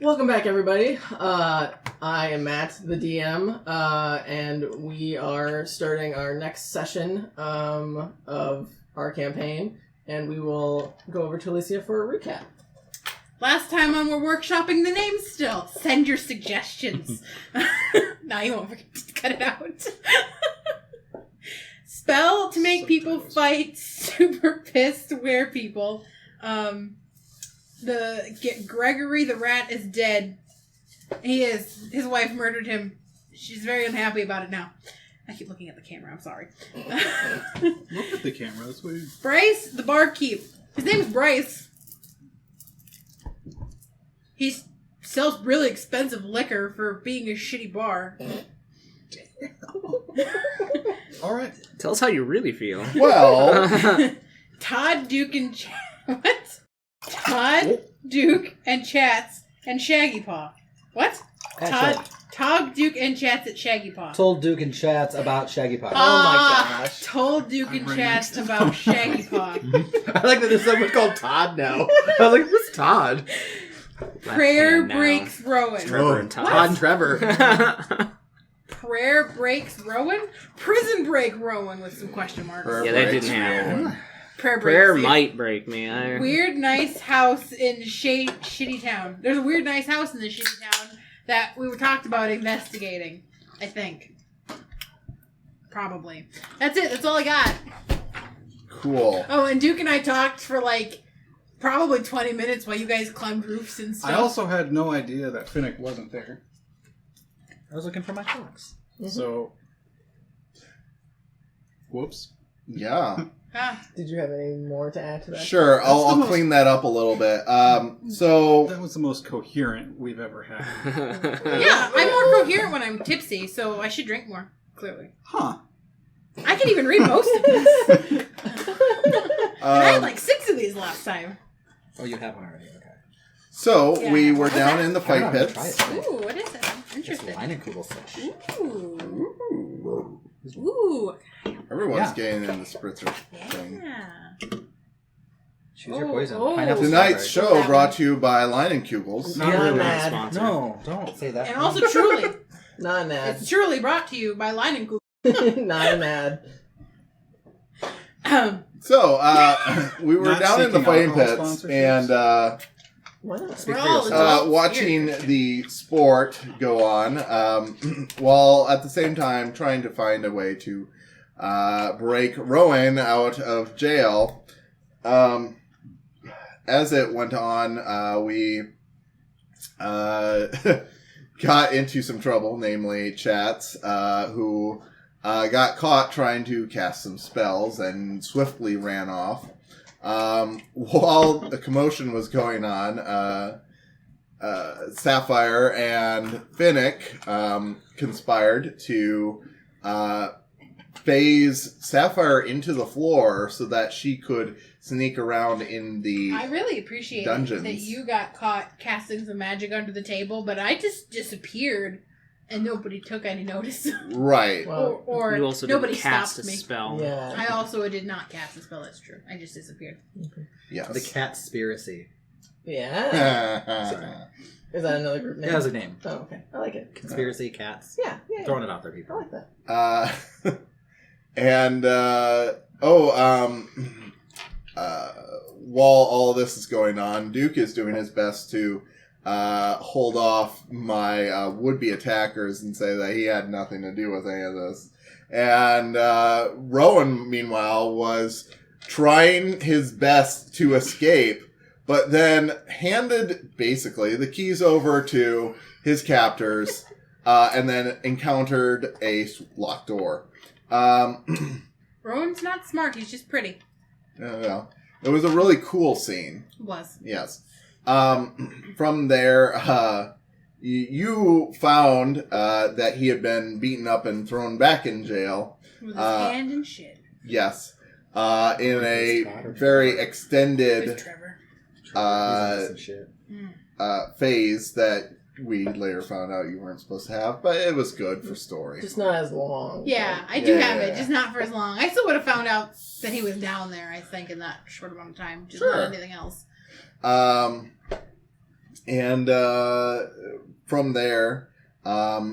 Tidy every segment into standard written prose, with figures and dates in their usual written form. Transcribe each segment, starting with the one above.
Welcome back, everybody. I am Matt, the DM, and we are starting our next session of our campaign, and we will go over to Alysia for a recap. Last time on, we're workshopping the names still. Send your suggestions. Now you won't forget to cut it out. Spell to make people fight super pissed were-people. Gregory the rat is dead. He is. His wife murdered him. She's very unhappy about it now. I keep looking at the camera. I'm sorry. Look at the camera. That's weird. Bryce the barkeep. His name is Bryce. He sells really expensive liquor for being a shitty bar. All right. Tell us how you really feel. Well, Todd, Duke, and what? Todd, Duke, and Chatz, and Shaggy Paw. What? Todd, Duke, and Chatz at Shaggy Paw. Told Duke and Chatz about Shaggy Paw. Oh my gosh. Told Duke and Chatz about Shaggy Paw. I like that there's someone called Todd now. I was like, who's Todd? Prayer breaks Rowan. Trevor and Todd. Todd and Trevor. Prayer breaks Rowan? Prison break Rowan with some question marks. Prayer Yeah, that breaks didn't happen. Rowan. Prayer Prayer breaks. might break me. Weird nice house in shitty town. There's a weird nice house in this shitty town that we were talked about investigating. I think. Probably. That's it. That's all I got. Cool. Oh, and Duke and I talked for probably 20 minutes while you guys climbed roofs and stuff. I also had no idea that Finnick wasn't there. I was looking for my fox. Mm-hmm. So, whoops. Yeah. Did you have any more to add to that? Sure. I'll clean that up a little bit. So That was the most coherent we've ever had. Yeah, I'm more coherent when I'm tipsy, so I should drink more, clearly. Huh. I can even read most of this. And I had 6 of these last time. Oh, you have one already. Okay. So Yeah. we were What's down that? in the I fight don't know, try pits. it. Ooh, what is it? I'm It's interested. Leinenkugel fish. Ooh. Ooh. Everyone's Yeah. getting in the spritzer thing. Yeah. Choose your poison. Oh. Pineapple Tonight's strawberry. show brought to you by Leinenkugels. Not Yeah, really mad. sponsored. No, don't say that. And also truly. Not an ad. It's truly brought to you by Leinenkugel. Not an ad. So we were Not down in the seeking fighting alcohol pits sponsorships? and Why not? Speak We're for all yourself. adults watching here. the sport go on, while at the same time trying to find a way to break Rowan out of jail. As it went on, we got into some trouble, namely Chatz, who got caught trying to cast some spells and swiftly ran off. While the commotion was going on, Sapphire and Finnick conspired to phase Sapphire into the floor so that she could sneak around in the I really appreciate dungeons. that you got caught casting some magic under the table, but I just disappeared and nobody took any notice. right. Well, or You also nobody didn't cast stopped a me. spell. yeah. I also did not cast a spell, that's true. I just disappeared. Yes. The Catspiracy. Yeah. Is that another group name? Yeah, that's a name. Oh, okay. I like it. Conspiracy cats. Yeah. Throwing it out there, I people. like that. And while all this is going on, Duke is doing his best to hold off my would-be attackers and say that he had nothing to do with any of this. And Rowan, meanwhile, was trying his best to escape, but then handed basically the keys over to his captors, and then encountered a locked door. Rowan's not smart, he's just pretty. Yeah, it was a really cool scene. Was. Yes. From there, you found that he had been beaten up and thrown back in jail. With his hand and shit. Yes. In a very With extended Trevor. Some shit. phase that we later found out you weren't supposed to have, but it was good for story. Just not as long. Yeah, I do have Yeah. it, just not for as long. I still would have found out that he was down there, I think, in that short amount of time. Just not Sure. anything else. And from there, I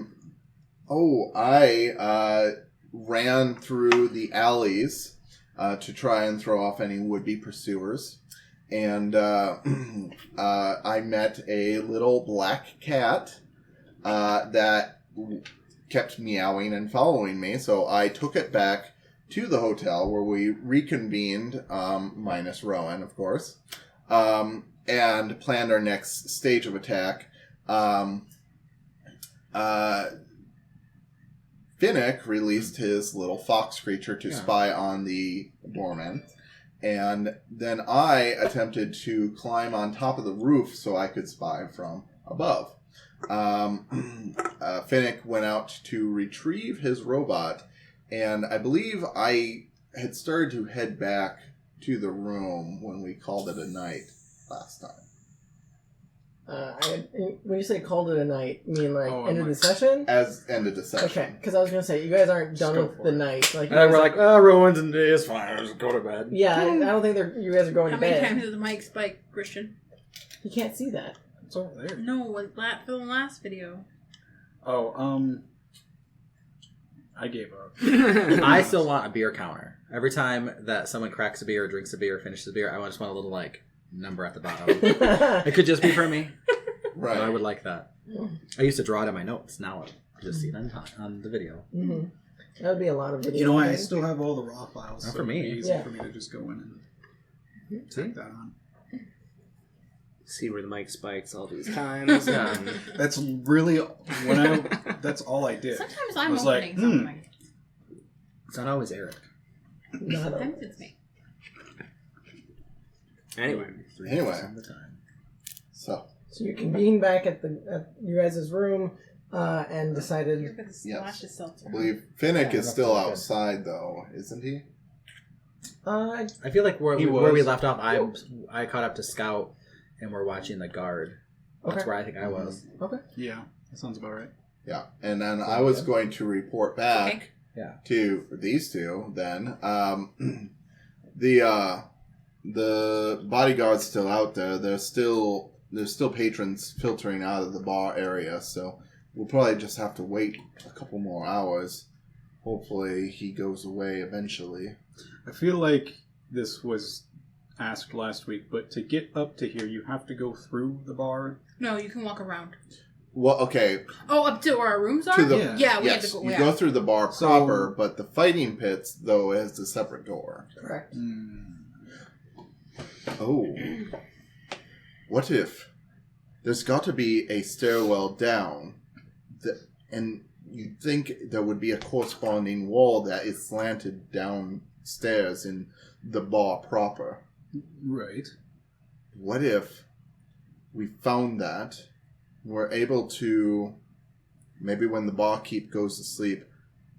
ran through the alleys to try and throw off any would-be pursuers. And I met a little black cat that kept meowing and following me. So I took it back to the hotel where we reconvened, minus Rowan, of course, and planned our next stage of attack. Finnick released his little fox creature to spy on the doorman. And then I attempted to climb on top of the roof so I could spy from above. Finnick went out to retrieve his robot, and I believe I had started to head back to the room when we called it a night last time. When you say called it a night, you mean ended the session? As ended the session. Okay, because I was going to say, you guys aren't done with the night. Like, And we're like, Rowan's and it's fine. I'll just go to bed. Yeah, I don't think you guys are going How to bed. many times did the mic spike, Christian? You can't see that. It's over there. No, for the last video. Oh, I gave up. I still want a beer counter. Every time that someone cracks a beer or drinks a beer or finishes a beer, I just want a little, number at the bottom. It could just be for me. Right. But I would like that. I used to draw it in my notes. Now I just see it on the video. Mm-hmm. That would be a lot of video. You know what? I still have all the raw files. Not so for me. It'd be easy for me to just go in and See? take that on. See where the mic spikes all these times. That's really that's all I did. Sometimes I I'm was opening like, something. It's not always Eric. Sometimes it's me. Anyway. Of the time. So you convened back at you guys' room and You're decided... going to splash yourself. I believe Finnick is still outside, though, isn't he? I I feel like where He we was. left off, I caught up to Scout, and we're watching the guard. That's where I think I was. Okay. Yeah, that sounds about right. Yeah, and then I was going to report back Yeah. to these two. Then the bodyguard's still out there. There's still patrons filtering out of the bar area, so we'll probably just have to wait a couple more hours. Hopefully, he goes away eventually. I feel like this was asked last week, but to get up to here, you have to go through the bar. No, you can walk around. Well, okay. Oh, up to where our rooms are? To the Yeah, we have yes, to go. you Yeah. go through the bar So- proper, but the fighting pits though has a separate door. Correct. Oh. What if there's got to be a stairwell down, and you'd think there would be a corresponding wall that is slanted downstairs in the bar proper. Right. What if we found that, we're able to, maybe when the barkeep goes to sleep,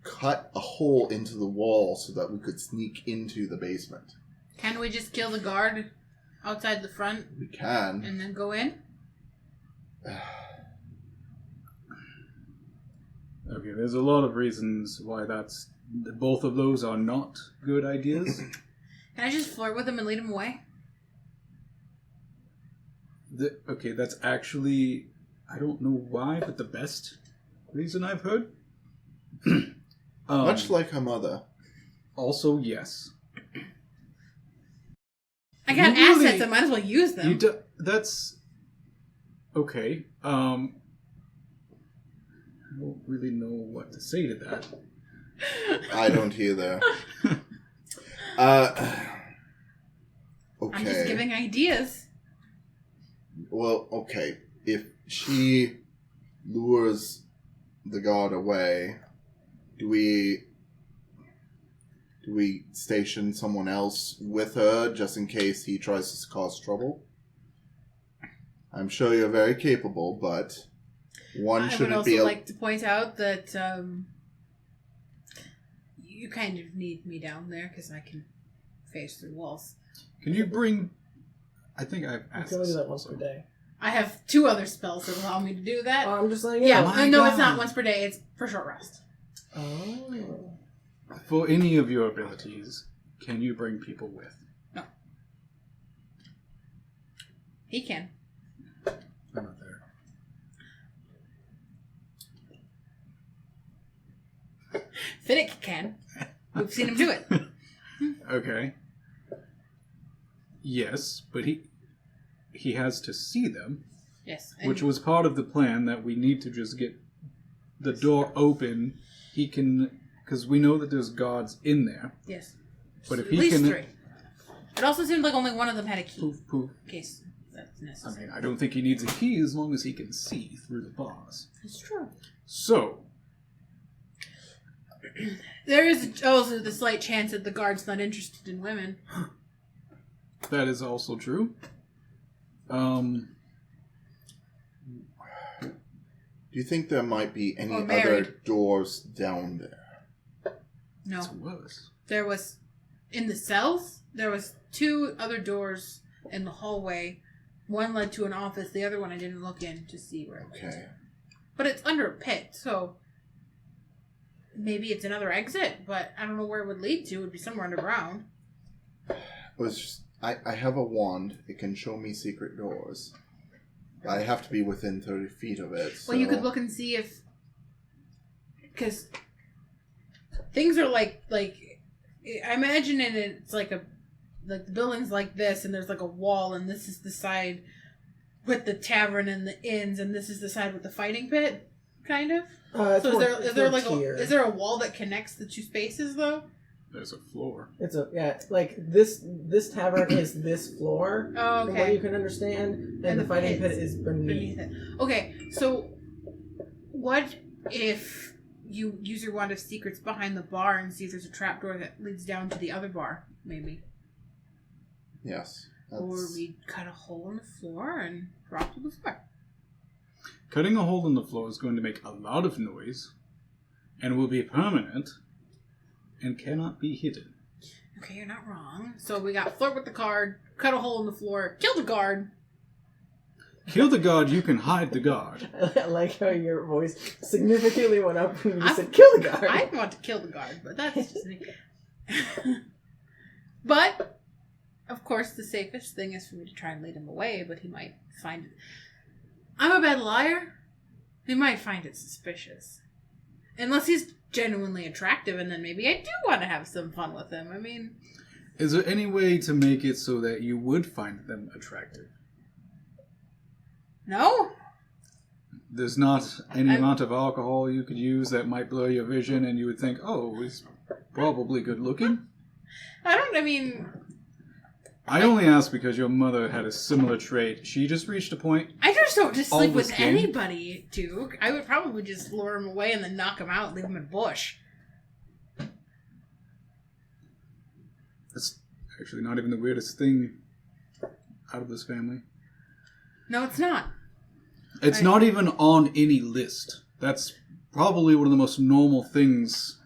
cut a hole into the wall so that we could sneak into the basement? Can we just kill the guard outside the front We can. and then go in? Okay, there's a lot of reasons why both of those are not good ideas. Can I just flirt with him and lead him away? Okay, that's actually, I don't know why, but the best reason I've heard. Much like her mother. Also, yes. I got You really- assets, I might as well use them. That's okay. I don't really know what to say to that. I don't either. Okay. I'm just giving ideas. Well, okay. If she lures the guard away, do we station someone else with her just in case he tries to cause trouble? I'm sure you're very capable, but one I would shouldn't also be. like to point out that you kind of need me down there because I can phase through walls. Can you bring? I think I've You asked. can only do this that once per day. I have 2 other spells that allow me to do that. I'm just letting you Yeah, know. my no, it's God. not once per day. It's for short rest. Oh. For any of your abilities, can you bring people with? He can. I don't know. Finnick can. We've seen him do it. Okay. Yes, but he has to see them, Yes. which was part of the plan that we need to just get the door open. He can, because we know that there's guards in there. Yes. But if At he least can, 3. It also seemed like only one of them had a key. poof poof. In case that's I necessary. mean, I don't think he needs a key as long as he can see through the bars. It's true. So, There is also the slight chance that the guard's not interested in women. that is also true. Do you think there might be any Or other married. doors down there? No. It was. There was, in the cells, there was 2 other doors in the hallway. One led to an office, the other one I didn't look in to see where it led Okay. to. But it's under a pit, so maybe it's another exit, but I don't know where it would lead to. It would be somewhere underground. It was just, I have a wand. It can show me secret doors. I have to be within 30 feet of it. So. Well, you could look and see if... Because things are like I imagine it's like the building's like this, and there's like a wall, and this is the side with the tavern and the inns, and this is the side with the fighting pit, kind of. So is there a wall that connects the 2 spaces though? There's a floor. It's like this tavern is this floor. Oh, From what okay. you can understand, and the fighting pit is beneath. It. Okay, so what if you use your wand of secrets behind the bar and see if there's a trapdoor that leads down to the other bar, maybe? Yes. Or we cut a hole in the floor and drop to the floor. Cutting a hole in the floor is going to make a lot of noise, and will be permanent, and cannot be hidden. Okay, you're not wrong. So we got flirt with the guard, cut a hole in the floor, kill the guard. Kill the guard, you can hide the guard. I like how your voice significantly went up when you said "kill the guard." I want to kill the guard, but that's just me. But, of course, the safest thing is for me to try and lead him away, but he might find it. I'm a bad liar. He might find it suspicious. Unless he's genuinely attractive, and then maybe I do want to have some fun with him. I mean... Is there any way to make it so that you would find them attractive? No? There's not any amount of alcohol you could use that might blur your vision, and you would think, oh, he's probably good looking? I only ask because your mother had a similar trait. She just reached a point. I just don't just sleep with skin. anybody, Duke. I would probably just lure him away and then knock him out and leave him in a bush. That's actually not even the weirdest thing out of this family. No, it's not. It's not even on any list. That's probably one of the most normal things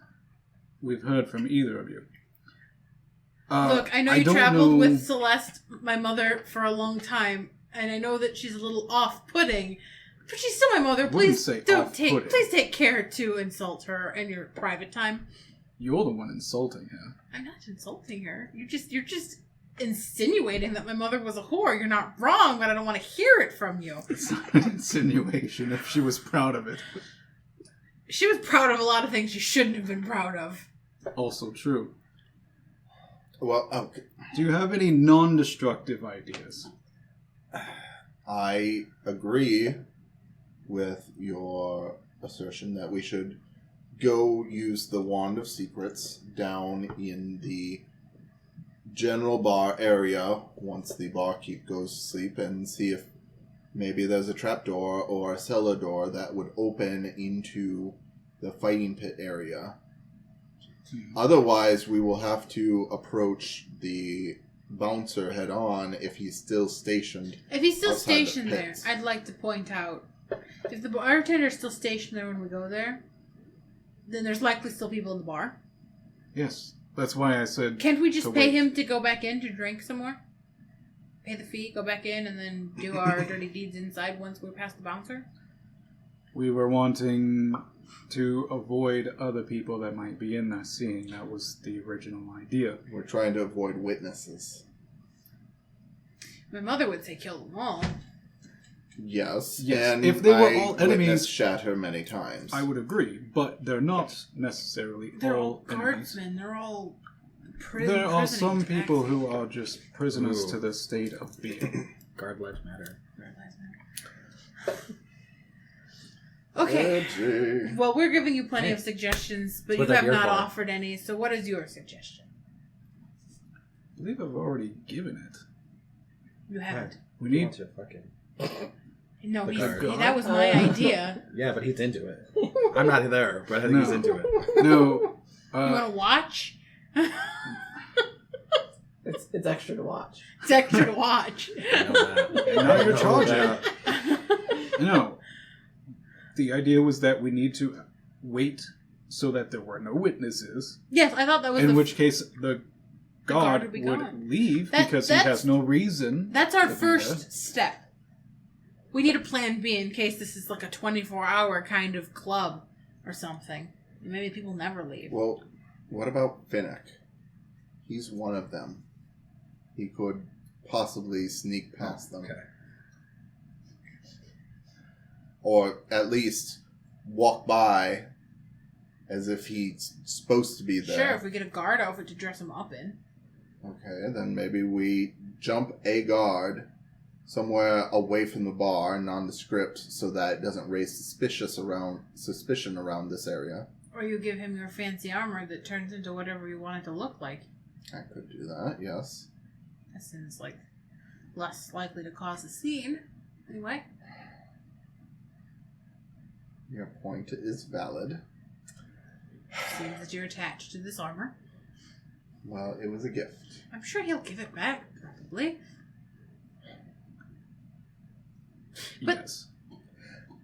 we've heard from either of you. Look, I know you traveled with Celeste, my mother, for a long time, and I know that she's a little off-putting, but she's still my mother. Please please take care to insult her in your private time. You're the one insulting her. I'm not insulting her. You're just insinuating that my mother was a whore. You're not wrong, but I don't want to hear it from you. It's not an insinuation if she was proud of it. She was proud of a lot of things she shouldn't have been proud of. Also true. Well, okay. Do you have any non-destructive ideas? I agree with your assertion that we should go use the Wand of Secrets down in the general bar area once the barkeep goes to sleep and see if maybe there's a trapdoor or a cellar door that would open into the fighting pit area. Otherwise, we will have to approach the bouncer head on if he's still stationed. If he's still outside the stationed there, pits. I'd like to point out, if the bartender's still stationed there when we go there, then there's likely still people in the bar. Yes. That's why I said... Can't we just to pay wait. him to go back in to drink some more? Pay the fee, go back in, and then do our dirty deeds inside once we're past the bouncer? We were wanting to avoid other people that might be in there seeing. That was the original idea. We're trying to avoid witnesses. My mother would say kill them all. Yes. Yes, And if they were I all witnessed enemies- Shatter many times. I would agree, but they're not necessarily They're all all enemies. guardsmen. They're all There are some prisoning people taxes. who are just prisoners Ooh. to the state of being. Guard lives matter. Okay. Edgy. Well, we're giving you plenty of suggestions, but What you they're have here not for. offered any. So, what is your suggestion? I believe I've already given it. You haven't. We need. to fucking. No, The he's, guard. that was my idea. Yeah, but he's into it. I'm not there, but I think he's No. into it. No. You want to watch? It's extra to watch. It's extra to watch. I know that. And now you're I know charging. that. No. The idea was that we need to wait so that there were no witnesses. Yes, I thought that was In the which case, the guard god would be would gone. leave That- because he that's- has no reason. That's our to be first there. step. We need a plan B in case this is like a 24-hour kind of club or something. Maybe people never leave. Well, what about Finnick? He's one of them. He could possibly sneak past them. Okay. Or at least walk by as if he's supposed to be there. Sure, if we get a guard outfit to dress him up in. Okay, then maybe we jump a guard somewhere away from the bar, nondescript, so that it doesn't raise suspicion around this area. Or you give him your fancy armor that turns into whatever you want it to look like. I could do that, yes. That seems like less likely to cause a scene. Anyway. Your point is valid. Seems that you're attached to this armor. Well, it was a gift. I'm sure he'll give it back, probably. But- Yes.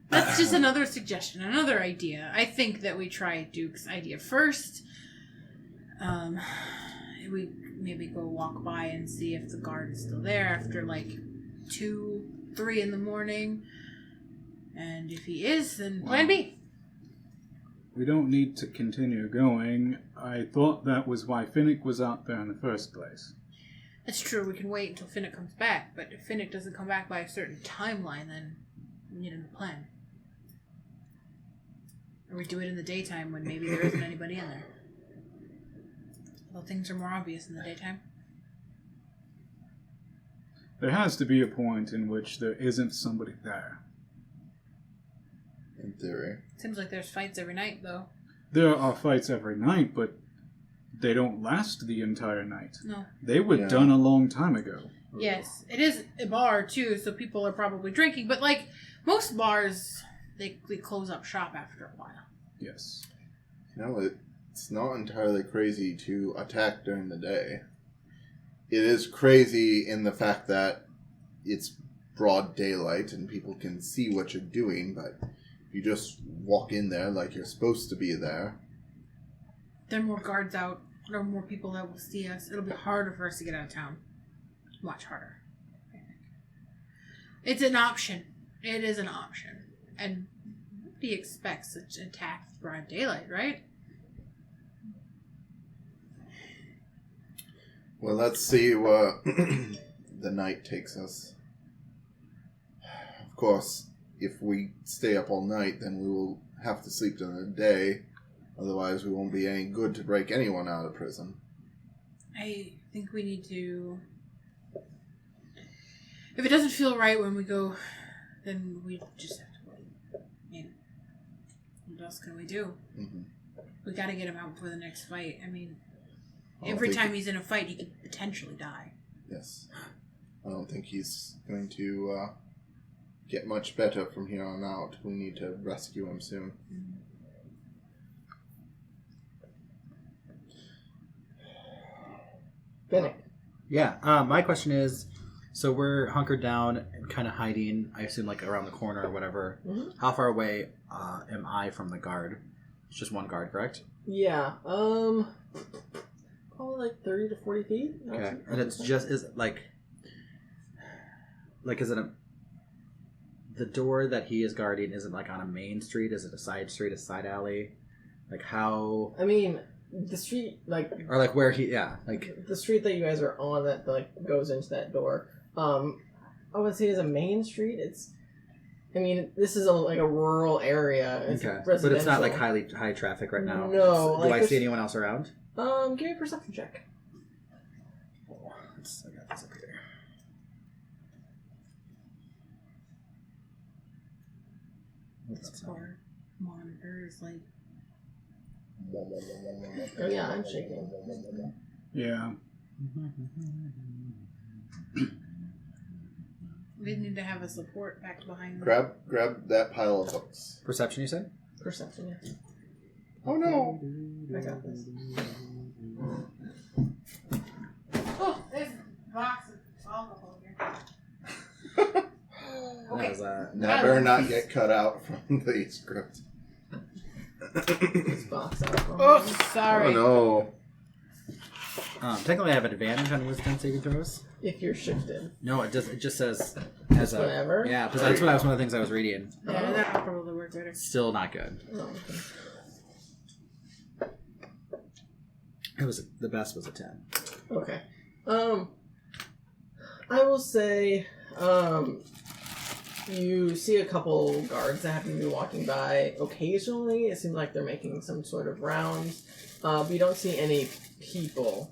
That's just another suggestion, another idea. I think that we try Duke's idea first. We maybe go walk by and see if the guard is still there after like 2, 3 in the morning. And if he is, then plan B. We don't need to continue going. I thought that was why Finnick was out there in the first place. That's true, we can wait until Finnick comes back, but if Finnick doesn't come back by a certain timeline, then we need a plan. Or we do it in the daytime when maybe there isn't anybody in there. Well, things are more obvious in the daytime. There has to be a point in which there isn't somebody there. In theory. Seems like there's fights every night, though. There are fights every night, but they don't last the entire night. No. They were Yeah. done a long time ago. Yes, it is a bar, too, so people are probably drinking. But, like, most bars, they close up shop after a while. Yes. You know, it's not entirely crazy to attack during the day. It is crazy in the fact that it's broad daylight and people can see what you're doing, but if you just walk in there like you're supposed to be there. There are more guards out. There are more people that will see us. It'll be harder for us to get out of town. Much harder, I think. It's an option. It is an option. And nobody expects such an attack with broad daylight, right? Well, let's see where the night takes us. Of course, if we stay up all night, then we will have to sleep during the day. Otherwise, we won't be any good to break anyone out of prison. I think we need to... If it doesn't feel right when we go, then we just have to wait. I mean, what else can we do? Mm-hmm. We gotta get him out before the next fight. I mean, every time he's in a fight, he could potentially die. Yes. I don't think he's going to get much better from here on out. We need to rescue him soon. Finnick. Yeah, my question is, so we're hunkered down and kind of hiding, I assume like around the corner or whatever. Mhm. How far away am I from the guard? It's just one guard, correct? Yeah. Probably like 30 to 40 feet. Not Okay. too- And it's just, is it like is it the door that he is guarding, is it like on a main street? Is it a side street, a side alley? Like how, I mean, the street, like or like where he, yeah, like, the street that you guys are on that like goes into that door. I would say is a main street. I mean, this is like a rural area. It's Okay, but it's not like residential. high traffic right now. No, Do like I see anyone else around? Give me a perception check. I got this up here. This poor monitor is like. Oh yeah, I'm shaking. Yeah. We need to have a support back behind them. Grab that pile of books. Perception, you said? Perception, yeah. Oh no! I got this. Oh, there's a box of alcohol here. That was, That better not get cut out from the script. This box alcohol. Oh, sorry. Oh technically, I have an advantage on wisdom saving throws. If you're shifted. No, it just says as a Whatever. Yeah, because that's one of the things I was reading. Yeah, that would probably work better. Still not good. Oh, okay. It was the best was a 10. Okay. I will say, you see a couple guards that happen to be walking by occasionally. It seems like they're making some sort of rounds, but you don't see any people.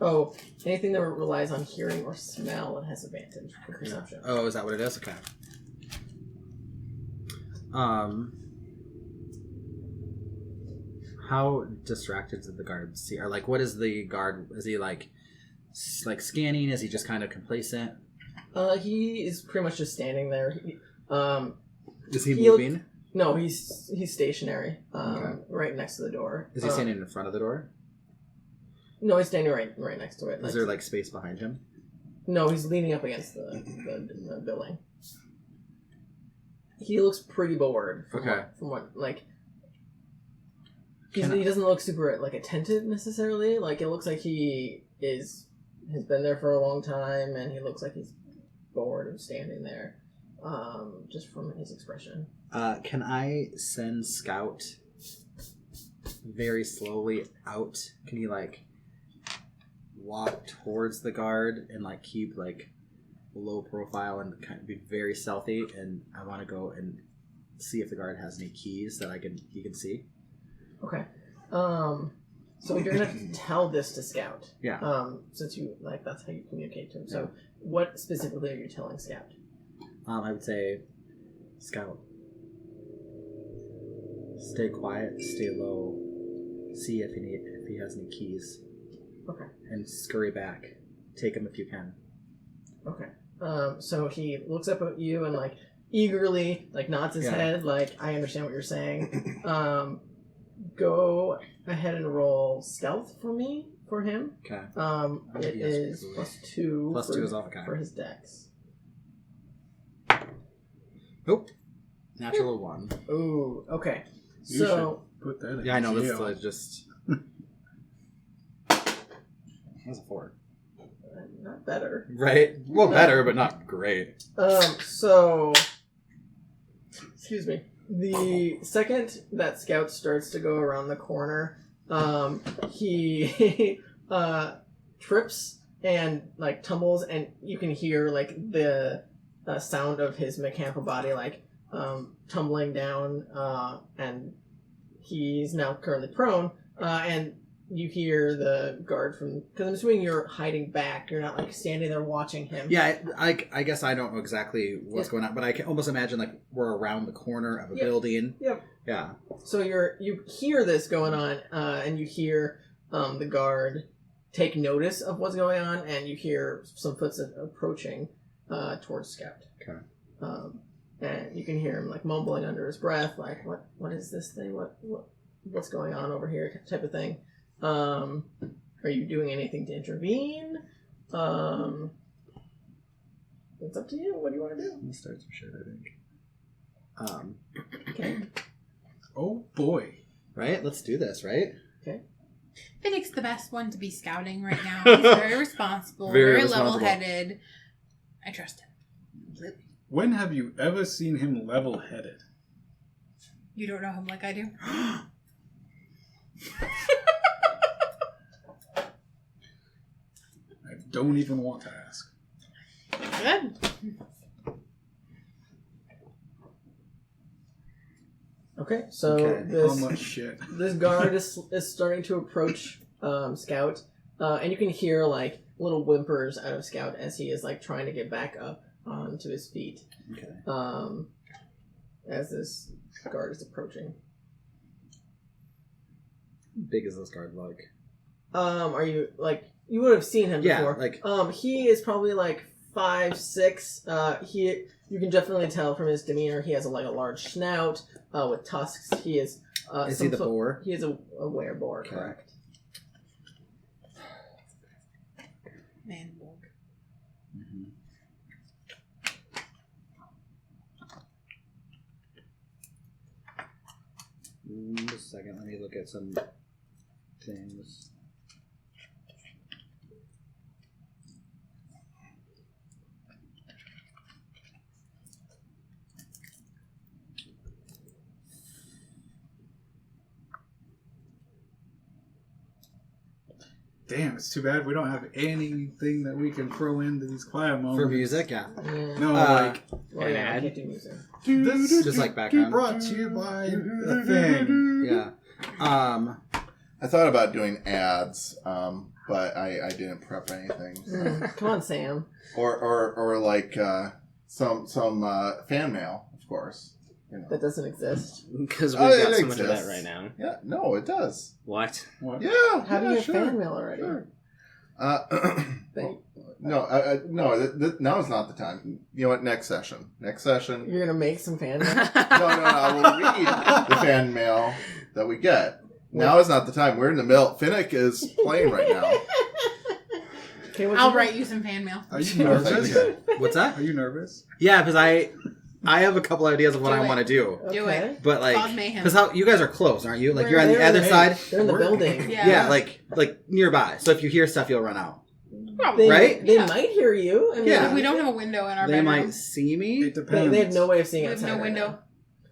Oh, anything that relies on hearing or smell, it has advantage for perception. Oh, is that what it is? Okay. How distracted did the guard see? Or like, what is the guard? Is he like scanning? Is he just kind of complacent? He is pretty much just standing there. Is he he moving? No, he's stationary. Okay. Right next to the door. Is he standing in front of the door? No, he's standing right next to it. Is there like space behind him? No, he's leaning up against the building. He looks pretty bored. From what he doesn't look super like attentive necessarily. Like it looks like he has been there for a long time, and he looks like he's bored of standing there. Just from his expression. Can I send Scout very slowly out? Can he like walk towards the guard and like keep like low profile and kind of be very stealthy? And I want to go and see if the guard has any keys that he can see. Okay. So you're gonna have to tell this to Scout. Yeah. Since you that's how you communicate to him. So what specifically are you telling Scout? I would say, Scout, stay quiet, stay low, see if he has any keys. Okay. And scurry back. Take him if you can. Okay. So he looks up at you and eagerly nods his head I understand what you're saying. Go ahead and roll stealth for him. Okay. It is +2. +2 is off. Okay. For his dex. Nope. Natural 1. Ooh. Okay. You So should put that in Yeah, I know. This jail. is just. That's a 4. not better. Right. Well, better, but not great. So excuse me. The second that Scout starts to go around the corner, he trips and tumbles, and you can hear the sound of his mechanical body tumbling down, and he's now currently prone, and you hear the guard because I'm assuming you're hiding back. You're not standing there watching him. Yeah, I guess I don't know exactly what's going on, but I can almost imagine we're around the corner of a building. Yep. Yeah. So you hear this going on, and you hear the guard take notice of what's going on, and you hear some footsteps approaching towards Scout. Okay. And you can hear him mumbling under his breath, what is this thing? What's going on over here? Type of thing. Are you doing anything to intervene? It's up to you. What do you want to do? Let's start some shit, I think. Okay. Oh boy. Right? Let's do this, right? Finnick's the best one to be scouting right now. He's very responsible, very level-headed. I trust him completely. When have you ever seen him level-headed? You don't know him like I do. don't even want to ask. Good. Okay, so How much shit? this guard is starting to approach Scout, and you can hear like little whimpers out of Scout as he is like trying to get back up onto his feet. Okay. As this guard is approaching. Big is this guard like? Are you like you would have seen him before? Like he is probably like 5'6". You can definitely tell from his demeanor he has a large snout with tusks. He is. Is he the boar? He is a wereboar, Okay. correct? Manborg. Mm-hmm. Just a second, let me look at some things. Damn, it's too bad we don't have anything that we can throw into these quiet moments. For music, yeah. No, Well, An yeah, I ad? can't do music. this Just like background. Brought to you by the thing. Yeah. I thought about doing ads, but I didn't prep anything. Come on, Sam. Or like some fan mail, of course. You know. That doesn't exist. Because we've Oh, got it so much of that exists. right now. Yeah, no, it does. What? What? Yeah, How do you have sure. fan mail already? Sure. Thank- No, now is not the time. You know what? Next session. You're gonna make some fan mail? No, I will read the fan mail that we get. Now is not the time. We're in the middle. Finnick is playing right now. Okay, what's I'll your- write you some fan mail. Are you nervous? What's that? Are you nervous? Yeah, because I have a couple ideas of what Do I it. want to do. Do Okay. it. But like, Cause mayhem. because how you guys are close, aren't you? Like We're you're on the They're in other side. They're in the We're- building. Yeah. Yeah, like nearby. So if you hear stuff, you'll run out. Probably. They, Right? They Yeah. might hear you. I mean, Yeah. We don't have a window in our They bedroom. might see me. It depends. They have no way of seeing We have outside. no right window. now.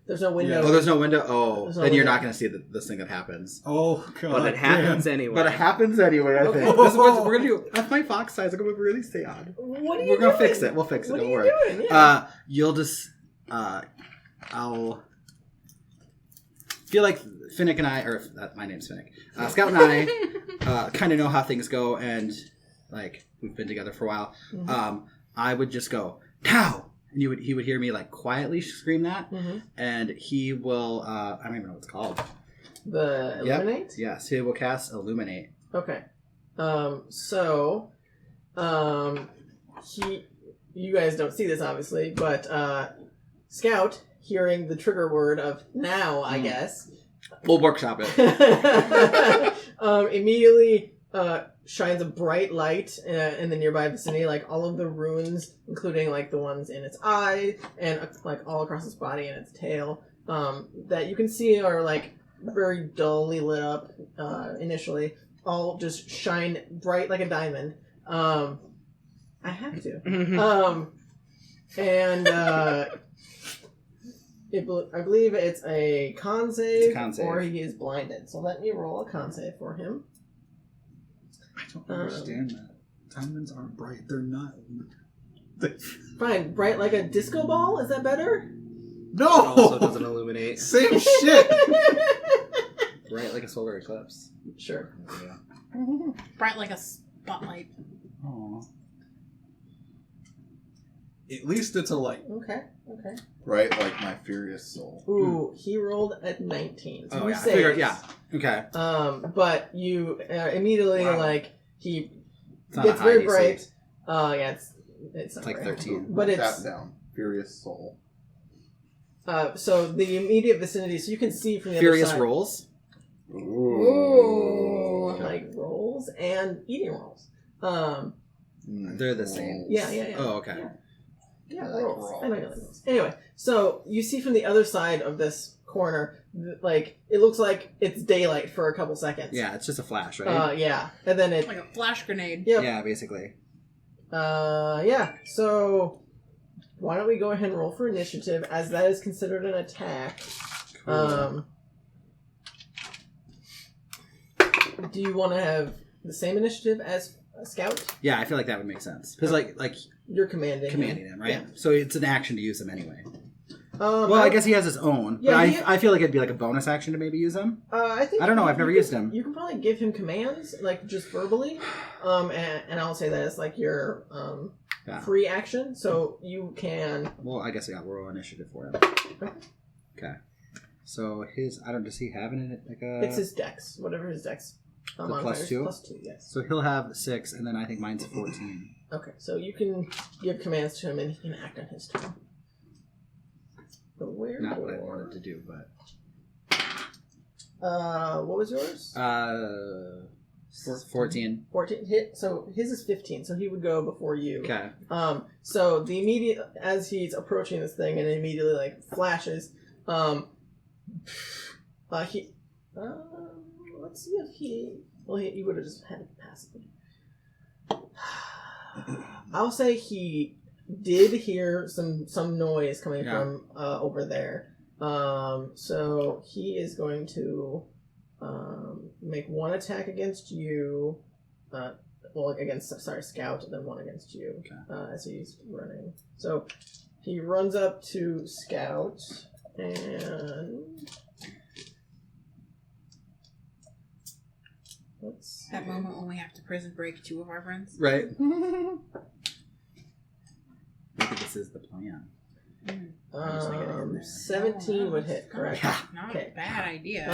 There's no window. Oh, there's no window. Oh, There's no then you're window. not going to see this thing that happens. Oh god. But it happens anyway. But it happens anyway. I think. Okay. This is what we're gonna do. That's my fox size. I'm gonna really stay on. What are you We're gonna doing? fix it. We'll fix it. What Don't are you worry. doing? Yeah. You'll just. I'll feel like Finnick and I, or my name's Finnick. Scout and I kind of know how things go, and like we've been together for a while. Mhm. I would just go now, and he would hear me like quietly scream that, Mhm. and he will. I don't even know what it's called. The Yep. illuminate. Yes, he will cast Illuminate. Okay. You guys don't see this obviously, but Scout, hearing the trigger word of now, I guess, We'll workshop it. immediately shines a bright light in the nearby vicinity, like all of the runes, including like the ones in its eye and like all across its body and its tail, that you can see are like very dully lit up initially, all just shine bright like a diamond. I have to. I believe it's a con save, It's a con save. or he is blinded. So let me roll a con save for him. I don't understand that. Diamonds aren't bright. They're not. Fine, bright like a disco ball? Is that better? It also No! doesn't illuminate. Same shit! Right, like a solar eclipse. Sure. Yeah. Bright like a spotlight. Aw. At least it's a light. Okay. Right, like my furious soul. Ooh, he rolled at 19. So Oh you yeah, I saved. figured. Yeah. Okay. But you immediately Wow. like he It's not gets a high very DC. bright. Yeah, it's not like very high. 13. But Mark it's that down. Furious soul. so the immediate vicinity, so you can see from the Furious other side, rolls. Ooh. like rolls and eating rolls. They're the same. Yeah. Oh, okay. Yeah, I like rolls. rolls. I know you like rolls. Anyway, so you see from the other side of this corner, like it looks like it's daylight for a couple seconds. Yeah, it's just a flash, right? Yeah, and then it. Like a flash grenade. Yep. Yeah, basically. Yeah. So why don't we go ahead and roll for initiative, as that is considered an attack. Cool. Do you want to have the same initiative as scout? Yeah, I feel like that would make sense because like You're commanding him, right? Yeah. So it's an action to use him anyway. Well, I guess he has his own, Yeah, but he- I feel like it'd be like a bonus action to maybe use him. I think I don't know, I've never used him. You can probably give him commands, like just verbally, and I'll say that it's like your free action, so you can. Well, I guess I got roll initiative for him. Okay. So does he have it like a? It's his dex, whatever his dex. The modifier is. +2? +2, yes. So he'll have 6, and then I think mine's 14. Okay, so you can give commands to him, and he can act on his turn. Not what I wanted to do, but what was yours? 14. 14 hit. So his is 15. So he would go before you. Okay. So the immediate as he's approaching this thing, and it immediately like flashes. He. Let's see if he. Well, he would have just had it passively. I'll say he did hear some noise coming from over there. So he is going to make one attack against you. Scout, and then one against you as he's running. So he runs up to Scout and. That moment when we have to prison break 2 of our friends. Right. Maybe this is the plan. 17 would hit, correct? Yeah. Not Okay. a bad idea.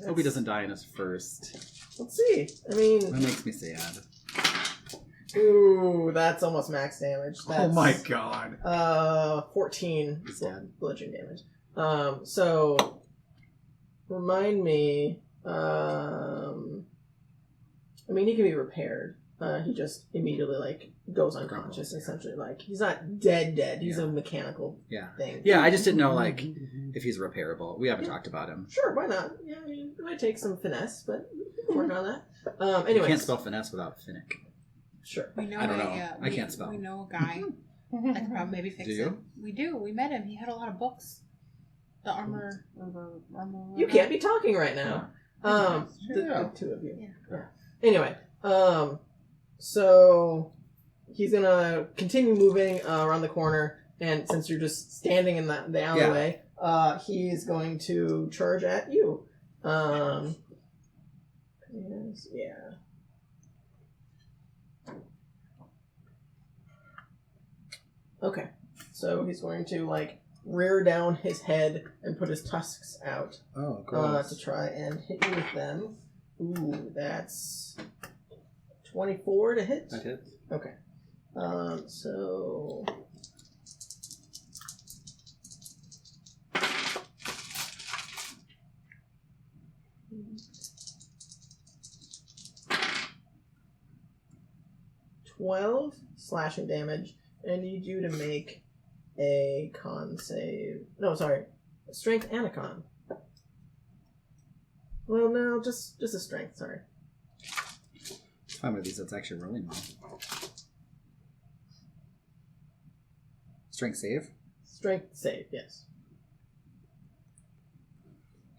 Hope he doesn't die in his first. Let's see. I mean, That makes me sad. ooh, that's almost max damage. That's, Oh my god. 14 He's dead. bludgeoning damage. So remind me. I mean, he can be repaired. He just immediately goes unconscious. Essentially, he's not dead. He's a mechanical thing. Yeah, I just didn't know if he's repairable. We haven't talked about him. Sure, why not? Yeah, I mean, it might take some finesse, but we can work on that. You Anyways, can't spell finesse without Finnick. Sure. We know I don't know. I can't spell. We know a guy that can probably maybe fix Do you? it. We do. We met him. He had a lot of books. The armor. You can't be talking right now. The 2 of you. Yeah. Anyway, so he's gonna continue moving around the corner, and since you're just standing in the alleyway, he's going to charge at you. Okay, so he's going to rear down his head and put his tusks out to try and hit you with them. Ooh, that's 24 to hit. That hits. Okay. So 12 slashing damage. I need you to make a con save. No, sorry. Strength and a con. Well, no, just a strength, sorry. It's fine with these. That's actually rolling well. Strength save? Strength save, yes.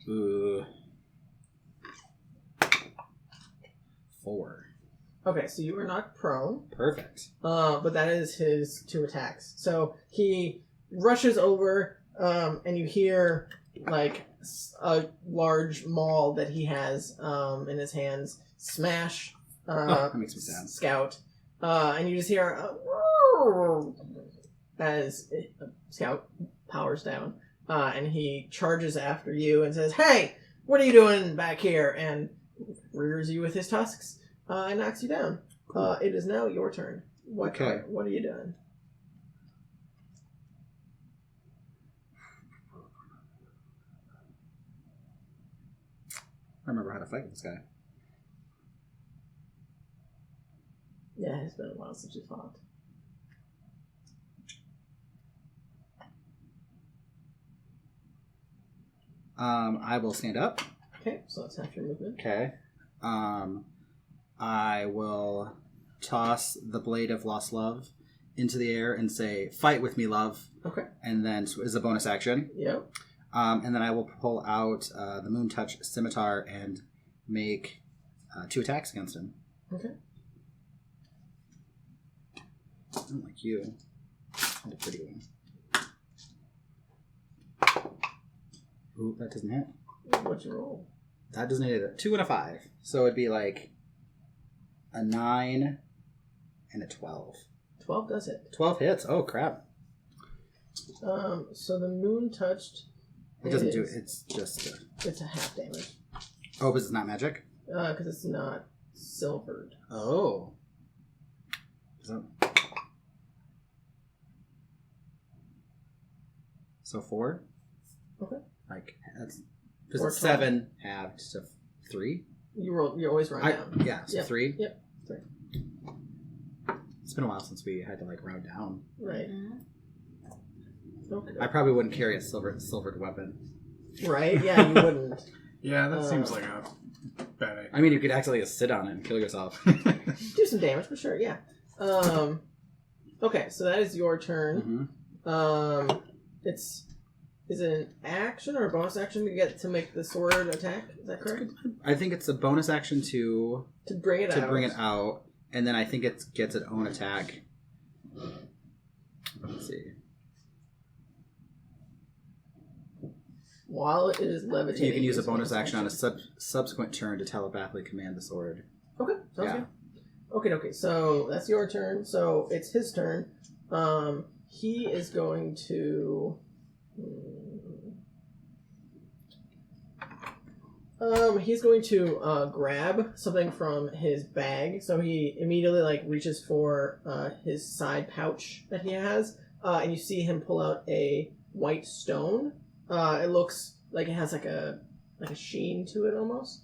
4. Okay, so you are not prone. Perfect. But that is his 2 attacks. So he rushes over, and you hear a large maul that he has in his hands smash. That makes me sad. Scout, and you just hear as Scout powers down, and he charges after you and says, "Hey, what are you doing back here?" and rears you with his tusks and knocks you down. Cool. It is now your turn. What are you doing? I remember how to fight with this guy. Yeah, it's been a while since you fought. I will stand up. Okay, so that's half your movement. Okay. I will toss the Blade of Lost Love into the air and say, "Fight with me, love." Okay. And then as a bonus action. Yep. And then I will pull out the Moon Touch Scimitar and make 2 attacks against him. Okay. Unlike you. Not a pretty one. Ooh, that doesn't hit. What's your roll? That doesn't hit either. 2 and a 5. So it'd be like a 9 and a 12. 12 does hit. 12 hits? Oh, crap. So the moon touched. It doesn't do it. It's just... It's a half damage. Oh, but it's not magic? Because it's not silvered. Oh. So 4? Okay. Like, that's... Because Or it's 7 halved to 3? You always run down. Yeah, so Yep. 3? Yep. 3. It's been a while since we had to, like, round down. Right. Okay. I probably wouldn't carry a silvered weapon. Right? Yeah, you wouldn't. Yeah, that seems like a bad idea. I mean, you could actually just sit on it and kill yourself. Do some damage for sure, yeah. Okay, so that is your turn. Mm-hmm. Is it an action or a bonus action to make the sword attack? Is that correct? I think it's a bonus action to Bring it out. And then I think it gets its own attack. Let's see. While it is levitating. You can use a bonus action on a subsequent turn to telepathically command the sword. Okay, sounds good. Okay, so that's your turn. So it's his turn. He is going to... he's going to grab something from his bag. So he immediately reaches for his side pouch that he has, and you see him pull out a white stone. It looks like it has like a sheen to it almost.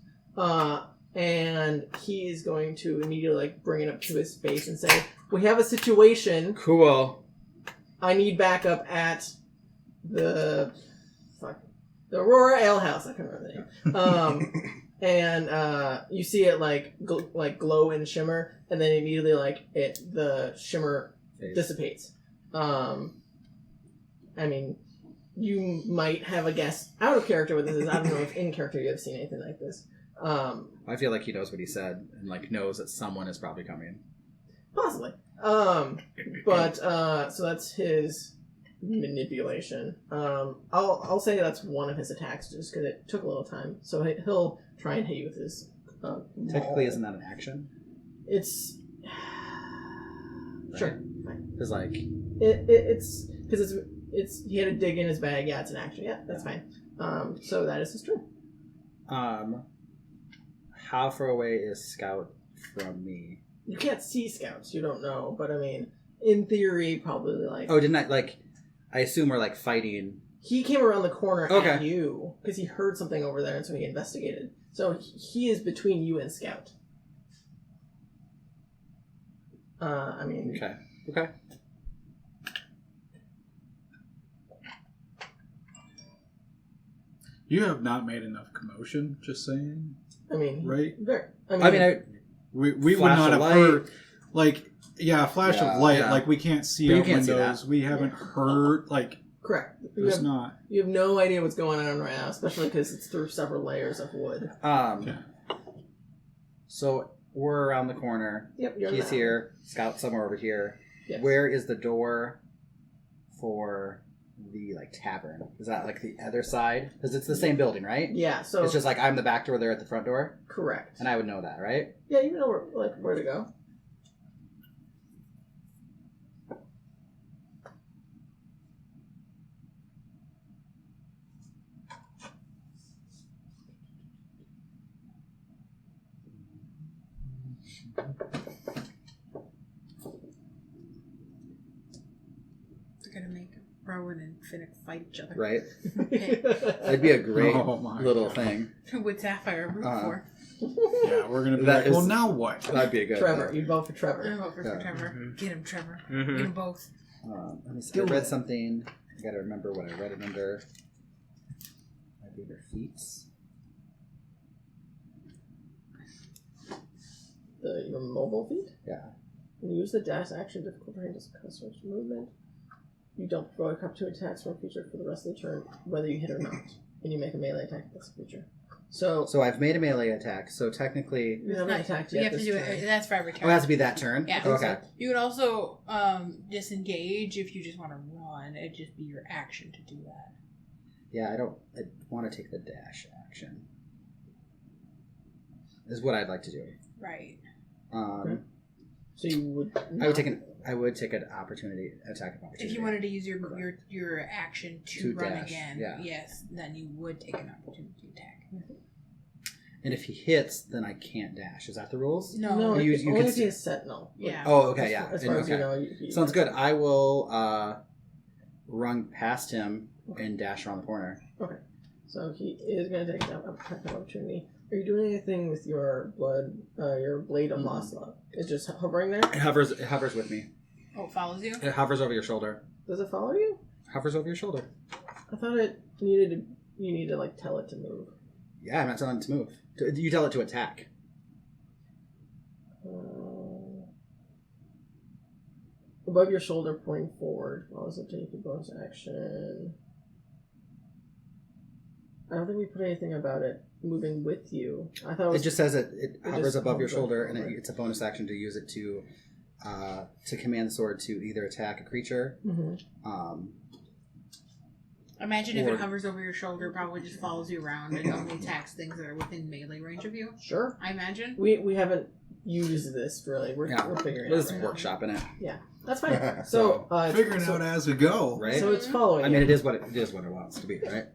And he is going to immediately bring it up to his face and say, "We have a situation. Cool. I need backup at the Aurora Ale House." I can't remember the name. And you see it glow and shimmer, and then immediately the shimmer dissipates. I mean, you might have a guess out of character what this is. I don't know if in character you have seen anything like this. I feel like he knows what he said and knows that someone is probably coming. Possibly. But so that's his manipulation. I'll say that's one of his attacks just because it took a little time. So he'll try and hit you with his. Technically, isn't that an action? It's sure. Because it's because it's he had to dig in his bag. Yeah, it's an action. Yeah, that's fine. So that is his turn. How far away is Scout from me? You can't see scouts. You don't know, but I mean, in theory, probably Oh, didn't I I assume we're fighting. He came around the corner Okay. at you because he heard something over there, and so he investigated. So he is between you and Scout. I mean... Okay. You have not made enough commotion, just saying. I mean... Right? We would not have heard... flash of light. Yeah. We can't see But you out can't see windows. We haven't heard... Correct. There's not... You have no idea what's going on right now, especially because it's through several layers of wood. So we're around the corner. Yep, He's here. Scout's somewhere over here. Yes. Where is the door for the tavern? Is that the other side? Because it's the same building, right? Yeah, so... It's just I'm the back door, they're at the front door? Correct. And I would know that, right? Yeah, you know where to go. They're gonna make Rowan and Finnick fight each other. Right? That'd be a great little thing. With Sapphire root for. Yeah, we're going to be well, now what? That'd be a good Trevor. You vote for Trevor. I vote for Trevor. Mm-hmm. Get him, Trevor. Mm-hmm. Get them both. Let me see. I read something. I gotta remember what I read it under. Might be their feats. Your mobile feat? Yeah. When you use the dash action difficult terrain to customer's movement, you don't provoke up to attacks from a creature for the rest of the turn, whether you hit or not. And you make a melee attack against a creature. So I've made a melee attack. So technically, you haven't attacked yet. You have to this do turn. it. That's for every turn. it has to be that turn. Yeah. Okay. You would also disengage if you just want to run. It'd just be your action to do that. Yeah, I want to take the dash action. Is what I'd like to do. Right. Okay. So you would. I would take an opportunity attack of opportunity. If you wanted to use your action to run dash, again, yeah. yes, then you would take an opportunity attack. And if he hits, then I can't dash. Is that the rules? No. You only can if he is sentinel. Yeah. Oh, okay, yeah. As far as you Okay. know, Sounds good. I will run past him and dash around the corner. Okay. So he is going to take that attack of opportunity. Are you doing anything with your your blade of lost love? It's just hovering there. It hovers with me. Oh, it follows you? It hovers over your shoulder. Does it follow you? Hovers over your shoulder. I thought it needed to. You need to like tell it to move. Yeah, I'm not telling it to move. You tell it to attack. Above your shoulder, pointing forward. While it's up to your bonus action. I don't think we put anything about it moving with you. I thought It just says it hovers just above your hovers shoulder, over. and it's a bonus action to use it to command the sword to either attack a creature. Mm-hmm. Imagine if Or- it hovers over your shoulder, it probably just follows you around and only attacks things that are within melee range of you. Sure. I imagine. We haven't used this really. We're figuring it out. Let's right workshop in it, now. That's fine. So Figuring out as we go. right? So it's following. I mean, you. it is what it wants to be, right?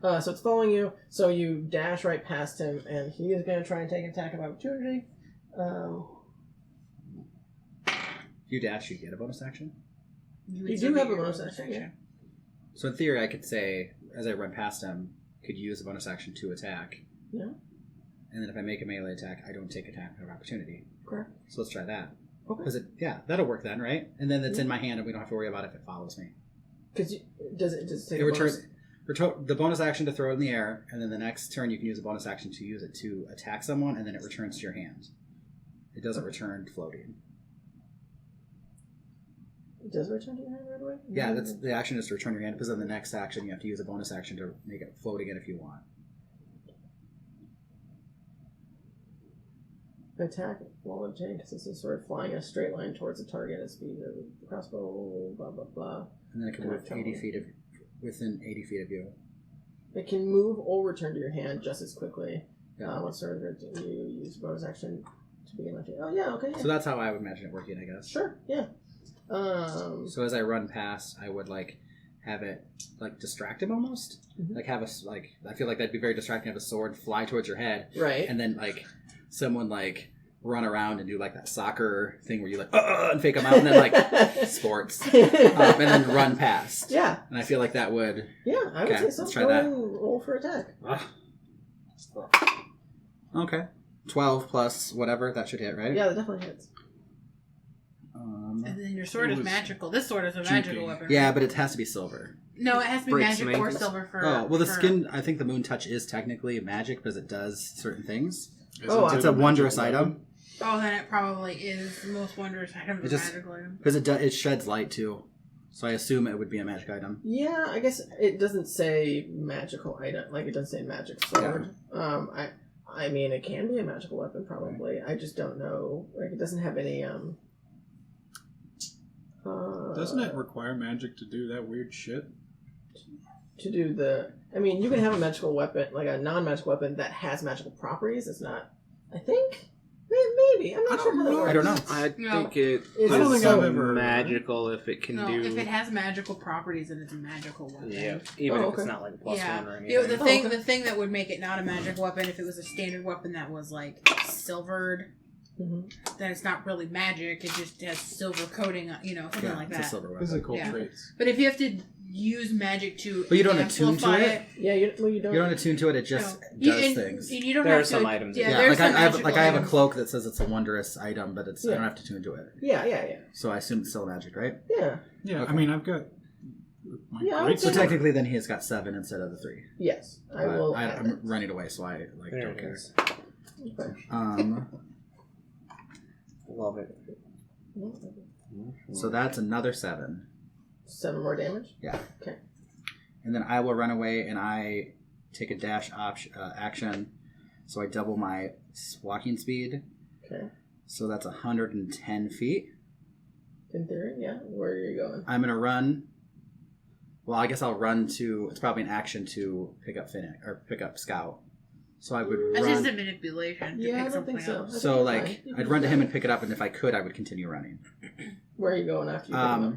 So it's following you. So you dash right past him, and he is going to try and take an attack of opportunity. If you dash, you get a bonus action. You do have a bonus action. Yeah. So in theory, I could say, as I run past him, could use a bonus action to attack. Yeah. And then if I make a melee attack, I don't take attack of opportunity. Correct. So let's try that. Okay. Because that'll work then, right? And then it's in my hand, and we don't have to worry about if it follows me. Because does it take It a returns bonus? the bonus action to throw it in the air, and then the next turn you can use a bonus action to use it to attack someone, and then it returns to your hand. It doesn't return floating. It does return to your hand right away? Yeah, that's the action is to return your hand, because then the next action you have to use a bonus action to make it float again if you want. Attack while obtained consists of sword flying in a straight line towards the target at speed of the crossbow, blah, blah, blah. And then it can move 80 feet within 80 feet of you. It can move or return to your hand just as quickly. Yeah. Once you use bonus action to begin left. Oh, yeah, okay. Yeah. So that's how I would imagine it working, I guess. Sure, yeah. So as I run past, I would have it distract him almost. Mhm. I feel like that'd be very distracting. Have a sword fly towards your head, Right. and then someone run around and do that soccer thing where you and fake them out, and then sports, and then run past. Yeah, And I feel like that would. yeah, I would Okay, say so. let's try Go that. and roll for attack. Okay. 12 plus whatever that should hit, right? Yeah, that definitely hits. And then your sword It is was magical. This sword is a juking. magical weapon. Yeah, but it has to be silver. No, it has to be Break magic some or ankles. silver for. Oh well, the for- skin. I think the moon touch is technically magic because it does certain things. Oh, It's a wondrous item Oh, then it probably is the most wondrous item of It the just- magical item. because it sheds light too. So I assume it would be a magic item. Yeah, I guess it doesn't say magical item. It doesn't say magic sword. I mean, it can be a magical weapon, probably. I just don't know. It doesn't have any. Doesn't it require magic to do that weird shit? To do the. I mean, you can have a magical weapon, a non-magical weapon that has magical properties. It's not. I think. Maybe. I'm not sure how that works. I don't know. I No. think it Is I don't it think so I've ever- magical if it can No, do. if it has magical proproperties, then it's a magical weapon. Yeah, even Oh, if it's okay. not like a plus Yeah. one or The anything. thing, okay. the thing that would make it not a magic weapon, if it was a standard weapon that was silvered, Mhm. then it's not really magic. It just has silver coating, something like it's that. a silver weapon. Physical Yeah. traits. But if you have to use magic to, But you don't attune to amplify it? Yeah, you don't. You don't attune to it. It just No. does and, things. And you don't There have are to, some items. Yeah, Yeah, there's I some have magical I have a items. cloak that says it's a wondrous item, but I Yeah. don't have to tune to it. Yeah. So I assume it's still magic, right? Yeah. Yeah, Okay. I mean, I've got. My Yeah, I would great say So technically, then he has got 7 instead of the 3. Yes. I will. add I'm that. running away, so I There don't it care. is. Okay. Love it. So that's another 7. 7 more damage. Yeah. Okay. And then I will run away, and I take a dash action So I double my walking speed. Okay. So that's 110 feet. In theory, yeah. Where are you going? I'm going to run. Well, I guess I'll run to... It's probably an action to pick up Finnick, or pick up Scout. So I would That's just a run... manipulation. To Yeah, pick I don't think something so. else. I think So, you're like, fine. You I'd can run to do him that. and pick it up, and if I could, I would continue running. Where are you going after you pick him up?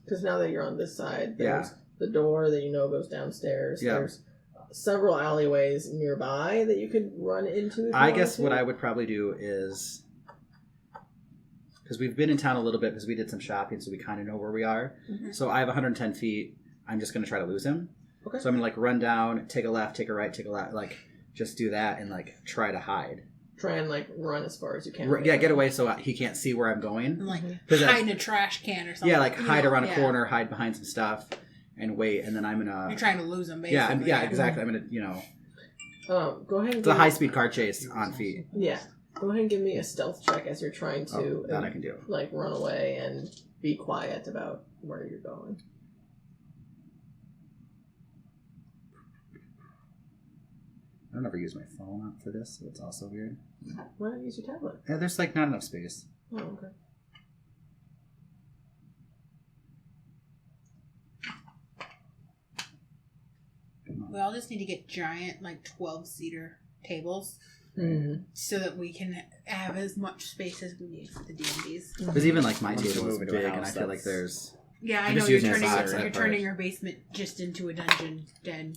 Because now that you're on this side, there's the door that you know goes downstairs. Yeah. There's several alleyways nearby that you could run into. If I you guess wanted what to. I would probably do is... Because we've been in town a little bit because we did some shopping, so we kind of know where we are. Mhm. So I have 110 feet. I'm just going to try to lose him. Okay. So I'm going to, like, run down, take a left, take a right, take a left. Like, just do that and, like, try to hide. Try and like run as far as you can. Yeah, get away so he can't see where I'm going. And, like, Because hide in a trash can or something. Yeah, like, You hide know, around a yeah. corner, hide behind some stuff, and wait. And then I'm going to... You're trying to lose him, basically. Yeah, exactly. I'm going to, you know... Go ahead. And It's a high-speed car chase on feet. Yeah. Go ahead and give me a stealth check as you're trying to That I can do. like run away and be quiet about where you're going. I don't ever use my phone for this, so it's also weird. Why not use your tablet? Yeah, there's, like, not enough space. Oh, okay. We all just need to get giant, like, 12-seater tables Mm-hmm. so that we can have as much space as we need for the D&Ds. Because even, like, my Once you table is move into a big, and I house, feel like that's- there's... Yeah, I I'm know just you're using it as turning, a you're separate turning part. your basement just into a dungeon den.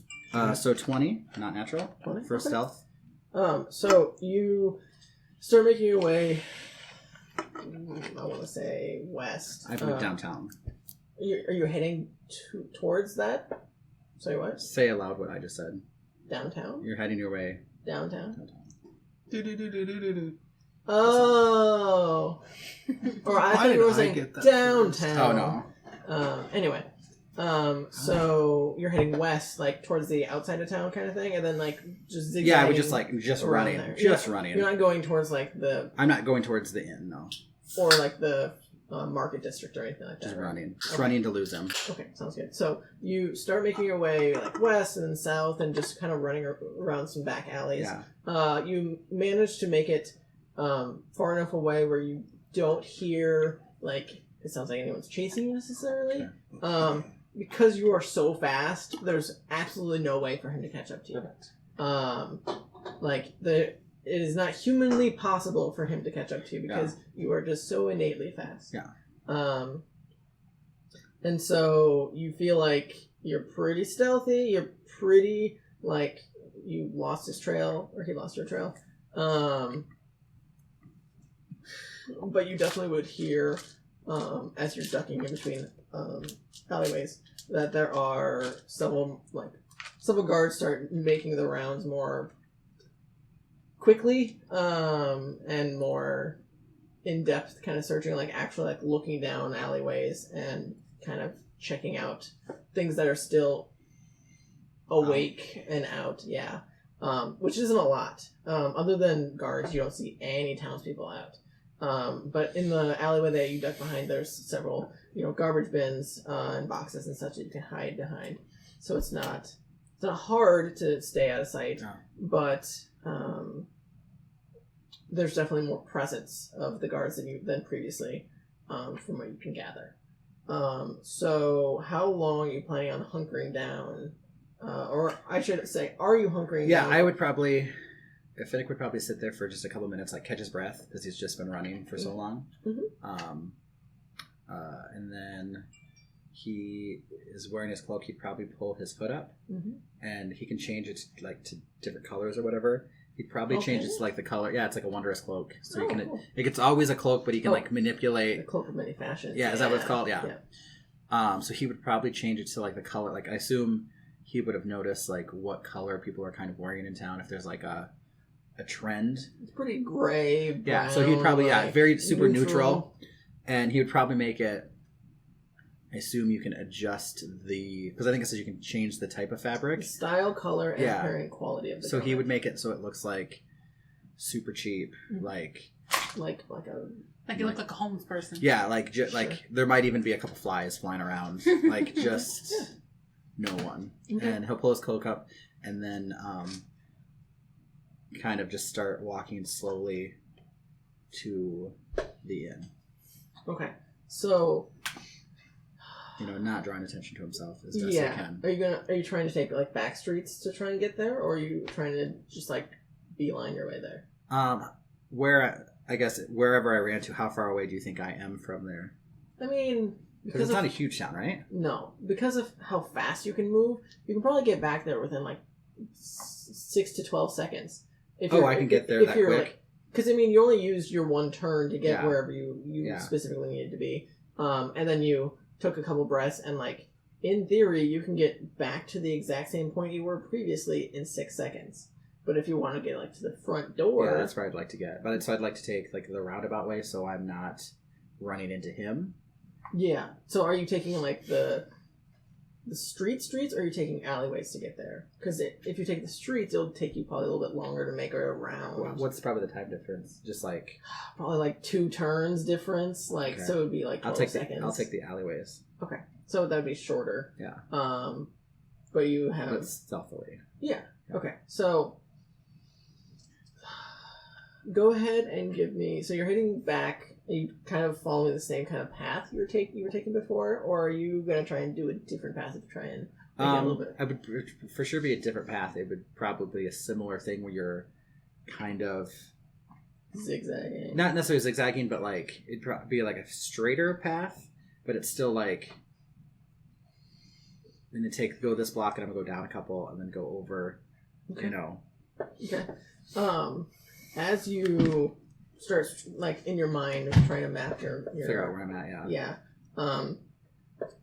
So 20, not natural, 20? for Okay. stealth. So you start making your way. I want to say west. I've moved downtown. Are you heading towards that? Sorry, what? Say aloud what I just said. Downtown? You're heading your way. Downtown? Do-do-do-do-do-do. Oh. Or I Why thought you did were I saying get that downtown. Oh, no. Anyway. So you're heading west, like towards the outside of town kind of thing, and then like just zigzagging. Yeah, I would just, like, just around running. there. Just You're running. not going towards like the I'm not going towards the inn, no. or like the market district or anything like that. Just right? running. Just Okay. running to lose him. Okay, sounds good. So you start making your way like west and then south, and just kind of running around some back alleys. Yeah. You manage to make it far enough away where you don't hear like it sounds like anyone's chasing you necessarily. Because you are so fast, there's absolutely no way for him to catch up to you. It is not humanly possible for him to catch up to you because you are just so innately fast. Yeah. And so you feel like you're pretty stealthy. You're pretty like you lost his trail or he lost your trail. But you definitely would hear as you're ducking in between alleyways that there are several guards start making the rounds more quickly and more in-depth kind of searching, like actually like looking down alleyways and kind of checking out things that are still awake and out. Which isn't a lot. Other than guards, you don't see any townspeople out. But in the alleyway that you duck behind, there's several, garbage bins and boxes and such that you can hide behind. So it's not hard to stay out of sight, but there's definitely more presence of the guards than previously, from what you can gather. So how long are you planning on hunkering down? Or I should say, are you hunkering down? Yeah, I would probably... Finnick would probably sit there for just a couple minutes, like catch his breath, because he's just been running for so long. Mm-hmm. And then he is wearing his cloak. He'd probably pull his hood up, and he can change it to different colors or whatever. He'd probably change it to like the color. Yeah, it's like a wondrous cloak. So you can. Cool. It's always a cloak, but he can like manipulate. The cloak of many fashions. Yeah, is that what it's called? Yeah. So he would probably change it to like the color. Like I assume he would have noticed like what color people are kind of wearing in town. If there's like a trend. It's pretty gray, brown, Yeah, so he'd probably, very super neutral. And he would probably make it, I assume you can adjust because I think it says you can change the type of fabric. The style, color, and apparent quality of the So color. he would make it so it looks like super cheap, like a... Like you look like a homeless person. Yeah, like there might even be a couple flies flying around, like just no one. Okay. And he'll pull his cloak up and then kind of just start walking slowly to the inn. Okay. So Not drawing attention to himself as best yeah, I can. are you trying to take like back streets to try and get there, or are you trying to just like beeline your way there? Wherever I ran to, how far away do you think I am from there? I mean, Because it's not a huge town, right? No, because of how fast you can move, you can probably get back there within like 6 to 12 seconds. I can get there that quick. Because I mean, you only used your one turn to get Yeah. wherever you specifically needed to be, and then you took a couple breaths, and like in theory, you can get back to the exact same point you were previously in 6 seconds. But if you want to get like to the front door, Yeah, that's where I'd like to get. But so I'd like to take like the roundabout way, so I'm not running into him. Yeah. So are you taking like the streets, or are you taking alleyways to get there? Because if you take the streets, it'll take you probably a little bit longer to make it around. What's probably the time difference? Just like Probably like 2 turns difference. Like Okay. so, it would be like 12 seconds. I'll take the alleyways. Okay. So that would be shorter. Yeah. But you have. But stealthily. Yeah. Okay. So go ahead and give me. So you're heading back. Are you kind of following the same kind of path you were taking before, or are you going to try and do a different path to try and make it a little bit? I would for sure be a different path. It would probably be a similar thing where you're kind of Zigzagging. not necessarily zigzagging, but like it'd be like a straighter path, but it's still like I'm gonna go this block and I'm gonna go down a couple and then go over. Okay. Okay. As you start like in your mind trying to map your Figure out where I'm at. Yeah.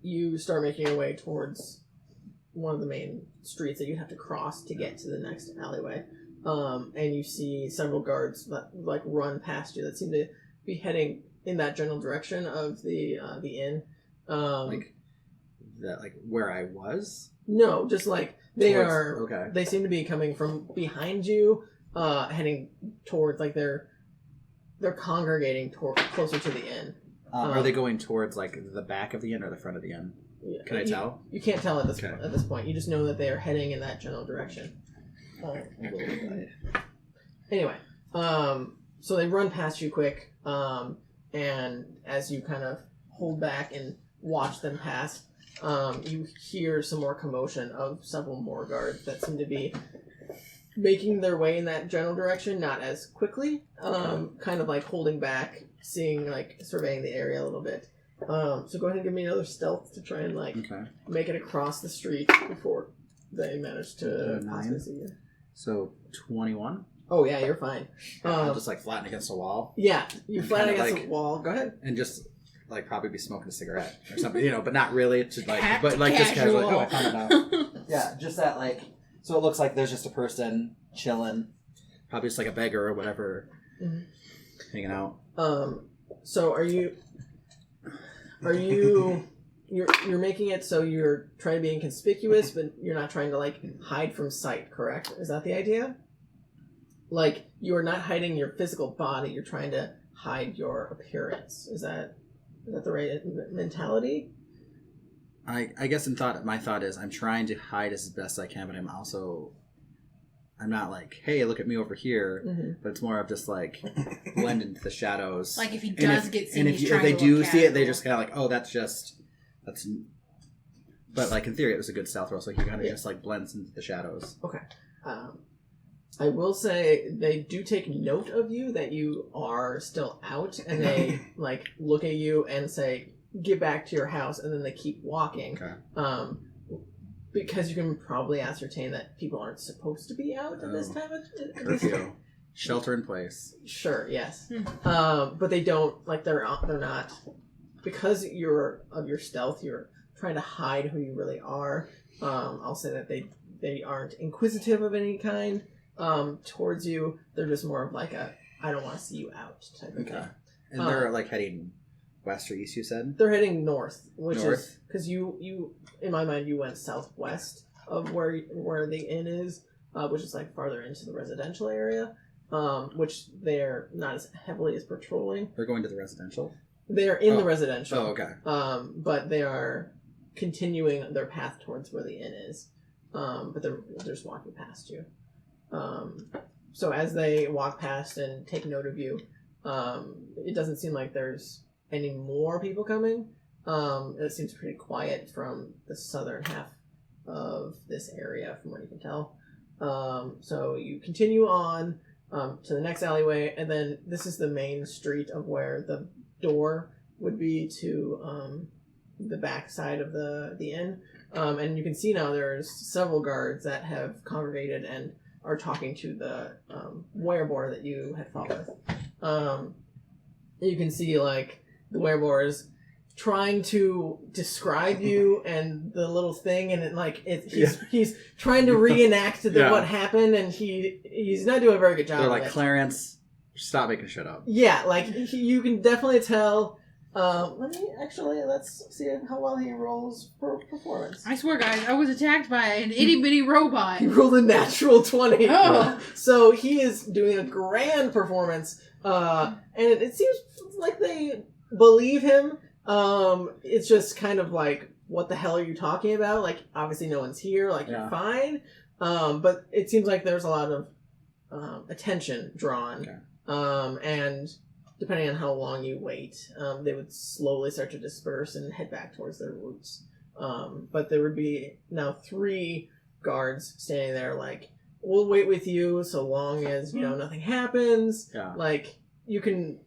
You start making your way towards one of the main streets that you have to cross to get to the next alleyway. And you see several guards that like run past you that seem to be heading in that general direction of the inn. Like where I was. No, just like they Okay. They seem to be coming from behind you, heading towards like they're congregating closer to the inn. Are they going towards like the back of the inn or the front of the inn? Can I tell? You can't tell at this Okay. at this point. You just know that they are heading in that general direction. Anyway, so they run past you quick, and as you kind of hold back and watch them pass, you hear some more commotion of several more guards that seem to be making their way in that general direction, not as quickly, kind of like holding back, seeing, like, surveying the area a little bit. So go ahead and give me another stealth to try and, like, make it across the street before they manage to possibly see you. So 21. Oh, yeah, you're fine. I'll just like flatten against a wall. Yeah, you flatten kinda, against like, the wall. Go ahead. And just like probably be smoking a cigarette or something, but not really. To like, Cat but like just casually. casual. Oh, I found it now. Yeah, just that like. So it looks like there's just a person chilling, probably just like a beggar or whatever, hanging out. So are you you're making it so you're trying to be inconspicuous, but you're not trying to like hide from sight, correct? Is that the idea? Like you are not hiding your physical body, you're trying to hide your appearance. Is that the right mentality? I guess my thought is I'm trying to hide as best I can, but I'm not like, hey, look at me over here, but it's more of just like blend into the shadows. Like if he does get seen, and if they to do look see it, they casual. just kind of like, oh, that's. But like in theory, it was a good stealth roll, so he kind of just like blends into the shadows. Okay. I will say they do take note of you that you are still out, and they like look at you and say, "Get back to your house," and then they keep walking. Okay. Because you can probably ascertain that people aren't supposed to be out at this time of Curfew. Shelter in place. Sure. Yes. But they don't like they're not because you're of your stealth. You're trying to hide who you really are. I'll say that they aren't inquisitive of any kind towards you. They're just more of like a I don't want to see you out type of thing. And they're like heading west or east, you said? They're heading north, which North? is because you in my mind you went southwest of where the inn is, which is like farther into the residential area, which they're not as heavily as patrolling. They're going to the residential? They are in the residential. Oh, okay. But they are continuing their path towards where the inn is. But they're just walking past you. So as they walk past and take note of you, it doesn't seem like there's any more people coming. It seems pretty quiet from the southern half of this area, from what you can tell. So you continue on to the next alleyway, and then this is the main street of where the door would be to the back side of the inn. And you can see now there's several guards that have congregated and are talking to the werebore that you had fought with. You can see like the werebore is trying to describe you and the little thing, and he's trying to reenact what happened, and he's not doing a very good job. They're of like, it. Clarence, stop making shit up. Yeah, like you can definitely tell. Let's see how well he rolls for performance. I swear, guys, I was attacked by an itty bitty robot. He rolled a natural 20. Oh. So he is doing a grand performance, and it seems like they believe him. It's just kind of like, what the hell are you talking about? Like, obviously no one's here, like, you're fine. But it seems like there's a lot of attention drawn. Okay. And depending on how long you wait, they would slowly start to disperse and head back towards their routes. But there would be now 3 guards standing there like, we'll wait with you so long as, nothing happens. Yeah. Like, you can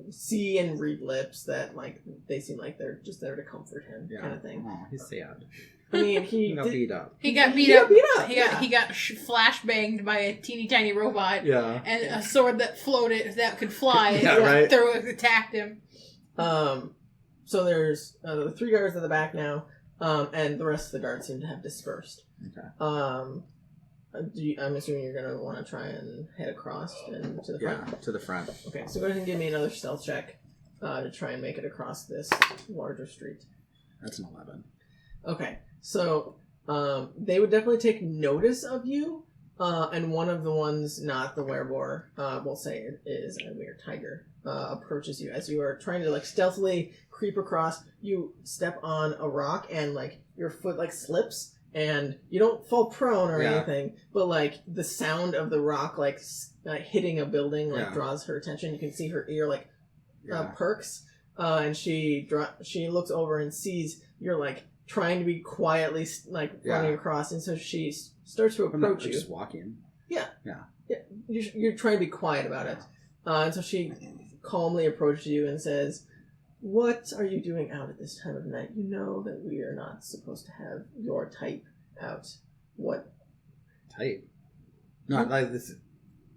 see and read lips that, like, they seem like they're just there to comfort him, kind of thing. Oh, he's sad. I mean, he got beat up. He got beat up. He got flash banged by a teeny tiny robot. Yeah. And a sword that floated, that could fly. Attacked him. So there's the 3 guards at the back now, and the rest of the guards seem to have dispersed. Okay. I'm assuming you're going to want to try and head across and to the front? Yeah, to the front. Okay, so go ahead and give me another stealth check to try and make it across this larger street. That's an 11. Okay, so they would definitely take notice of you, and one of the ones, not the werebore, we'll say it is a weird tiger, approaches you. As you are trying to, like, stealthily creep across, you step on a rock and, like, your foot, like, slips. And you don't fall prone or anything, but, like, the sound of the rock, like, hitting a building, like, draws her attention. You can see her ear, like, perks. And she looks over and sees you're, like, trying to be quietly, like, running across. And so she starts to approach you. Just walking. Yeah. You're trying to be quiet about it. And so she calmly approaches you and says, "What are you doing out at this time of night? You know that we are not supposed to have your type out." What type? No, like this.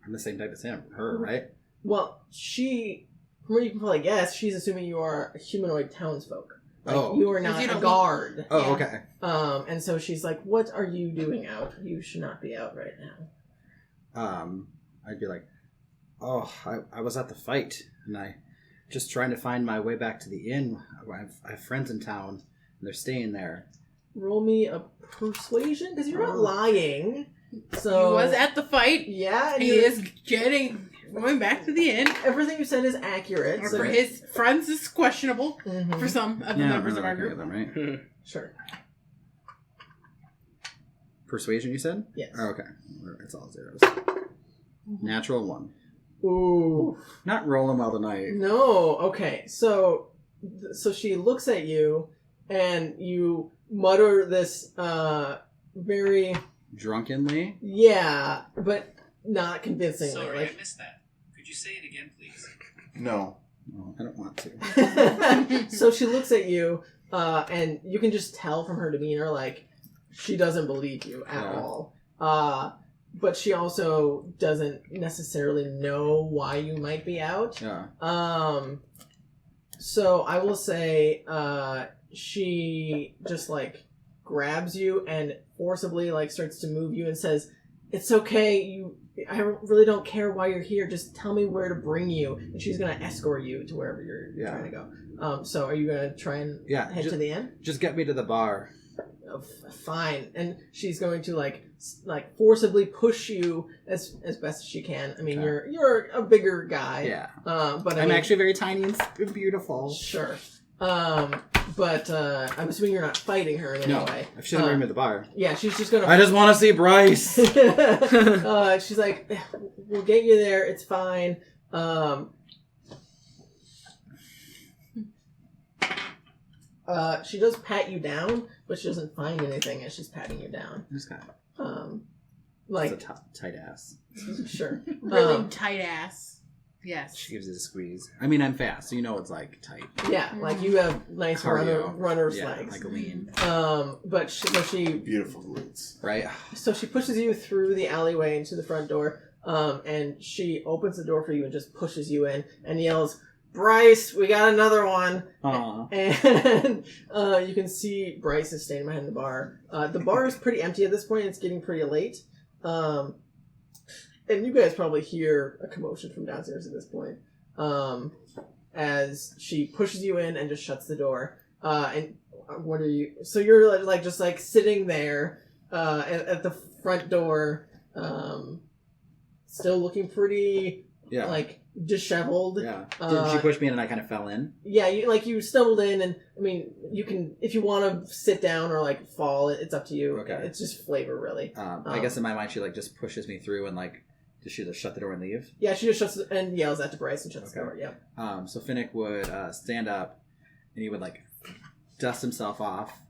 I'm the same type as her, right? Well, from what you can probably guess, she's assuming you are a humanoid townsfolk. Like, you are not a guard. Oh, okay. And so she's like, "What are you doing out? You should not be out right now." I'd be like, "Oh, I was at the fight, and I." Just trying to find my way back to the inn. I have friends in town, and they're staying there. Roll me a persuasion, because you're not lying. So he was at the fight. Yeah. He is going back to the inn. Everything you said is accurate. Or for his friends is questionable for some of the members of our group. Them, right? Sure. Persuasion, you said? Yes. Oh, okay. It's all zeros. Natural 1. Ooh. Not rolling well tonight. No. Okay. So she looks at you, and you mutter this very drunkenly. Yeah, but not convincingly. Sorry, like... I missed that. Could you say it again, please? No, I don't want to. So she looks at you, and you can just tell from her demeanor, like, she doesn't believe you at all. But she also doesn't necessarily know why you might be out. Yeah. So I will say, she just, like, grabs you and forcibly, like, starts to move you and says, "It's okay, I really don't care why you're here, just tell me where to bring you." And she's gonna escort you to wherever you're trying to go. So are you gonna try and head to the inn? Just get me to the bar. Oh, fine. And she's going to like forcibly push you as best as she can. I mean, you're a bigger guy. Yeah. But I'm actually very tiny and beautiful. Sure. But I'm assuming you're not fighting her in any No, way. if she's gonna bring me to the bar. Yeah, she's just gonna. I just want to see Bryce. She's like, we'll get you there. It's fine. She does pat you down, but she doesn't find anything as she's patting you down. This guy. Like It's a tight ass. sure, Really tight ass. Yes. She gives it a squeeze. I mean, I'm fast, so you know it's like tight. yeah, like you have nice Cardio. runner's Yeah, legs. like a lean. But she Beautiful glutes. Right? so she pushes you through the alleyway into the front door, and she opens the door for you and just pushes you in and yells, "Bryce, we got another one!" Aw. And you can see Bryce is standing behind the bar. The bar is pretty empty at this point. It's getting pretty late. And you guys probably hear a commotion from downstairs at this point. As she pushes you in and just shuts the door. And what are you... So you're like just like sitting there at the front door, still looking pretty Yeah. like disheveled. Yeah. Did she push me in and I kind of fell in? Yeah, you stumbled in, and I mean, you can, if you want to sit down or like fall, it's up to you. Okay. It's just flavor, really. I guess in my mind she like just pushes me through and like, does she just shut the door and leave? Yeah, she just shuts and yells at Bryce and shuts the Okay. door. Yeah. So Finnick would stand up and he would like dust himself off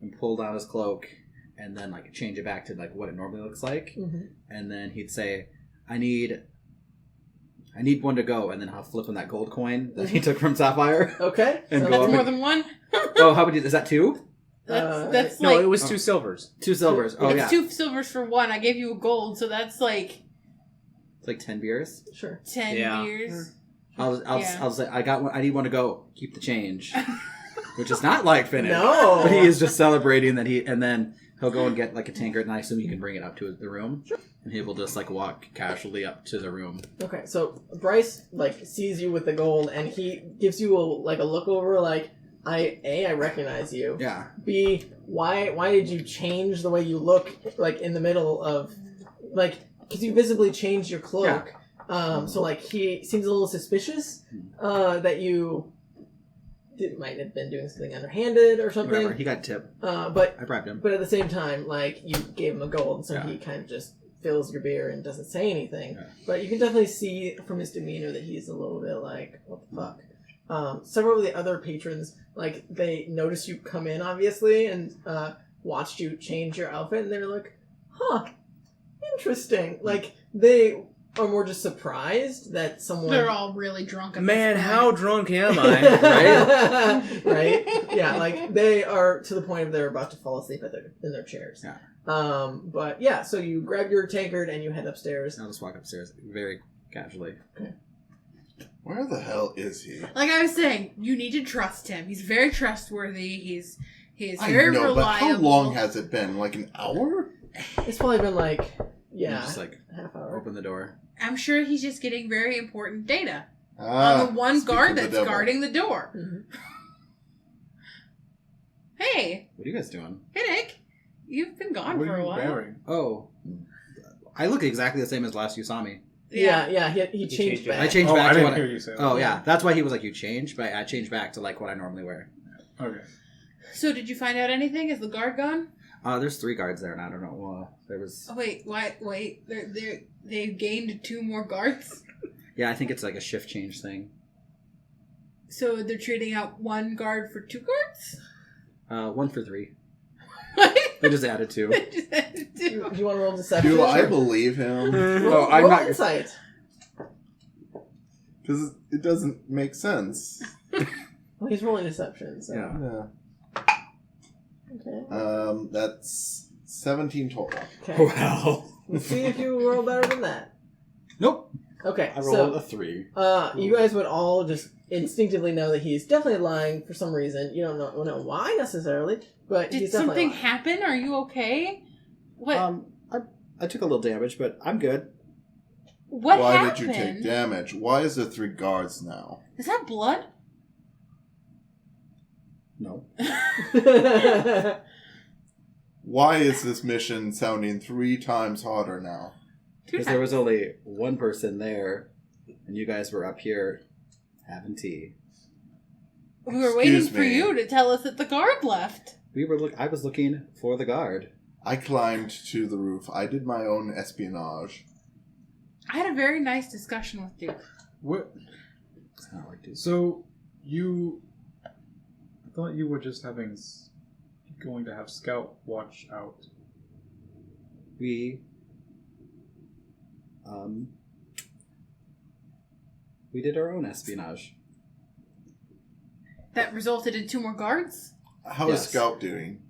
and pull down his cloak and then like change it back to like what it normally looks like. Mm-hmm. And then he'd say, I need one to go, and then I'll flip him that gold coin that he took from Sapphire. Okay. And so go That's up more and- than one? Oh, how many? Is that two? That's No, like... it was 2 silvers. 2 silvers. Oh it's yeah. 2 silvers for one. I gave you a gold, so that's like It's like 10 beers. Sure. 10 Yeah. years. I'll say I got one. I need one to go. Keep the change, which is not like Finnick. No. But he is just celebrating that and then he'll go and get like a tankard, and I assume you can bring it up to the room, and he will just like walk casually up to the room. Okay, so Bryce like sees you with the gold, and he gives you a look over, like, I recognize you. Yeah. B, why did you change the way you look, like in the middle of, like, because you visibly changed your cloak. So like he seems a little suspicious that you might have been doing something underhanded or something. Whatever. He got a tip. But I bribed him. at the same time, like, you gave him a gold, so Yeah. he kind of just fills your beer and doesn't say anything. Yeah. But you can definitely see from his demeanor that he's a little bit like, what the fuck? Several of the other patrons, like, they noticed you come in, obviously, and watched you change your outfit, and they're like, huh, interesting. Like, they are more just surprised that someone... They're all really drunk. At Man, this how point. drunk am I? Right? Right? Yeah, like, they are to the point of they're about to fall asleep in their chairs. Yeah. But yeah, so you grab your tankard and you head upstairs. I'll just walk upstairs very casually. Where the hell is he? Like I was saying, you need to trust him. He's very trustworthy. He's I very know, reliable. but how long has it been? Like an hour? It's probably been like, You yeah, just like half hour. open the door. I'm sure he's just getting very important data Ah, on the one speak guard of the that's devil. guarding the door. Mhm. Hey, What are you guys doing? Finnick, you've been gone What for are a you while. wearing? Oh. I look exactly the same as last you saw me. Yeah, he changed changed it. back. I changed Oh, back I to didn't what hear you say that. Oh, yeah. That's why he was like, you changed, but I changed back to like what I normally wear. Okay. So did you find out anything? Is the guard gone? There's 3 guards there, and I don't know. Well, there was... Oh, wait, they've gained 2 more guards? Yeah, I think it's like a shift change thing. So they're trading out 1 guard for 2 guards? 1 for 3. What? They just added 2. Do you want to roll deception? Do I Sure. believe him? Roll, I'm roll not- insight. Because it doesn't make sense. Well, he's rolling deception, so. Yeah. Yeah. Okay. That's 17 total. Okay. Wow. Let's see if you roll better than that. Nope. Okay, I so rolled a 3. you guys would all just instinctively know that he's definitely lying for some reason. You don't know why necessarily, but Did he's definitely something lying. happen? Are you okay? What? I took a little damage, but I'm good. What Why happened? did you take damage? Why is there 3 guards now? Is that blood? No. Why is this mission sounding 3 times harder now? 2 Because there was only 1 person there, and you guys were up here having tea. We were waiting Excuse for me. you to tell us that the guard left. I was looking for the guard. I climbed to the roof. I did my own espionage. I had a very nice discussion with Duke. What? It's not like this. So I thought you were just going to have Scout watch out. We did our own espionage. That resulted in 2 more guards? How is Yes. Scout doing?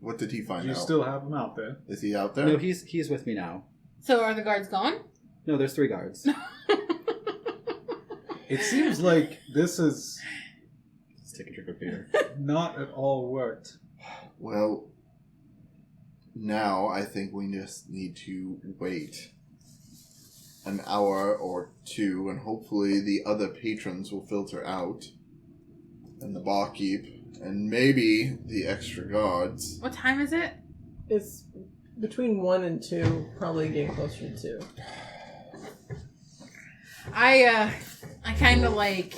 What did he Do find you out? still have him out there? Is he out there? No, he's with me now. So are the guards gone? No, there's 3 guards. It seems like this has Let's take a drink of beer. not at all worked. Well, now I think we just need to wait an hour or 2, and hopefully the other patrons will filter out, and the barkeep, and maybe the extra guards. What time is it? It's between 1 and 2, probably getting closer to 2. I kind of like...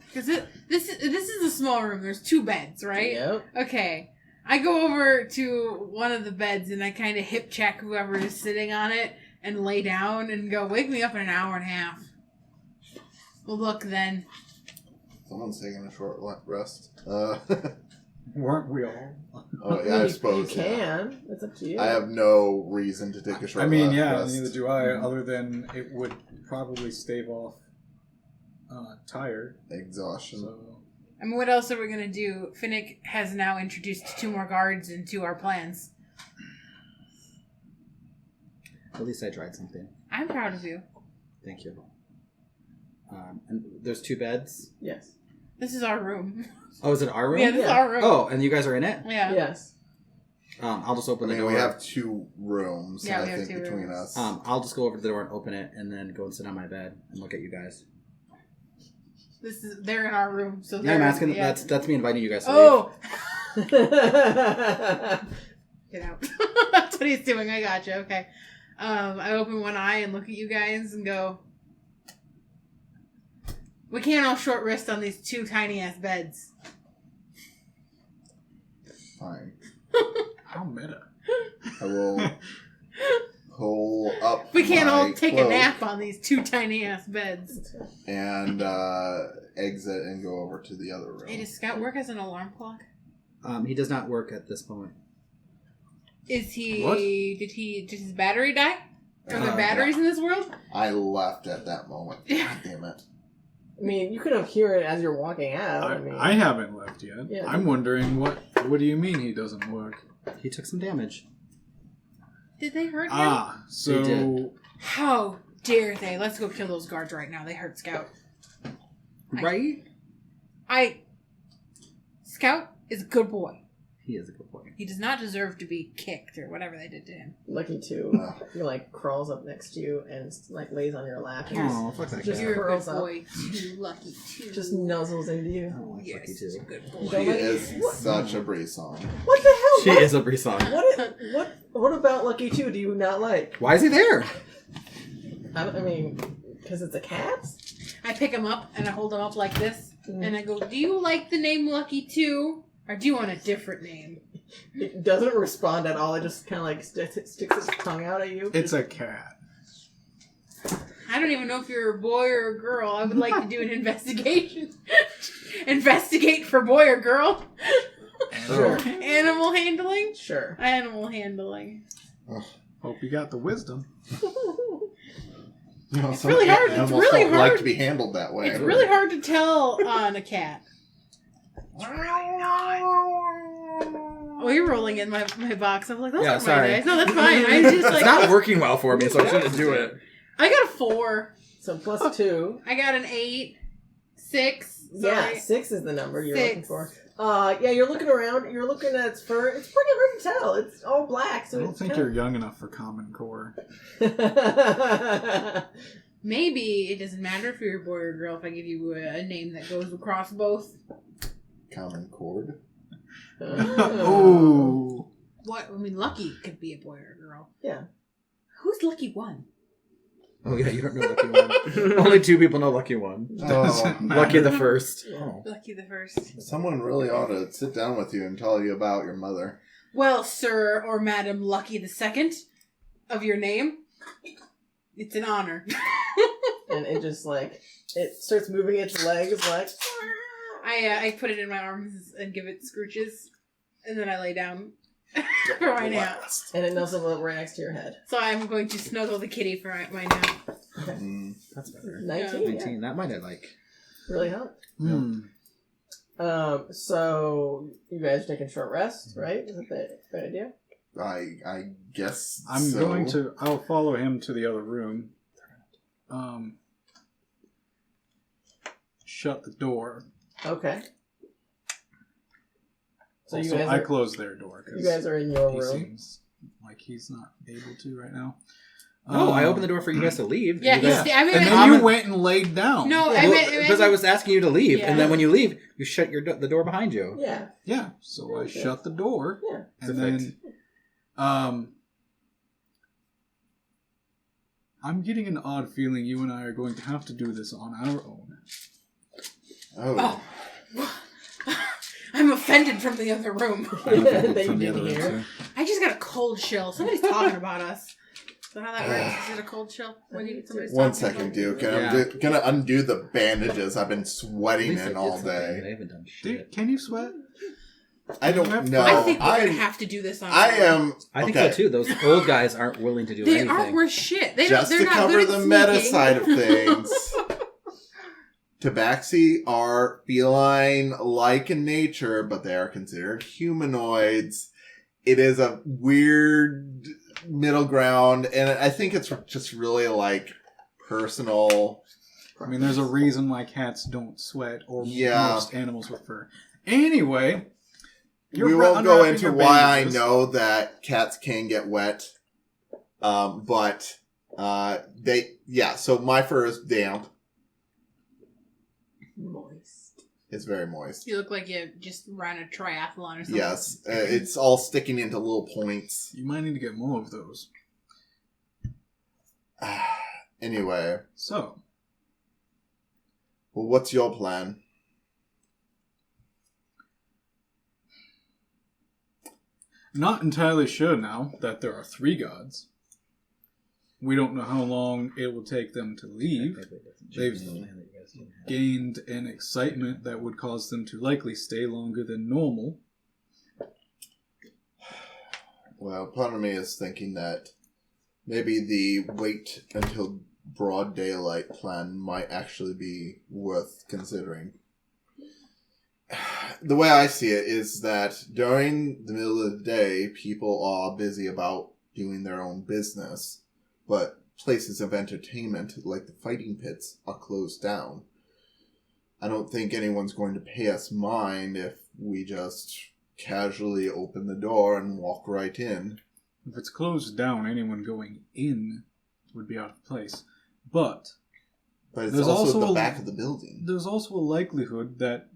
Because this is a small room. There's 2 beds, right? Yep. Okay. I go over to one of the beds and I kind of hip check whoever is sitting on it and lay down and go, wake me up in an hour and a half. Well, look then. Someone's taking a short rest. Weren't we all? Oh, yeah, I suppose. You yeah. can. It's up to you. I have no reason to take a short I mean, yeah, rest. neither do I, other than it would probably stave off tired. Exhaustion. So I mean, what else are we going to do? Finnick has now introduced 2 more guards into our plans. At least I tried something. I'm proud of you. Thank you. And there's 2 beds. Yes. This is our room. Oh, is it our room? Yeah, this is Yeah. our room. Oh, and you guys are in it? Yeah. Yes. I'll just I open the mean, door. we have 2 rooms, Yeah, I we have think, 2 between rooms. us. I'll just go over to the door and open it, and then go and sit on my bed and look at you guys. They're in our room, so Yeah, I'm they're- asking. yeah. That's me inviting you guys to Oh! That's Get out. That's what he's doing. I gotcha. Okay. I open one eye and look at you guys and go, we can't all short rest on these 2 tiny ass beds. Fine. how meta. I will pull up We can't all my take cloak a nap on these 2 tiny ass beds. and exit and go over to the other room. Hey, does Scout work as an alarm clock? He does not work at this moment. Is he... What? Did his battery die? Are there Uh, batteries in this world? I left at that moment. Yeah. God damn it. I mean, you could have hear it as you're walking out. I mean, I haven't left yet. Yeah. I'm wondering what do you mean he doesn't work? He took some damage. Did they hurt him? Ah, so They did. How dare they? Let's go kill those guards right now. They hurt Scout. Right? Scout is a good boy. He is a good boy. He does not deserve to be kicked or whatever they did to him. Lucky 2. He like crawls up next to you and like lays on your lap. And Oh, fuck that Just guy. You're a curls good up. boy. Too lucky too. just nuzzles into I you. don't like yes, Lucky too. good You boy. don't She like- is What? such a BreezeSong. What the hell? She What- is a BreezeSong. What about Lucky 2 do you not like? Why is he there? I mean, because it's a cat? I pick him up and I hold him up like this, Mm. and I go, "Do you like the name Lucky too, or do you want a different name?" It doesn't respond at all. It just kind of like sticks its tongue out at you. it's a cat. I don't even know if you're a boy or a girl. I would like to do an investigation. Investigate for boy or girl. Sure. Animal handling. Sure. Animal handling. Hope you got the wisdom. You know, It's some really hard- it's animals really don't like hard. to be handled that way. It's really hard to tell on a cat. Oh, you're rolling in my box. I'm like, that's Yeah, not sorry. my dice. No, that's fine. I just It's like not working well for me, so I shouldn't do it. I got a 4. So plus 2. I got an 8. 6. Yeah, Sorry. 6 is the number you're 6. looking for. Yeah, you're looking around. You're looking at its fur. It's pretty hard to tell. It's all black, so I don't it's think you're young enough for Common Core. Maybe it doesn't matter if you're a boy or a girl if I give you a name that goes across both. Common chord. Oh. What? I mean, Lucky could be a boy or a girl. Yeah. Who's Lucky 1? Oh yeah, you don't know Lucky One. Only 2 people know Lucky One. Oh, Lucky the First. Oh. Lucky the first. someone really ought to sit down with you and tell you about your mother. Well, sir or madam Lucky the Second of your name, it's an honor. And it just like it starts moving its legs like. I put it in my arms and give it scrooches, and then I lay down for my nap. And it nuzzles up right next to your head. So I'm going to snuggle the kitty for my nap. That's better. 19. 19. That might have Really helped. Hmm. So you guys are taking short rests, right? Is that the right idea? I guess I'm so. going to. I'll follow him to the other room. Shut the door. Okay. So you Also, guys I are, closed their door you because guys are in your he room. seems like he's not able to right now. No, I opened the door for you guys to leave. Yeah, You guys- I mean, And then I you meant- went and laid down. No, Yeah. I Well, meant because I was asking you to leave, Yeah. and then when you leave, you shut the door behind you. Yeah. Yeah. So I shut the door. Yeah. And Perfect. then, I'm getting an odd feeling you and I are going to have to do this on our own. Oh. I'm offended from the other room. They From the didn't other room, hear. too. I just got a cold chill. Somebody's talking about us. Is that how that works? Is it a cold chill? When somebody's One talking second, about Duke. Yeah. I'm gonna undo the bandages I've been At sweating least I in did all something. They day. haven't done Dude, shit. can you sweat? I don't know. I think we're I'm- gonna have to do this on I our own. am. I think okay. so too. Those old guys aren't willing to do They anything. aren't worth shit. They Just don't, to they're not cover good the at meta sneaking. side of things. Tabaxi are feline-like in nature, but they are considered humanoids. It is a weird middle ground, and I think it's just really like personal. I mean, there's a reason why cats don't sweat, or Yeah. most animals with fur. Anyway, you're We won't go unwrapping into your why I bandages. know that cats can get wet, but so my fur is damp. Moist. It's very moist. You look like you just ran a triathlon or something. Yes, it's all sticking into little points. You might need to get more of those. Anyway, So, well, what's your plan? not entirely sure now that there are 3 gods. We don't know how long it will take them to leave. They've gained an excitement that would cause them to likely stay longer than normal. Well, part of me is thinking that maybe the wait until broad daylight plan might actually be worth considering. The way I see it is that during the middle of the day, people are busy about doing their own business, but places of entertainment, like the fighting pits, are closed down. I don't think anyone's going to pay us mind if we just casually open the door and walk right in. If it's closed down, anyone going in would be out of place. But But it's There's also also the a- back of the building. there's also a likelihood that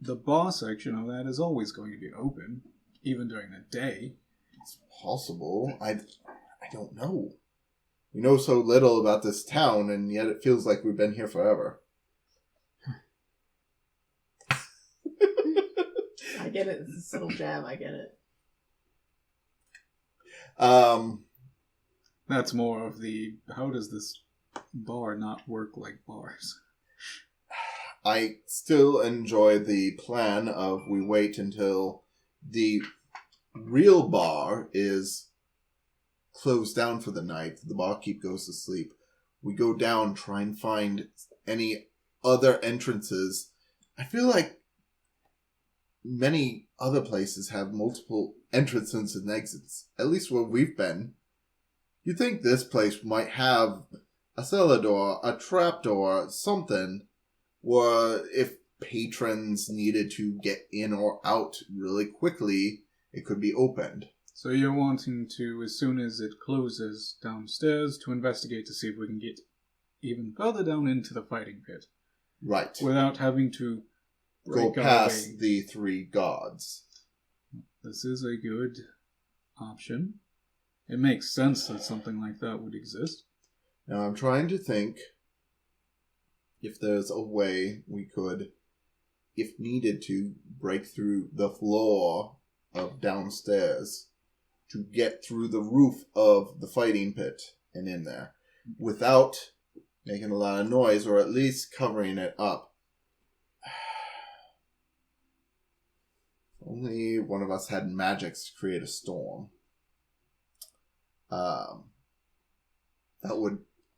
the bar section of that is always going to be open, even during the day. It's possible. I don't know. We know so little about this town, and yet it feels like we've been here forever. I get it. It's a subtle jab. I get it. That's more of the, how does this bar not work like bars? I still enjoy the plan of we wait until the real bar is closed down for the night. The barkeep goes to sleep. We go down, try and find any other entrances. I feel like many other places have multiple entrances and exits. At least where we've been. You'd think this place might have a cellar door, a trapdoor, something. Or if patrons needed to get in or out really quickly, it could be opened. So you're wanting to, as soon as it closes downstairs, to investigate to see if we can get even further down into the fighting pit, Right. without having to Go break our past way. the 3 gods. This is a good option. It makes sense that something like that would exist. Now I'm trying to think if there's a way we could, if needed to, break through the floor of downstairs to get through the roof of the fighting pit and in there without making a lot of noise, or at least covering it up. Only one of us had magics to create a storm. That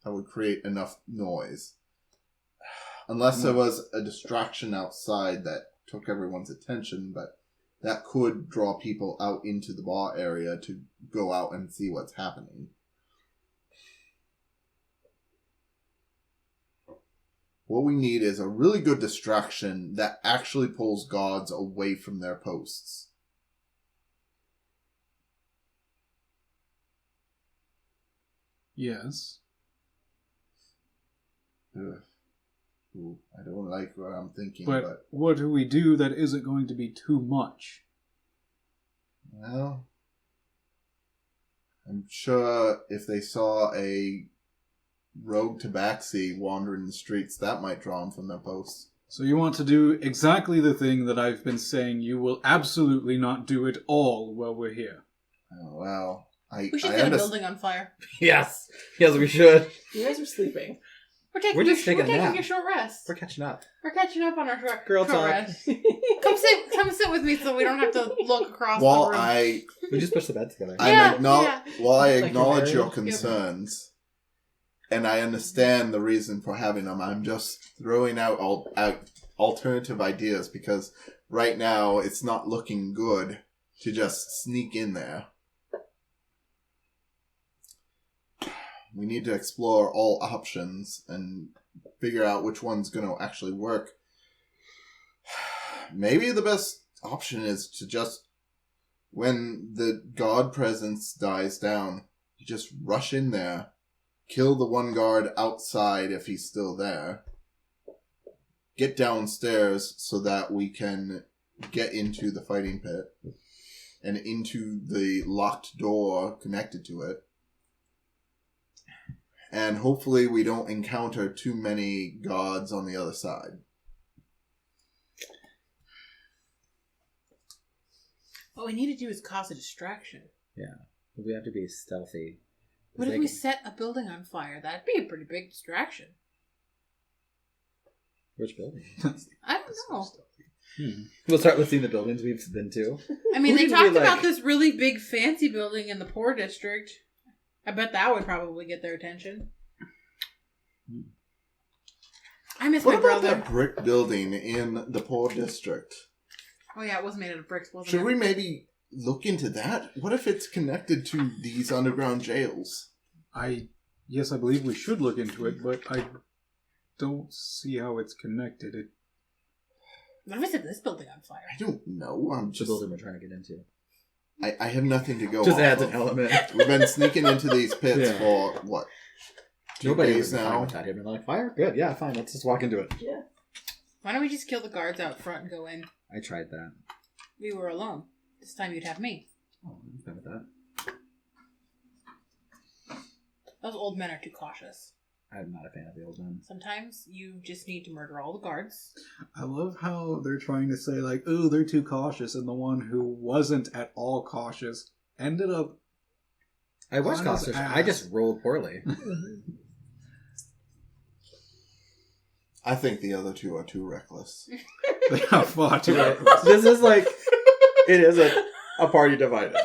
would create enough noise. Unless there was a distraction outside that took everyone's attention, but that could draw people out into the bar area to go out and see what's happening. What we need is a really good distraction that actually pulls guards away from their posts. Yes. Ugh. Ooh, I don't like what I'm thinking, But what do we do that isn't going to be too much? Well, I'm sure if they saw a rogue tabaxi wandering the streets, that might draw them from their posts. So you want to do exactly the thing that I've been saying you will absolutely not do at all while we're here. Oh, well, We should set a building on fire. Yes, we should. You guys are sleeping. We're just taking a taking nap. a short rest. We're catching up. We're catching up on our short Girl talk. rest. Come sit with me so we don't have to look across While the room. We just push the bed together. While I Like acknowledge you're your concerns, and I understand the reason for having them, I'm just throwing out alternative ideas, because right now it's not looking good to just sneak in there. We need to explore all options and figure out which one's going to actually work. Maybe the best option is to just, when the god presence dies down, you just rush in there, kill the one guard outside if he's still there, get downstairs so that we can get into the fighting pit and into the locked door connected to it. And hopefully we don't encounter too many gods on the other side. What we need to do is cause a distraction. Yeah, we have to be stealthy. What if we set a building on fire? That'd be a pretty big distraction. Which building? I don't know. We'll start listing the buildings we've been to. I mean, they Who did talked we like? about this really big fancy building in the poor district. I bet that would probably get their attention. I miss What my about brother. that brick building in the poor district? Oh yeah, it was made out of bricks, wasn't Should it? we maybe look into that? What if it's connected to these underground jails? Yes, I believe we should look into it, but I don't see how it's connected. What if I set this building on fire? I don't know. I'm The just... building we're trying to get into. I have nothing to go Just off adds of. an element. We've been sneaking into these pits Yeah. for, what, 2 Nobody days was fine now? with that. They're like, fire? Good, yeah, fine. Let's just walk into it. Yeah. Why don't we just kill the guards out front and go in? I tried that. We were alone. This time you'd have me. Oh, I'm fine with that. Those old men are too cautious. I'm not a fan of the old men. Sometimes you just need to murder all the guards. I love how they're trying to say, like, oh, they're too cautious, and the one who wasn't at all cautious ended up... I was On his cautious. ass. I just rolled poorly. I think the other two are too reckless. They are far too reckless. This is like, it is a party divided.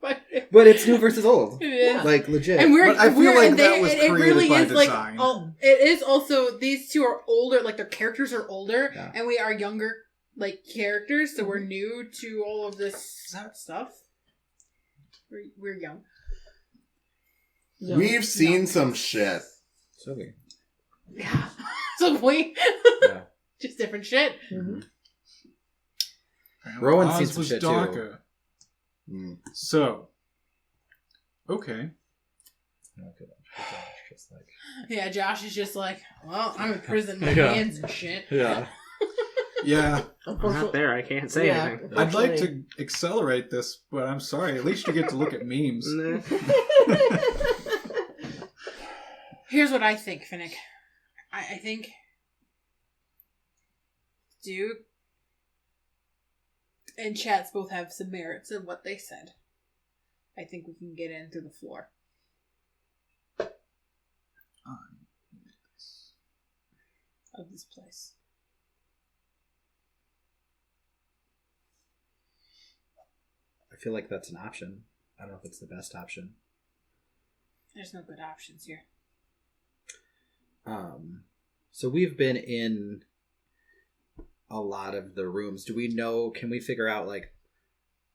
But But it's new versus old. it is. Like, legit. And we're, But I feel we're, like and that was it created really by is like, design. it is also, these two are older, like their characters are older, Yeah. and we are younger, like, characters, so we're new to all of this stuff. We're young. No. We've seen some shit. So we. Yeah. So we, Yeah. just different shit. Mhm. Rowan Oz seen some was shit, too. darker. Mm. So, okay. Just like, Yeah, Josh is just like, well, I'm in prison, my Yeah. hands and shit. yeah. Yeah, I'm not there. I can't say Yeah. anything. I'd like to accelerate this, but I'm sorry. At least you get to look at memes. Nah. Here's what I think, Finnick. I think Duke and Chatz both have some merits in what they said. I think we can get in through the floor. Of this place. I feel like that's an option. I don't know if it's the best option. There's no good options here. So we've been in a lot of the rooms. Do we know, can we figure out like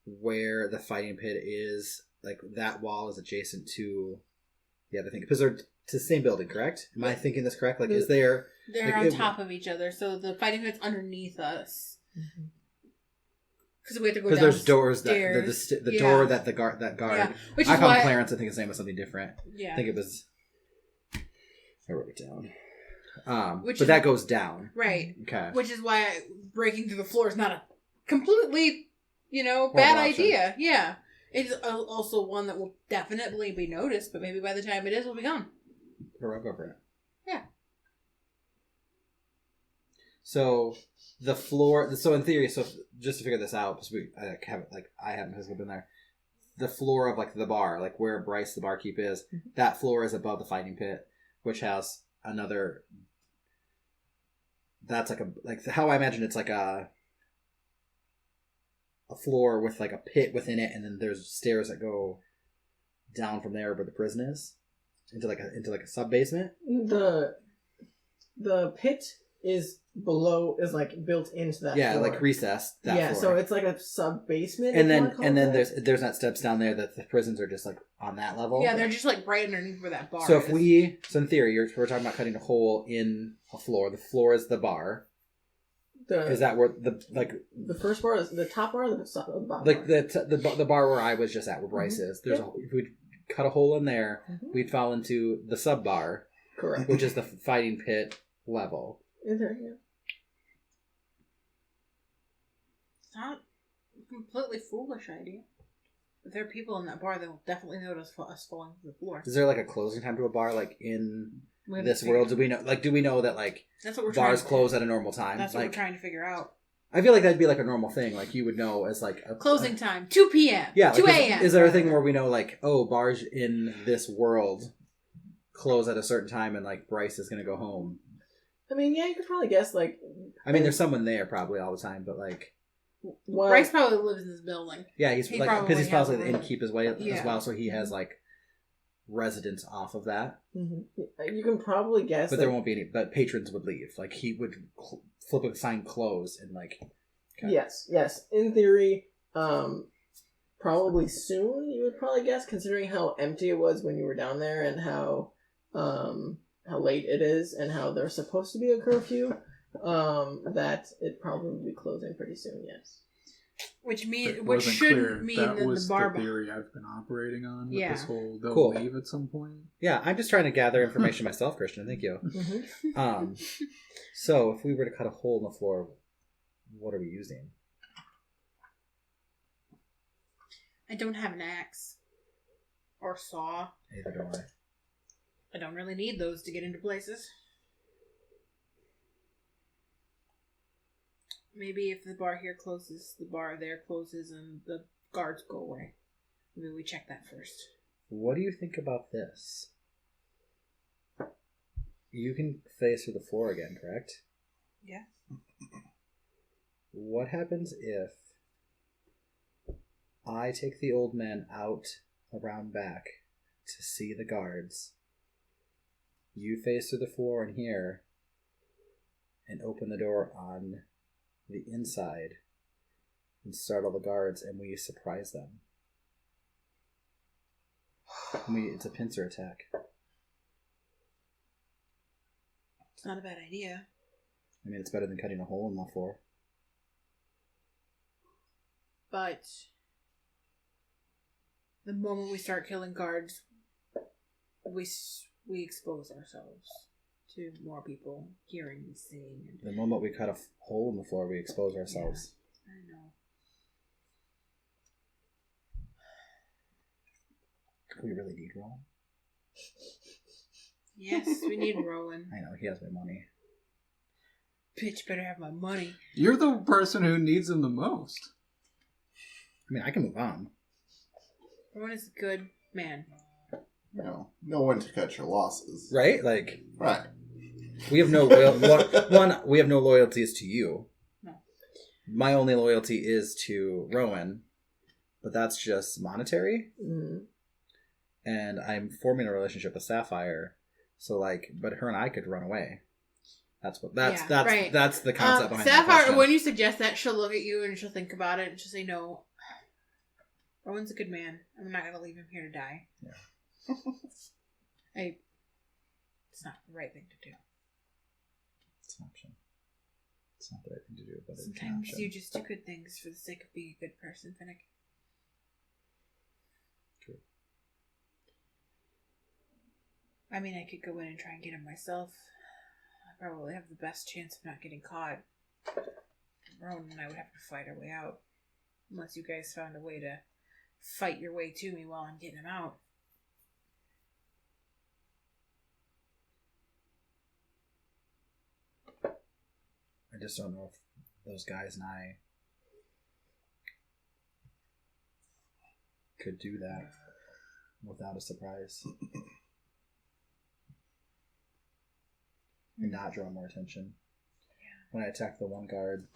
where the fighting pit is? Like that wall is adjacent to the other thing. Because they're to the same building, correct? Am I thinking this correct? Like is there... They're like, on top of each other, so the fighting pit's underneath us. Because we have to go downstairs. Because there's doors that the door that the guard Yeah. Which is I call why him Clarence. I think his name was something different. Yeah. I think it was. I wrote it down. Which but is, that goes down. Right. Okay. Which is why breaking through the floor is not a completely, Horrible bad option. idea. Yeah. It's also one that will definitely be noticed, but maybe by the time it is, we'll be gone. Put a rug over it. Yeah. So the floor. So in theory, just to figure this out, because I haven't physically been there. The floor of like the bar, like where Bryce the barkeep is, that floor is above the fighting pit, which has another. That's like how I imagine it's like a floor with like a pit within it, and then there's stairs that go down from there where the prison is into like a sub basement. The pit is below, is like built into that floor. Like recessed. That floor. So it's like a sub basement. And then there's not steps down there that the prisons are just like on that level. Yeah, they're just like right underneath where that bar So is. in theory, we're talking about cutting a hole in a floor. The floor is the bar. Is that where the first bar is the top bar or the bottom like bar? the bar where I was just at, where Bryce is? If we'd cut a hole in there, we'd fall into the sub bar, correct, which is the fighting pit level. In there, yeah. It's not a completely foolish idea. If there are people in that bar, they will definitely notice us falling to the floor. Is there like a closing time to a bar, like in We haven't this figured- world? Do we know that like That's what we're bars trying to, close at a normal time? That's what like, we're trying to figure out. I feel like that'd be like a normal thing. Like you would know as like a Closing time, 2 p.m. Yeah, 2 like, a.m. Is there a thing where we know like, oh, bars in this world close at a certain time, and like Bryce is gonna go home? I mean, yeah, you could probably guess like. I mean, there's someone there probably all the time, but like. Well, Bryce probably lives in this building. Yeah, he's He like probably because he's probably has the a room. innkeep as well, so he has like residence off of that. you can probably guess, But there won't be any. But patrons would leave. Like he would flip a sign close and like. Okay. Yes. In theory, probably soon. You would probably guess, considering how empty it was when you were down there, and how late it is, and how there's supposed to be a curfew. That it probably will be closing pretty soon. Yes. Which Wasn't should clear. mean that that was the bar. the theory I've been operating on. With Yeah. this whole they'll Cool. leave at some point. Yeah, I'm just trying to gather information myself, Christian. Thank you. So if we were to cut a hole in the floor, what are we using? I don't have an axe or saw. Neither do I. I don't really need those to get into places. Maybe if the bar here closes, the bar there closes, and the guards go away. Maybe we check that first. What do you think about this? You can face through the floor again, correct? Yeah. What happens if I take the old man out around back to see the guards? You face through the floor in here and open the door on the inside and startle the guards, and we surprise them. It's a pincer attack. It's not a bad idea. I mean, it's better than cutting a hole in the floor. But the moment we start killing guards, we expose ourselves to more people hearing and seeing. And The moment we cut a hole in the floor, we expose ourselves. I know. We really need Rowan. Yes, we need Rowan. I know, he has my money. Bitch better have my money. You're the person who needs him the most. I mean, I can move on. Rowan is a good man. No one to cut your losses. Right? Like, Right. we have no we have no loyalties to you. No. My only loyalty is to Rowan, but that's just monetary. Mm. And I'm forming a relationship with Sapphire, so like, but her and I could run away. That's right. That's the concept behind that Sapphire, question. when you suggest that, she'll look at you and she'll think about it and she'll say, no. Rowan's a good man. I'm not going to leave him here to die. Yeah. It's not the right thing to do. It's an option. It's not the right thing to do, but it's an Sometimes option. you just do good things for the sake of being a good person, Finnick. True. I mean, I could go in and try and get him myself. I probably have the best chance of not getting caught. Rowan and I would have to fight our way out. Unless you guys found a way to fight your way to me while I'm getting him out. I just don't know if those guys and I could do that without a surprise. And not draw more attention. When I attacked the one guard,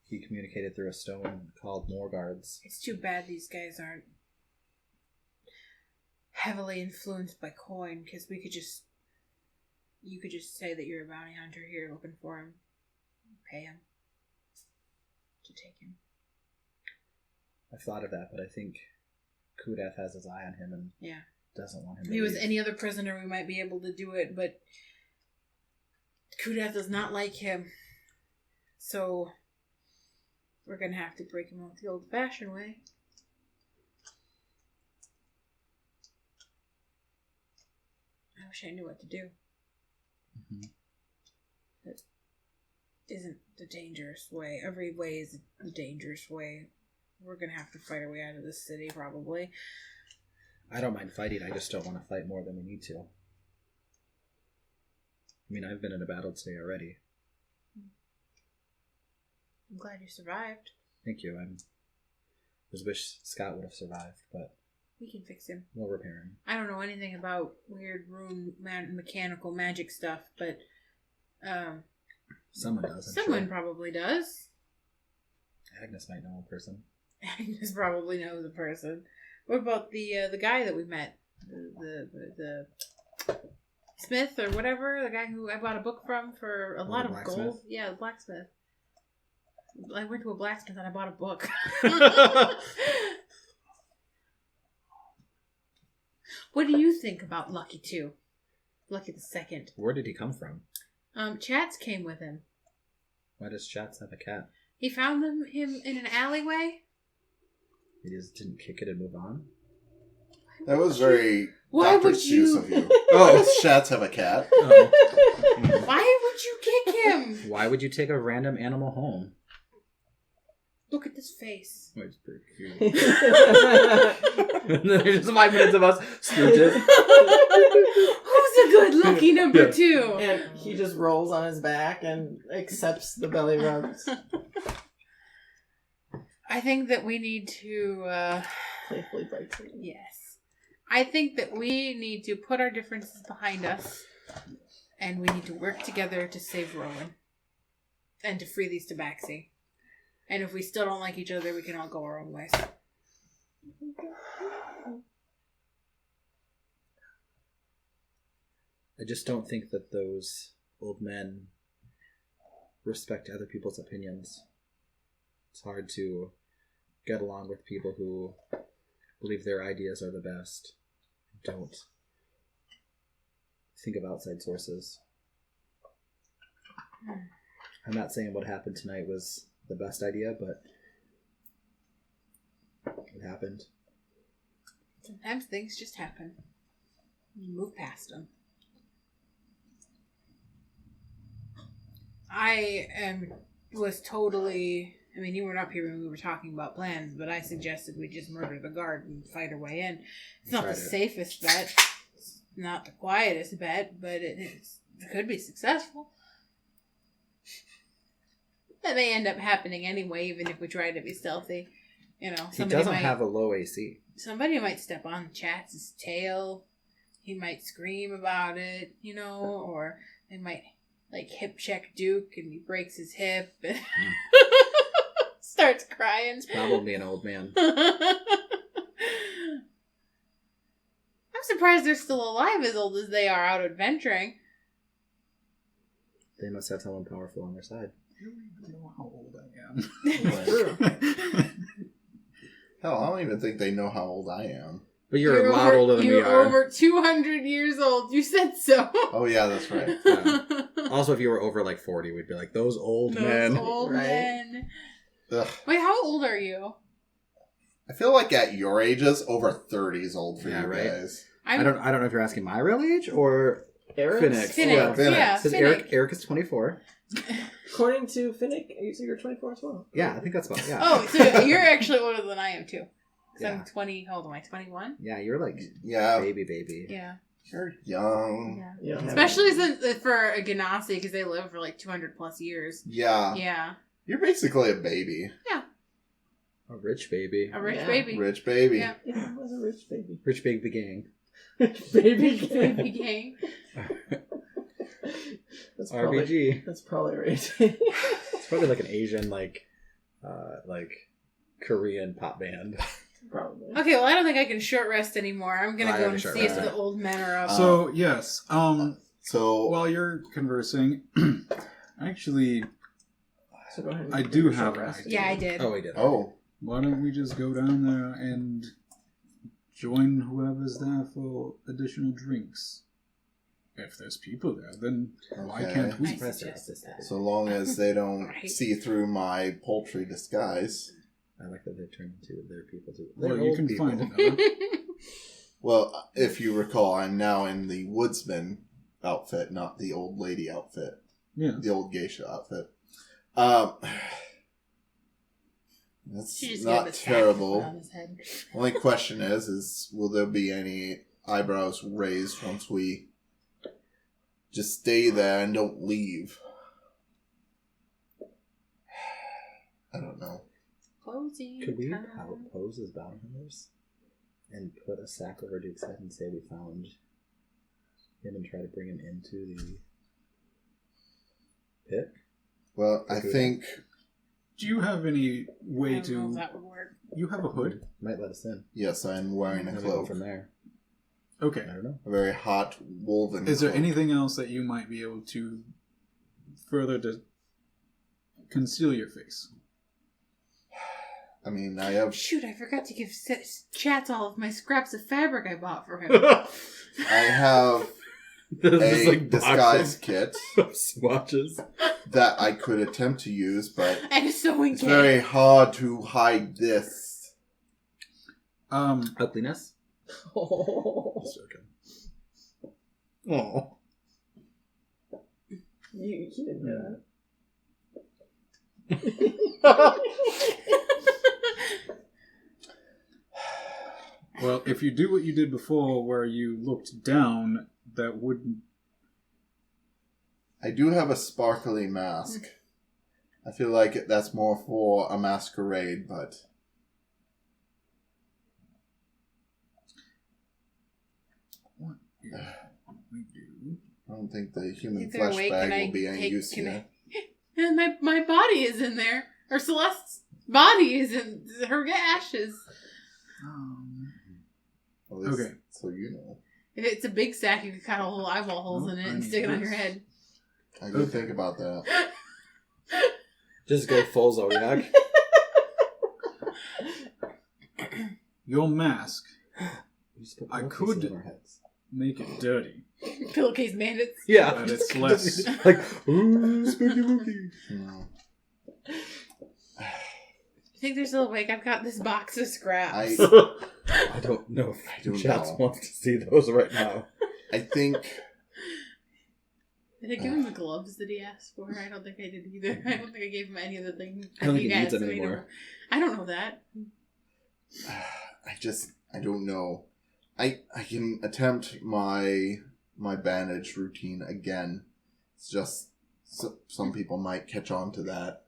he communicated through a stone called more guards. It's too bad these guys aren't heavily influenced by coin, because you could just say that you're a bounty hunter here looking for him. Pay him to take him. I've thought of that, but I think Kudath has his eye on him and doesn't want him If to he was leave. any other prisoner, we might be able to do it, but Kudath does not like him. So we're going to have to break him out the old-fashioned way. I wish I knew what to do. Mm-hmm. That isn't the dangerous way. Every way is the dangerous way. We're going to have to fight our way out of this city, probably. I don't mind fighting, I just don't want to fight more than we need to. I mean, I've been in a battle today already. I'm glad you survived. Thank you. I just wish Scott would have survived, but We can fix him. we'll repair him. I don't know anything about weird room mechanical magic stuff, but Someone does, I'm someone sure. probably does. Agnes might know a person. Agnes probably knows a person. What about the guy that we met? The Smith or whatever? The guy who I bought a book from for a lot the of blacksmith? gold? Yeah, the blacksmith. I went to a blacksmith and I bought a book. What do you think about Lucky 2? Lucky the Second. Where did he come from? Chatz came with him. Why does Chatz have a cat? He found him in an alleyway. He just didn't kick it and move on? That was very Why Dr. would Seuss you? of you. Why does Chatz have a cat? Oh. Why would you kick him? Why would you take a random animal home? Look at this face. Oh, it's pretty cute. And then there's just 5 minutes of us stooges. Who's a good lucky number 2? And he just rolls on his back and accepts the belly rubs. I think that we need to. Playfully bites it. Yes. I think that we need to put our differences behind us, and we need to work together to save Rowan and to free these Tabaxi. And if we still don't like each other, we can all go our own ways. I just don't think that those old men respect other people's opinions. It's hard to get along with people who believe their ideas are the best. Don't think of outside sources. I'm not saying what happened tonight was the best idea, but it happened. Sometimes things just happen. You move past them. Was totally... I mean, you weren't up here when we were talking about plans, but I suggested we just murder the guard and fight our way in. It's not the safest bet. It's not the quietest bet, but it could be successful. That may end up happening anyway, even if we try to be stealthy. You know, He doesn't have a low AC. Somebody might step on Chatz's tail. He might scream about it, you know, or they might like hip check Duke and he breaks his hip and starts crying. Probably an old man. I'm surprised they're still alive as old as they are out adventuring. They must have someone powerful on their side. You don't know how old I am. Hell, I don't even think they know how old I am. But you're a lot older than we are. You're over 200 years old. You said so. Oh yeah, that's right. Yeah. Also, if you were over like 40, we'd be like, those old men. Old Right. men. Ugh. Wait, how old are you? I feel like at your ages, over 30 is old for Yeah, you right. guys. I don't know if you're asking my real age or Eric's? Finnick's. Finnick. Finnick. Yeah, Because Finnick. Eric is 24. According to Finnick, you say you're 24 as well. Yeah, I think that's about, yeah. Oh, so you're actually older than I am, too. So Yeah. I'm 20, how old am I, 21? Yeah, you're like Yeah, baby. Yeah. you're young. Yeah. Yeah. Especially for a Ganassi, because they live for like 200 plus years. Yeah. Yeah. You're basically a baby. A rich baby. A rich Yeah. baby. Rich baby. Yeah. Yeah, I was a rich baby. Rich baby gang. Baby Baby gang. That's probably, RBG. that's probably right. It's probably like an Asian, like Korean pop band. Probably. Okay, well, I don't think I can short rest anymore. I'm going I to go gotta and short see if rest. the old men are up. So, yes. So, While you're conversing, actually, So go ahead. and I take do your have short an rest. idea. Yeah, I did. Oh, we did. oh, why don't we just go down there and join whoever's there for additional drinks? If there's people there, then why Okay. can't we? I suggested that. so long as they don't Right. see through my poultry disguise. I like that they turned into their people too. Well, They're you old can people. find another. Well, if you recall, I'm now in the woodsman outfit, not the old lady outfit. Yeah. The old geisha outfit. That's She just gave not a sack on terrible. his head. Only question is will there be any eyebrows raised once we just stay there and don't leave? I don't know. Closing Could we time. pose as bounty hunters and put a sack over Duke's head and say we found him and try to bring him into the pit? Well, I think Do you have any I way don't know if to... that would work. You have a hood? Might let us in. yes, I'm wearing a And we go cloak. from there. Okay. I don't know. A very hot woven Is there cloak. anything else that you might be able to further to conceal your face? I mean, I have Shoot, I forgot to give Chatz all of my scraps of fabric I bought for him. I have This a disguise kit of swatches. that I could attempt to use, but And a sewing it's kit. very hard to hide this. Ugliness? Oh, Just joking. Oh. you didn't hear Well, if you do what you did before where you looked down, that wouldn't... I do have a sparkly mask. I feel like that's more for a masquerade, but What we do... I don't think the human If they're flesh awake, bag can I will be any take- use can here. And my body is in there. Or Celeste's body is in her ashes. At least Okay. so you know. If it's a big sack, you could cut a little eyeball holes in it and stick it on your head. I do think about that. Just go full Zodiac. Your mask, We just put I pillowcases could- on our heads. make it dirty. Pillowcase bandits. Yeah. But it's less... Like, ooh, spooky spooky. Hmm. I think they're still awake. I've got this box of scraps. I I don't know if don't Chatz know. wants to see those right now. I think Did I give him the gloves that he asked for? I don't think I did either. I don't think I gave him any of the things. I don't think you he needs guys them made anymore. him. I don't know that. I don't know. I can attempt my bandage routine again. It's just some people might catch on to that.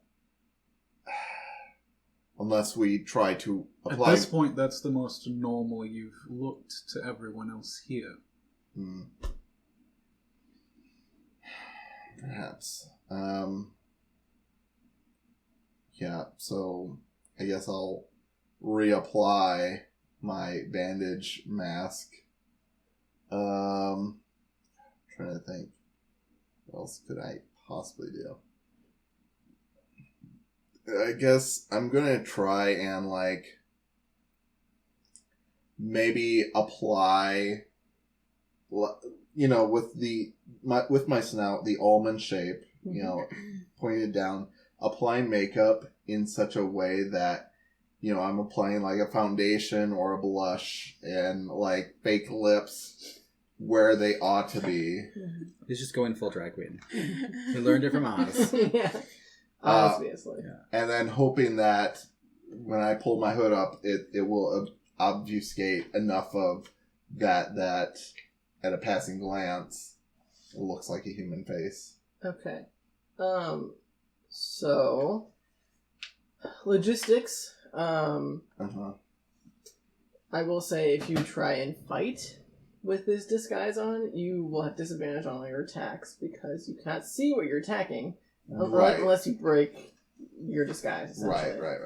Unless we try to apply... At this point, that's the most normal you've looked to everyone else here. Perhaps. Yeah, so I guess I'll reapply my bandage mask. Trying to think. What else could I possibly do? I guess I'm gonna try and, like, maybe apply, you know, with my snout, the almond shape, you know, pointed down, apply makeup in such a way that, you know, I'm applying, like, a foundation or a blush and, like, fake lips where they ought to be. He's just going full drag queen. He learned it from Oz. Yeah. Obviously. And then hoping that when I pull my hood up, it will obfuscate enough of that at a passing glance, it looks like a human face. Okay. So logistics. I will say if you try and fight with this disguise on, you will have disadvantage on all your attacks because you cannot see what you're attacking. Right. Unless you break your disguise, essentially. Right.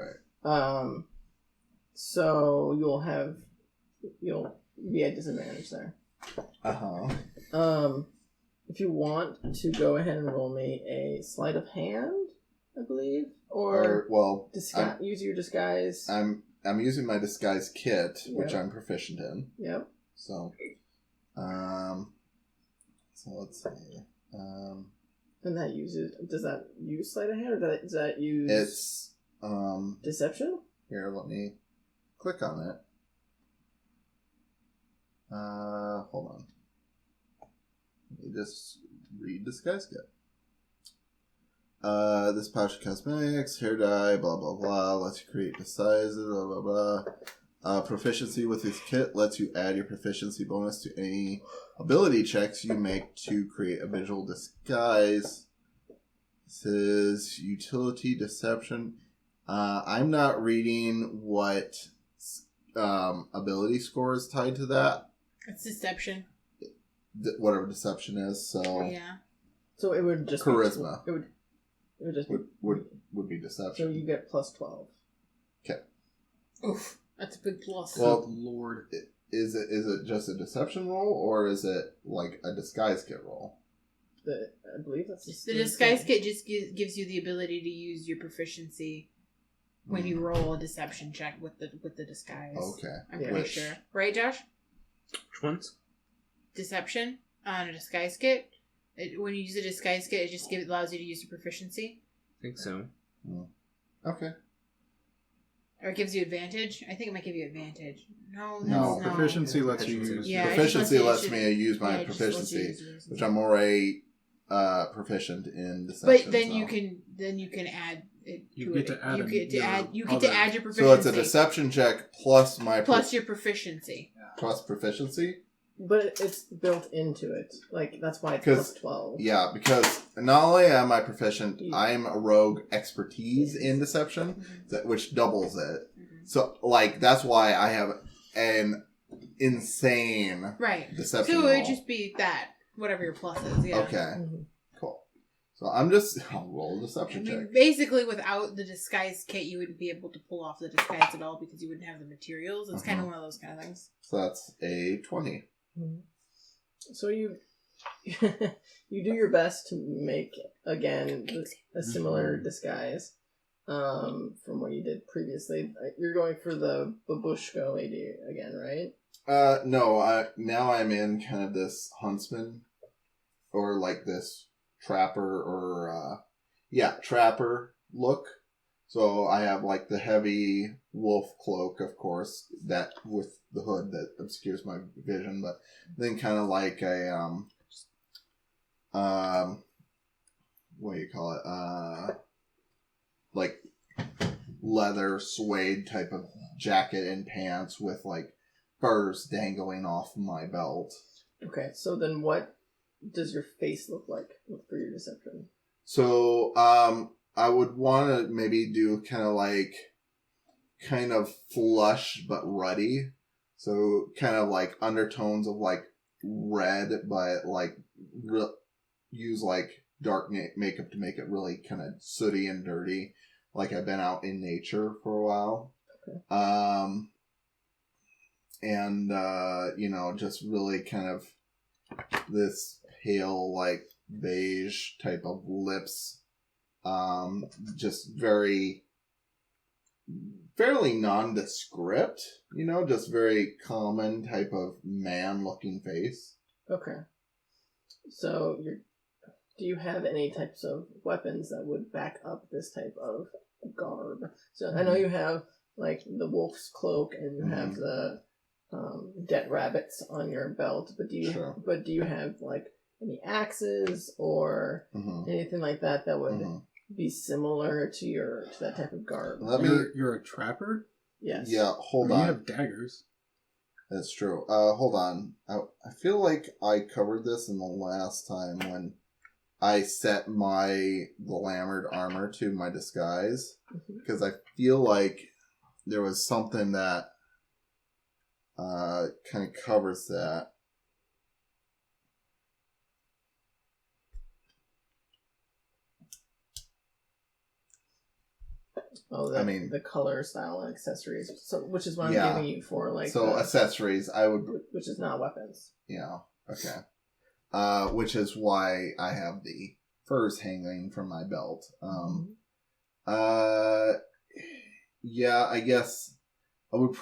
So you'll be at disadvantage there. If you want to go ahead and roll me a sleight of hand, I believe, or use your disguise. I'm using my disguise kit, which I'm proficient in. Yep. So let's see. And that does that use sleight of hand, or does that use... It's, deception? Here, let me click on it. Hold on. Let me just read disguise kit. This pouch of cosmetics, hair dye, blah, blah, blah, lets you create disguises, blah, blah, blah. Proficiency with this kit lets you add your proficiency bonus to any ability checks you make to create a visual disguise. This is utility deception. I'm not reading what ability score is tied to that. It's deception. Whatever deception is. So yeah. So it would just charisma. It would just would be deception. So you get plus 12. Okay. Oof. That's a big plus. Well, Lord. Is it just a deception roll, or is it like a disguise kit roll? I believe that's the disguise kit just gives you the ability to use your proficiency when you roll a deception check with the disguise. Okay. I'm pretty sure. Right, Josh? Which ones? Deception on a disguise kit. When you use a disguise kit, it just allows you to use your proficiency. I think so. Okay. Or it gives you advantage. I think it might give you advantage. No. Proficiency lets you use. Yeah, proficiency lets me use my proficiency, which I'm already proficient in deception. But then you can add it to You get to add you get to add your proficiency. So it's a deception check plus my plus your proficiency. Plus proficiency. But it's built into it. Like, that's why it's plus 12. Yeah, because not only am I proficient, I'm a rogue expertise in deception, which doubles it. So, like, that's why I have an insane deception So roll. it would just be that, whatever your plus is, yeah. Okay, cool. So I'll roll a deception check. Basically, without the disguise kit, you wouldn't be able to pull off the disguise at all because you wouldn't have the materials. It's kind of one of those kind of things. So that's a 20. So you do your best to make again a similar disguise from what you did previously. You're going for the babushka lady again, right? No. Now I'm in kind of this huntsman, or like this trapper, or trapper look. So I have like the heavy wolf cloak, of course, that with the hood that obscures my vision, but then kind of like a what do you call it? Like leather suede type of jacket and pants with like furs dangling off my belt. Okay, so then what does your face look like for your deception? So, I would want to maybe do kind of flush but ruddy. So, kind of like undertones of like red, but like use like dark makeup to make it really kind of sooty and dirty. Like I've been out in nature for a while. Okay. And, just really kind of this pale, like, beige type of lips. Just fairly nondescript, just very common type of man-looking face. Okay. So, do you have any types of weapons that would back up this type of garb? So, I know you have, like, the wolf's cloak and you have the dead rabbits on your belt, but do you have, like, any axes or anything like that would be similar to that type of garb? You're a trapper? Yes. Yeah, hold on. You have daggers. That's true. Hold on. I feel like I covered this in the last time when I set the glamored armor to my disguise. Because I feel like there was something that kind of covers that. Oh, the color, style, and accessories. So, which is what I'm giving you for accessories. I would, which is not weapons. Yeah. Okay. Which is why I have the furs hanging from my belt. Yeah. I guess I would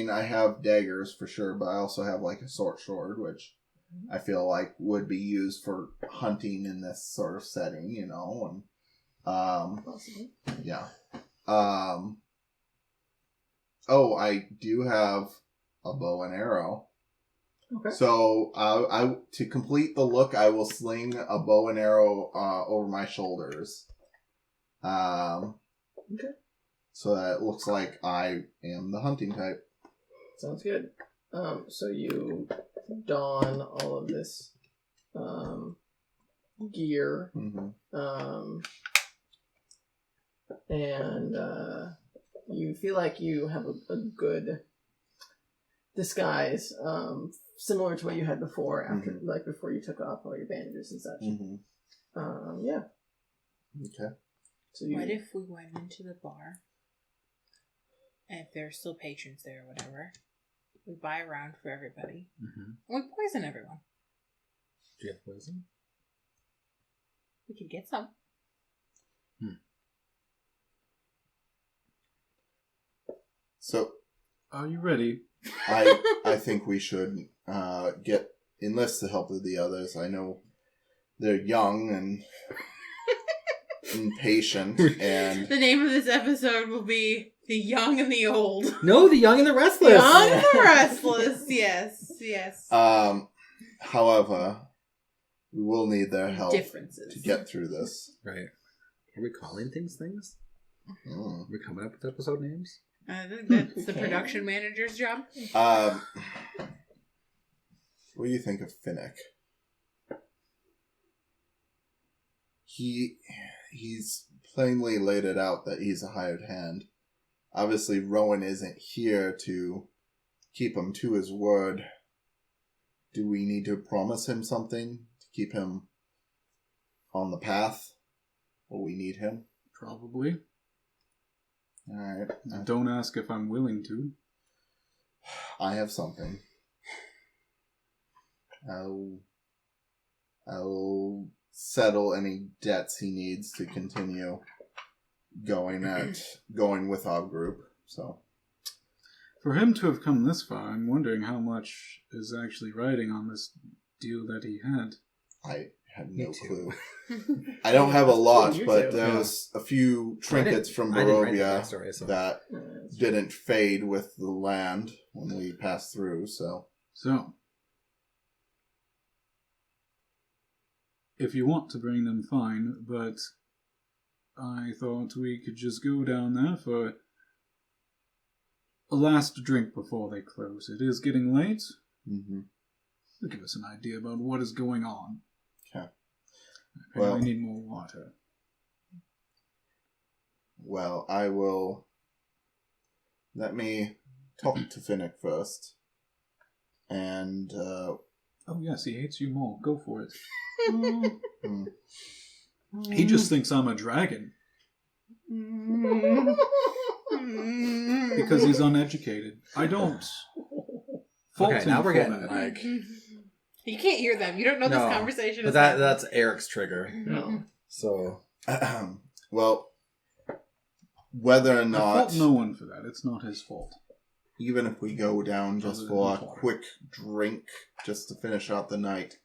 I have daggers for sure, but I also have like a short sword, which I feel like would be used for hunting in this sort of setting, and. Possibly. Yeah. I do have a bow and arrow. Okay. So, to complete the look, I will sling a bow and arrow over my shoulders. Okay. So that it looks like I am the hunting type. Sounds good. So you don all of this gear. And you feel like you have a good disguise, similar to what you had before, before you took off all your bandages and such. Yeah. Okay. So what if we went into the bar, and if there's still patrons there or whatever, we buy a round for everybody, and we poison everyone? Do you have poison? We could get some. So, are you ready? I think we should enlist the help of the others. I know they're young and impatient, and the name of this episode will be The Young and the Old. No, The Young and the Restless. Young and the Restless. Yes. However, we will need their help to get through this. Right. Are we calling things? Are we coming up with episode names? I think that's the production manager's job. What do you think of Finnick? He's plainly laid it out that he's a hired hand. Obviously, Rowan isn't here to keep him to his word. Do we need to promise him something to keep him on the path? Will we need him? Probably. Alright. Don't ask if I'm willing to. I have something. I'll settle any debts he needs to continue going with our group. So, for him to have come this far, I'm wondering how much is actually riding on this deal that he had. I have no clue. I don't have a lot, but there was a few trinkets from Barovia that didn't fade with the land when we passed through. So, if you want to bring them, fine, but I thought we could just go down there for a last drink before they close. It is getting late. Mm-hmm. It'll give us an idea about what is going on. Okay. Apparently we need more water. Well, I will... Let me talk to Finnick first. And, Oh, yes, he hates you more. Go for it. hmm. He just thinks I'm a dragon. Because he's uneducated. I don't fault Okay, him now we're for getting that. like... You can't hear them. You don't know No, this conversation But is that's Eric's trigger. No. So... Well, whether or I not... fault no one for that. It's not his fault. Even if we go down just Other for a than water. quick drink, just to finish out the night,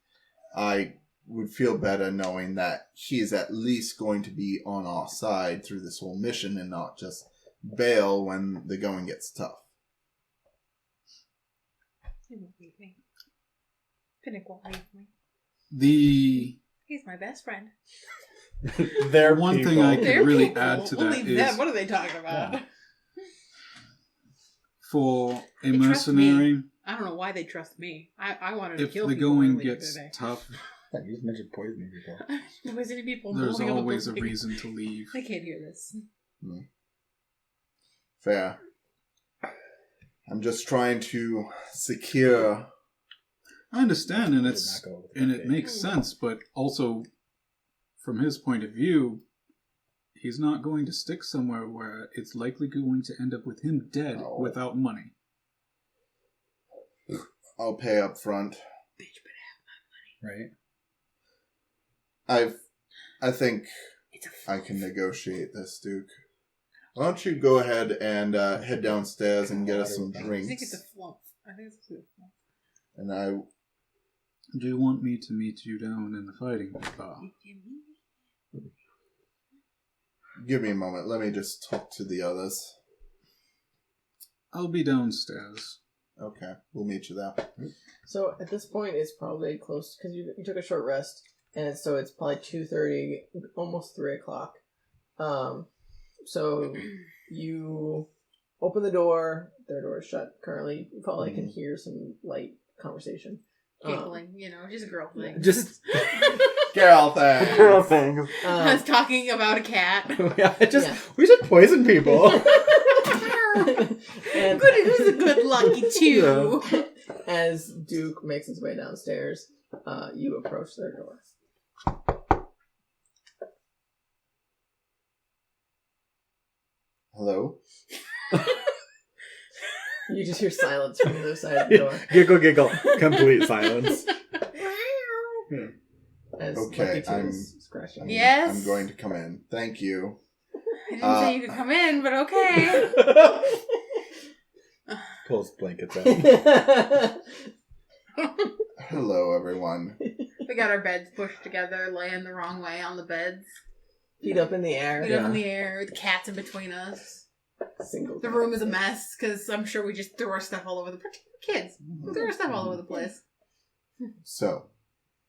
I would feel better knowing that he is at least going to be on our side through this whole mission and not just bail when the going gets tough. He won't leave me. Finnick won't leave me. The He's my best friend. They're one people. thing I They're could really people. add to We'll that leave is them. What are they talking about? Yeah. for a They trust mercenary, I don't know why they trust me. I wanted to if kill the people going earlier gets today. tough, You just mentioned poisoning people. Poisoning people. there's blowing up always a building. reason to leave. They can't hear this. Fair. I'm just trying to secure... I understand, and Did it's not go with and that it big. makes sense, but also from his point of view, he's not going to stick somewhere where it's likely going to end up with him dead No. without money. I'll pay up front. Right? I think I can negotiate this, Duke. Why don't you go ahead and head downstairs and get us some I drinks. think it's a flump. I think it's a flump. And I... Do you want me to meet you down in the fighting bar? Give me a moment. Let me just talk to the others. I'll be downstairs. Okay, we'll meet you there. So at this point, it's probably close because you took a short rest, and so it's probably 2:30, almost 3 o'clock. So you open the door. Their door is shut currently. You probably can hear some light conversation. Giggling, just a girl thing. Just Girl thing. girl things. I was talking about a cat. We should poison people. And It was a good lucky two. as Duke makes his way downstairs, you approach their door. Hello? You just hear silence from the other side of the door. Giggle. Complete silence. As Okay, Lucky Two I'm- is scratching. Yes. I'm going to come in. Thank you. I didn't say you could come in, but okay. Pulls blankets out. Hello, everyone. We got our beds pushed together, laying the wrong way on the beds. Feet up in the air. Feet up in the air, with the cats in between us. Single. The room is a mess, because I'm sure we just threw our stuff all over the... Kids. We threw our stuff all over the place. So,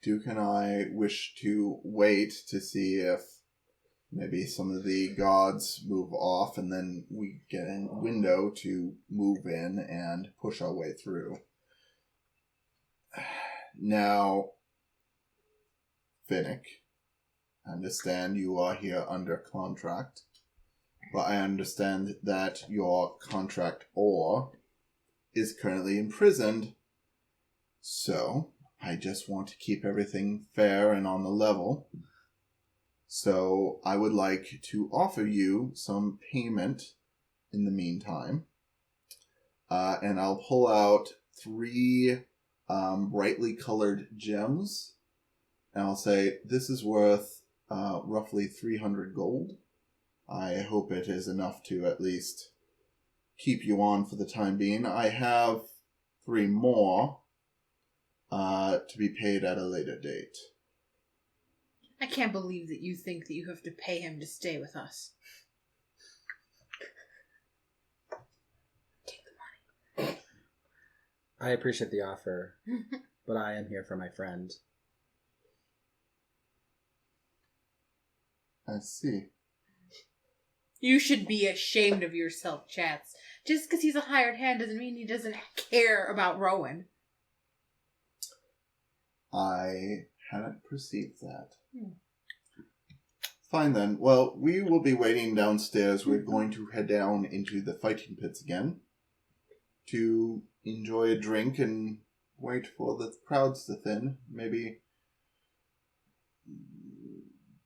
Duke and I wish to wait to see if maybe some of the gods move off, and then we get a window to move in and push our way through. Now, Finnick, I understand you are here under contract, but I understand that your contractor is currently imprisoned, so I just want to keep everything fair and on the level. So I would like to offer you some payment in the meantime. And I'll pull out 3 brightly colored gems. And I'll say, this is worth roughly 300 gold. I hope it is enough to at least keep you on for the time being. I have 3 more to be paid at a later date. I can't believe that you think that you have to pay him to stay with us. Take the money. I appreciate the offer, but I am here for my friend. I see. You should be ashamed of yourself, Chatz. Just because he's a hired hand doesn't mean he doesn't care about Rowan. I hadn't perceived that. Fine then. Well, we will be waiting downstairs. We're going to head down into the fighting pits again to enjoy a drink and wait for the crowds to thin. Maybe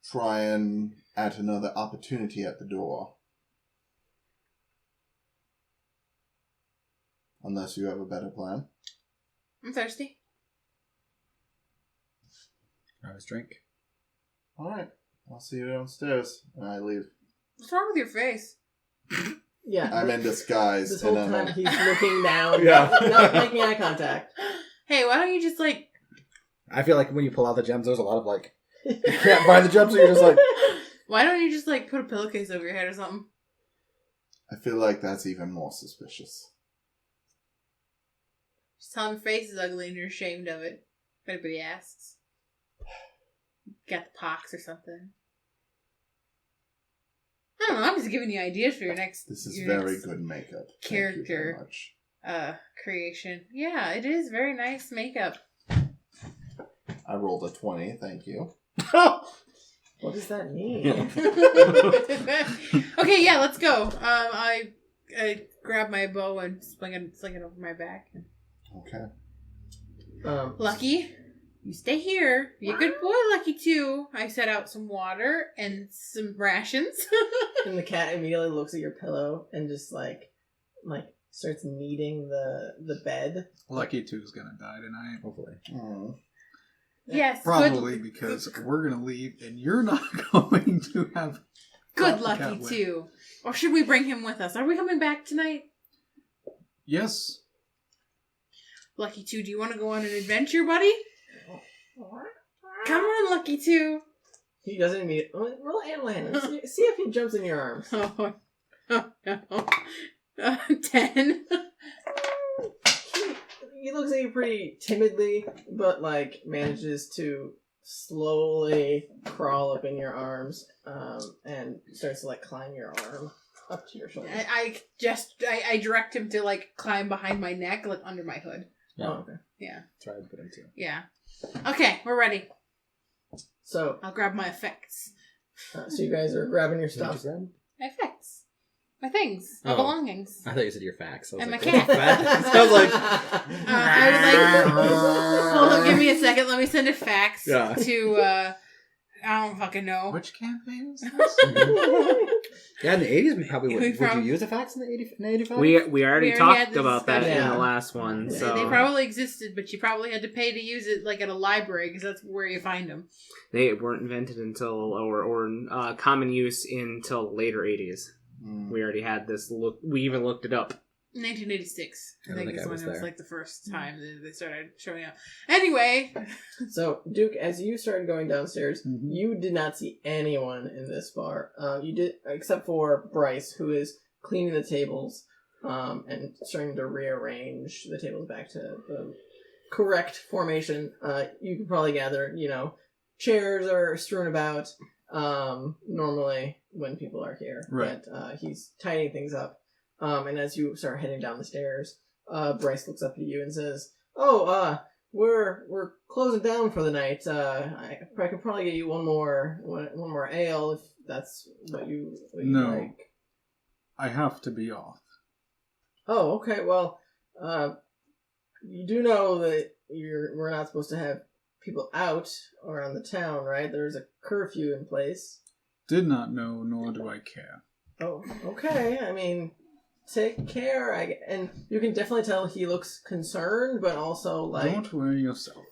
try and add another opportunity at the door. Unless you have a better plan. I'm thirsty. I was drink. Alright. I'll see you downstairs. And I leave. What's wrong with your face? Yeah. I'm in disguise. This whole and time he's looking down, Yeah. not making eye contact. Hey, why don't you just like... I feel like when you pull out the gems, there's a lot of like, you can't buy the gems, so you're just like... Why don't you just like put a pillowcase over your head or something? I feel like that's even more suspicious. Just tell him your face is ugly and you're ashamed of it. If anybody asks. Got the pox or something. I don't know, I'm just giving you ideas for your next... This is your very next good makeup. character. Thank you very much. Creation. Yeah, it is very nice makeup. I rolled a 20, thank you. What does that mean? Okay, yeah, let's go. I grab my bow and sling it over my back. Okay. Lucky, you stay here. Be a good boy, Lucky, too. I set out some water and some rations. And the cat immediately looks at your pillow and just like starts kneading the bed. Lucky 2's gonna die tonight. Hopefully. Mm. Yes, Probably because we're gonna leave and you're not going to have good brought the cat Lucky, with. too. Or should we bring him with us? Are we coming back tonight? Yes. Lucky 2, do you want to go on an adventure, buddy? Come on, Lucky 2. He doesn't immediately roll animal handling. See if he jumps in your arms. Oh no. 10. He looks at you pretty timidly, but like manages to slowly crawl up in your arms, and starts to like climb your arm up to your shoulder. I direct him to like climb behind my neck, like under my hood. Yeah. Oh, okay. Yeah. Try to put him too. Yeah. Okay, we're ready. So, I'll grab my effects. so you guys are grabbing your stuff. My effects. My things. My Oh. belongings. I thought you said your facts. I was And like, my what cat. facts? I was like, I would like... Hold on, give me a second. Let me send a fax Yeah. to, I don't fucking know. Which campaign is this? yeah, in the 80s, probably would From- you use a fax in the 85? We already We already had talked this about that discussion. in Yeah. the last one. So They probably existed, but you probably had to pay to use it like at a library because that's where you find them. they weren't invented until or common use until later 80s. Mm. We already had this look. We even looked it up. 1986, I I don't think think is I when was it was there. like the first time that they started showing up. Anyway, So, Duke, as you started going downstairs, Mhm. you did not see anyone in this bar. You did, except for Bryce, who is cleaning the tables and starting to rearrange the tables back to the correct formation. You can probably gather, chairs are strewn about normally when people are here. Right. But he's tidying things up. And as you start heading down the stairs, Bryce looks up at you and says, "Oh, we're closing down for the night. I could probably get you one more ale if that's what you No. like." I have to be off. Oh, okay. Well, you do know that we're not supposed to have people out around the town, right? There's a curfew in place. Did not know, nor do I care. Oh, okay. I mean, take care. And you can definitely tell he looks concerned, but also like, Don't worry yourself.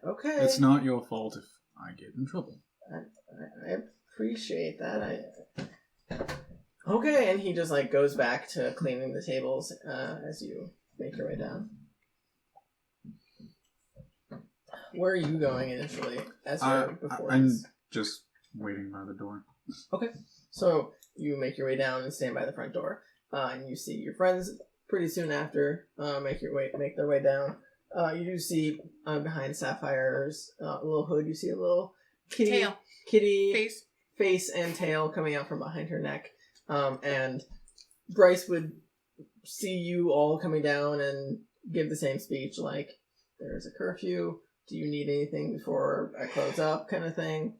okay. It's not your fault if I get in trouble. I appreciate that. Okay, and he just like goes back to cleaning the tables as you make your way down. Where are you going initially? I'm just waiting by the door. Okay, so you make your way down and stand by the front door, and you see your friends pretty soon after make their way down. You do see behind Sapphire's little hood, you see a little kitty tail, face face and tail coming out from behind her neck. And Bryce would see you all coming down and give the same speech, like, there's a curfew, do you need anything before I close up, kind of thing?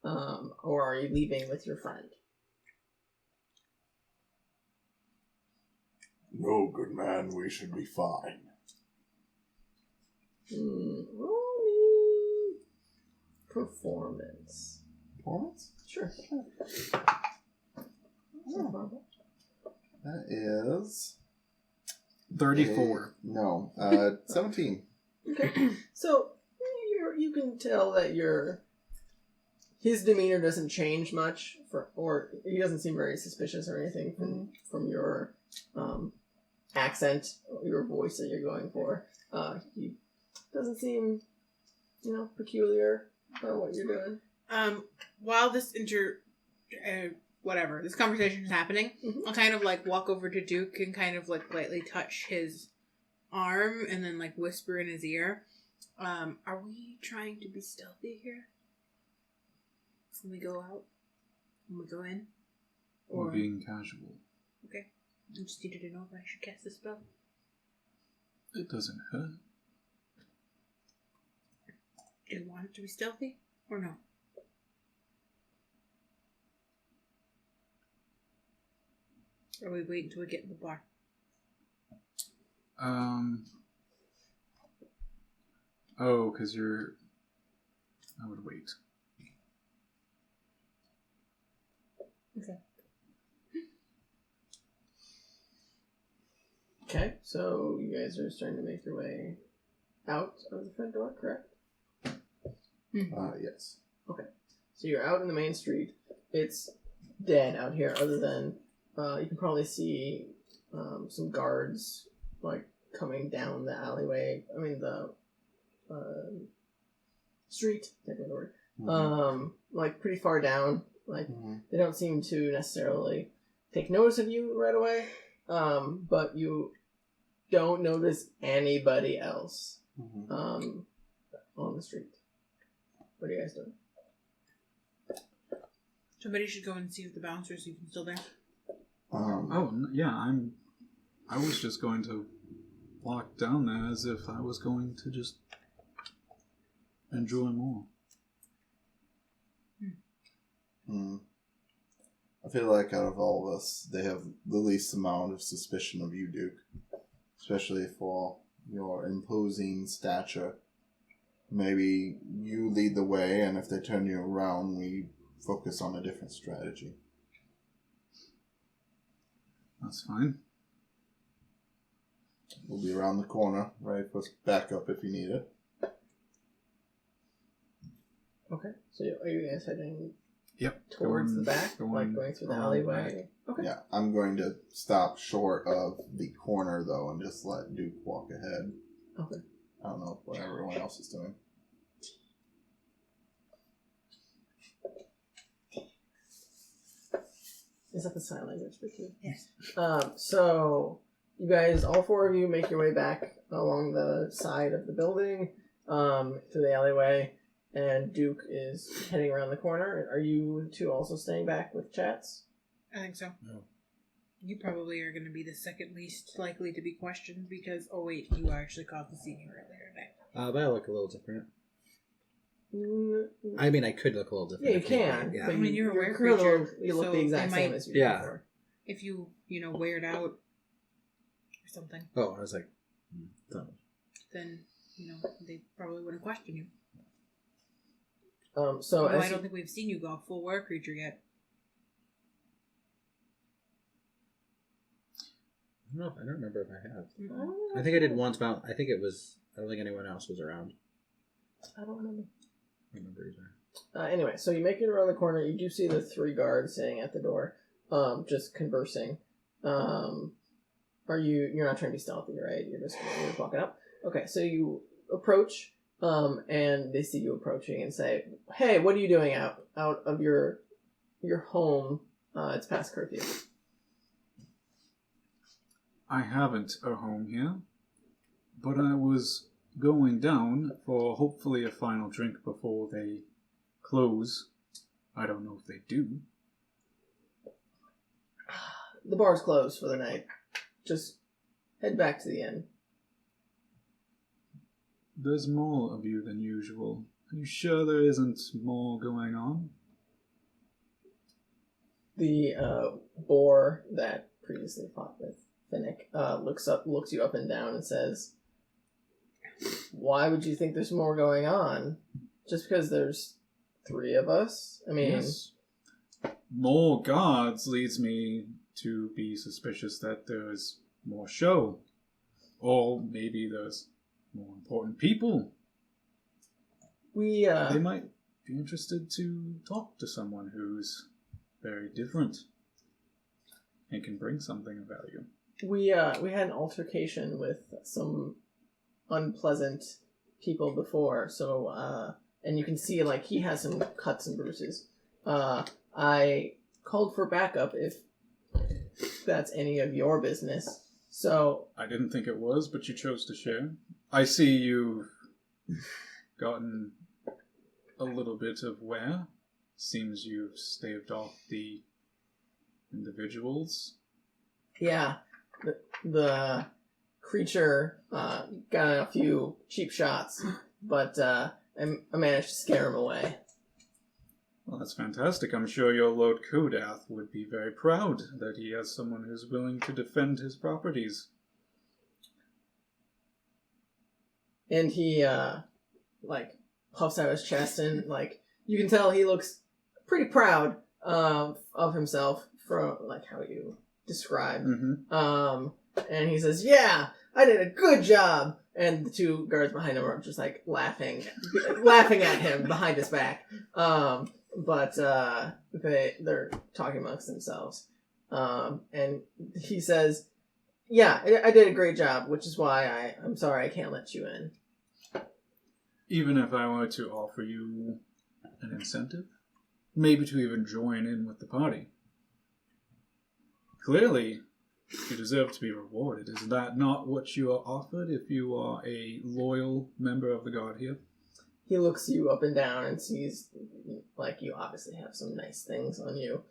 Or are you leaving with your friend? No, good man, we should be fine. Roll me performance. Performance? Sure. That is... 34. No, 17. Okay. So you can tell that his demeanor doesn't change much, or he doesn't seem very suspicious or anything from your accent, your voice that you're going for. He doesn't seem, peculiar about what you're doing. While this this conversation is happening, I'll kind of like walk over to Duke and kind of like lightly touch his arm and then like whisper in his ear. Are we trying to be stealthy here? When we go out? When we go in? Or being casual. Okay. I just needed to know if I should cast a spell. It doesn't hurt. Do you want it to be stealthy or no? Or we wait until we get in the bar? Oh, because I would wait. Okay. Okay, so you guys are starting to make your way out of the front door, correct? Yes. Okay. So you're out in the main street. It's dead out here, other than you can probably see some guards like coming down the alleyway. I mean the street, type of word. Like pretty far down. Like they don't seem to necessarily take notice of you right away. But you don't notice anybody else on the street. What are you guys doing? Somebody should go and see if the bouncer's even still there. I was just going to walk down there as if I was going to just enjoy more. I feel like out of all of us, they have the least amount of suspicion of you, Duke. Especially for your imposing stature. Maybe you lead the way, and if they turn you around, we focus on a different strategy. That's fine. We'll be around the corner, ready for backup if you need it. Okay. So are you guys heading Going towards the back? Like going through the alleyway? Okay. Yeah, I'm going to stop short of the corner, though, and just let Duke walk ahead. Okay. I don't know what everyone else is doing. Is that the sign language for you? Yes. So you guys, all four of you, make your way back along the side of the building, through the alleyway, and Duke is heading around the corner. Are you two also staying back with Chatz? I think so. No. You probably are going to be the second least likely to be questioned because, oh wait, you actually caught the scene earlier today. But I look a little different. I mean, I could look a little different. Yeah, you can. Yeah. But I mean, you're a rare criminal, creature, you look so the exact they same might- as you did Yeah. before. If you wear it out or something, Oh, I was like, then, they probably wouldn't question you. So Although as I don't think we've seen you go full were creature yet. I don't remember if I have. Mm-hmm. I think I did once, but I don't think anyone else was around. I don't remember. I don't remember either. Anyway, so you make it around the corner. You do see the three guards sitting at the door, just conversing. You're not trying to be stealthy, right? You're just walking up. Okay, so you approach, and they see you approaching and say, "Hey, what are you doing out of your home? It's past curfew." I haven't a home here, but I was going down for hopefully a final drink before they close. I don't know if they do. The bar's closed for the night. Just head back to the inn. There's more of you than usual. Are you sure there isn't more going on? The boar that previously fought with Finnick looks you up and down and says, "Why would you think there's more going on? Just because there's 3 of us? I mean..." Yes. More guards leads me to be suspicious that there's more show. Or maybe there's more important people. They might be interested to talk to someone who's very different and can bring something of value. We had an altercation with some unpleasant people before, so and you can see like he has some cuts and bruises. I called for backup if that's any of your business. So I didn't think it was, but you chose to share. I see you've gotten a little bit of wear. Seems you've staved off the individuals. yeah, the creature got a few cheap shots, but I managed to scare him away. Well, that's fantastic. I'm sure your Lord Kodath would be very proud that he has someone who's willing to defend his properties. And he puffs out his chest, and you can tell he looks pretty proud of himself from how you describe. Mm-hmm. And he says, "Yeah, I did a good job." And the 2 guards behind him are just laughing at him behind his back. But they're talking amongst themselves. And he says, "Yeah, I did a great job, which is why I'm sorry I can't let you in." Even if I were to offer you an incentive, maybe to even join in with the party. Clearly, you deserve to be rewarded. Is that not what you are offered if you are a loyal member of the Guard here? He looks you up and down and sees, you obviously have some nice things on you,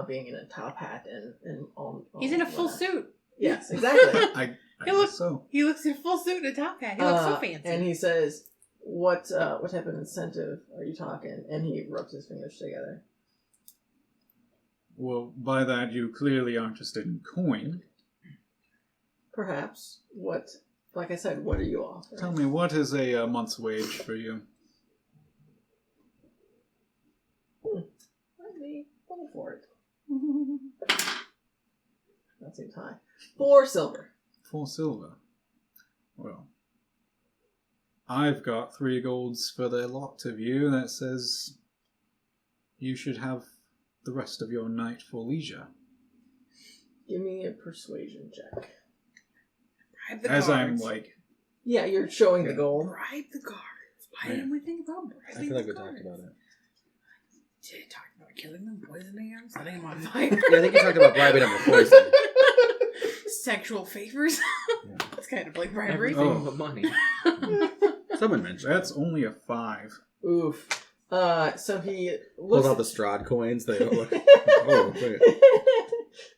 being in a top hat and all. He's in a full suit. Yes, exactly. I He looks guess so. He looks in a full suit and a top hat. He looks so fancy. And he says, what type of incentive are you talking? And he rubs his fingers together. Well, by that you clearly are interested in coin. Perhaps. Like I said, what are you offering? Tell me, what is a month's wage for you? Let me go for it. That seems high. 4 silver. 4 silver. Well, I've got 3 golds for the lot of you. That says you should have the rest of your night for leisure. Give me a persuasion check. Bribe the As guards. I'm Yeah, you're showing the gold. Bribe the guards. Why didn't we think about bribing I feel like the we talked guards? about it. Did you talk about killing them, poisoning them, setting them on fire? Yeah, I think you talked about bribing them before. So. Sexual favors? Yeah. That's kind of like bribery. Everything Oh. but money. Someone mentioned That's only a 5. Oof. So he Pulled looks out the Strahd coins. They don't look. Oh, wait.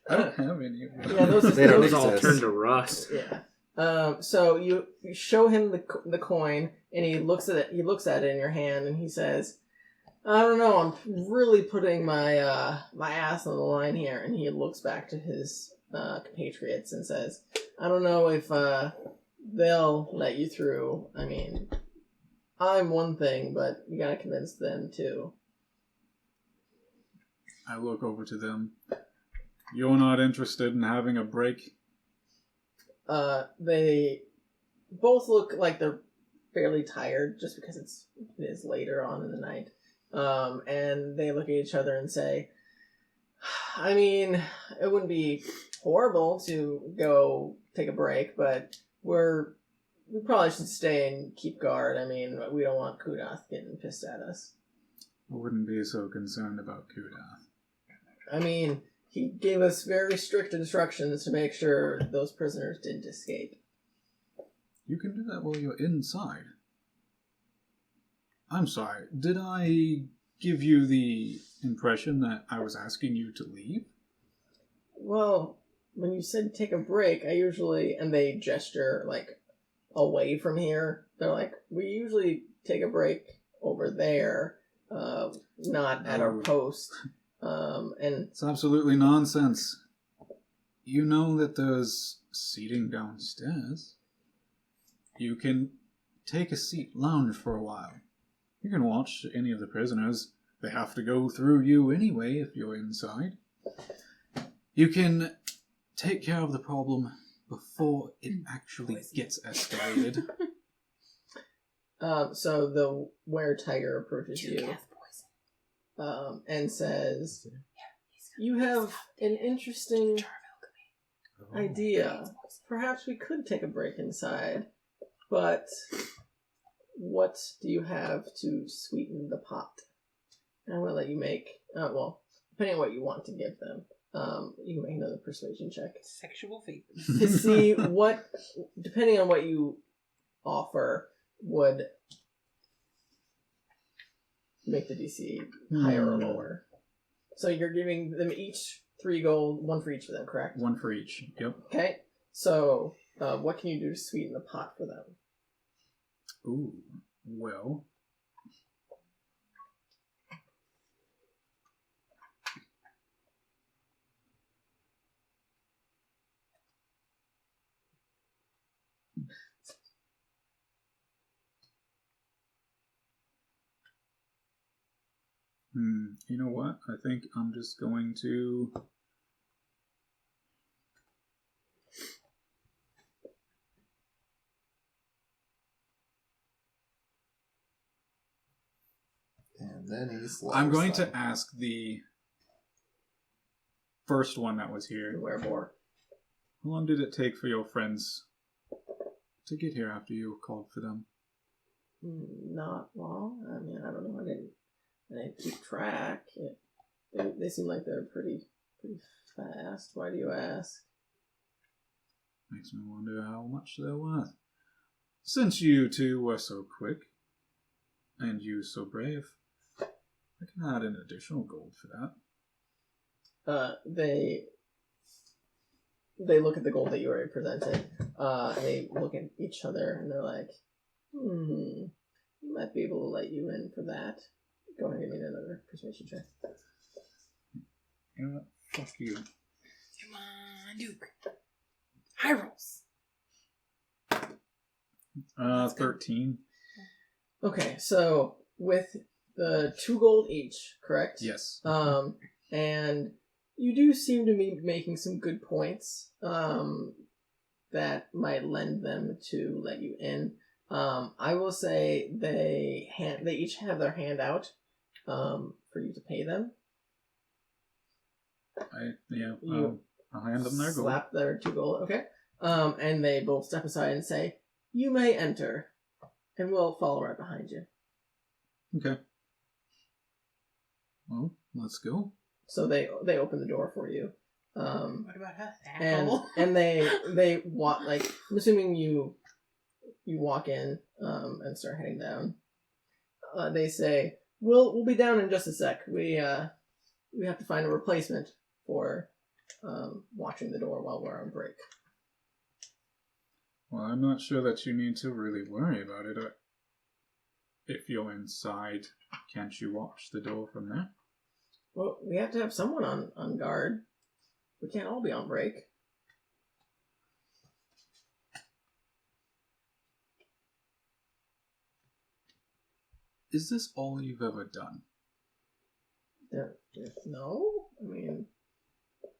I don't have any of them. Yeah, those are They don't Those all exist. turned to rust. Yeah. So you show him the coin, and he looks at it. He looks at it in your hand, and he says, "I don't know. I'm really putting my my ass on the line here." And he looks back to his compatriots and says, "I don't know if they'll let you through. I mean, I'm one thing, but you gotta convince them too." I look over to them. You're not interested in having a break? They both look like they're fairly tired just because it is later on in the night. And they look at each other and say, "I mean, it wouldn't be horrible to go take a break, but we probably should stay and keep guard. I mean, we don't want Kodath getting pissed at us." I wouldn't be so concerned about Kodath. I mean, he gave us very strict instructions to make sure those prisoners didn't escape. You can do that while you're inside. I'm sorry, did I give you the impression that I was asking you to leave? Well, when you said take a break, I usually, and they gesture, like, away from here. They're like, we usually take a break over there, not at our post. And It's absolutely nonsense. You know that there's seating downstairs. You can take a seat, lounge for a while. You can watch any of the prisoners. They have to go through you anyway if you're inside. You can take care of the problem before it actually gets escalated. So the were-tiger approaches you and says, you have an interesting idea. Perhaps we could take a break inside, but what do you have to sweeten the pot? And I'm going to let you make, depending on what you want to give them, you can make another persuasion check. Sexual favors. To see what, depending on what you offer, would make the DC higher or lower. So you're giving them each 3 gold, 1 for each of them, correct? 1 for each. Yep. Okay. So what can you do to sweeten the pot for them? Ooh. Well. You know what? I think I'm just going to... And then he's... I'm going to ask the first one that was here. The werebore. How long did it take for your friends to get here after you called for them? Not long. I mean, I don't know. I didn't keep track. They seem like they're pretty fast. Why do you ask? Makes me wonder how much they're worth. Since you two were so quick, and you so brave, I can add an additional gold for that. They look at the gold that you already presented. They look at each other and they're like, we might be able to let you in for that. Go ahead and give me another persuasion check. You know what? Fuck you. Come on, Duke. High rolls. 13. Okay, so with the 2 gold each, correct? Yes. And you do seem to be making some good points that might lend them to let you in. I will say they each have their hand out for you to pay them. I'll hand them their gold. Slap their 2 gold, okay. And they both step aside and say, you may enter, and we'll follow right behind you. Okay. Well, let's go. So they open the door for you. What about us? And they walk, like, I'm assuming you walk in and start heading down. They say, we'll be down in just a sec. We have to find a replacement for watching the door while we're on break. Well, I'm not sure that you need to really worry about it. If you're inside, can't you watch the door from there? Well, we have to have someone on guard. We can't all be on break. Is this all you've ever done? No? I mean,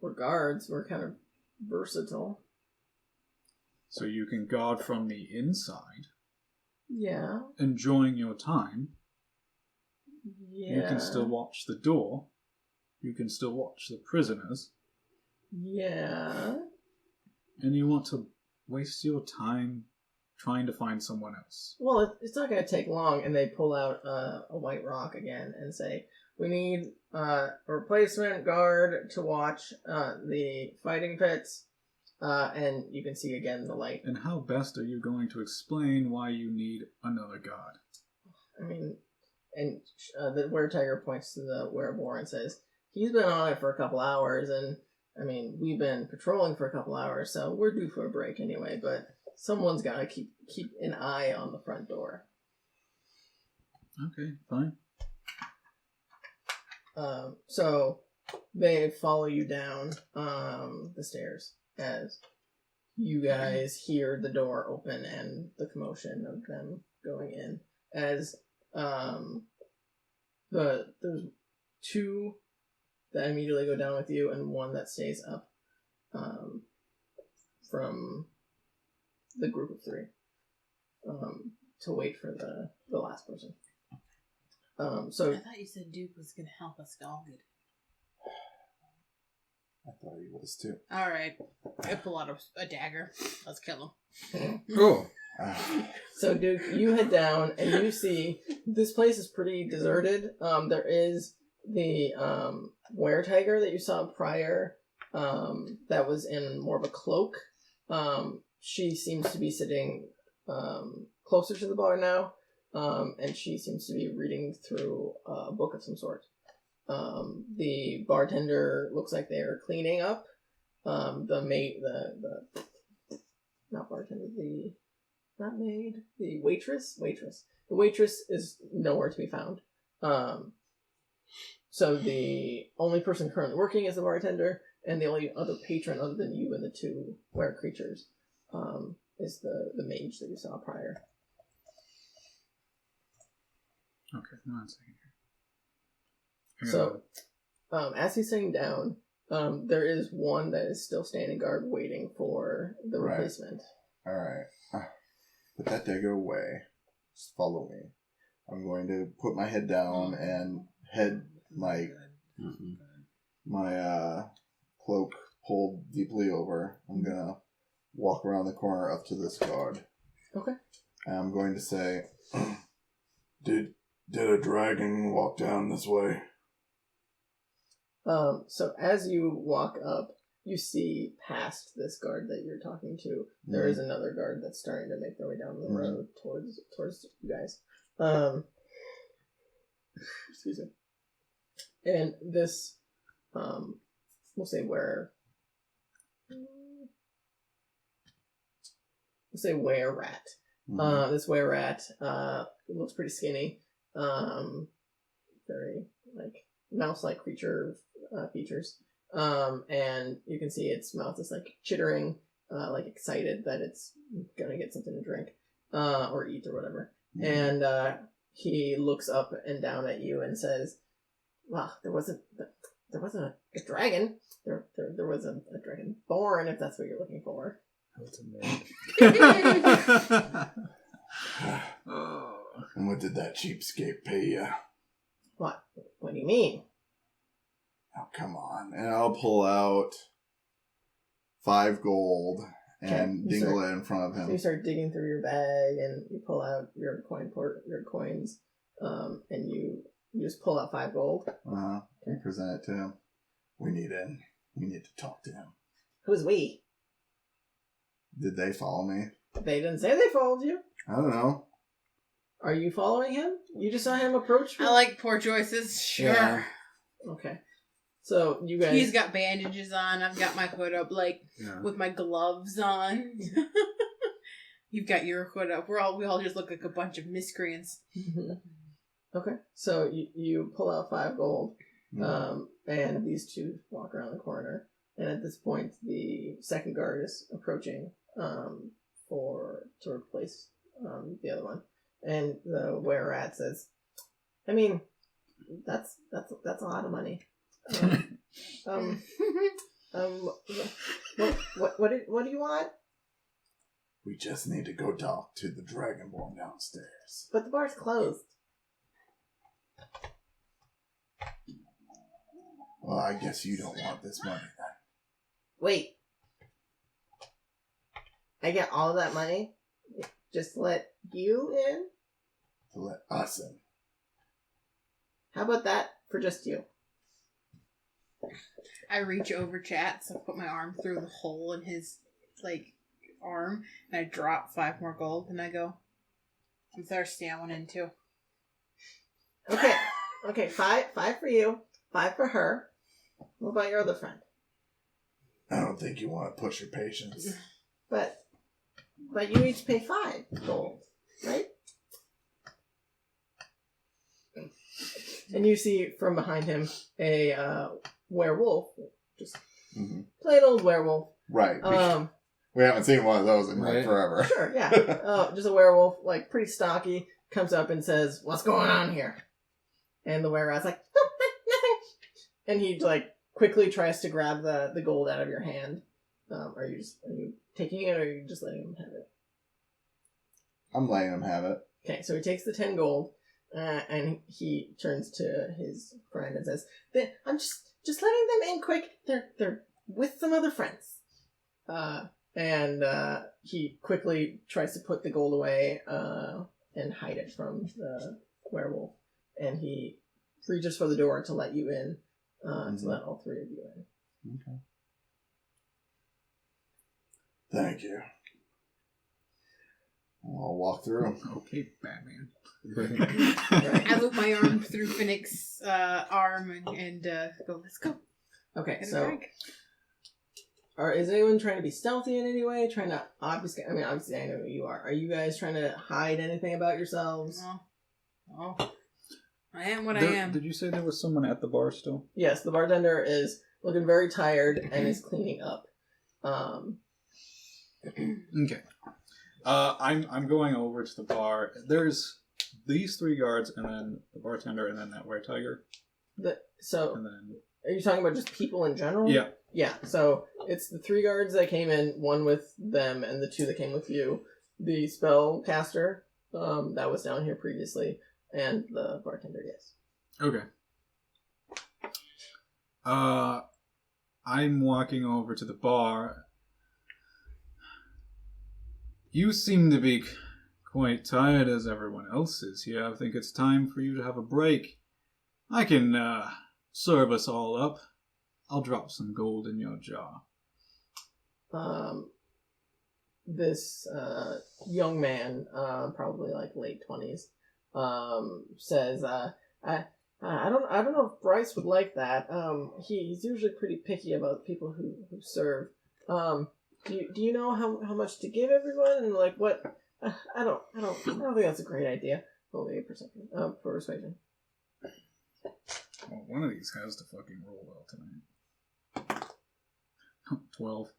we're guards. We're kind of versatile. So you can guard from the inside, Yeah. enjoying your time. Yeah. You can still watch the door. You can still watch the prisoners. Yeah. And you want to waste your time trying to find someone else. Well, it's not going to take long, and they pull out a white rock again and say, we need a replacement guard to watch the fighting pits, and you can see again the light. And how best are you going to explain why you need another guard? I mean, and the were-tiger points to the wereboar and says, he's been on it for a couple hours, and I mean, we've been patrolling for a couple hours, so we're due for a break anyway, but someone's got to keep an eye on the front door. Okay, fine. So they follow you down the stairs as you guys hear the door open and the commotion of them going in. As there's two that immediately go down with you and one that stays up from the group of three to wait for the last person. So I thought you said Duke was going to help us all get it. I thought he was too. All right. I pull out a dagger. Let's kill him. Oh. So, Duke, you head down and you see this place is pretty deserted. There is the were-tiger that you saw prior that was in more of a cloak. She seems to be sitting closer to the bar now, and she seems to be reading through a book of some sort. The bartender looks like they're cleaning up. The waitress. The waitress is nowhere to be found. So the only person currently working is the bartender, and the only other patron other than you and the two were creatures is the mage that you saw prior. Okay, 1 second here. So, as he's sitting down, there is one that is still standing guard waiting for the replacement. Alright. Put that dagger away. Just follow me. I'm going to put my head down and head my cloak pulled deeply over. I'm going to walk around the corner up to this guard. Okay. And I'm going to say, Did a dragon walk down this way? So as you walk up, you see past this guard that you're talking to, there is another guard that's starting to make their way down the road towards you guys. Excuse me. And this, we'll say were rat. This were rat looks pretty skinny. Very like mouse-like creature features. And you can see its mouth is like chittering, like excited that it's gonna get something to drink, or eat or whatever. And he looks up and down at you and says, "Well, there wasn't a dragon. There was a dragon born, if that's what you're looking for." That's a nerd. And what did that cheapskate pay you? What? What do you mean? Oh, come on. And I'll pull out 5 gold and Okay, dingle it in front of So you him. start digging through your bag and you pull out your coins, and you just pull out 5 gold. And present it to him. We need to talk to him. Who's we? Did they follow me? They didn't say they followed you. I don't know. Are you following him? You just saw him approach me? I like poor choices. Sure. Yeah. Okay. So you guys... He's got bandages on. I've got my hood up, with my gloves on. You've got your hood up. We all just look like a bunch of miscreants. Okay. So you pull out 5 gold, and these two walk around the corner. And at this point, the second guard is approaching to replace the other one. And the were-rat says, "I mean, that's a lot of money. What do you want?" We just need to go talk to the Dragonborn downstairs. But the bar's closed. Well, I guess you don't want this money then. Wait. I get all that money? Just let you in? To let us in. How about that for just you? I reach over Chatz, I put my arm through the hole in his, arm, and I drop 5 more gold, and I go, I'm thirsty, I want in too. Okay, five for you, 5 for her. What about your other friend? I don't think you want to push your patience. But you each pay 5 gold, right? And you see from behind him a werewolf, just plain old werewolf. Right. We haven't seen one of those in like forever. Sure, yeah. Just a werewolf, like pretty stocky, comes up and says, "What's going on here?" And the werewolf's like, "Oh, nothing." And he like quickly tries to grab the gold out of your hand. Are you taking it, or are you just letting him have it? I'm letting him have it. Okay, so he takes the 10 gold, and he turns to his friend and says, "I'm just letting them in quick. They're with some other friends." And he quickly tries to put the gold away and hide it from the werewolf. And he reaches for the door to let you in, to let all 3 of you in. Okay. Thank you. I'll walk through. Okay, Batman. I loop my arm through Finnick's arm and go, let's go. Okay, Get a so drink. is anyone trying to be stealthy in any way? Trying to obviously I know who you are. Are you guys trying to hide anything about yourselves? Oh. I am what I am. Did you say there was someone at the bar still? Yes, the bartender is looking very tired and is cleaning up. Okay. I'm going over to the bar. There's these 3 guards, and then the bartender, and then that white tiger. So, And then are you talking about just people in general? yeah. Yeah, so it's the 3 guards that came in, 1 with them, and the 2 that came with you. The spellcaster, that was down here previously, and the bartender, yes. Okay. I'm walking over to the bar. You seem to be quite tired as everyone else is here. I think it's time for you to have a break. I can serve us all up. I'll drop some gold in your jar. This young man, probably like late 20s, says, I don't know if Bryce would like that. He's usually pretty picky about people who serve. Do you know how much to give everyone, and like what? I don't think that's a great idea. Only 8% for persuasion. Well, one of these has to fucking roll well tonight. 12.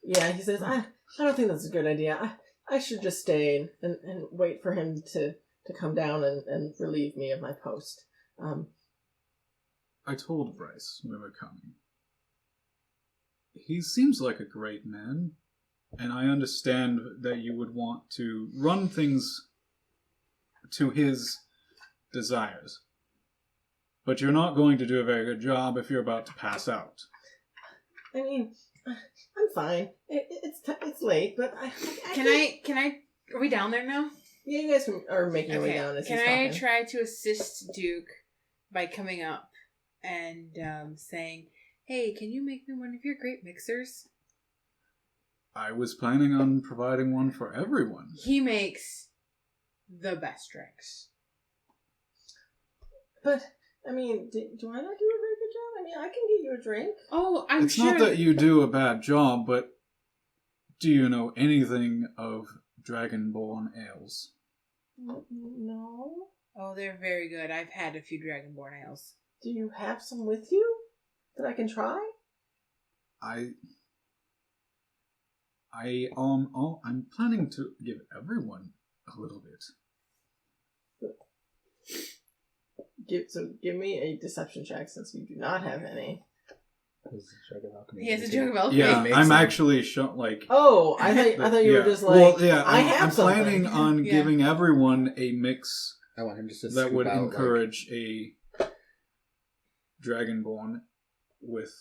Yeah, he says, I don't think that's a good idea. I should just stay and wait for him to come down and relieve me of my post. I told Bryce we were coming. He seems like a great man, and I understand that you would want to run things to his desires. But you're not going to do a very good job if you're about to pass out. I mean, I'm fine. It's late, but Can I? Are we down there now? Yeah, you guys are making your way down as he's Can I talking. try to assist Duke by coming up and saying, "Hey, can you make me one of your great mixers?" I was planning on providing one for everyone. He makes the best drinks. But, I mean, do I not do a very good job? I mean, I can get you a drink. Oh, I'm It's sure. not that you do a bad job, but do you know anything of Dragonborn ales? No. Oh, they're very good. I've had a few Dragonborn ales. Do you have some with you that I can try? I'm planning to give everyone a little bit. Give me a deception check since you do not have any. He has a jug of alchemy. Yeah, I'm actually like. Oh, I thought you were just like. Well, yeah, I have I'm something. planning on Yeah. giving everyone a mix I want him just to that scoop would out, encourage a Dragonborn with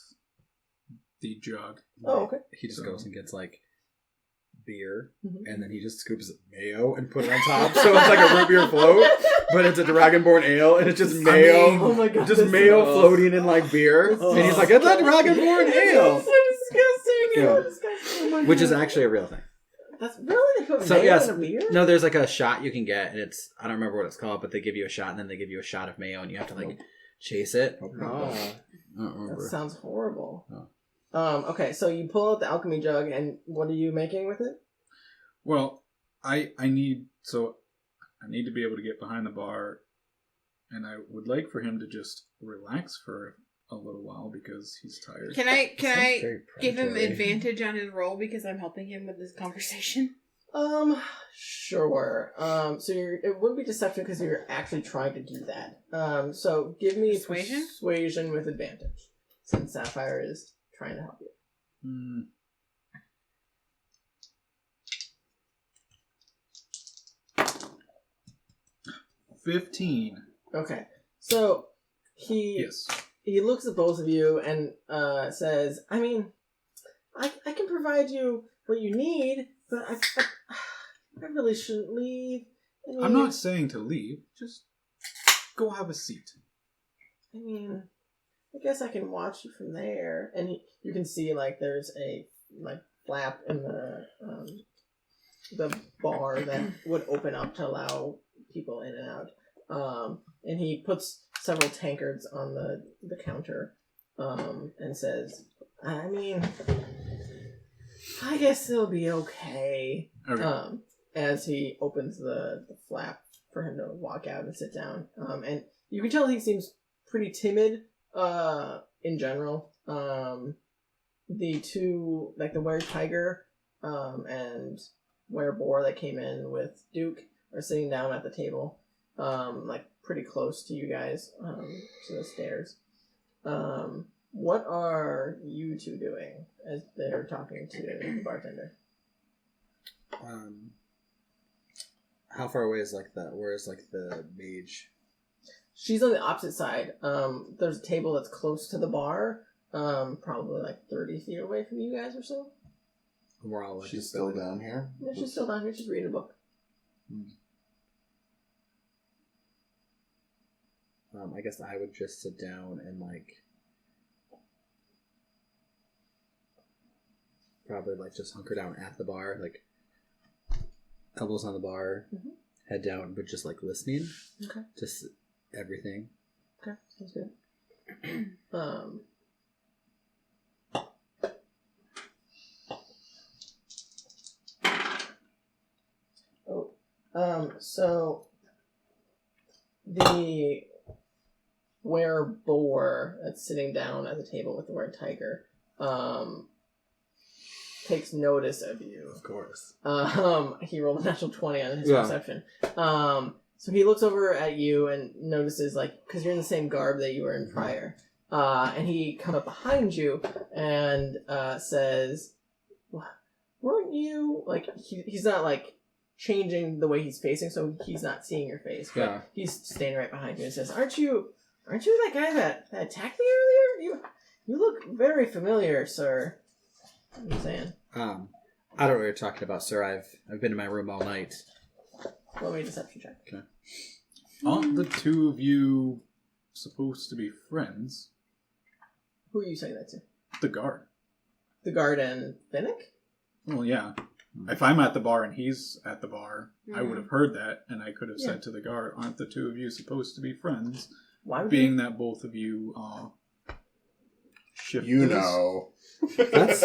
the jug. Oh, okay. He just goes and gets like beer, Mhm. and then he just scoops mayo and put it on top, so it's like a root beer float, but it's a Dragonborn ale, and it's just mayo, Oh my god. just mayo floating in like beer, and he's like, "It's a Dragonborn ale," That's so disgusting. Yeah. So disgusting. Oh my which is God. actually a real thing. That's really they put So mayo yes, in a beer? no, there's like a shot you can get, and it's I don't remember what it's called, but they give you a shot, and then they give you a shot of mayo, and you have to like chase it. Oh. I don't That remember. sounds horrible. Oh. Okay, so you pull out the alchemy jug, and what are you making with it? Well, I need to be able to get behind the bar, and I would like for him to just relax for a little while because he's tired. Can I Very give him predatory. advantage on his roll because I'm helping him with this conversation? Sure. So it would be deception because you're actually trying to do that. So give me Persuasion? persuasion with advantage, since Sapphire is trying to help you. 15. Okay. So he looks at both of you and says, I mean, I can provide you what you need, but I really shouldn't leave. I mean, I'm not saying to leave. Just go have a seat. I mean, I guess I can watch you from there. And you can see, like, there's a, like, flap in the bar that would open up to allow people in and out. And he puts several tankards on the counter and says, I mean, I guess it'll be okay. Okay. As he opens the flap for him to walk out and sit down. And you can tell he seems pretty timid in general. The two, like the were-tiger and were-boar that came in with Duke are sitting down at the table, like pretty close to you guys, to the stairs. What are you two doing as they're talking to the bartender? How far away is like that? Where is like the mage? She's on the opposite side. There's a table that's close to the bar, probably like 30 feet away from you guys or so. We're all like She's still down here. Yeah, she's still down here. She's reading a book. I guess I would just sit down and like probably like just hunker down at the bar, like elbows on the bar, head down, but just like listening. Okay. Just everything. Okay, sounds good. So the were-boar that's sitting down at the table with the were-tiger takes notice of you. Of course. He rolled a natural 20 on his perception. So he looks over at you and notices, like, because you're in the same garb that you were in prior. And he comes up behind you and says, weren't you, like, he's not, like, changing the way he's facing, so he's not seeing your face. But he's standing right behind you and says, Aren't you that guy that attacked me earlier? You look very familiar, sir. What are you saying? I don't know what you're talking about, sir. I've been in my room all night. Roll me a deception check. Okay. Aren't the two of you supposed to be friends? Who are you saying that to? The guard. The guard and Finnick? Well, yeah. If I'm at the bar and he's at the bar, I would have heard that, and I could have said to the guard, aren't the two of you supposed to be friends? Why would Being that both of you are shifters. You know. That's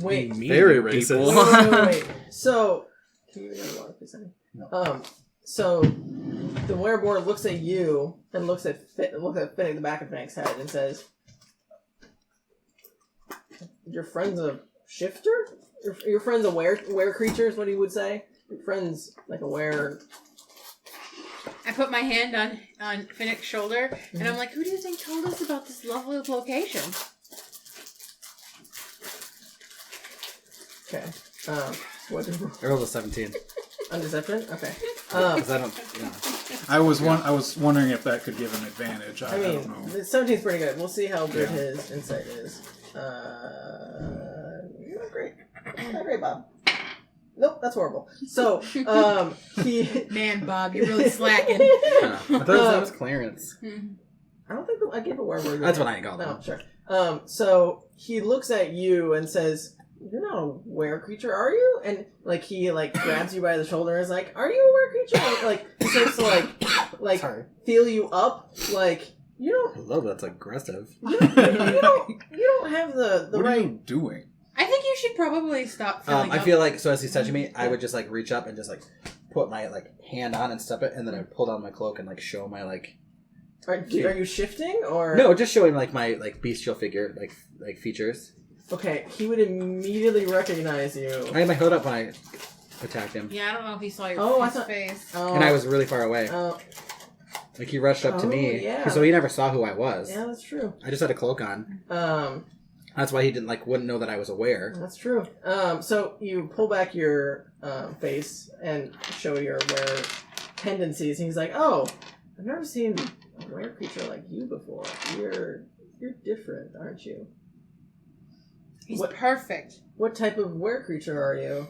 Wait. very racist. Wait. So, can you give me water, please, honey? No. So the were-boar looks at you and looks at Finnick, the back of Finnick's head, and says, "Your friend's a shifter? Your friend's a were creature?" is what he would say. Your friend's like a were. I put my hand on Finnick's shoulder, and I'm like, who do you think told us about this lovely location? Okay. What did you I rolled a 17. on deception? Okay. 'Cause I don't. Yeah. I was wondering if that could give him advantage. I I don't know. mean, 17's pretty good. We'll see how good his insight is. Not great. Not great, Bob. Nope, that's horrible. So, he... Man, Bob, you're really slacking. I thought that was Clarence. I don't think I gave a were-boar. That's what I called No, him. sure. So, he looks at you and says, you're not a were creature, are you? And like he like grabs you by the shoulder and is like, are you a were creature? And, like he starts to like Sorry. feel you up. Like you don't. I love that's aggressive. You don't have the What right. are you doing? I think you should probably stop filling I up. feel like so as he's touching me, I would just like reach up and just like put my like hand on and step it, and then I'd pull down my cloak and like show my like. Are you shifting or No, just showing like my like bestial figure like features. Okay, he would immediately recognize you. I had my hood up when I attacked him, Yeah, I don't know if he saw your Oh, I thought- face. Oh, and I was really far away. Oh, Like he rushed up to Oh, me, yeah. so he never saw who I was. yeah, that's true. I just had a cloak on. That's why he wouldn't know that I was aware. That's true. So you pull back your face and show your were tendencies, and he's like, "Oh, I've never seen a were creature like you before. You're different, aren't you? He's What- perfect. What type of were creature are you?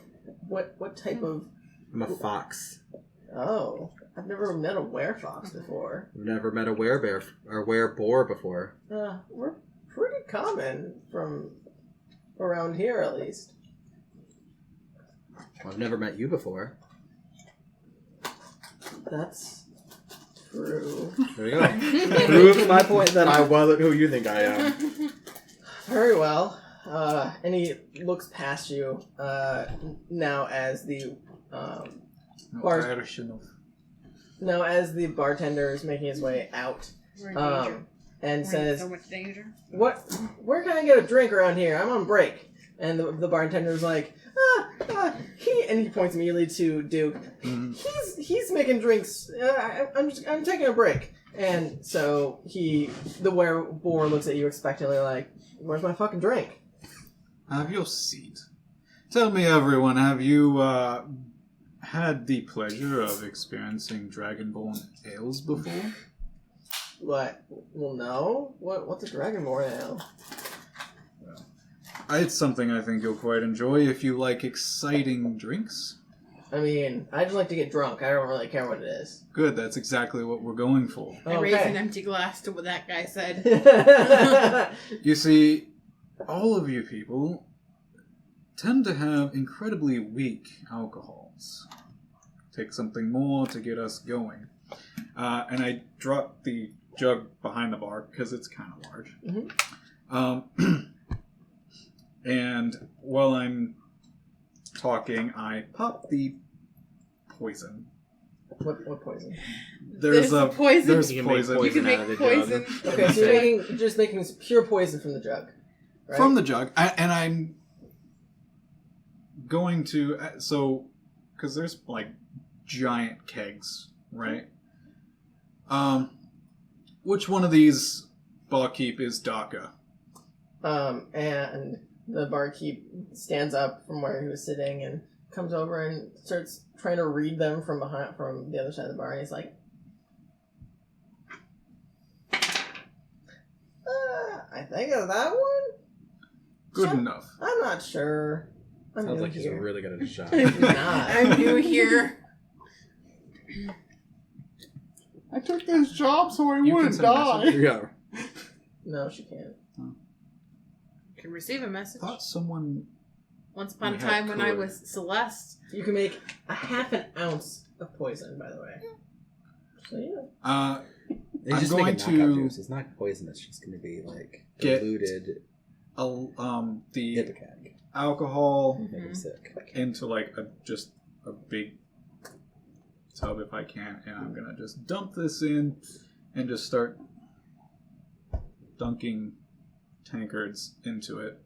What type of? I'm a fox. Oh, I've never met a werefox before. I've never met a werebear or wereboar before. We're pretty common from around here, at least. I've never met you before. That's true. There you go. Proves my point that I wasn't who you think I am. Very well. And he looks past you now as the bartender is making his way out We're in danger. and We're in says, so much danger. Where can I get a drink around here? I'm on break." And the bartender's like, he points immediately to Duke. He's making drinks. I'm taking a break. And so the wereboar looks at you expectantly like, "Where's my fucking drink?" Have your seat. Tell me, everyone, have you had the pleasure of experiencing Dragonborn ales before? What? Well, no. What's a dragonborn ale? It's something I think you'll quite enjoy if you like exciting drinks. I mean, I just like to get drunk. I don't really care what it is. Good, that's exactly what we're going for. I raised an empty glass to what that guy said. You see, all of you people tend to have incredibly weak alcohols. Take something more to get us going. And I drop the jug behind the bar because it's kind of large. Mm-hmm. And while I'm talking, I pop the poison. What poison? There's poison. There's You can make poison. You can out of make the poison. jug. Okay, so you're just making pure poison from the jug, right? From the jug. And I'm going to... because there's, like, giant kegs, right? Which one of these barkeep is Daka? And the barkeep stands up from where he was sitting and comes over and starts trying to read them from the other side of the bar. And he's like, "I think it's that one. Good Sure. enough. I'm not sure. I'm Sounds new like he's here." really good at his job. He's not. I'm new here. I took this job so I You can wouldn't send a die. message. Yeah. No, she can't. Can receive a message. I thought someone... Once upon a We had time when I Cleric. was Celeste. You can make a half an ounce of poison, by the way. So yeah. He's I'm just going making knockout to juice. It's not poison. It's just going to be like get- diluted the ipecac. alcohol Make him sick. into like just a big tub if I can, and I'm gonna just dump this in and just start dunking tankards into it.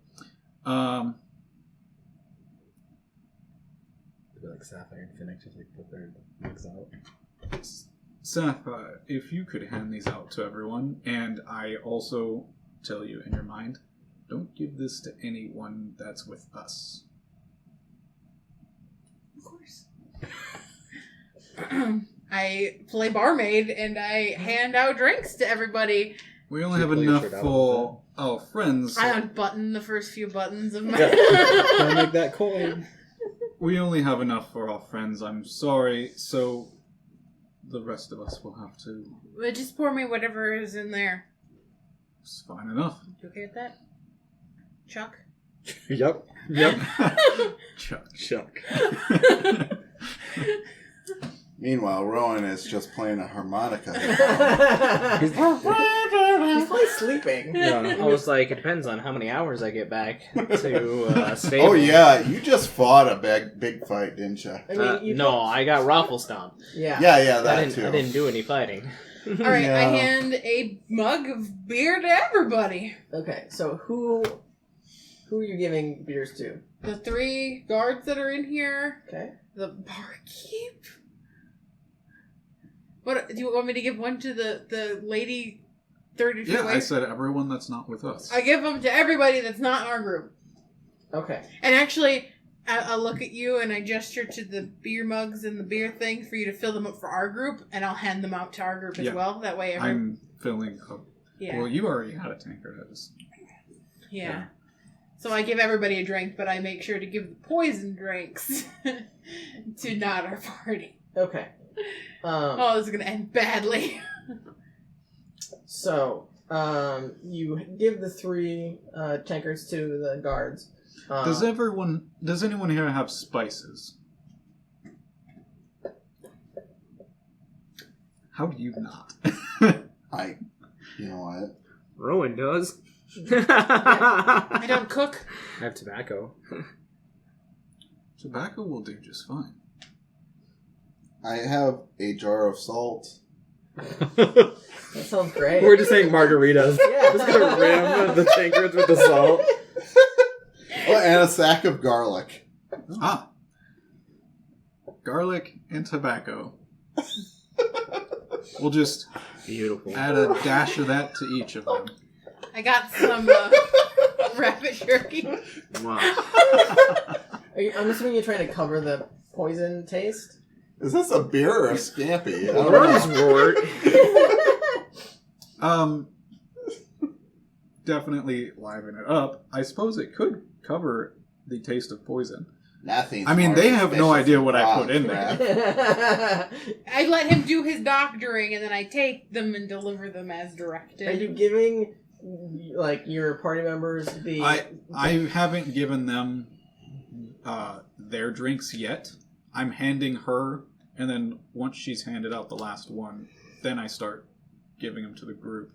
Like Sapphire and Finnick just like put their legs out. Sapphire, if you could hand these out to everyone, and I also tell you in your mind, don't give this to anyone that's with us. Of course. I play barmaid and I hand out drinks to everybody. We only Should have pull your enough shirt out for our friends. I unbutton the first few buttons of my. Don't make that coin. We only have enough for our friends, I'm sorry, so the rest of us will have to... But just pour me whatever is in there. It's fine enough. You okay with that? Chuck? Yep. Chuck. Meanwhile, Rowan is just playing a harmonica. He's probably sleeping. Yeah. I was like, it depends on how many hours I get back to stable. Oh yeah, you just fought a big fight, didn't you? I mean, you No, I got raffle stomped. Yeah. Yeah, I that too. didn't do any fighting. All right, Yeah. I hand a mug of beer to everybody. Okay, so who are you giving beers to? The 3 guards that are in here. Okay. The barkeep. What do you want me to give one to the lady 30 feet Yeah, away? I said everyone that's not with us. I give them to everybody that's not in our group. Okay. And actually, I'll look at you and I gesture to the beer mugs and the beer thing for you to fill them up for our group, and I'll hand them out to our group as Yeah. well. That way, I'm filling up. yeah, Well, you already had a tankard. yeah. So I give everybody a drink, but I make sure to give the poison drinks to not our party. Okay. Oh, this is gonna end badly. So, you give the 3 tankards to the guards. Does anyone here have spices? How do you not? You know what? Rowan does. I don't cook. I have tobacco. Tobacco will do just fine. I have a jar of salt. That sounds great. We're just saying margaritas. Yeah. Just gonna rim the tankards with the salt. Oh, and a sack of garlic. Ah. Garlic and tobacco. We'll just Beautiful. add a dash of that to each of them. I got some rabbit jerky. Wow. I'm assuming you're trying to cover the poison taste? Is this a beer or a scampi? I don't Rowan's know. wort. Definitely liven it up. I suppose it could cover the taste of poison. Nothing. I mean, they have no idea what I put in there. I let him do his doctoring, and then I take them and deliver them as directed. Are you giving, like, your party members the... I haven't given them their drinks yet. I'm handing her, and then once she's handed out the last one, then I start giving them to the group.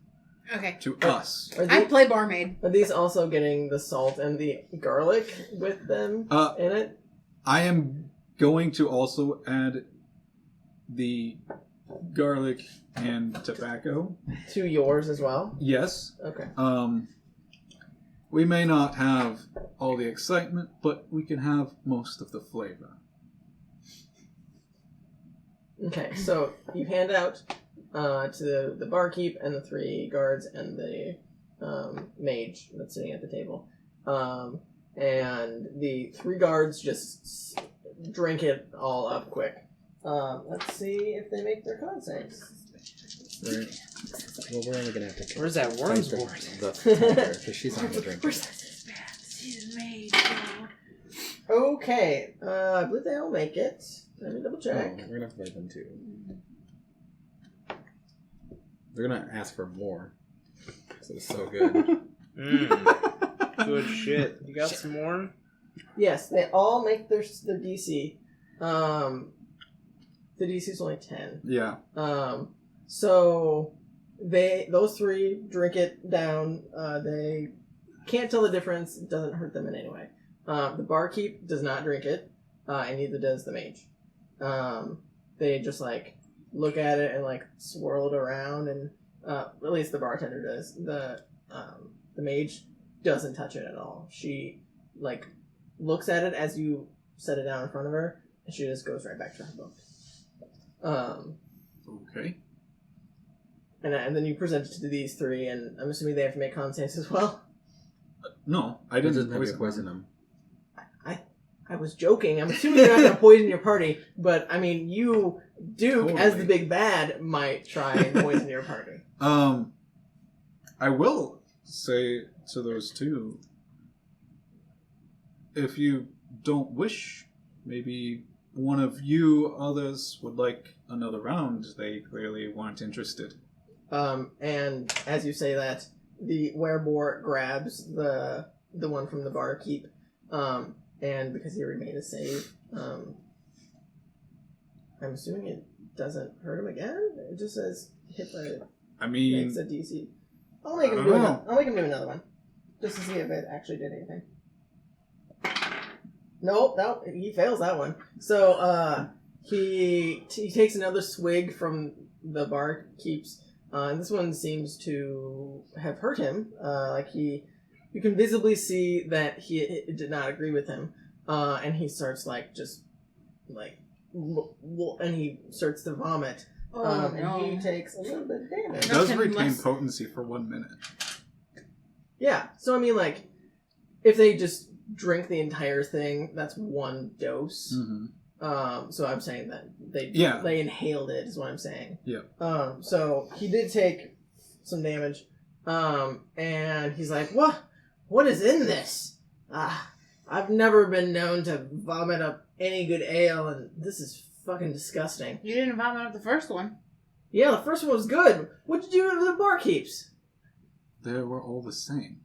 Okay. To us. I play barmaid. Are these also getting the salt and the garlic with them in it? I am going to also add the garlic and tobacco. To yours as well? Yes. Okay. We may not have all the excitement, but we can have most of the flavor. Okay, so you hand out to the barkeep and the 3 guards and the mage that's sitting at the table. And the 3 guards just drink it all up quick. Let's see if they make their con saves. Right. Well, we're only gonna have to. Where's that worm's fight wort? the tanker, because she's on the drink. She's made. Okay, I believe they all make it. Let me double Oh, check. we're gonna have to fight them too. They're gonna ask for more. This is so good. Good shit. You got some more? Yes, they all make their DC. The DC is only 10. Yeah. So those 3 drink it down. They can't tell the difference. It doesn't hurt them in any way. The barkeep does not drink it, and neither does the mage. They just like look at it and like swirl it around, and at least the bartender does. The mage doesn't touch it at all. She like looks at it as you set it down in front of her, and she just goes right back to her book. Okay. And then you present it to these 3, and I'm assuming they have to make con saves as well. No, I It didn't doesn't have to poison them. I was joking. I'm assuming you're not going to poison your party, but I mean, you, Duke, as the Totally. big bad, might try and poison your party. I will say to those 2, if you don't wish, maybe one of you others would like another round. They clearly weren't interested. And as you say that, the werebore grabs the the one from the barkeep, and because he already made a save, I'm assuming it doesn't hurt him again. It just says hit by. I mean, makes a DC. I'll make him I do don't another. know. I'll make him do another one, just to see if it actually did anything. Nope, no, he fails that one. So he takes another swig from the barkeep's, and this one seems to have hurt him. You can visibly see that he did not agree with him, and he starts and he starts to vomit. And he takes a little bit of damage. it does Nothing retain less- potency for 1 minute. Yeah, so I mean, like, if they just drink the entire thing, that's one dose. Mm-hmm. So I'm saying that they inhaled it, is what I'm saying. Yeah. So he did take some damage, and he's like, What is in this? I've never been known to vomit up any good ale, and this is fucking disgusting. You didn't vomit up the first one. Yeah, the first one was good. What did you do to the barkeeps? They were all the same.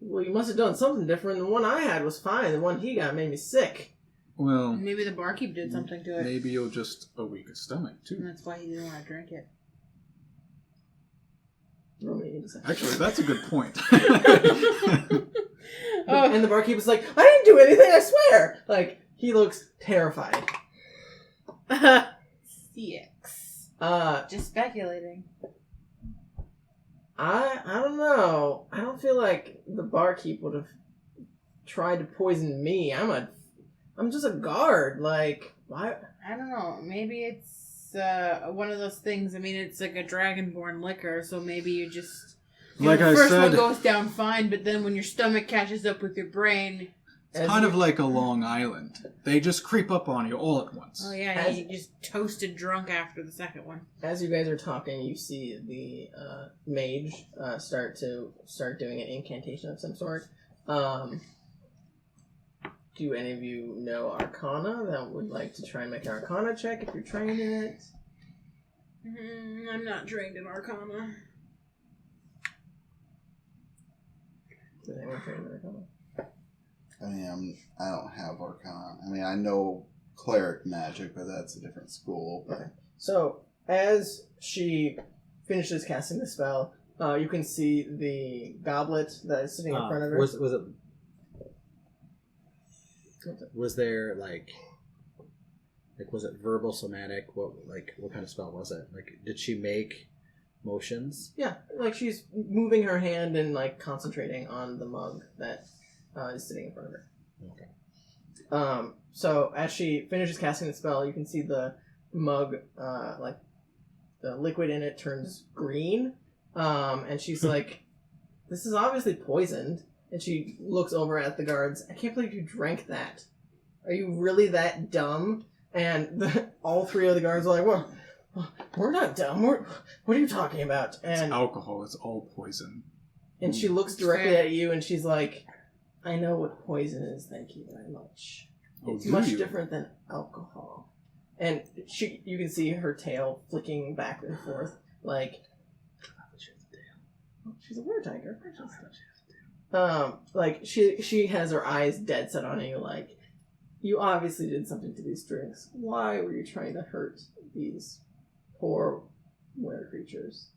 Well, you must have done something different. The one I had was fine. The one he got made me sick. Well, Maybe the barkeep did something to it. maybe you're just a weaker stomach, And too. that's why he didn't want to drink it. Actually, that's a good point. And the barkeep is like, I didn't do anything, I swear! Like, he looks terrified. CX. Just speculating. I don't know. I don't feel like the barkeep would have tried to poison me. I'm just a guard. Like, why? I don't know. Maybe it's one of those things. I mean, it's like a dragonborn liquor, so maybe you just... Like the I first said, one goes down fine, but then when your stomach catches up with your brain... it's kind of like a Long Island. They just creep up on you all at once. Oh yeah, you just toasted drunk after the second one. As you guys are talking, you see the mage start doing an incantation of some sort. Do any of you know Arcana that would like to try and make an Arcana check if you're trained in it? I'm not trained in Arcana. Is anyone trained in Arcana? I mean, I don't have Arcana. I mean, I know Cleric magic, but that's a different school. But So, as she finishes casting the spell, you can see the goblet that is sitting in front of her. Was there was it verbal, somatic? What kind of spell was it? Like, did she make motions? Yeah, like she's moving her hand and like concentrating on the mug that is sitting in front of her. Okay. So as she finishes casting the spell, you can see the mug, like the liquid in it turns green, and she's like, "This is obviously poisoned." And she looks over at the guards. I can't believe you drank that. Are you really that dumb? And all three of the guards are like, "Well, we're not dumb. What are you talking about?" It's And alcohol. It's all poison. and she looks directly at you, and she's like, "I know what poison is. Thank you very much. Oh, It's do much you? different than alcohol." And you can see her tail flicking back and forth, like. Oh, she's a were-tiger. Like she has her eyes dead set on you, like, you obviously did something to these drinks. Why were you trying to hurt these poor were creatures?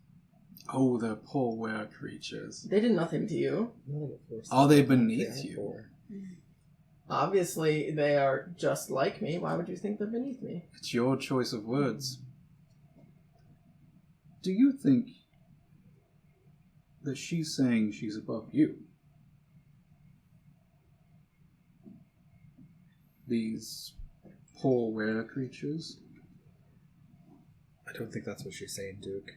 Oh, the poor were creatures. They did nothing to you. Are they beneath you? Obviously, they are just like me. Why would you think they're beneath me? It's your choice of words. Do you think that she's saying she's above you? These poor were creatures? I don't think that's what she's saying, Duke.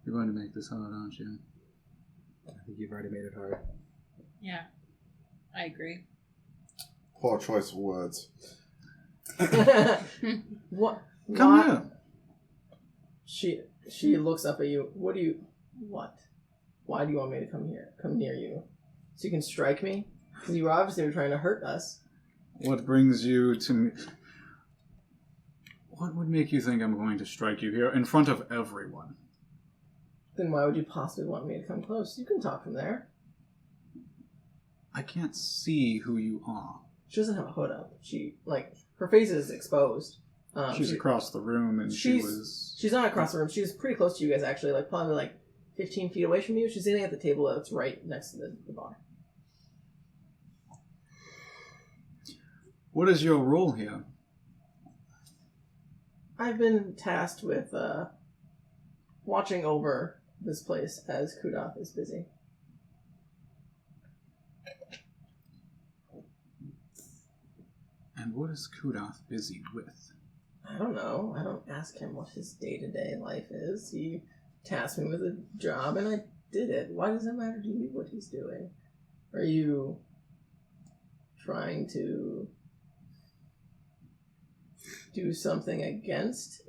You're going to make this hard, aren't you? I think you've already made it hard. Yeah, I agree. poor choice of words. What? Come Why- here. She looks up at you. What? Why do you want me to come near you? So you can strike me? Because you obviously were trying to hurt us. What brings you to me? What would make you think I'm going to strike you here in front of everyone? Then why would you possibly want me to come close? You can talk from there. I can't see who you are. She doesn't have a hood up. Her face is exposed. She's across the room, and She's not across the room. She's pretty close to you guys, actually. Probably 15 feet away from you. She's sitting at the table that's right next to the bar. What is your role here? I've been tasked with watching over this place as Kudoth is busy. And what is Kudoth busy with? I don't know. I don't ask him what his day-to-day life is. He tasked me with a job, and I did it. Why does it matter to you what he's doing? Are you trying to do something against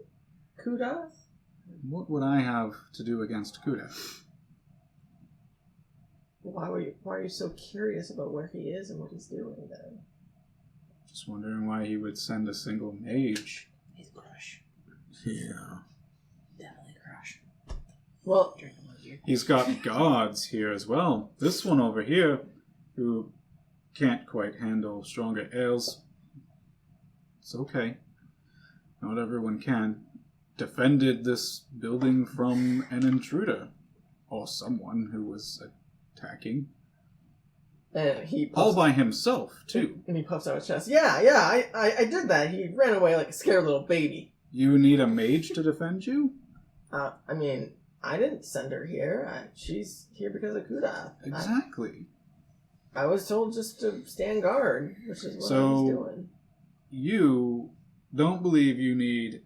Kudoth? What would I have to do against Kudoth? Why are you so curious about where he is and what he's doing then? Just wondering why he would send a single mage. He's a crush. Yeah. Definitely a crush. Well, He's got guards here as well. This one over here, who can't quite handle stronger ales. It's okay. Not everyone can. Defended this building from an intruder. Or someone who was attacking. and he All puffs, by himself, too. and he puffs out his chest. Yeah, I did that. He ran away like a scared little baby. You need a mage to defend you? I mean, I didn't send her here. She's here because of Kudoth. Exactly. I was told just to stand guard, which is what I So- was doing. You don't believe you need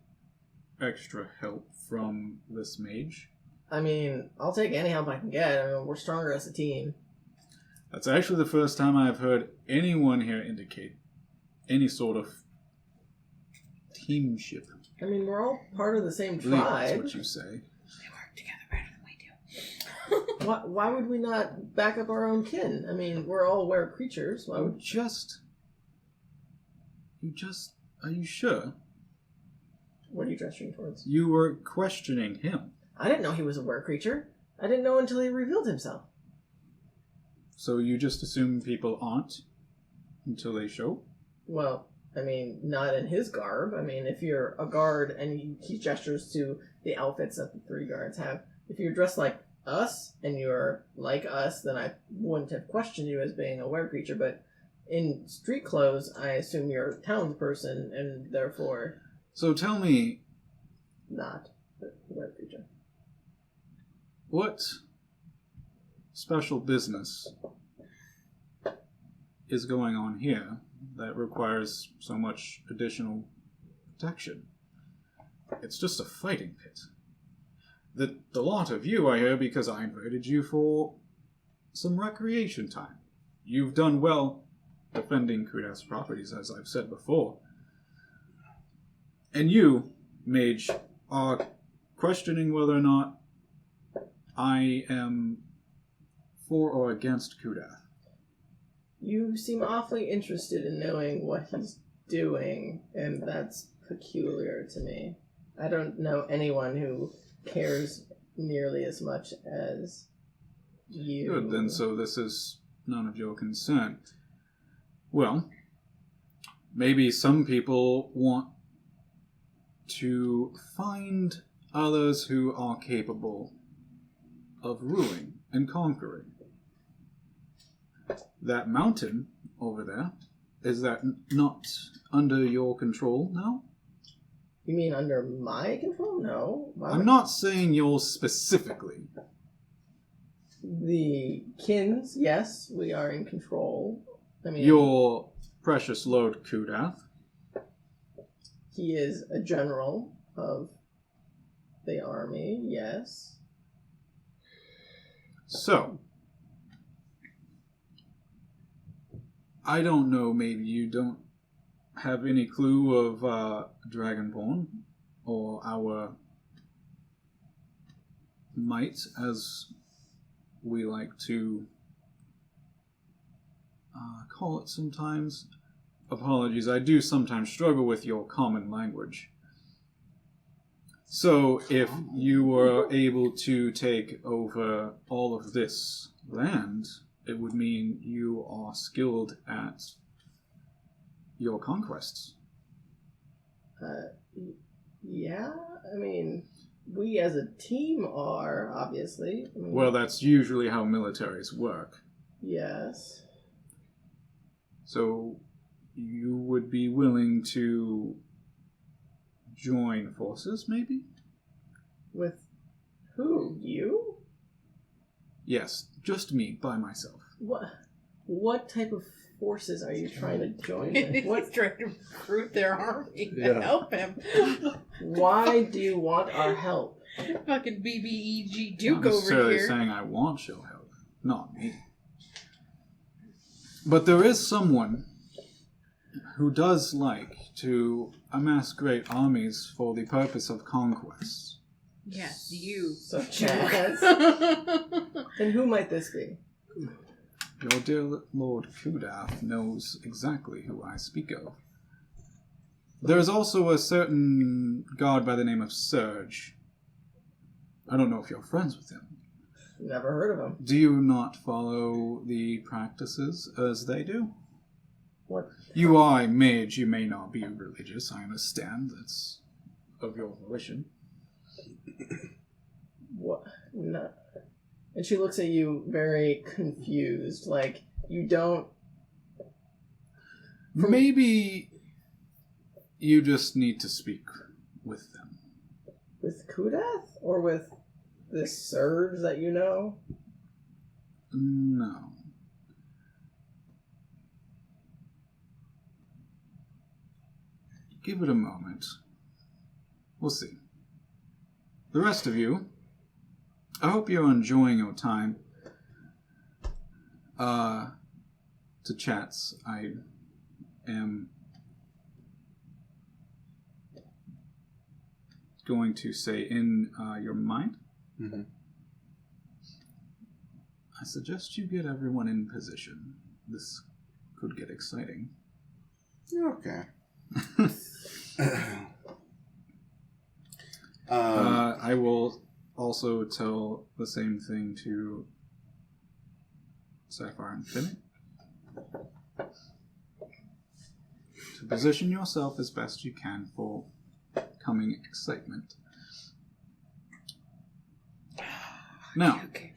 extra help from this mage? I mean, I'll take any help I can get. I mean, we're stronger as a team. That's actually the first time I've heard anyone here indicate any sort of teamship. I mean, we're all part of the same I believe that's tribe. what you say. They work together better than we do. Why would we not back up our own kin? I mean, we're all aware creatures. Why You would... just... Are you sure? What are you gesturing towards? You were questioning him. I didn't know he was a were creature. I didn't know until he revealed himself. So you just assume people aren't until they show? Well, I mean, not in his garb. I mean, if you're a guard and he gestures to the outfits that the three guards have, if you're dressed like us and you're like us, then I wouldn't have questioned you as being a were creature. But in street clothes, I assume you're a townsperson and therefore So tell me, not a were creature. what special business is going on here that requires so much additional protection? It's just a fighting pit. The lot of you are here because I invited you for some recreation time. You've done well defending Kudoth's properties, as I've said before. And you, mage, are questioning whether or not I am for or against Kudoth. You seem awfully interested in knowing what he's doing, and that's peculiar to me. I don't know anyone who cares nearly as much as you. Good, then so this is none of your concern. Well, maybe some people want to find others who are capable of ruling and conquering. That mountain over there, is that not under your control now? You mean under my control? No. Why I'm would- not saying yours specifically. The kins, yes, we are in control. I mean, Your precious Lord Kudoth. he is a general of the army, yes. So, I don't know, maybe you don't have any clue of Dragonborn or our might, as we like to call it sometimes. Apologies, I do sometimes struggle with your common language. So, if you were able to take over all of this land, it would mean you are skilled at your conquests. Yeah, I mean, we as a team are, obviously. I mean, Well, that's usually how militaries work. yes. So you would be willing to join forces, maybe? With who? You? Yes, just me, by myself. What type of forces are you trying to join with? He's What? trying to recruit their army to Yeah. help him. Why do you want our help? Fucking BBEG Not Duke over necessarily here. saying I want your help. Not me. But there is someone who does like to amass great armies for the purpose of conquest. Yes, you. So Chatz. And who might this be? Your dear Lord Kudath knows exactly who I speak of. There is also a certain god by the name of Surge. I don't know if you're friends with him. Never heard of him. Do you not follow the practices as they do? What? You are a mage, you may not be religious, I understand. That's of your volition. What? No. And she looks at you very confused, like you don't. Maybe you just need to speak with them. With Kudath? Or with this Surge that you know? No. Give it a moment. We'll see. The rest of you, I hope you're enjoying your time. To Chatz, I am going to say in your mind. Mm-hmm. I suggest you get everyone in position. This could get exciting. Okay. I will also tell the same thing to Sapphire and Finnick. To position yourself as best you can for coming excitement. Now, Okay.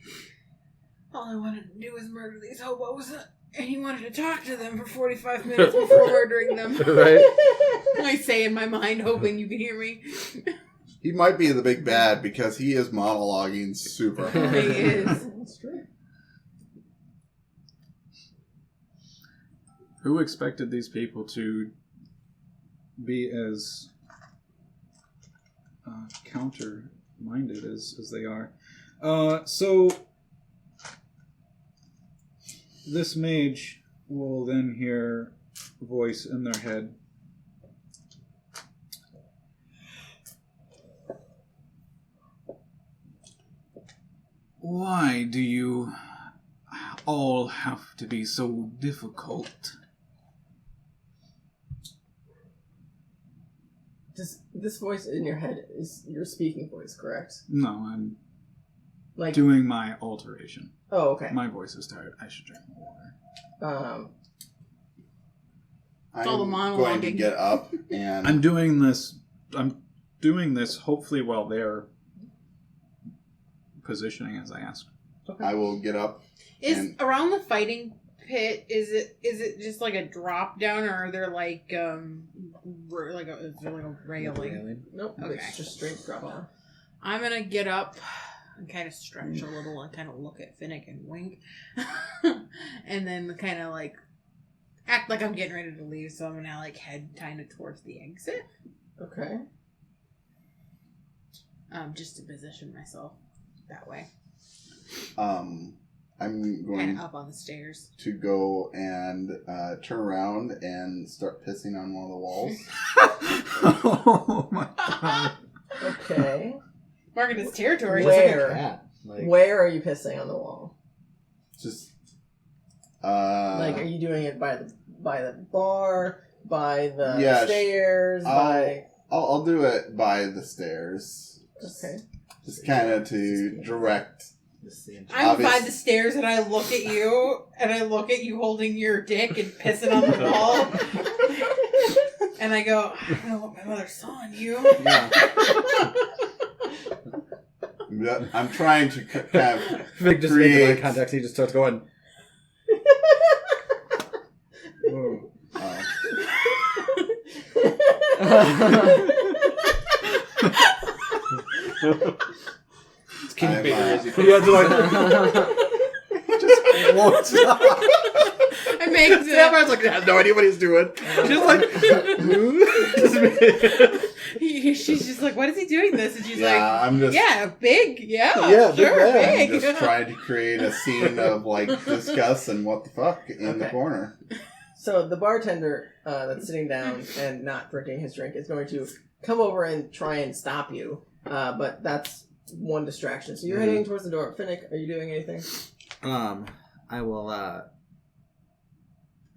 All I wanted to do was murder these hobos, and he wanted to talk to them for 45 minutes before murdering them. Right? I say in my mind, hoping you can hear me. He might be the big bad because he is monologuing super He hard. is. That's true. who expected these people to be as counter-minded as they are? So this mage will then hear a voice in their head. Why do you all have to be so difficult? Does this voice in your head is your speaking voice, correct? No, I'm Like, doing my alteration. oh, okay. My voice is tired. I should drink more water. all the I'm going to monologuing. get up and I'm doing this hopefully while they're positioning as I asked. I will get up. Is And- around the fighting pit? Is it just like a drop down, or are there like is there like a railing? Nope, Okay. it's just straight drop on. I'm gonna get up and kind of stretch a little and kind of look at Finnick and wink, and then kind of like act like I'm getting ready to leave. So I'm gonna like head kind of towards the exit, Okay. just to position myself that way, I'm kind going of up on the stairs. to go and turn around and start pissing on one of the walls. Oh my god. Okay. Marking his territory. Where? Cat. Like, Where are you pissing on the wall? Just Like, are you doing it by the bar, by the Yeah, stairs, I'll- by? I'll do it by the stairs. Okay. Just kind of to direct I'm by the stairs and I look at you holding your dick and pissing on the wall. And I go, I don't know what my mother saw in you. Yeah. I'm trying to have Finnick just makes eye contact and he just starts going. Whoa. It's getting bigger as you Yeah, just won't stop. I make the... Sapphire's like, I have no idea what he's doing. Just like... She's just like, what is he doing this? And she's I'm just... yeah, big. Yeah, Yeah, sure, big big. I'm just trying to create a scene of, like, disgust and what the fuck in the corner. So the bartender that's sitting down and not drinking his drink is going to come over and try and stop you. But that's one distraction. So you're heading towards the door. Finnick, are you doing anything? I will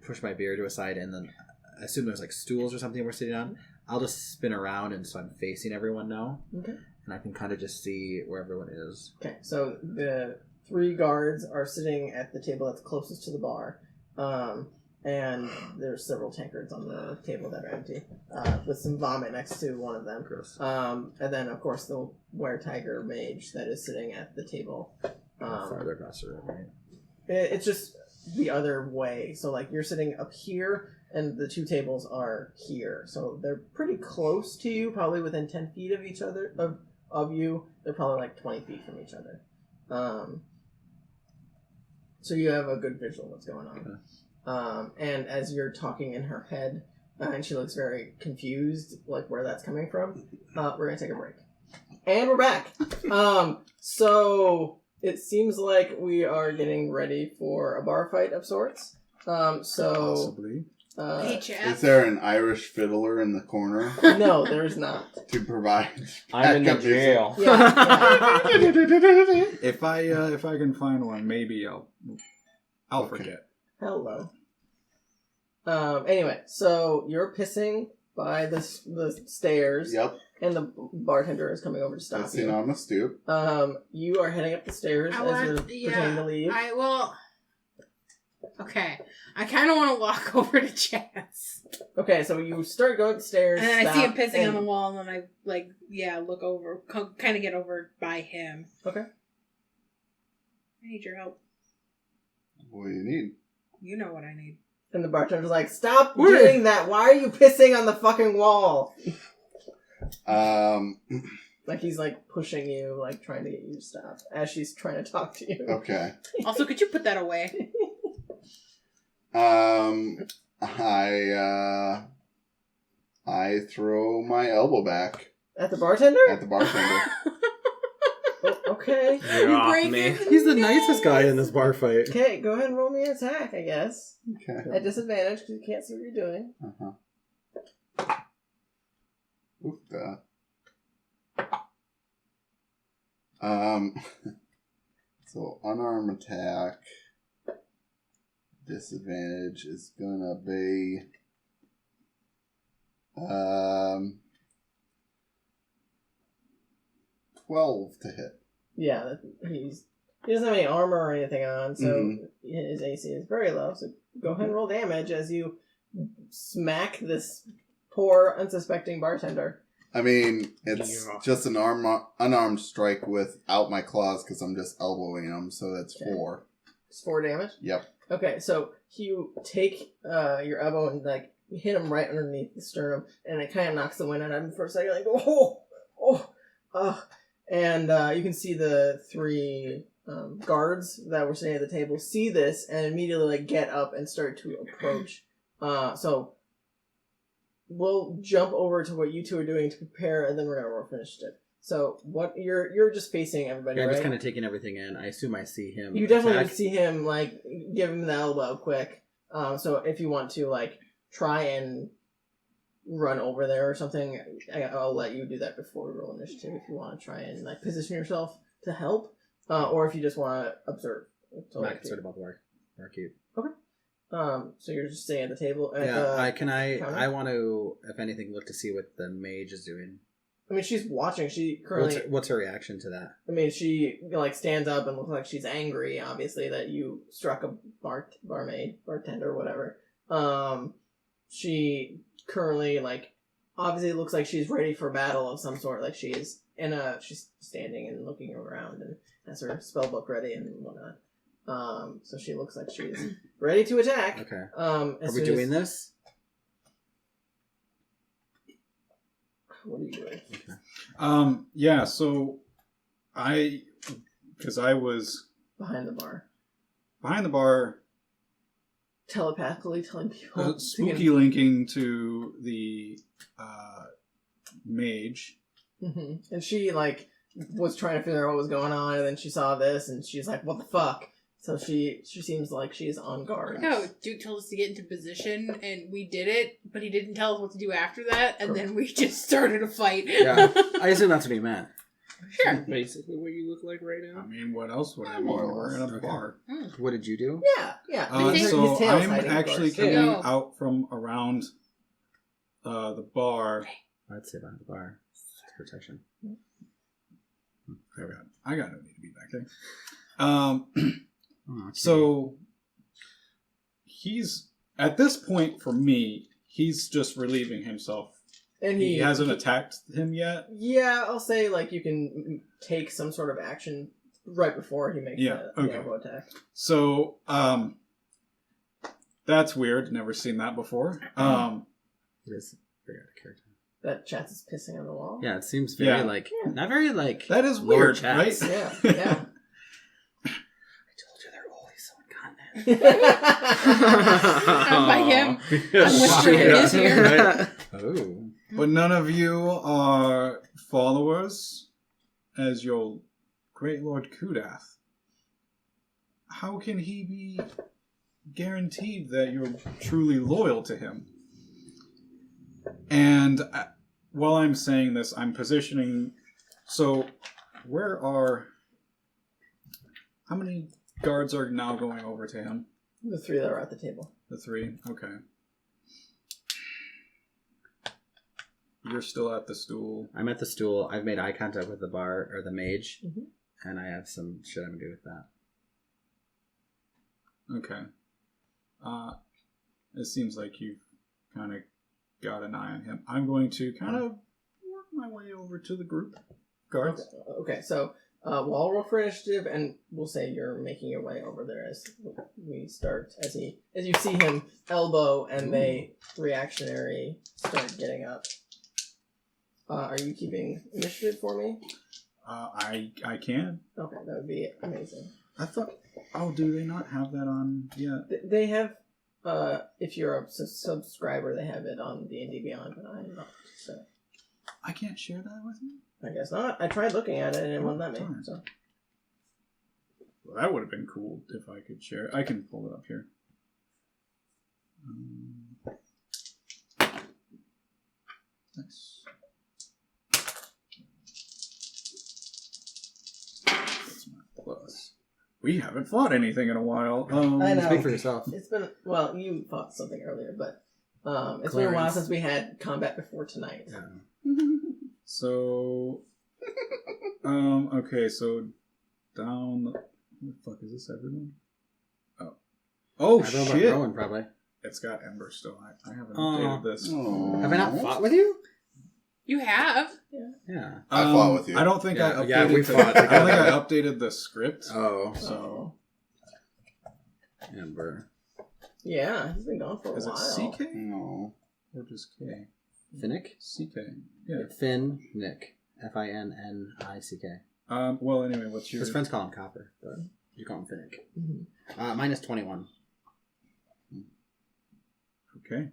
push my beer to a side, and then I assume there's like stools or something we're sitting on. I'll just spin around, and so I'm facing everyone now. Okay. And I can kind of just see where everyone is. Okay, so the 3 guards are sitting at the table that's closest to the bar. And there's several tankards on the table that are empty, with some vomit next to one of them. Gross. And then, of course, the Were-Tiger mage that is sitting at the table. Farther across the room, right? It's just the other way. So, like, you're sitting up here, and the 2 tables are here. So they're pretty close to you, probably within 10 feet of each other, of you. They're probably, like, 20 feet from each other. So you have a good visual of what's going on. Okay. And as you're talking in her head, and she looks very confused, like where that's coming from, we're going to take a break. And we're back. So it seems like we are getting ready for a bar fight of sorts. Possibly. Hey, Chatz. Is there an Irish fiddler in the corner No, there's not. to provide? I'm in the backup music? jail. Yeah. If I can find one, maybe I'll forget. Hello. Anyway, so you're pissing by the stairs. Yep. And the bartender is coming over to stop Sitting you. on the stoop. You are heading up the stairs you're pretending to leave. Okay. I kind of want to walk over to Chatz. Okay, so you start going upstairs. And then I see him pissing on the wall, and then I, look over, kind of get over by him. Okay. I need your help. What do you need? You know what I need. And the bartender's like, stop doing that! Why are you pissing on the fucking wall? Like he's like pushing you, like trying to get you to stop as she's trying to talk to you. Okay. Also, could you put that away? I throw my elbow back At the bartender? at the bartender. Okay. You're off me. He's the nicest guy in this bar fight. Okay, go ahead and roll me an attack, I guess. Okay. At disadvantage, because you can't see what you're doing. Oof, so unarmed attack disadvantage is gonna be 12 to hit. Yeah, he doesn't have any armor or anything on, so his AC is very low. So go ahead and roll damage as you smack this poor, unsuspecting bartender. I mean, it's just an unarmed strike without my claws because I'm just elbowing him, so that's 4. It's 4 damage? Yep. Okay, so you take your elbow and like hit him right underneath the sternum, and it kind of knocks the wind out of him for a second, like, and you can see the 3 guards that were sitting at the table see this and immediately like get up and start to approach. So we'll jump over to what you 2 are doing to prepare, and then we're gonna roll finish it. So what you're just facing everybody, Yeah, I'm right? just kind of taking everything in. I assume I see him. You definitely attack. see him like give him the elbow quick. So if you want to like try and run over there or something, I'll let you do that before we roll initiative. If you want to try and like position yourself to help, or if you just want to observe. I can sort of about the barkeep. Okay. So you're just sitting at the table. I want to, if anything, look to see what the mage is doing. I mean, she's watching. She currently. What's her reaction to that? I mean, she like stands up and looks like she's angry. Obviously, that you struck a bartender, whatever. She currently like obviously looks like she's ready for battle of some sort. Like she's standing and looking around and has her spell book ready and whatnot. So she looks like she's ready to attack. Okay. Are we doing this? What are you doing? Okay. Yeah. So because I was Behind the bar, telepathically telling people. spooky linking to the mage. Mm-hmm. And she like was trying to figure out what was going on, and then she saw this, and she's like, "What the fuck?" So she seems like she's on guard. No, Duke told us to get into position, and we did it, but he didn't tell us what to do after that, and then we just started a fight. Yeah, I assume that's what he meant. Sure. Basically what you look like right now. I mean, what else would I More want? or We're in a less. bar. What did you do? Yeah. So His tail's I'm hiding, of actually course. coming Yeah. out from around the bar. I'd say behind the bar. It's protection. I got no need to be back there. Okay. So he's at this point for me. He's just relieving himself. And He hasn't attacked him yet. Yeah, I'll say like you can take some sort of action right before he makes the elbow attack. So that's weird. Never seen that before. It is very out of character. That Chatz is pissing on the wall. Yeah, it seems very not very like That is lower weird, chats. right? Yeah. I told you they're always so incontinent. I'm by him. I'm whispering in his ear. Oh. But none of you are followers as your great Lord Kudath. How can he be guaranteed that you're truly loyal to him? And while I'm saying this, I'm positioning... So, how many guards are now going over to him? The three that are at the table. The 3? Okay. You're still at the stool. I'm at the stool. I've made eye contact with the bar or the mage, Mhm. and I have some shit I'm gonna do with that. Okay. It seems like you've kind of got an eye on him. I'm going to kind of work my way over to the group. Guards. Okay, so we'll roll for initiative, and we'll say you're making your way over there as we start. As you see him elbow, and they reactionary start getting up. Are you keeping initiative for me? I can. Okay, that would be amazing. I thought... Oh, do they not have that on yet? They have, if you're a subscriber, they have it on D&D Beyond, but I'm not. So I can't share that with you? I guess not. I tried looking at it and it wouldn't let me. Darn. So Well, that would have been cool if I could share. I can pull it up here. Nice. That's my plus. We haven't fought anything in a while. I know. Speak for yourself. It's been you fought something earlier, but it's been a while since we had combat before tonight. Yeah. So, okay, so down. What the fuck is this? Everyone? Oh I don't know about shit! Rowan, probably. It's got Ember still. I haven't updated this. Have I not fought with you? You have. Yeah. I fought with you. I don't think I updated. Yeah, we fought I don't think together. I updated the script. Oh. So Ember. Yeah, he's been gone for a is it while. CK No. or just K? Finnick? CK. Yeah. Finnick. Finnick. Well, anyway, what's your? His friends call him Copper, but you call him Finnick. Mhm. Minus 21. Okay.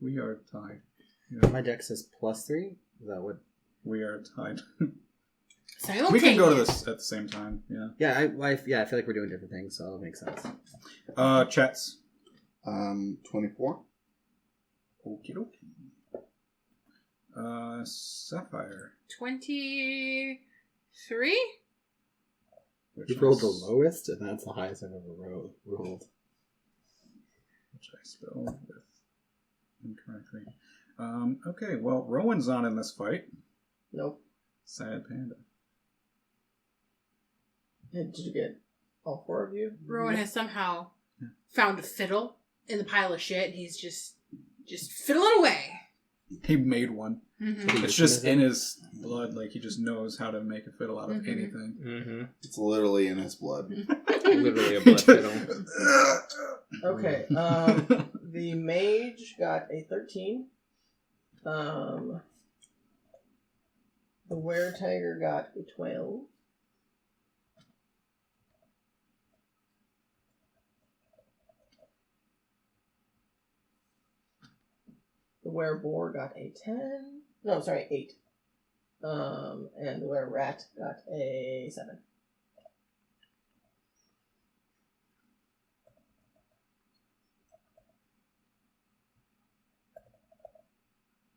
We are tied. Yeah. My dex says +3. Is that what? We are tied. Simultaneous. We can go to this at the same time. Yeah. Yeah, I feel like we're doing different things, so it makes sense. Chatz. 24. Okie dokie. Sapphire. 23? Which You rolled the is- lowest, and that's the highest I've ever rolled. Which I spelled with incorrectly. Okay, well, Rowan's not in this fight. Nope. Sad panda. Did you get all 4 of you? Rowan has somehow found a fiddle in the pile of shit. And he's just fiddling away. He made one. Mm-hmm. It's just in his blood. Like, he just knows how to make a fiddle out of Mhm. anything. Mm-hmm. It's literally in his blood. Literally a blood fiddle. Okay. The mage got a 13. The were-tiger got a 12. The were-boar got a 10. No, sorry, 8. And the were-rat got a 7.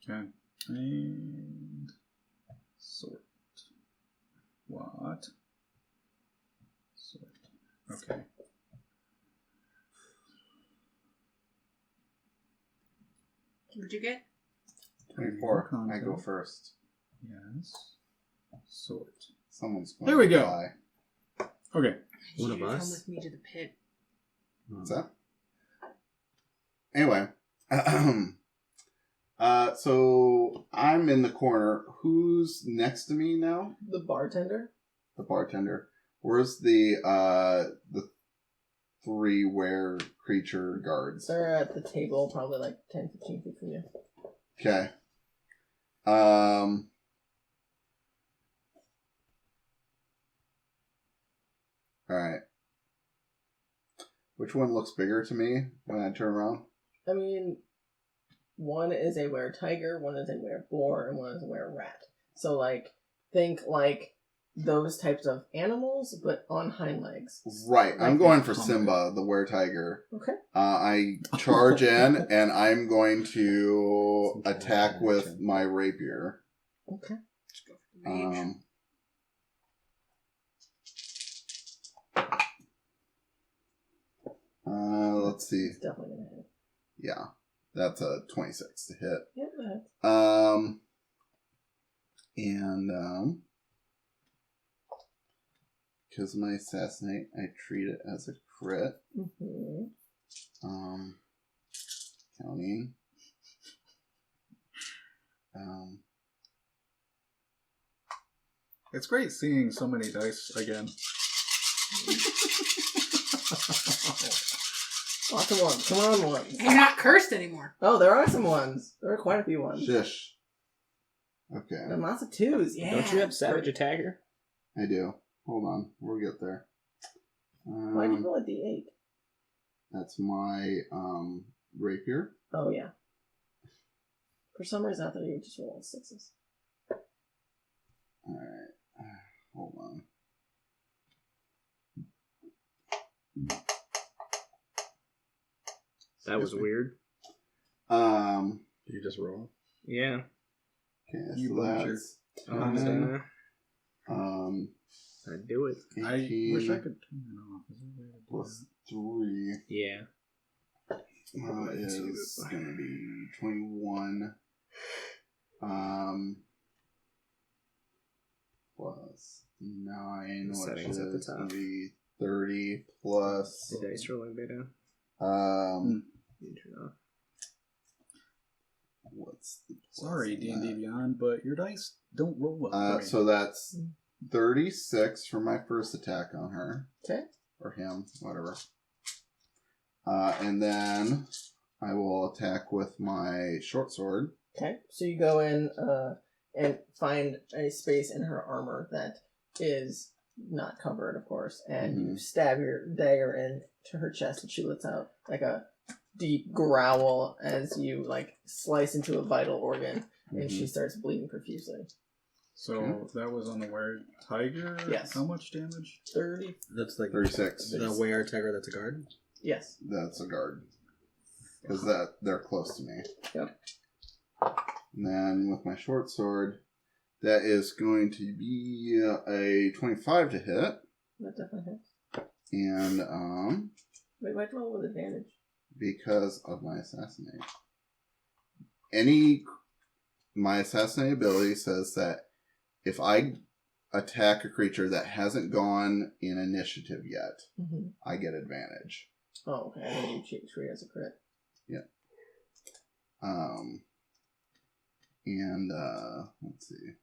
Okay. And sort. What? Sort. Okay. What'd you get? 24. I Content. go first. Yes. Sort. Someone's going There we to go. die. Okay. I One need of you to us? Come with me to the pit. What's that? Anyway. So I'm in the corner. Who's next to me now? The bartender? The bartender. Where's the 3 were creature guards? They're at the table, probably like 10, 15 feet from you. Okay. Alright. Which one looks bigger to me when I turn around? I mean, one is a were-tiger, one is a were-boar, and one is a were-rat. So, like, think like those types of animals, but on hind legs. Right. I'm Like going that. for Simba, the were-tiger. Okay. I charge in, and I'm going to attack with my rapier. Okay. Just go for the mage. Let's see. It's definitely gonna hit. Yeah, that's a 26 to hit. Yep, that hits. And because of my assassinate, I treat it as a crit. Mm-hmm. Counting. It's great seeing so many dice again. Awesome ones. Come on, ones. You're not cursed anymore. Oh, there are some ones. There are quite a few ones. Shish. Okay, And lots of 2s. Yeah. Don't you have Savage Attacker? I do. Hold on, we'll get there. Why'd you roll a d8? That's my rapier. Oh, yeah. For some reason, I thought you would just roll 6s. Alright. Hold on. That was weird. Did you just roll? Yeah. Okay, You so butchered. that's I'd do it. 18 I wish I could turn it off. Is there a way to do plus 3 Yeah. is going to be 21. Plus 9, which Settings at the is top. going to be 30 plus. The dice rolling beta. Hmm. You turn off. What's the plus Sorry, on D&D that? Beyond, but your dice don't roll well. right. So that's 36 for my first attack on her. Okay. Or him, whatever. And then I will attack with my short sword. Okay. So you go in and find a space in her armor that is not covered, of course, and you stab your dagger into her chest, and she lets out like a deep growl as you like slice into a vital organ, and she starts bleeding profusely. So that was on the were-tiger? Yes. How much damage? 30. That's like 36. the were-tiger that's a guard? Yes. That's a guard. Because they're close to me. Yep. And then with my short sword, that is going to be a 25 to hit. That definitely hits. And Wait, why'd you roll with advantage? because of my assassinate. my assassinate ability says that if I attack a creature that hasn't gone in initiative yet, I get advantage. Oh, okay. And then you treat it as a crit. Yeah. And let's see.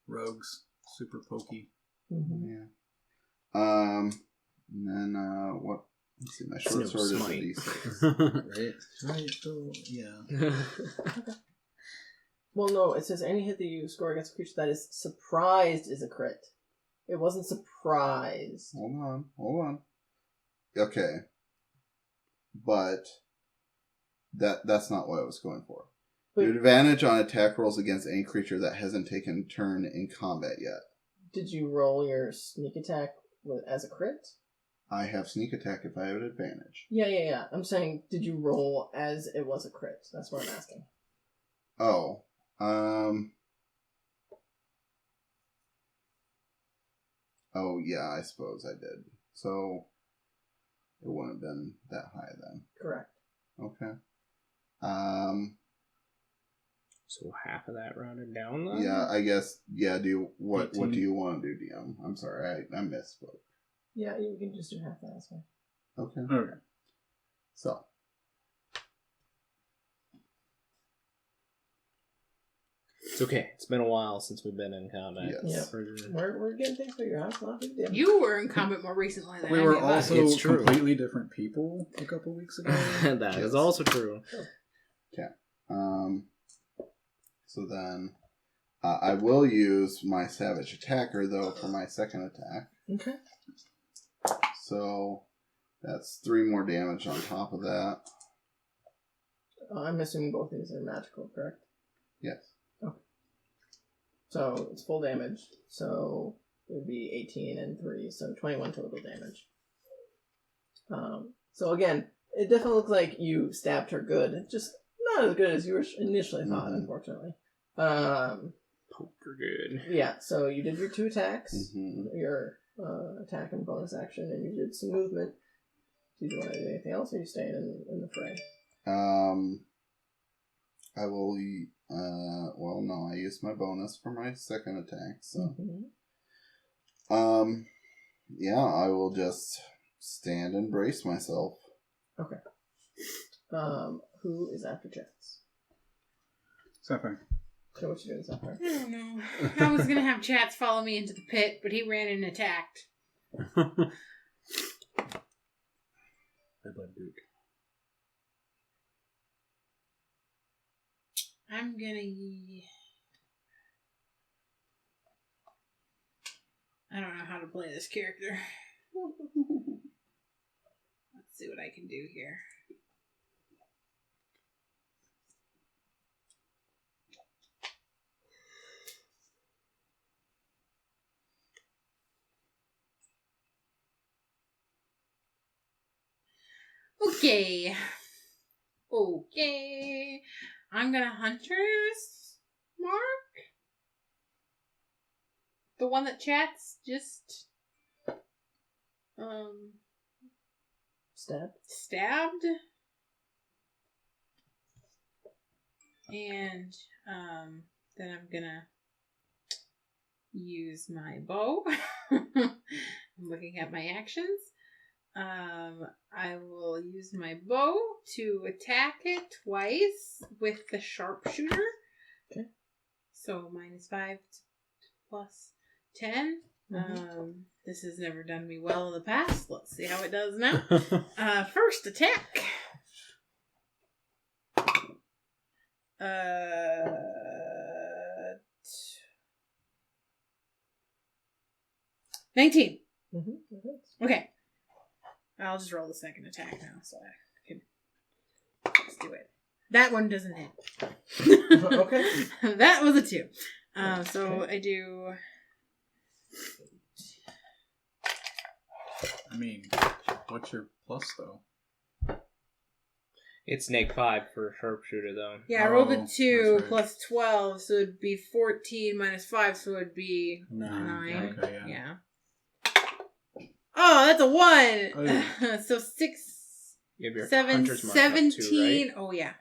Rogues, super pokey. Yeah. And then what? Let's see. My short sword is a D6. Right. Yeah. Well, no. It says any hit that you score against a creature that is surprised is a crit. It wasn't surprised. Hold on. Okay. But that's not what I was going for. But Advantage on attack rolls against any creature that hasn't taken turn in combat yet. did you roll your sneak attack as a crit? I have sneak attack if I have an advantage. Yeah. I'm saying, did you roll as it was a crit? That's what I'm asking. Oh. Oh, yeah, I suppose I did. So, it wouldn't have been that high then. Correct. Okay. So half of that rounded down, then? Yeah, I guess, what do you want to do, DM? I'm sorry, I misspoke. Yeah, you can just do half that. That's fine. Okay. Okay. So. It's okay. It's been a while since we've been in combat. Yes. We're getting things figured out. It's not a big deal. You were in combat more recently than We any were of us. also It's true. completely different people a couple weeks ago. That is also true. Okay. So then, I will use my Savage Attacker, though, for my second attack. Okay. So, that's 3 more damage on top of that. I'm assuming both these are magical, correct? Yes. Okay. So it's full damage. So it would be 18 and 3, so 21 total damage. So again, it definitely looks like you stabbed her good. Just not as good as you initially thought, unfortunately. Poker good. Yeah, so you did your 2 attacks. Mm-hmm. Your attack and bonus action, and you did some movement. Did you want to do anything else, or are you staying in the fray? I will, well, no, I used my bonus for my second attack, so. Yeah, I will just stand and brace myself. Okay. Who is after Chatz? Sapphire. So what you doing, Sapphire? I don't know. I was going to have Chatz follow me into the pit, but he ran and attacked. I blame Duke. I'm gonna... I don't know how to play this character. Let's see what I can do here. Okay. I'm gonna Hunter's Mark? The one that Chatz just stabbed. And then I'm gonna use my bow. I'm looking at my actions. I will use my bow to attack it twice with the sharpshooter. Okay. So -5 plus 10. This has never done me well in the past. Let's see how it does now. First attack. 19. Okay. I'll just roll the second attack now, so I can just do it. That one doesn't hit. Okay. That was a 2. So Okay. I do... I mean, what's your plus, though? It's -5 for sharpshooter, though. Yeah, I rolled a Oh, 2 that's right. plus 12, so it'd be 14 minus 5, so it'd be 9. 9. Okay, yeah. Yeah. Oh, that's a 1! Oh. So 6, You have your 7, hunter's mark up too, 17. right? Oh, yeah.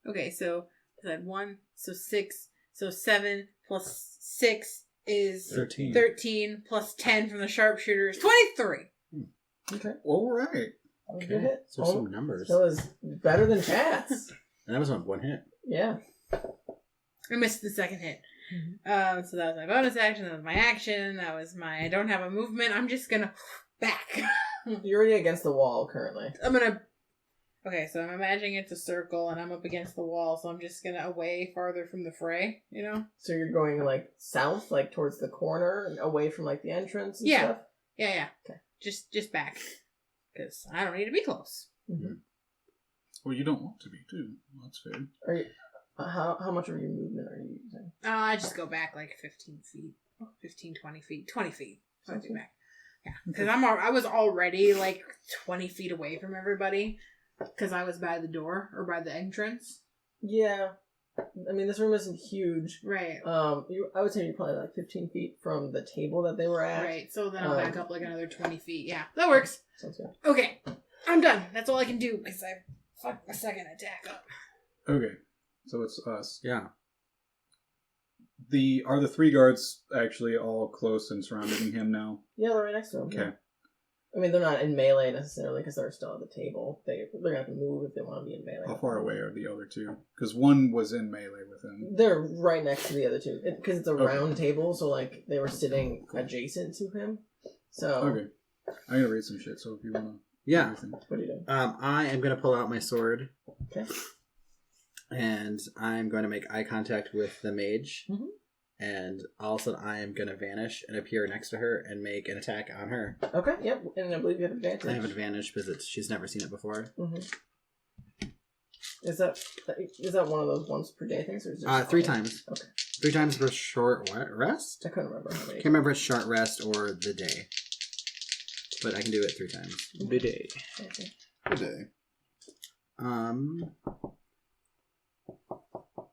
Okay, so I said 1, so 6, so 7 plus 6 is 13. 13 plus 10 from the sharpshooter is 23. Okay. All right. That was a good hit. So some numbers. That was better than Chatz. And that was on 1 hit. Yeah. I missed the second hit. So that was my bonus action. That was my action. That was my. I don't have a movement. I'm just gonna back. You're already against the wall currently. I'm gonna. Okay, so I'm imagining it's a circle, and I'm up against the wall, so I'm just gonna away farther from the fray. You know? So you're going like south, like towards the corner, and away from like the entrance and Yeah. stuff? Yeah. Okay. Just back, because I don't need to be close. Mm-hmm. Well, you don't want to be, too. Well, that's fair. Are you, how much of your movement are you using? I just go back like 15 feet, 15, 20 feet, 20 feet. So I'll be back. Yeah, because I was already like 20 feet away from everybody, because I was by the door or by the entrance. Yeah. I mean, this room isn't huge. Right. I would say you're probably like 15 feet from the table that they were at. Right. So then I'll back up like another 20 feet. Yeah, that works. Sounds good. Okay, I'm done. That's all I can do because I fucked my second attack up. Okay. So it's us. Yeah. Are the 3 guards actually all close and surrounding him now? Yeah, they're right next to him. Okay. Yeah. I mean, they're not in melee necessarily because they're still at the table. They're going to have to move if they want to be in melee. How far away are the other 2? Because one was in melee with him. They're right next to the other 2 because it's a Okay. round table, so like they were sitting adjacent to him. So Okay. I'm going to read some shit, so if you want to... Yeah. what are you doing? I am going to pull out my sword. Okay. And I'm going to make eye contact with the mage. Mhm. And also I am going to vanish and appear next to her and make an attack on her. Okay. Yep. And I believe you have advantage. I have advantage because she's never seen it before. Mm-hmm. Is that one of those once per day things, or is it 3 times. Okay. 3 times for short rest? I couldn't remember how many. Can't remember if it's short rest or the day. But I can do it 3 times. Bidet. Okay. Good day.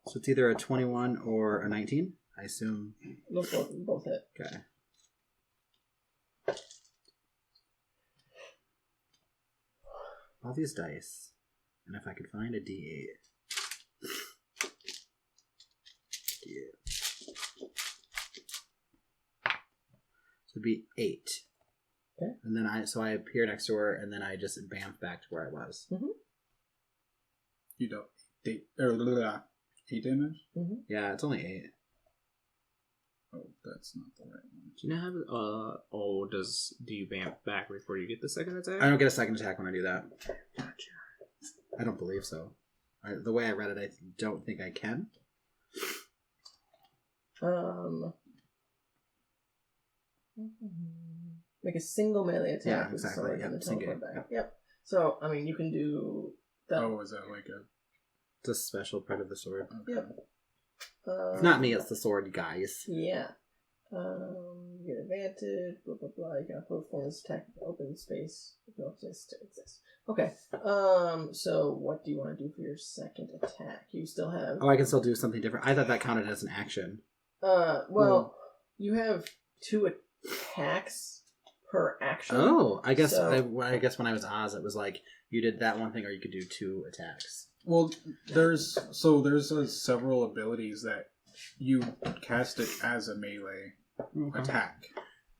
So it's either a 21 or a 19, I assume. Those both hit. Okay. All these dice. And if I could find a D8. Yeah. So it'd be 8. Okay. And then I appear next to her, and then I just bamf back to where I was. Mm-hmm. You don't... 8 damage? Mm-hmm. Yeah, it's only 8. Oh, that's not the right one. Do you know how, do you bamf back before you get the second attack? I don't get a second attack when I do that. I don't believe so. The way I read it, I don't think I can. Make a single melee attack. Yeah, with exactly. sword Yep, and then single. teleport back. Yep. So, I mean, you can do that. Oh, is that like a... It's a special part of the sword. Okay. Yep. It's not me, it's the sword, guys. Yeah. You get advantage, blah, blah, blah. You can perform this attack in open space. If no exists. Okay. So what do you want to do for your second attack? You still have... Oh, I can still do something different. I thought that counted as an action. Well, you have 2 attacks per action. Oh, I guess So- I guess when I was Oz, it was like you did that one thing, or you could do 2 attacks. Well, there's several abilities that you cast it as a melee attack.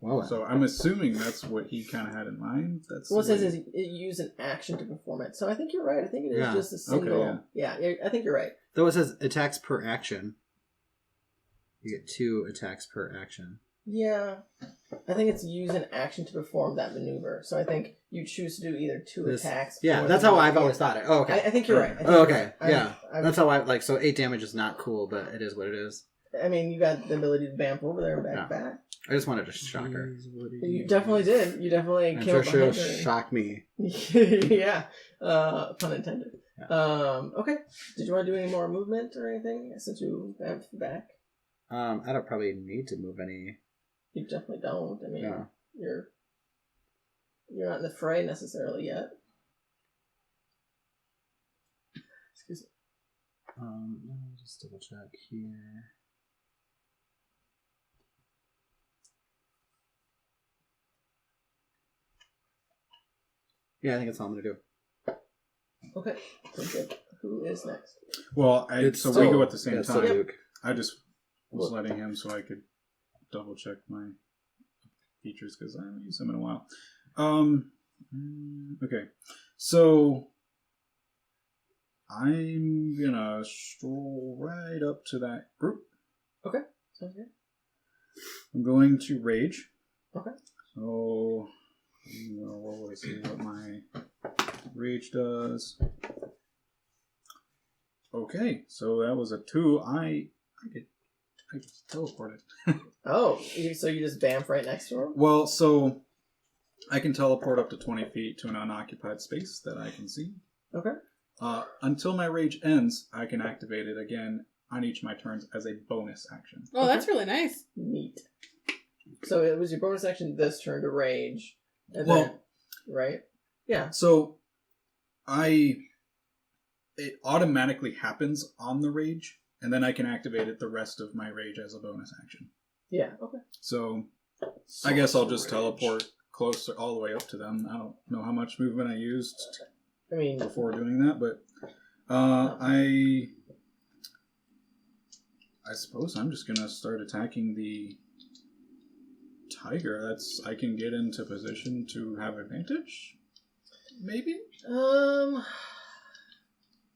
Well, So I'm assuming that's what he kind of had in mind. That's Well, it the way- says is you use an action to perform it. So I think you're right. I think it is Yeah. just a single... Okay, yeah, I think you're right. though it says attacks per action, you get 2 attacks per action. Yeah. I think it's use an action to perform that maneuver. So I think you choose to do either 2 attacks. Yeah, or that's the- how I've always thought it. Oh, okay. I think you're right. I think Oh, you're okay. right. Yeah, I've- that's how I like. So 8 damage is not cool, but it is what it is. I mean, you got the ability to vamp over there and back. I just wanted to shock her. You definitely did. You definitely I'm came sure up she'll behind her. shock me. Yeah. Pun intended. Yeah. Okay. Did you want to do any more movement or anything since you vamped back? I don't probably need to move any. You definitely don't. I mean, No. you're not in the fray necessarily yet. Excuse me. Let me just double check here. Yeah, I think that's all I'm gonna do. Okay. Sounds good. Who is next? Well, so we go at the same That's still time. Duke. I just was letting him so I could double check my features because I haven't used them in a while. Okay. So I'm gonna stroll right up to that group. Okay. Sounds good. I'm going to rage. Okay. So I'm gonna roll to see what my rage does. Okay, so that was a 2. I get teleported. Oh, so you just bamf right next to him? Well, so I can teleport up to 20 feet to an unoccupied space that I can see. Okay. Until my rage ends, I can activate it again on each of my turns as a bonus action. Oh, that's really nice. Neat. So it was your bonus action this turn to rage. And Well- then, right? Yeah. So it automatically happens on the rage, and then I can activate it the rest of my rage as a bonus action. Yeah. Okay. So I guess I'll just teleport closer all the way up to them. I don't know how much movement I used I mean, before doing that, but I suppose I'm just gonna start attacking the tiger. I can get into position to have advantage. Maybe.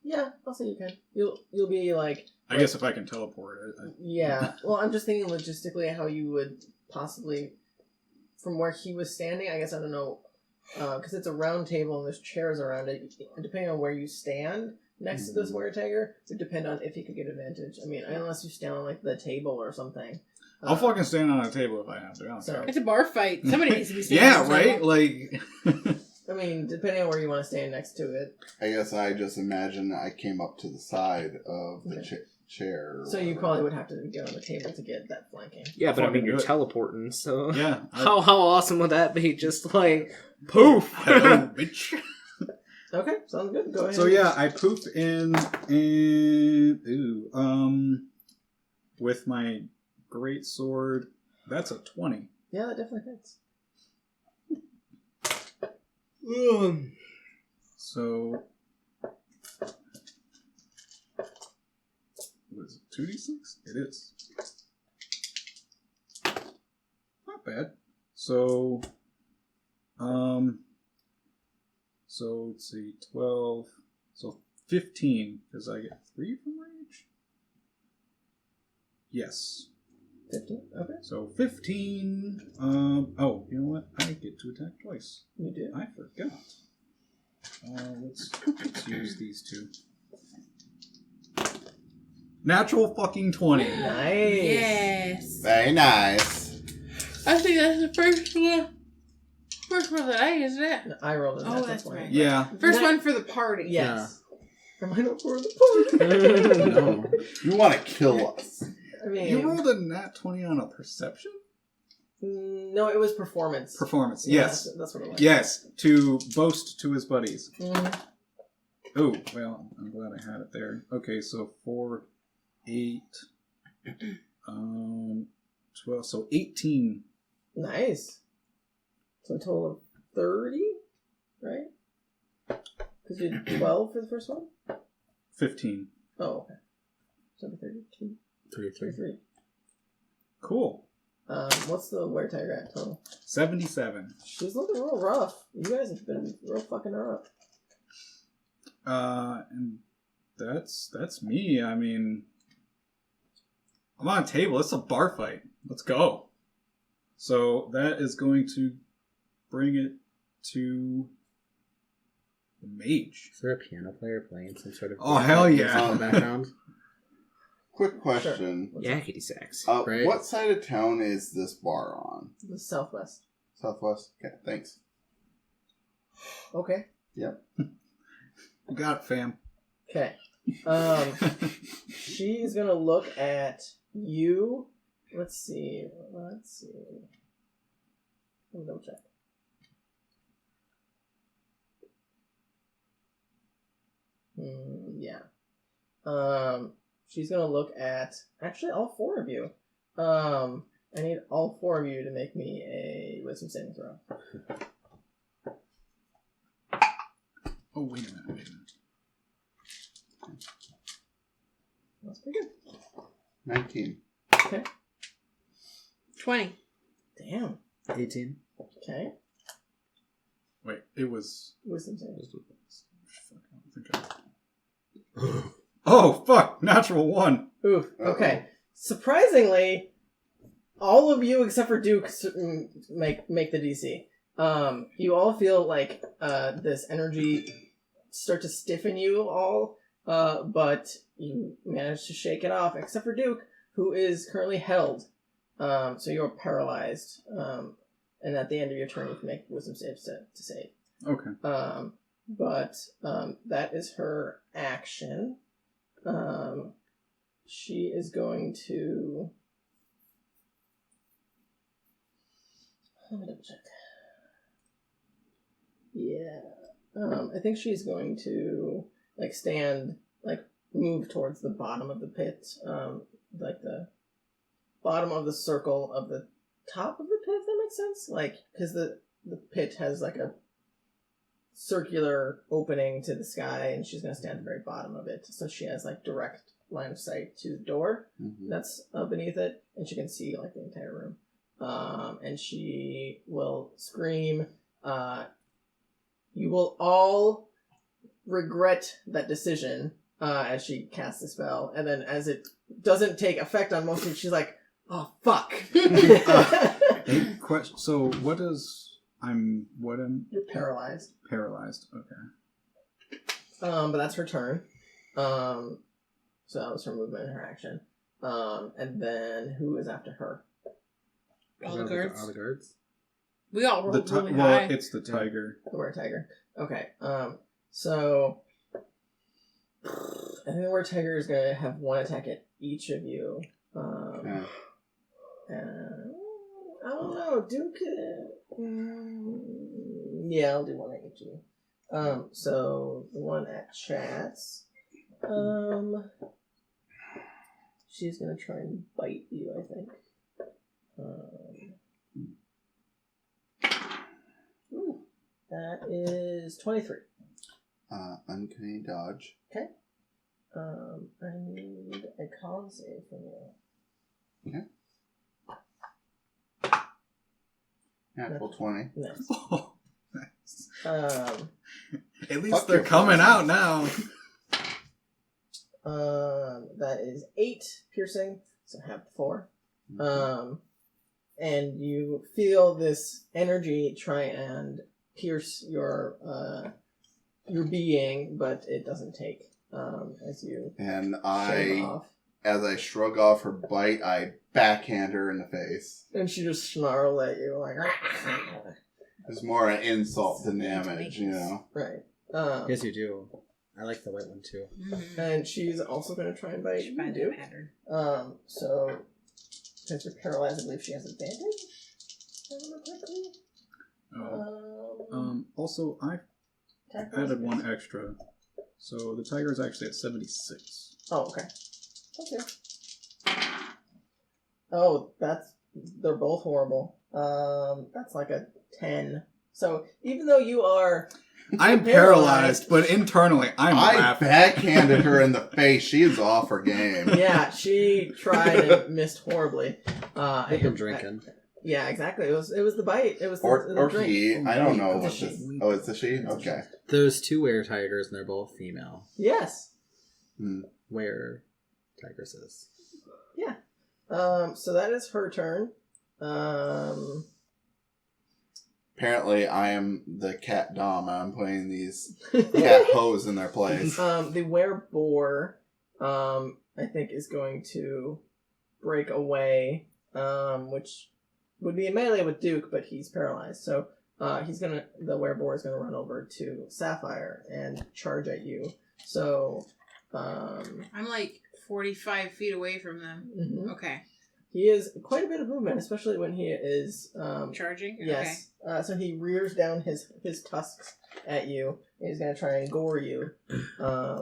yeah, I'll say you can. You'll be like. I guess if I can teleport it. Yeah. Well, I'm just thinking logistically how you would possibly, from where he was standing. I guess I don't know, because it's a round table and there's chairs around it. Depending on where you stand next to this warrior tiger, would depend on if he could get advantage. I mean, unless you stand on like the table or something. I'll fucking stand on a table if I have to. I don't care. It's a bar fight. Somebody needs to be standing. Yeah, on the right? table. Like. I mean, depending on where you want to stand next to it. I guess I just imagine I came up to the side of the Okay. chair. or So you whatever. probably would have to get on the table to get that flanking. Yeah, but I mean, Fucking you're do it. teleporting, so Yeah. how awesome would that be? Just like poof. Hello, bitch. Okay, sounds good. Go ahead. So yeah, I poof in with my great sword. That's a 20. Yeah, that definitely fits. So what is it? 2d6? It is. Not bad. So let's see, 12. So 15, because I get 3 from rage. Yes. 15. Okay, So 15. Oh, you know what? I get to attack twice. you do. I forgot. Let's use these two. Natural fucking 20. Nice. Yes. Very nice. I think that's the first one. First one that I used it. No, I rolled a Oh, natural that's 20. right. Yeah. First That- one for the party. Yes. Am I not for the party? No. You want to kill us. I mean, You rolled a nat 20 on a perception? no, it was performance. Performance. Yeah, Yes. that's what it was. Yes. To boast to his buddies. Mhm. Oh, well, I'm glad I had it there. Okay, so 4, 8, 12, so 18. Nice. So a total of 30, right? Because you did 12 for the first one? 15. Oh, okay. So 32, 33. Cool. What's the wear tiger at total? 77. She's looking real rough. You guys have been real fucking her up. And that's me. I mean, I'm on a table. It's a bar fight. Let's go. So that is going to bring it to the mage. Is there a piano player playing some sort of... Oh, hell yeah. in the background? Quick question. Yakety sax. Right. What side of town is this bar on? The southwest. Southwest? Okay, thanks. Okay. Yep. Got it, fam. Okay. She's gonna look at you. Let's see. Let me double check. Yeah. She's gonna look at actually all four of you. I need all four of you to make me a wisdom saving throw. Oh, wait a minute. That's pretty good. 19. Okay. 20. Damn. 18. Okay. Wait, it was. Wisdom save. Fuck, I don't think I... Oh, fuck! Natural 1! Oof. Okay. Surprisingly, all of you except for Duke make the DC. You all feel like this energy start to stiffen you all, but you manage to shake it off, except for Duke, who is currently held. So you're paralyzed. And at the end of your turn, you can make wisdom saves to save. Okay. But that is her action. She is going to... Let me double check. Yeah. I think she's going to, like, stand, like, move towards the bottom of the pit. Like, the bottom of the circle of the top of the pit, if that makes sense. Like, because the pit has, like, a circular opening to the sky, and she's going to stand at the very bottom of it. So she has, like, direct line of sight to the door that's beneath it, and she can see, like, the entire room. And she will scream, you will all regret that decision, as she casts the spell, and then as it doesn't take effect on most of you, she's like, oh, fuck. Question. So, what is... You're paralyzed. Paralyzed, okay. But that's her turn. So that was her movement and her action. And then who is after her? All the guards. All the guards. We all rolled really Well, high. it's the tiger. The were-tiger. Okay. So I think the were-tiger is going to have one attack at each of you. Okay. I don't know. Duke. Yeah, I'll do one at each of you. So the one at Chatz. She's gonna try and bite you, I think. Ooh, that is 23. Uncanny dodge. Okay. I need a con save from you. Okay. Natural 20. Nice. Oh, nice. At least Fuck they're your coming face. out now. That is 8 piercing, so half 4. And you feel this energy try and pierce your being, but it doesn't take. As you And shave off, as I shrug off her bite, I backhand her in the face. and she just snarls at you like. It's more an insult than damage, you know. Right. Yes, you do. I like the white one too. And she's also going to try and bite you, Find Duke. a pattern. So, since you're paralyzed, I believe she has advantage. If I remember correctly. Also, I Attack added rolls? one extra. So the tiger is actually at 76. Oh, okay. Okay. Oh, they're both horrible. That's like a 10. So even though you are I'm paralyzed, but internally I'm I laughing. backhanded her in the face. She is off her game. yeah, she tried and missed horribly. They've been drinking. Yeah, exactly. It was the bite. It was the Or drink. he. I don't know It's a what she. this... Oh, it's a she? Okay. There's 2 were tigers and they're both female. Yes. Were tigresses. Yeah. So that is her turn. Apparently, I am the cat dom. I'm putting these cat hoes in their place. The were-boar, I think, is going to break away, which would be a melee with Duke, but he's paralyzed. So the were-boar is gonna run over to Sapphire and charge at you. So, I'm like 45 feet away from them. mhm. Okay. He is quite a bit of movement, especially when he is Charging? yes. So he rears down his tusks at you. And he's gonna try and gore you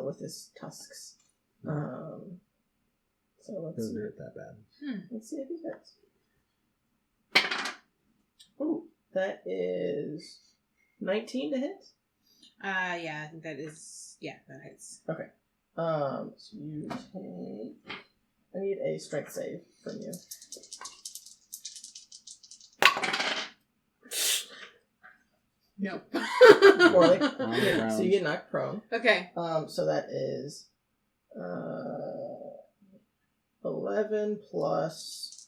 with his tusks. So let's Doesn't see. hurt that bad. Let's see if he hits. Ooh, that is 19 to hit. Yeah, I think that is... Yeah, that hits. Okay. So you take... I need a strength save from you. No. Poorly. Prone. So you get knocked prone. Okay. So that is 11 plus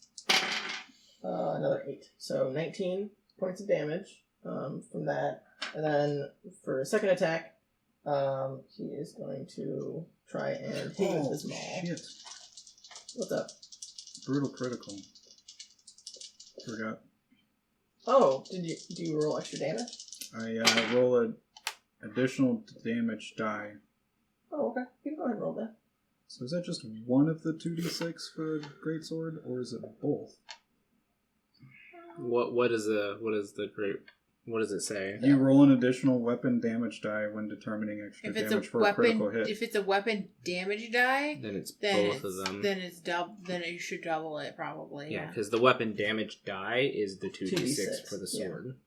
another 8. So 19 points of damage from that. And then for a second attack, he is going to try and hit with his maul. Shit. What's up? Brutal critical. Forgot. Oh, do you roll extra damage? I roll an additional damage die. Oh, okay. You can go ahead and roll that. So is that just one of the 2d6 for a greatsword, or is it both? What does it say? You roll an additional weapon damage die when determining extra If it's damage a for a critical weapon, hit. if it's a weapon damage die, Then it's then both of them. Then it's double. Then you should double it probably. Yeah, because the weapon damage die is the 2d6 2d6, for the yeah. sword.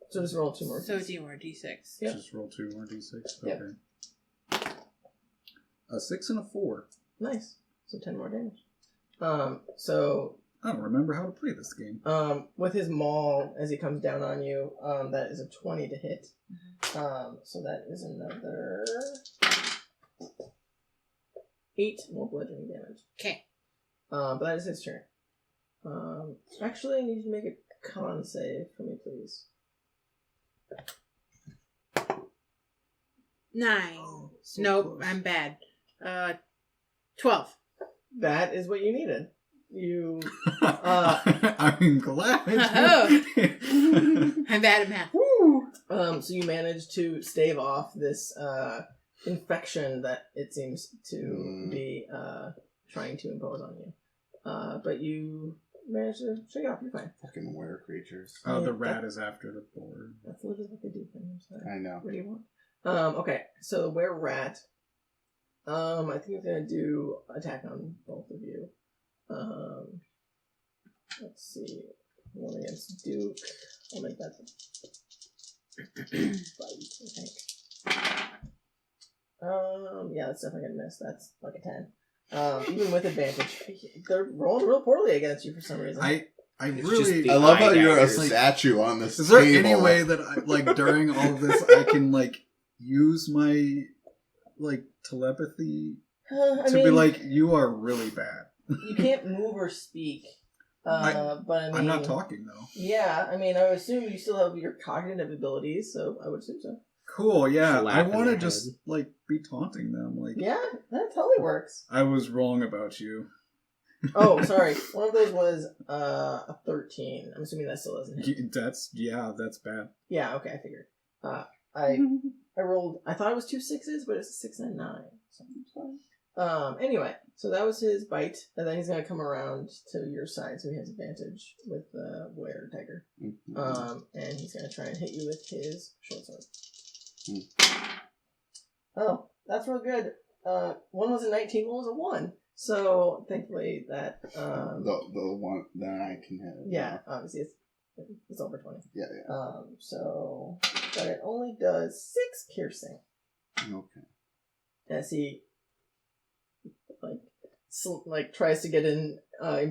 So just roll 2 more. So it's more d6. Yep. Just roll 2 more d6. Yep. Okay. A 6 and a 4. Nice. So 10 more damage. So I don't remember how to play this game. with his maul, as he comes down on you, that is a 20 to hit. So that is another 8 more bludgeoning damage. Okay. But that is his turn. Actually, I need you to make a con save for me, please. 9. So Nope, close. I'm bad. 12. That is what you needed. You I'm glad. I'm bad at math. so you managed to stave off this infection that it seems to be trying to impose on you. But you managed to shake it off. You're fine. Fucking were creatures. Oh, the rat is after the board. That's literally what they do. I'm sorry. I know. What do you want? Okay, so where rat? I think it's gonna do attack on both of you. Let's see. One against Duke. I'll make that bite, I think. Yeah, that's definitely gonna miss. That's like a 10. Even with advantage, they're rolling real poorly against you for some reason. I It's really. just the I love how eye you're a daggers. statue on this Is there table. any way that I, like, during all of this, I can, like, use my, like, telepathy I to mean, be like, you are really bad? you can't move or speak. But I mean, I'm not talking, though. Yeah, I mean, I would assume you still have your cognitive abilities, so I would assume so. Cool, yeah. Slap I in want to their just, head. like, be taunting them. Like, Yeah, that totally works. I was wrong about you. Oh, sorry. One of those was a 13. I'm assuming that still doesn't hit. That's bad. Yeah, okay, I figured. I rolled. I thought it was 2 6s, but it's a 6 and a 9. So it's fine. Anyway, so that was his bite, and then he's gonna come around to your side, so he has advantage with the Were Dagger. And he's gonna try and hit you with his short sword. Oh, that's real good. One was a 19, one was a 1. So thankfully that the one that I can hit. yeah, obviously it's over 20. Yeah. So but it only does 6 piercing. Okay. As he like tries to get in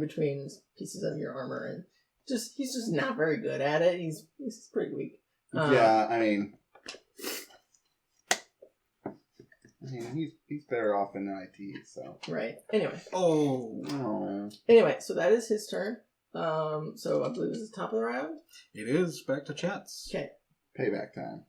between pieces of your armor, and he's just not very good at it. He's pretty weak. Yeah, I mean, he's better off in IT. So Right. Anyway, oh, so that is his turn. So I believe this is top of the round. It is back to Chatz. Okay. payback time.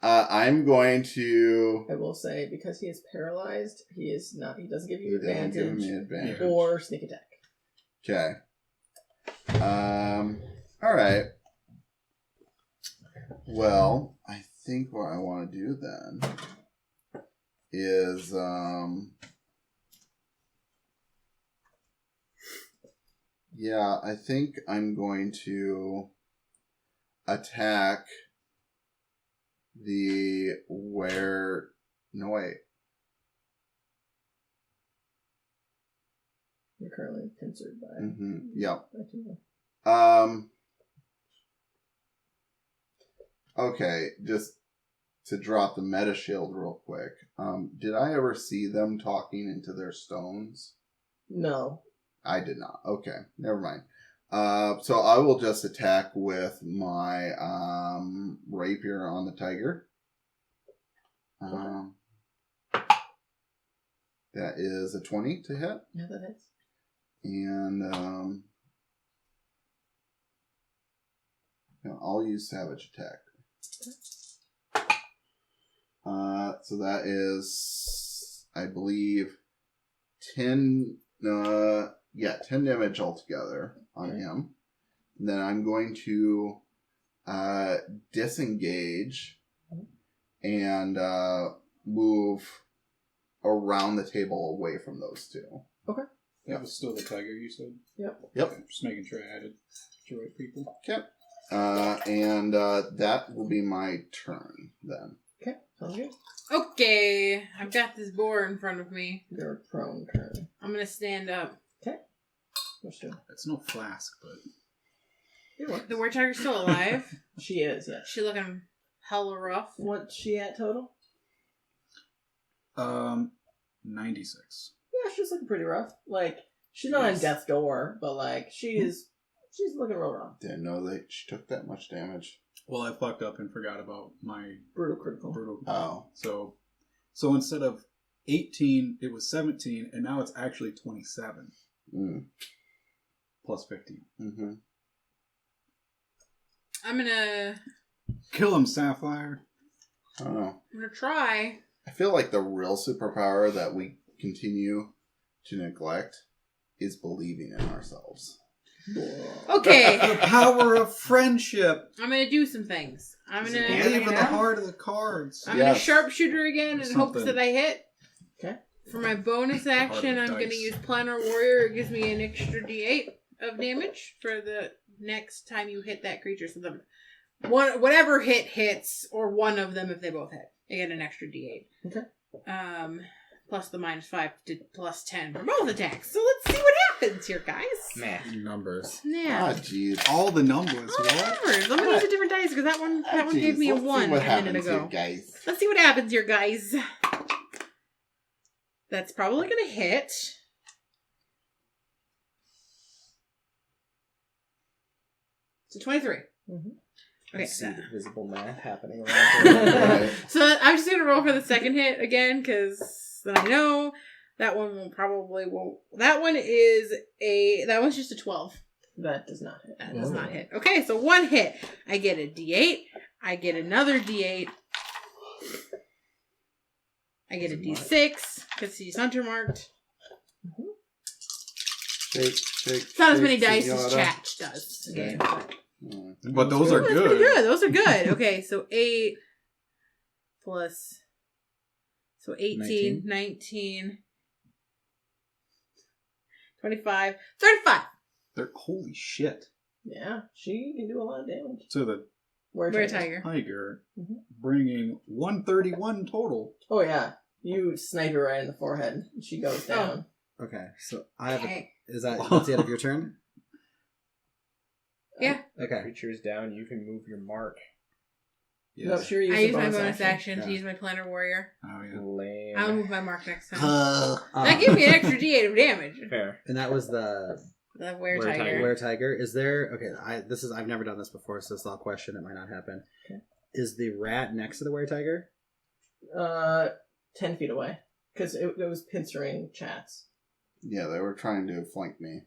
I'm going to. I will say because he is paralyzed, he doesn't give you He doesn't give advantage me advantage. or sneak attack. Okay. All right. Well, I think what I want to do then is yeah, I think I'm going to attack the where. No wait. You're currently pincered by. Yep. by 2. Okay, just to drop the meta shield real quick. Did I ever see them talking into their stones? No. I did not. Okay, never mind. So I will just attack with my rapier on the tiger. That is a 20 to hit. Yeah, that hits. And I'll use savage attack. So that is, I believe, 10 damage altogether on him. And then I'm going to disengage and move around the table away from those two. Okay. That was still the tiger, you said? Yep. Okay, just making sure I added the right people. Okay. And that will be my turn then. Okay, sounds good. Okay, I've got this boar in front of me. Your prone turn. I'm gonna stand up. Okay. What's she doing? It's no flask, but... The war tiger's still alive. She is, yes. She looking hella rough. What's she at total? 96. Yeah, she's looking pretty rough. Like, she's not on death's door, but like, she's looking real rough. Didn't know that she took that much damage. Well, I fucked up and forgot about my Brutal critical. brutal. Oh. So instead of 18, it was 17, and now it's actually 27. Plus 15. Mm-hmm. I'm gonna Kill him, Sapphire. I don't know. I'm gonna try. I feel like the real superpower that we continue to neglect is believing in ourselves. Okay, The power of friendship. I'm gonna do some things. I'm gonna Believe in the heart of the cards. I'm gonna Yes. sharpshooter again in hopes Something. that I hit. Okay. For my bonus action, Heart I'm of gonna dice. use Planner Warrior. It gives me an extra D8 of damage for the next time you hit that creature. So the whatever hit hits, or one of them if they both hit, I get an extra D8. Okay. Plus the -5 to plus 10 for both attacks. So let's see what happens here, guys. Math. Numbers. Yeah. Ah, jeez. All the numbers. All the What? numbers. I'm gonna use a different dice because that one gave me a Let's see 1 what a minute happens ago. here, guys. Let's see what happens here, guys. That's probably gonna hit. It's a 23. Mm-hmm. Okay. I see the visible math happening around Right. So I'm just gonna roll for the second hit again, because then I know that one won't. That one's just a 12. That does not hit. That does not hit. Okay, so one hit. I get a D8. I get another D8. I get a D6 because he's hunter marked. Shake, It's not as many dice as senora. Chatz does. Okay. But those are That's good. pretty good. Those are good. Okay, so 8 plus. So 18, 19, 25, 35. Holy shit. Yeah, she can do a lot of damage. To the Where tiger? tiger, Mhm. bringing 131 total. Oh yeah, you snipe her right in the forehead. And she goes down. Okay, so I have Okay. Is that that's the end of your turn? Yeah. Okay. Creature's down, you can move your mark. No, sure. I use my bonus action to Yeah. use my Planner Warrior. Oh, yeah. Lame. I'll move my mark next time. That That gave me an extra D8 of damage. Fair. And that was the The Were Were Tiger. Tiger. Were Tiger. Is there I've never done this before, so it's not a question, it might not happen. Okay. Is the rat next to the Were Tiger? 10 feet away, because it was pincering Chatz. Yeah, they were trying to flank me.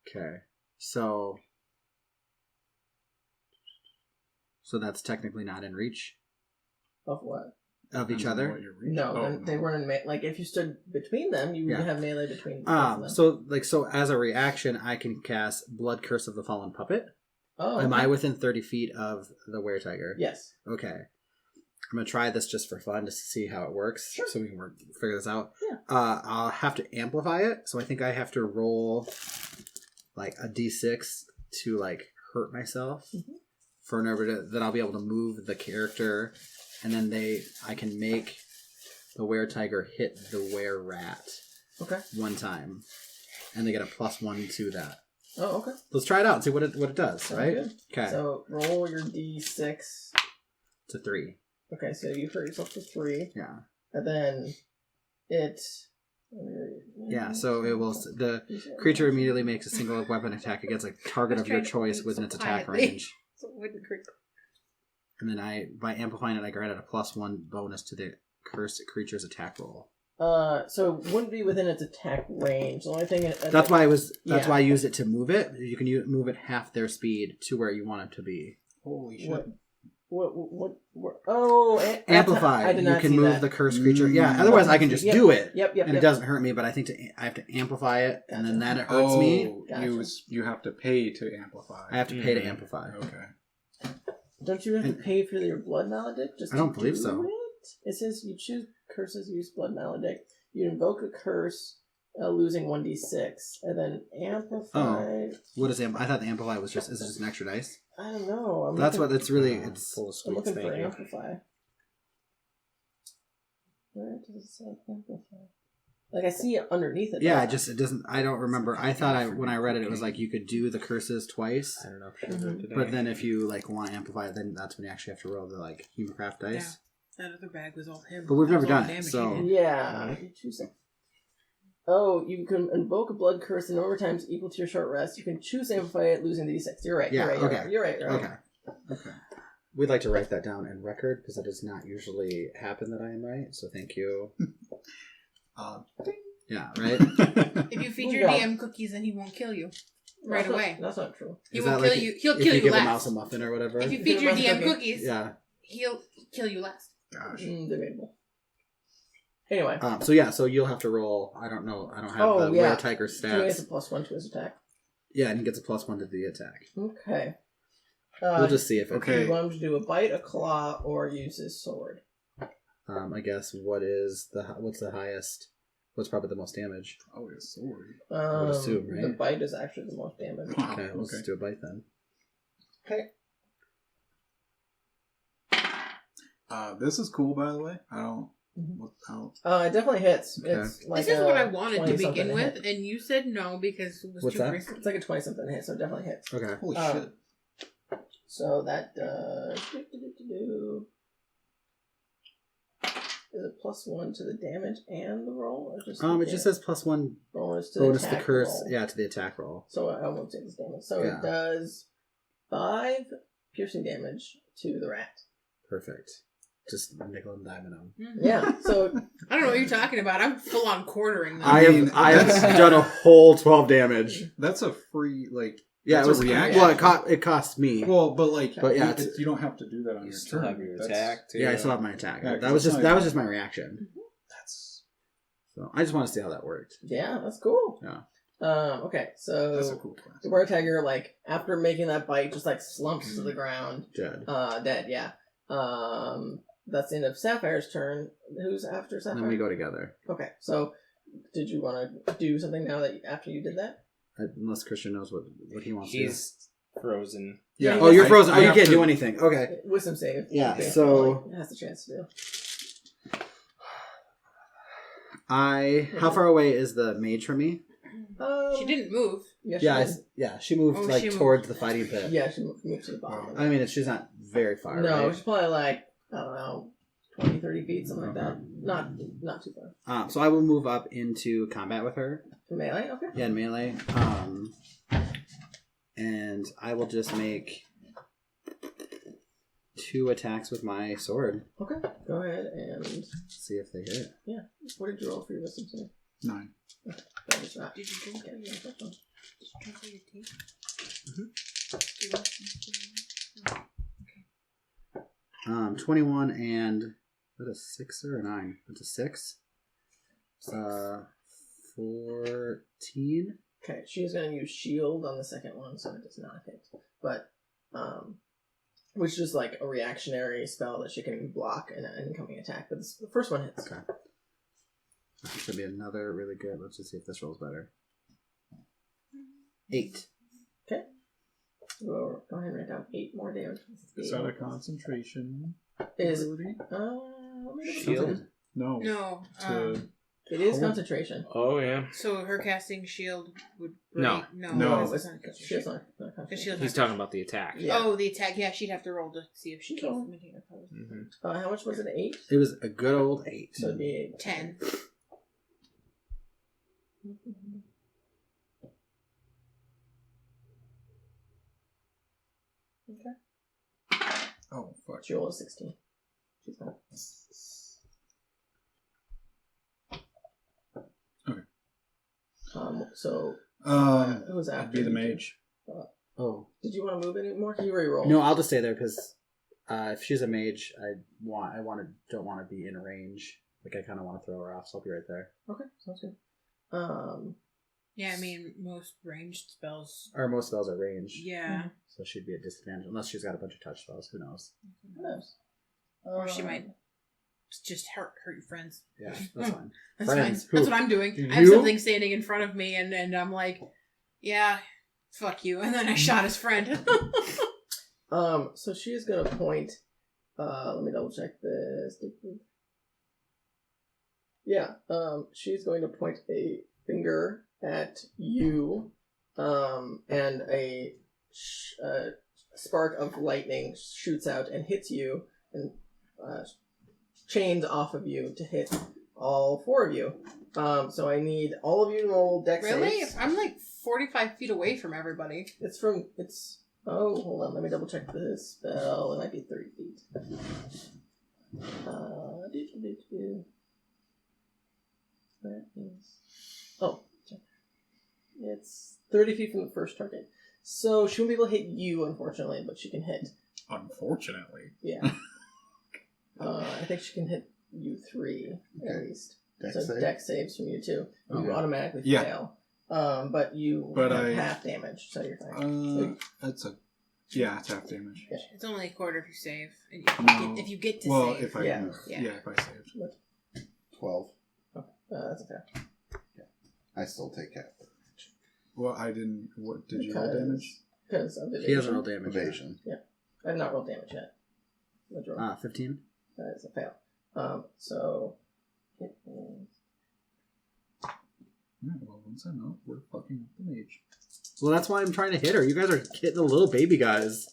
Okay. So that's technically not in reach Of what? of each Depends on other. what you're reaching. No, Oh, they weren't in like if you stood between them, you would Yeah. have melee between both of them. So as a reaction, I can cast Blood Curse of the Fallen Puppet. Oh, Am okay. I within 30 feet of the Were Tiger? Yes. Okay. I'm gonna try this just for fun, just to see how it works, Sure. so we can figure this out. Yeah. I'll have to amplify it, so I think I have to roll like a d6 to like hurt myself Mhm. for an order to, then I'll be able to move the character, and then I can make the Were Tiger hit the Were Rat Okay. one time, and they get a +1 to that. Oh, okay. Let's try it out and see what it does. Sounds Right? good. Okay. So roll your d6. It's a 3. Okay, so you hurt yourself for 3. Yeah. And then it... Yeah, so it will. The creature immediately makes a single weapon attack against a target of your choice within its attack range. So it wouldn't crit. And then by amplifying it, I granted a +1 bonus to the cursed creature's attack roll. So it wouldn't be within its attack range. The only thing... That's why I used it to move it. You can move it half their speed to where you want it to be. Holy shit. What oh, amplify. I did You not can see move that. the cursed creature. Yeah, otherwise I can just do it. Yep. And it doesn't hurt me, but I think I have to amplify it, and then that it hurts me. Gotcha. You have to pay to amplify. I have to pay to amplify. Okay. Don't you have to pay for your blood maledict? I don't believe so. It says you choose curses, use blood maledict. You invoke a curse, losing 1d6, and then amplify. Oh. What is I thought the amplify was is it just an extra dice? I don't know. That's what it's really. It's Full of I'm sweets, looking for thank you. amplify. Where does it say amplify? Like I see it underneath it. yeah. It doesn't. I don't remember. I thought when I read it was like you could do the curses twice, I don't know if she'll do it today. but then if you want to amplify it, then that's when you actually have to roll the Humancraft dice. That other bag was all him. But we've That never was all done it, damage so- he did. Yeah. You choose it. Oh, you can invoke a blood curse in number times equal to your short rest. You can choose to amplify it, losing the d6. You're right. Yeah, You're right. Okay. We'd like to write that down in record because it does not usually happen that I am right. So thank you. Yeah. Right. If you feed your Yeah. DM cookies, then he won't kill you right That's not- away. That's not true. He Is won't that kill you. He'll if kill you you give a last. mouse a muffin or whatever. If you Give feed a your mouse a DM cookie. cookies, Yeah. he'll kill you last. Gosh. Debatable. Anyway. So you'll have to roll. I don't know. I don't have the Were Tiger He gets a stats. +1 to his attack. Yeah, and he gets a +1 to the attack. Okay. We'll just see if it. Okay. Do you want him to do a bite, a claw, or use his sword? I guess what's the highest? What's probably the most damage? Oh, his sword. would assume, right? The bite is actually the most damage. Wow. Okay, let's just do a bite then. Okay. This is cool, by the way. I don't. It definitely hits. Okay. It's like This is a what I wanted to 20-something begin with, hit. and you said no because it was What's too that? risky. It's like a 20-something hit, so it definitely hits. Okay. Holy Um, shit. So that does... Is it +1 to the damage and the roll? Or just It just says +1 bonus to bonus the to attack curse. roll. Yeah, to the attack roll. So I won't take this damage. So Yeah. it does 5 piercing damage to the rat. Perfect. Just nickel and diamond them. Yeah, so... I don't know what you're talking about. I'm full on quartering them. I have done a whole 12 damage. That's a free Yeah, That's it was a reaction. Well, it cost me. But yeah, you don't have to do that on You your still turn. have your That's- attack, too. Yeah, I still have my attack. Yeah, that was 'cause just my reaction. That's So I just want to see how that worked. Yeah, that's cool. Yeah. Okay, so... that's a cool class. The Were Tiger, after making that bite, just, slumps to the ground. Dead. Dead, yeah. That's the end of Sapphire's turn. Who's after Sapphire? Then we go together. Okay, so did you want to do something now that after you did that? Unless Christian knows what he wants to He's frozen. Yeah. do. Oh, you're frozen. I You have can't to- do anything. Okay. Wisdom save. Yeah, Okay, so- it has the chance to do. How far away is the mage from me? She didn't move. Yeah, She moved Oh, she moved. towards the fighting pit. Yeah, she moved to the bottom. I mean, she's not very far. No, right? she's probably I don't know, 20, 30 feet, something like that. Not too far. So I will move up into combat with her. Melee, okay. Yeah, in melee. And I will just make 2 attacks with my sword. Okay, go ahead and... See if they hit. Yeah, what did you roll for your wisdom save? 9. That was not. Did you drink it? Yeah, that's one. Did you drink all your tea? Mm-hmm. 21 and... Is that a 6 or a 9? That's a 6. 14. Okay, she's going to use shield on the second one, so it does not hit. But, which is a reactionary spell that she can block an incoming attack. But the first one hits. Okay. This could be another really good. Let's just see if this rolls better. 8. Okay. We'll go ahead and write down 8 more damage. Is that a concentration Is ability? let me Shield? No. No. It is concentration. Oh, yeah. So her casting shield would break. No. No. it's It's not shield's concentration. not The concentration. shield's He's not- talking about the attack. Yeah. Oh, the attack. Yeah, she'd have to roll to see if she She's can rolling. maintain her powers. Mm-hmm. 10. How much was it? 8? It was a good old 8. So it'd be 10. Okay. Oh, fuck. She rolled a 16. She's not. Okay. So who was I'd after be the you? mage. Oh. Did you want to move anymore? You already rolled. No, I'll just stay there because if she's a mage, don't want to be in range. Like, I kind of want to throw her off, so I'll be right there. Okay, sounds good. Yeah, I mean, most ranged spells. Or most spells are range. Yeah. So she'd be at disadvantage. Unless she's got a bunch of touch spells. Who knows? Who knows? Or she might just hurt your friends. Yeah, that's fine. That's Friends. fine. That's Who? what I'm doing. You? I have something standing in front of me, and I'm like, yeah, fuck you. And then I shot his friend. So she is going to point. Let me double check this. Yeah. She's going to point a finger at you, and a spark of lightning shoots out and hits you, and chains off of you to hit all 4 of you. So I need all of you to roll dex Really? saves. I'm like 45 feet away from everybody. Oh, hold on. Let me double check the spell. It might be 30 feet. That is... Oh. It's 30 feet from the first target. So she won't be able to hit you, unfortunately, but she can hit. Unfortunately. Yeah. I think she can hit you 3, at least. Dex save? Dex saves from you, too. You Okay. automatically Yeah. fail. But you have half damage, so you're fine. It's half damage. Yeah. It's only a quarter if you save. And if you get to Well, save. if I Yeah. if I saved. 12. That's a fair. I still take half. Well, I didn't. What did you roll damage? Because of evasion. He hasn't rolled damage. Evasion. I have not rolled damage yet. Let's roll. 15. That is a fail. So it is... Alright, well, once I know, we're fucking up the mage. Well, that's why I'm trying to hit her. You guys are hitting the little baby guys.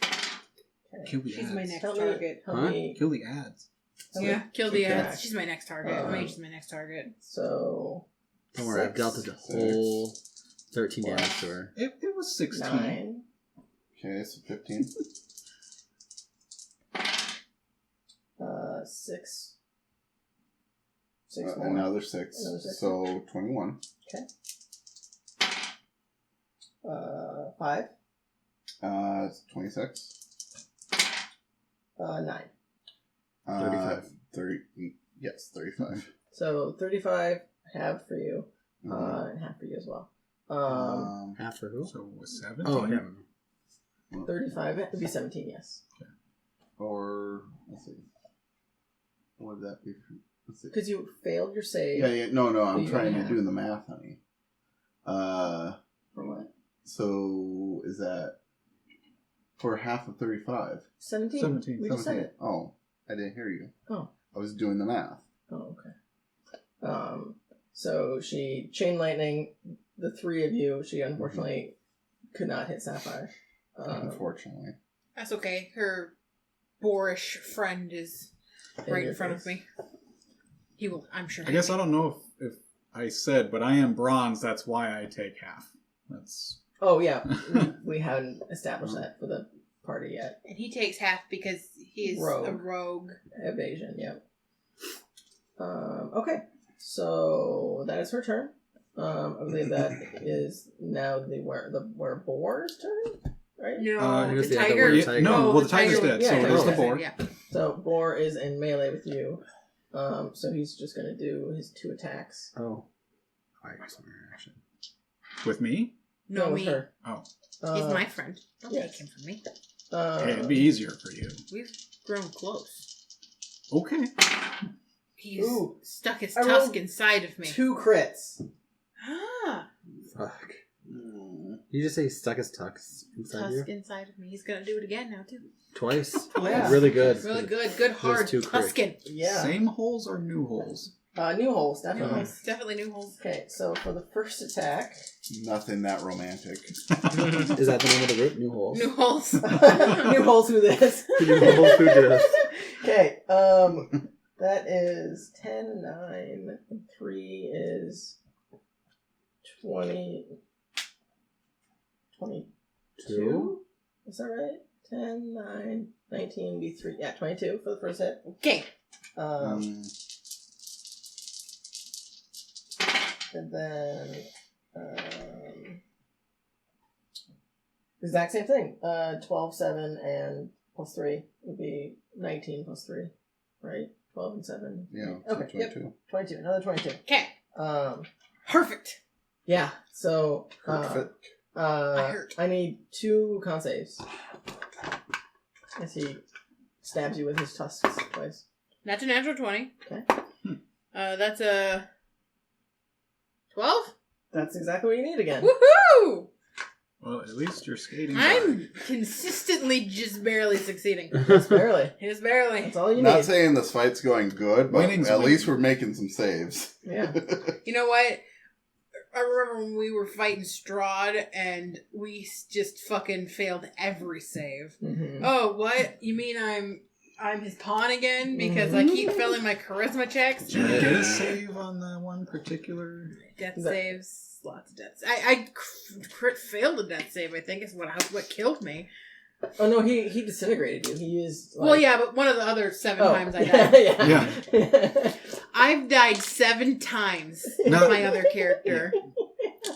Okay. Kill the She's ads. my next Help me- target. help Huh? me- Kill the ads. Yeah, kill the Okay. ads. She's my next target. Mage is my next target. So Don't worry, I've dealt the whole 13 damage to her. It was 16. 9. Okay, so 15. 6. 6 more. Another 6. Another 6. So 21. 5. 26. 9. 35. 35. So 35 half for you, and half for you as well. Half for who? So it was 17. Oh, him. 35 it would be 17, yes. Or, let's see. What would that be? Let's see. Because you failed your save. Yeah, no, I'm You trying to have- do the math, honey. For what? So is that for half of 35? 17. 17. We just said it. Oh, I didn't hear you. Oh. I was doing the math. Oh, okay. So she chain lightning the 3 of you. She unfortunately could not hit Sapphire. Unfortunately. That's okay. Her boorish friend is right in front of me. He will, I'm sure. I guess I don't know if I said, but I am bronze. That's why I take half. That's Oh yeah, we hadn't established that for the party yet. And he takes half because he's Rogue. a rogue. Evasion, yep. Okay, so that is her turn. I believe that is now the boar's turn, right? No, he was the the other tiger. one. yeah, no. Well, the tiger's tiger- dead. yeah, so tiger's there's the dead. boar. Yeah. So Boar is in melee with you. So he's just gonna do his 2 attacks. Oh. I guess I'm reaction. With me? No, with me. her. Oh, He's my friend. Don't yeah. take him from me. hey, it'd be easier for you. We've grown close. Okay. He's Ooh. stuck his I tusk rolled inside of me. 2 crits. Ah, Fuck. You just say stuck his tucks inside tusk you? inside of me. He's gonna do it again now too. Twice? Yeah. Really good. Really good, good hard Those 2 crit. tusking. Yeah. Same holes or new holes? New holes, definitely. It's definitely new holes. Okay, so for the first attack... Nothing that romantic. Is that the name of the group? New Holes? New holes. New holes who this. New Holes who this. Okay, that is 10, 9, and 3 is 20... 22? Is that right? 10, 9, 19, be 3. Yeah, 22 for the first hit. Okay. And then, exact same thing. 12, 7, and plus 3 would be 19 plus 3, right? 12 and 7. Yeah. Okay, 22. yep. 22, another 22. Okay. Perfect. Yeah, so, Perfect. I hurt. I need 2 con saves. As he stabs you with his tusks twice. That's a natural 20. Okay. That's a 12? That's exactly what you need again. Woohoo! Well, at least you're skating. I'm consistently just barely succeeding. Just barely. Just barely. That's all you Not need. saying this fight's going good, but Winning's at winning. least we're making some saves. Yeah. You know what? I remember when we were fighting Strahd and we just fucking failed every save. Mm-hmm. Oh, what? You mean I'm his pawn again because I keep failing my charisma checks? Did you get a save on the one particular? Death saves, lots of deaths. I crit failed a death save. I think is what killed me. Oh no, he disintegrated you. He is. Like... Well, yeah, but one of the other 7 times I yeah, died. yeah. I've died 7 times with No. my other character.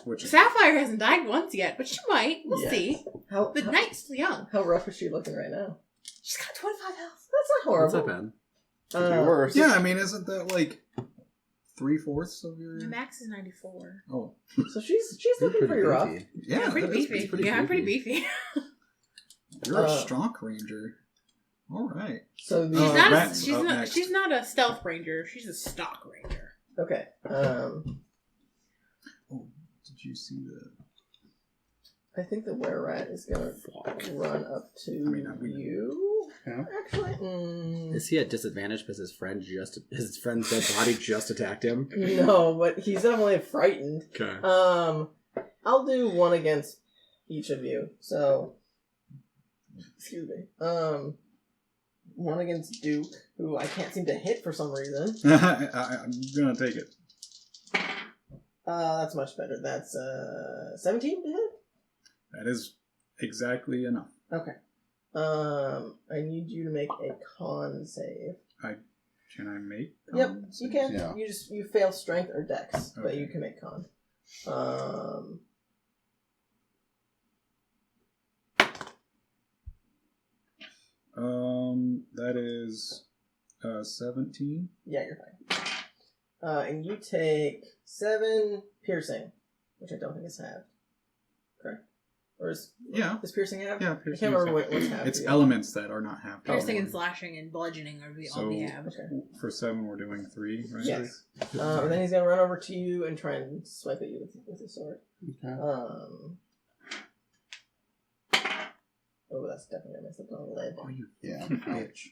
Which is Sapphire hasn't died once yet, but she might. We'll Yes. see. How, The knight's still young. how rough is she looking right now? She's got 25 health. That's not What's horrible. that, Ben? Could be worse. yeah, I mean, isn't that like 3/4 of your? My max is 94. Oh, So she's You're looking pretty rough. beefy. yeah, I'm pretty that is beefy. pretty I'm pretty beefy. beefy. You're a Uh, strong ranger. All right. So the Rat's up next. She's not a stealth ranger. She's a stock ranger. okay. Oh, did you see the? I think the were-rat is gonna run up to you. Yeah. Actually, Is he at disadvantage because his friend's dead body just attacked him? no, but he's definitely frightened. Okay. I'll do 1 against each of you. So, excuse me. 1 against Duke, who I can't seem to hit for some reason. I'm gonna take it. That's much better. That's 17 to hit. That is exactly enough. Okay. I need you to make a con save. Can I make? Yep, you can. Yeah. You fail strength or dex, but Okay. you can make con. That is 17. Yeah, you're fine. And you take 7 piercing, which I don't think is halved. Correct? Or is piercing halved? Yeah, I piercing. can't remember what's halved. It's for you. elements that are not half. Piercing and slashing and bludgeoning are all we have. Okay. For 7, we're doing 3, right? Yes. And then he's gonna run over to you and try and swipe at you with his sword. Okay. Oh, that's definitely gonna mess up on the leg. Oh, you Yeah. bitch.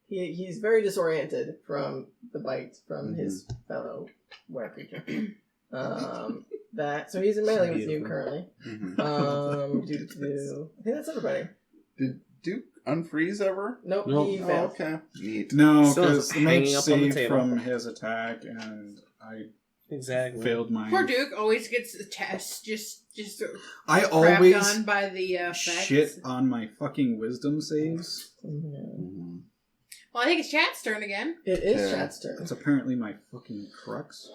He's very disoriented from the bite from his fellow were creature. So he's in melee with you currently. Mhm. I think that's everybody. Did Duke unfreeze ever? Nope, Nope. he Oh, failed. okay. Neat. No, Still because the mage hanging up on the saved table. from his attack, and I Exactly. failed mine. Poor Duke always gets a test just I crapped always on by the effects. shit on my fucking wisdom saves. Mhm. Well, I think it's Chat's turn again. It is Yeah. Chat's turn. That's apparently my fucking crux.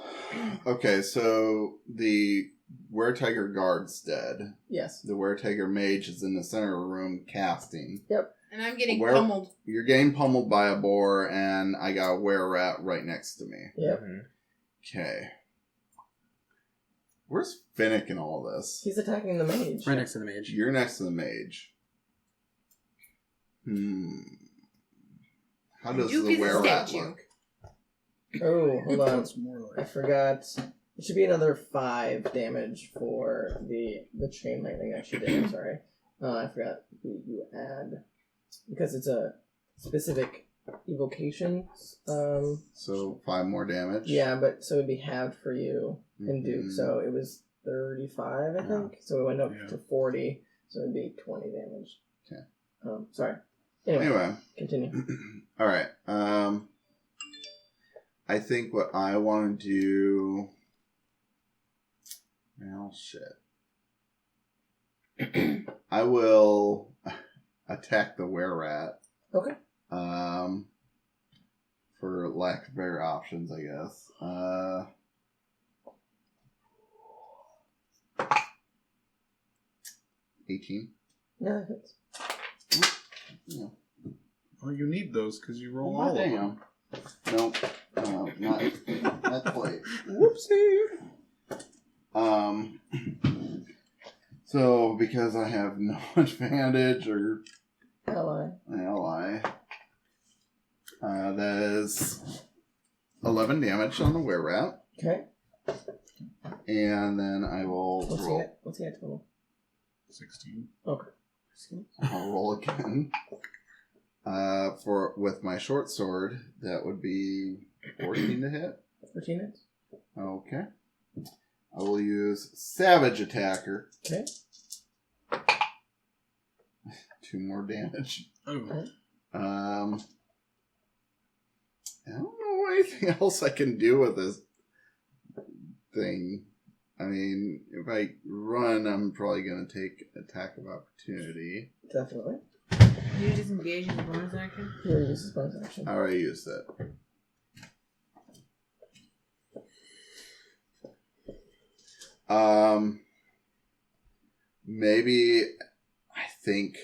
Okay, so the Were-Tiger guard's dead. Yes. The Were-Tiger mage is in the center of the room casting. And I'm getting Where- pummeled. You're getting pummeled by a boar, and I got a were-rat right next to me. Yep. Mhm. Okay. Where's Finnick in all this? He's attacking the mage. Right next to the mage. You're next to the mage. How does Duke the is a were-rat statue. look? Oh, hold on. That's more I like forgot. It should be another 5 damage for the chain lightning that she did. I'm sorry. I forgot you add. Because it's a specific evocations. So 5 more damage. Yeah, but so it'd be halved for you and Duke. Mhm. So it was 35, I think. So it went up to 40. So it'd be 20 damage. Okay. Sorry. Anyway, continue. All right. I think what I want to do. Well, shit. I will attack the were-rat. Okay. For lack of better options, I guess. 18. Yeah, that hits. Yeah. Well, you need those because you roll Oh, all of damn. them. Nope. Not quite. Whoopsie. So because I have no advantage or Ally. that is 11 damage on the were-rat. Okay. And then I will roll. What's he at total? 16. Okay. I'll roll again. With my short sword, that would be 14 to hit. 14 hits. Okay. I will use Savage Attacker. Okay. 2 more damage. Oh. I don't know anything else I can do with this thing. I mean, if I run, I'm probably going to take attack of opportunity. Definitely. You disengage in the bonus action? Here, use his bonus action. I already used it. Maybe I think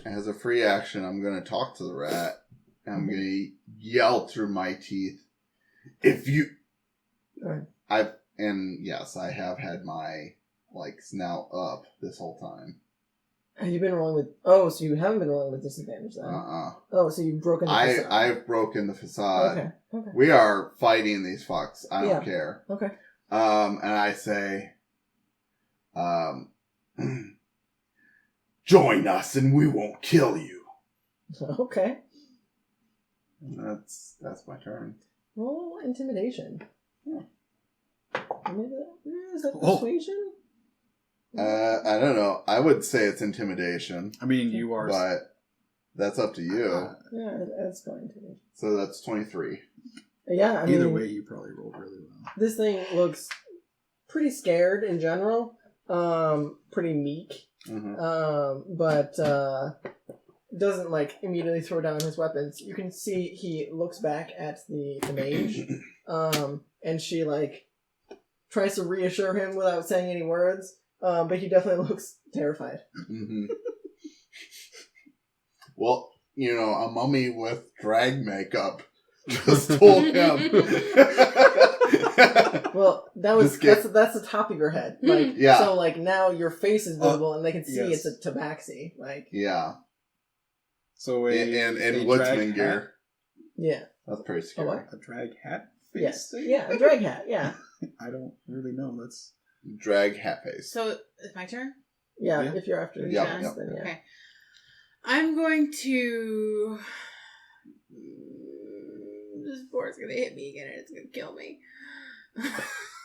as a free action, I'm going to talk to the rat. And I'm going to yell through my teeth. If you... Alright. Yes, I have had my, snout up this whole time. Have you been rolling with... Oh, so you haven't been rolling with disadvantage then? Oh, so you've broken the facade. I've broken the facade. Okay. We are fighting these fucks. I don't care. Okay. And I say, join us and we won't kill you. Okay. And that's my turn. Roll intimidation. Yeah. Maybe is that persuasion? I don't know. I would say it's intimidation. I mean, you are... But that's up to you. Yeah, that's going intimidation. So that's 23. Yeah, Either way, you probably rolled really well. This thing looks pretty scared in general. Pretty meek. Mm-hmm. But doesn't immediately throw down his weapons. You can see he looks back at the mage. And she tries to reassure him without saying any words. But he definitely looks terrified. Mm-hmm. Well, a mummy with drag makeup just told him. Well, that's the top of your head. Yeah. So now your face is visible and they can see yes. it's a tabaxi. Yeah. So and woodsman gear. Yeah. That's pretty scary. what? A drag hat? Yes. Yeah, a drag hat, yeah. I don't really know. That's... Drag hat face. So, it's my turn? Yeah, Yeah. if you're after the Yeah, chance, yeah. then yeah. Okay. I'm going to... This board's going to hit me again and it's going to kill me.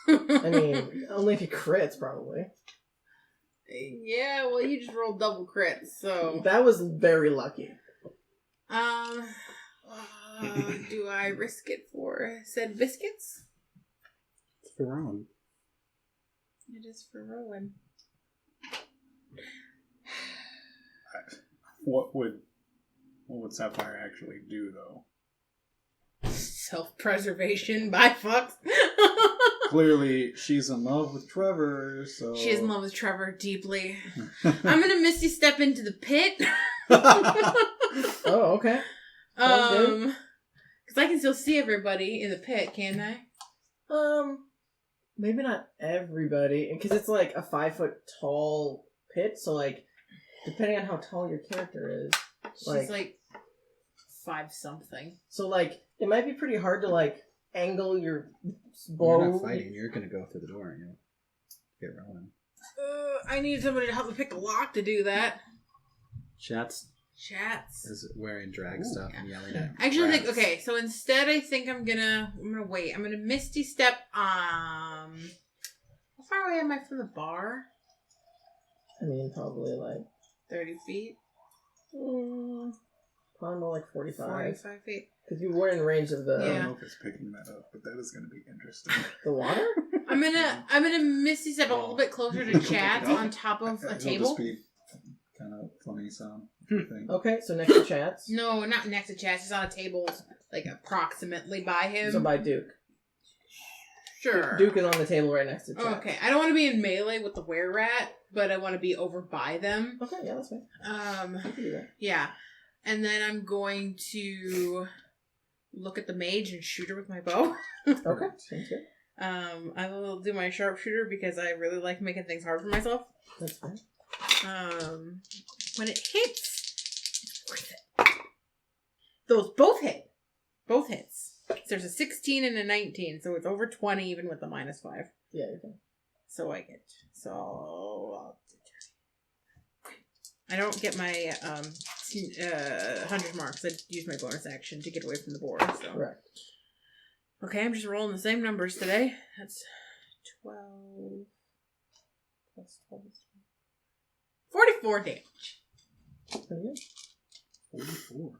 I mean, only if he crits, probably. Yeah, well, you just rolled double crits, so... That was very lucky. Do I risk it for said biscuits? It's for Rowan. It is for Rowan. What would Sapphire actually do, though? Self-preservation by fucks. Clearly, she's in love with Trevor, so... She is in love with Trevor deeply. I'm gonna Misty step into the pit. Oh, okay. Sounds because I can still see everybody in the pit, can't I? Maybe not everybody, because it's a 5 foot tall pit, so depending on how tall your character is. She's 5 something. So it might be pretty hard to angle your bow. You're not fighting. You're going to go through the door and you'll get Rowan. I need somebody to help me pick a lock to do that. Chatz Chatz. Is wearing drag stuff and yelling at Actually, rats. okay. So instead, I think I'm gonna wait. I'm gonna Misty Step. How far away am I from the bar? I mean, probably like 30 feet. probably more like 45. 45 feet. Because you were in range of the I don't Yeah. know if it's picking that up, but that is going to be interesting. the water. I'm gonna Misty Step a little bit closer to Chatz on top of a It'll table. just be kind of funny sound. Thing. Okay, so next to Chatz. No, not next to Chatz. It's on a table, like approximately by him. So by Duke. Sure. Duke is on the table right next to Chatz. Okay, I don't want to be in melee with the were-rat, but I want to be over by them. Okay, yeah, that's fine. You can do that. Yeah. And then I'm going to look at the mage and shoot her with my bow. Okay, sounds good. I will do my sharpshooter because I really like making things hard for myself. That's fine. When it hits, it's worth it. Those both hit. Both hits. So there's a 16 and a 19, so it's over 20 even with the -5. Yeah, you're fine. So I get. So I don't get my 100 marks. I use my bonus action to get away from the board. So. Correct. Okay, I'm just rolling the same numbers today. That's 12 plus 12 is 44 damage. Pretty good. 44.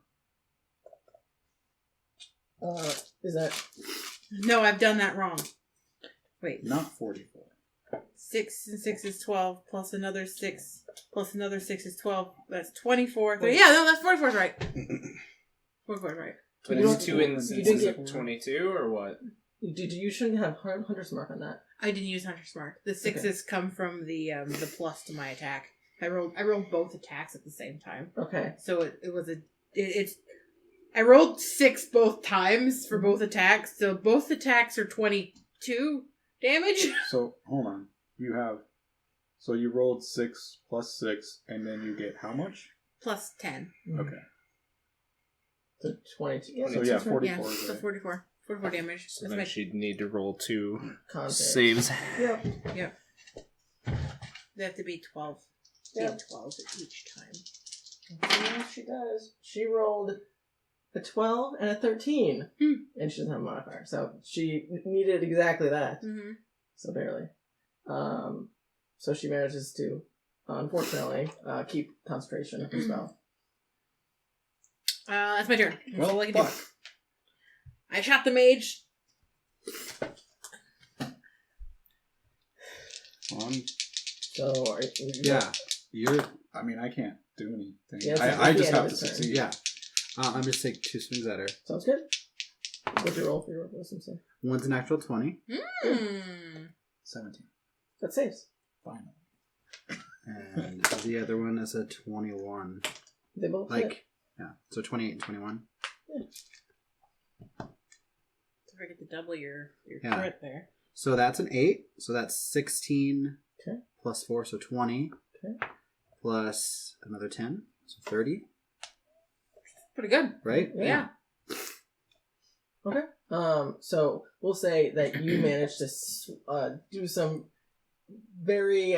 Is that No, I've done that wrong. Wait. Not 44. 6 and 6 is 12, plus another 6, plus another 6 is 12. That's 24. Yeah, no, that's 44 is right. 44 is right. But You don't- it's two you instances didn't of get- 22, or what? you shouldn't have Hunter's Mark on that. I didn't use Hunter's Mark. The 6s come from the plus to my attack. I rolled both attacks at the same time. Okay. So it was it's I rolled 6 both times for both attacks. So both attacks are 22 damage. So, hold on. So you rolled 6 plus 6, and then you get how much? Plus 10. Okay. So 22. Yeah, So yeah, 44 Yeah, is so right. 44. 44 damage. So That's then my she'd need to roll 2 Con saves. Yep. Yep. They have to be 12. Yep. 12 each time. Yeah, she does. She rolled a 12 and a 13. And she doesn't have a modifier. So she needed exactly that. Mm-hmm. So barely. So she manages to, unfortunately, keep concentration of her spell. That's my turn. That's all I can do. fuck. I shot the mage. So, are you, Yeah, you're. I mean, I can't do anything. Yeah, it's I the just end of have to his turn. succeed. Yeah. I'm just take 2 swings at her. Sounds good. What's your roll for your wisdom save? One's an actual 20, Mm. 17. That saves. Finally. and the other one is a 21. They both hit. Like, yeah. So 28 and 21. Don't forget to double your Yeah. crit there. So that's an 8. So that's 16 Okay. plus 4, so 20. Okay. Plus another 10, so 30. Pretty good. Right? Yeah. Okay. So we'll say that you managed to do some very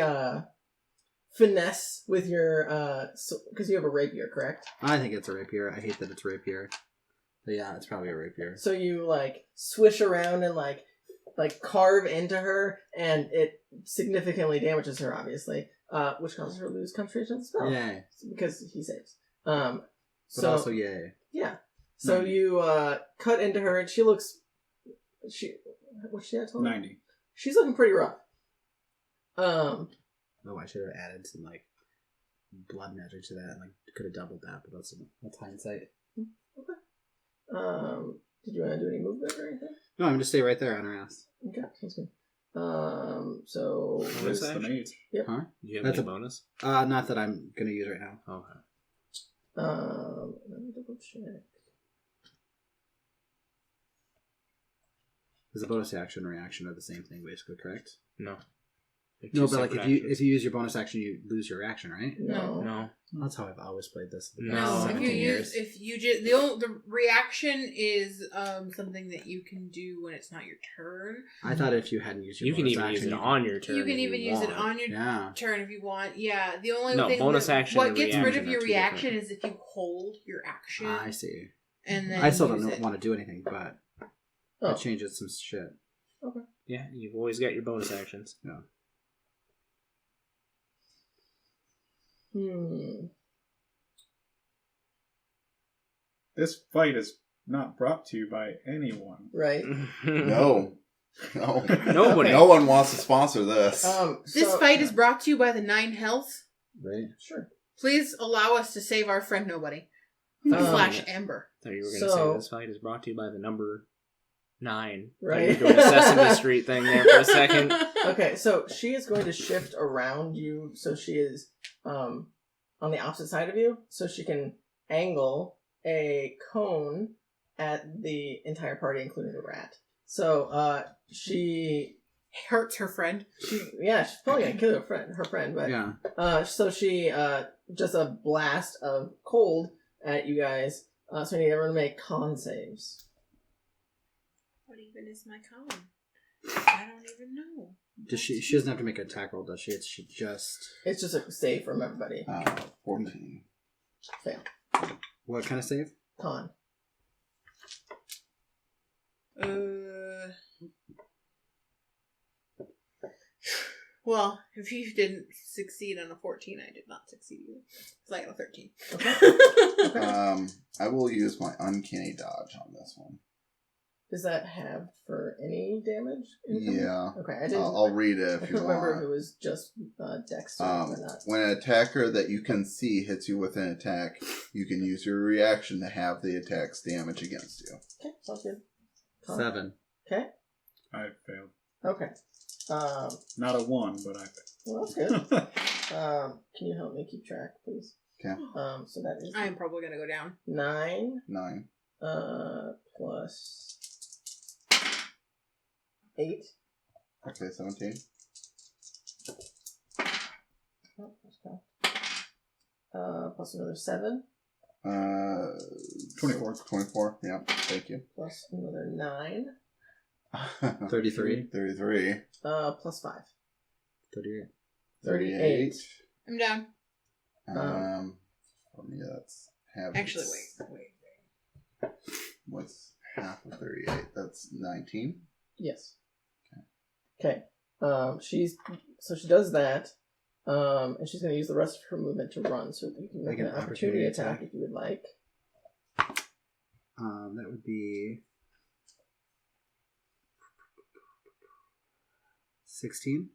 finesse with your because you have a rapier, correct? I think it's a rapier. I hate that it's a rapier. But yeah, it's probably a rapier. So you like swish around and like carve into her, and it significantly damages her, obviously, which causes her to lose concentration of the spell. Yay. Because he saves. But So also yay. yeah. So you cut into her, and she looks. What's she at? 90. She's looking pretty rough. Oh, I should have added some like blood measure to that. Like could have doubled that, but that's hindsight. Did you want to do any movement or anything? No, I'm just stay right there on her ass. Okay, sounds good. So Where's the mage? Huh? Do you have That's any a- bonus? Not that I'm gonna use right now. Okay. let me double check. Because the bonus action and reaction are the same thing, basically, correct? No. Like No, two but like separate if you actions. use your bonus action, you lose your reaction, right? No. No. That's how I've always played this. The No. past No, if you 17 use years. if you just the reaction is something that you can do when it's not your turn. I thought if you hadn't used your You can bonus even action, use it you on your turn. You can if even use it want. on your Yeah. turn if you want. Yeah, the only No, thing bonus action what and gets rid reaction of are your two reaction different. is if you hold your action I see. and then I still use don't it. want to do anything, but Oh. it changes some shit. Yeah, you've always got your bonus actions. This fight is not brought to you by anyone. Right. No. Nobody. No one wants to sponsor this. This fight is brought to you by the 9 Health. Right? Sure. Please allow us to save our friend Nobody. Um, Slash Amber. So you were going to So- say this fight is brought to you by the number 9. Right. You're doing a Sesame Street thing there for a second. Okay, so she is going to shift around you, so she is on the opposite side of you, so she can angle a cone at the entire party, including the rat. So she Hurts her friend. she's probably gonna kill her friend, but Yeah. so she just a blast of cold at you guys. So I need everyone to make con saves. What even is my con? I don't even know. Does she doesn't have to make an attack roll, does she? It's she just... It's just a save from everybody. 14. Fail. What kind of save? Con. Well, if you didn't succeed on a 14, I did not succeed either. Because I got a 13. Okay. I will use my uncanny dodge on this one. Does that have for any damage? incoming? Yeah. Okay, I didn't. I'll read it I if you couldn't remember if want. it was just Dex or not. When an attacker that you can see hits you with an attack, you can use your reaction to have the attack's damage against you. Okay, sounds good. 7. Okay. I failed. Okay. Not a 1, but I Well, that's good. failed. Can you help me keep track, please? Okay. So that is I am probably going to go down. 9. 9. Plus 8. Okay, 17. Oh, let's go. Plus another 7. 24. 24, yeah, thank you. Plus another 9. 33. 33. Plus 5. 38. 38. I'm down. For me, that's half. Actually, wait. What's half of 38? That's 19. Yes. Okay. She does that. And she's going to use the rest of her movement to run, so that you can make Make an an opportunity opportunity attack attack. if you would like. That would be 16.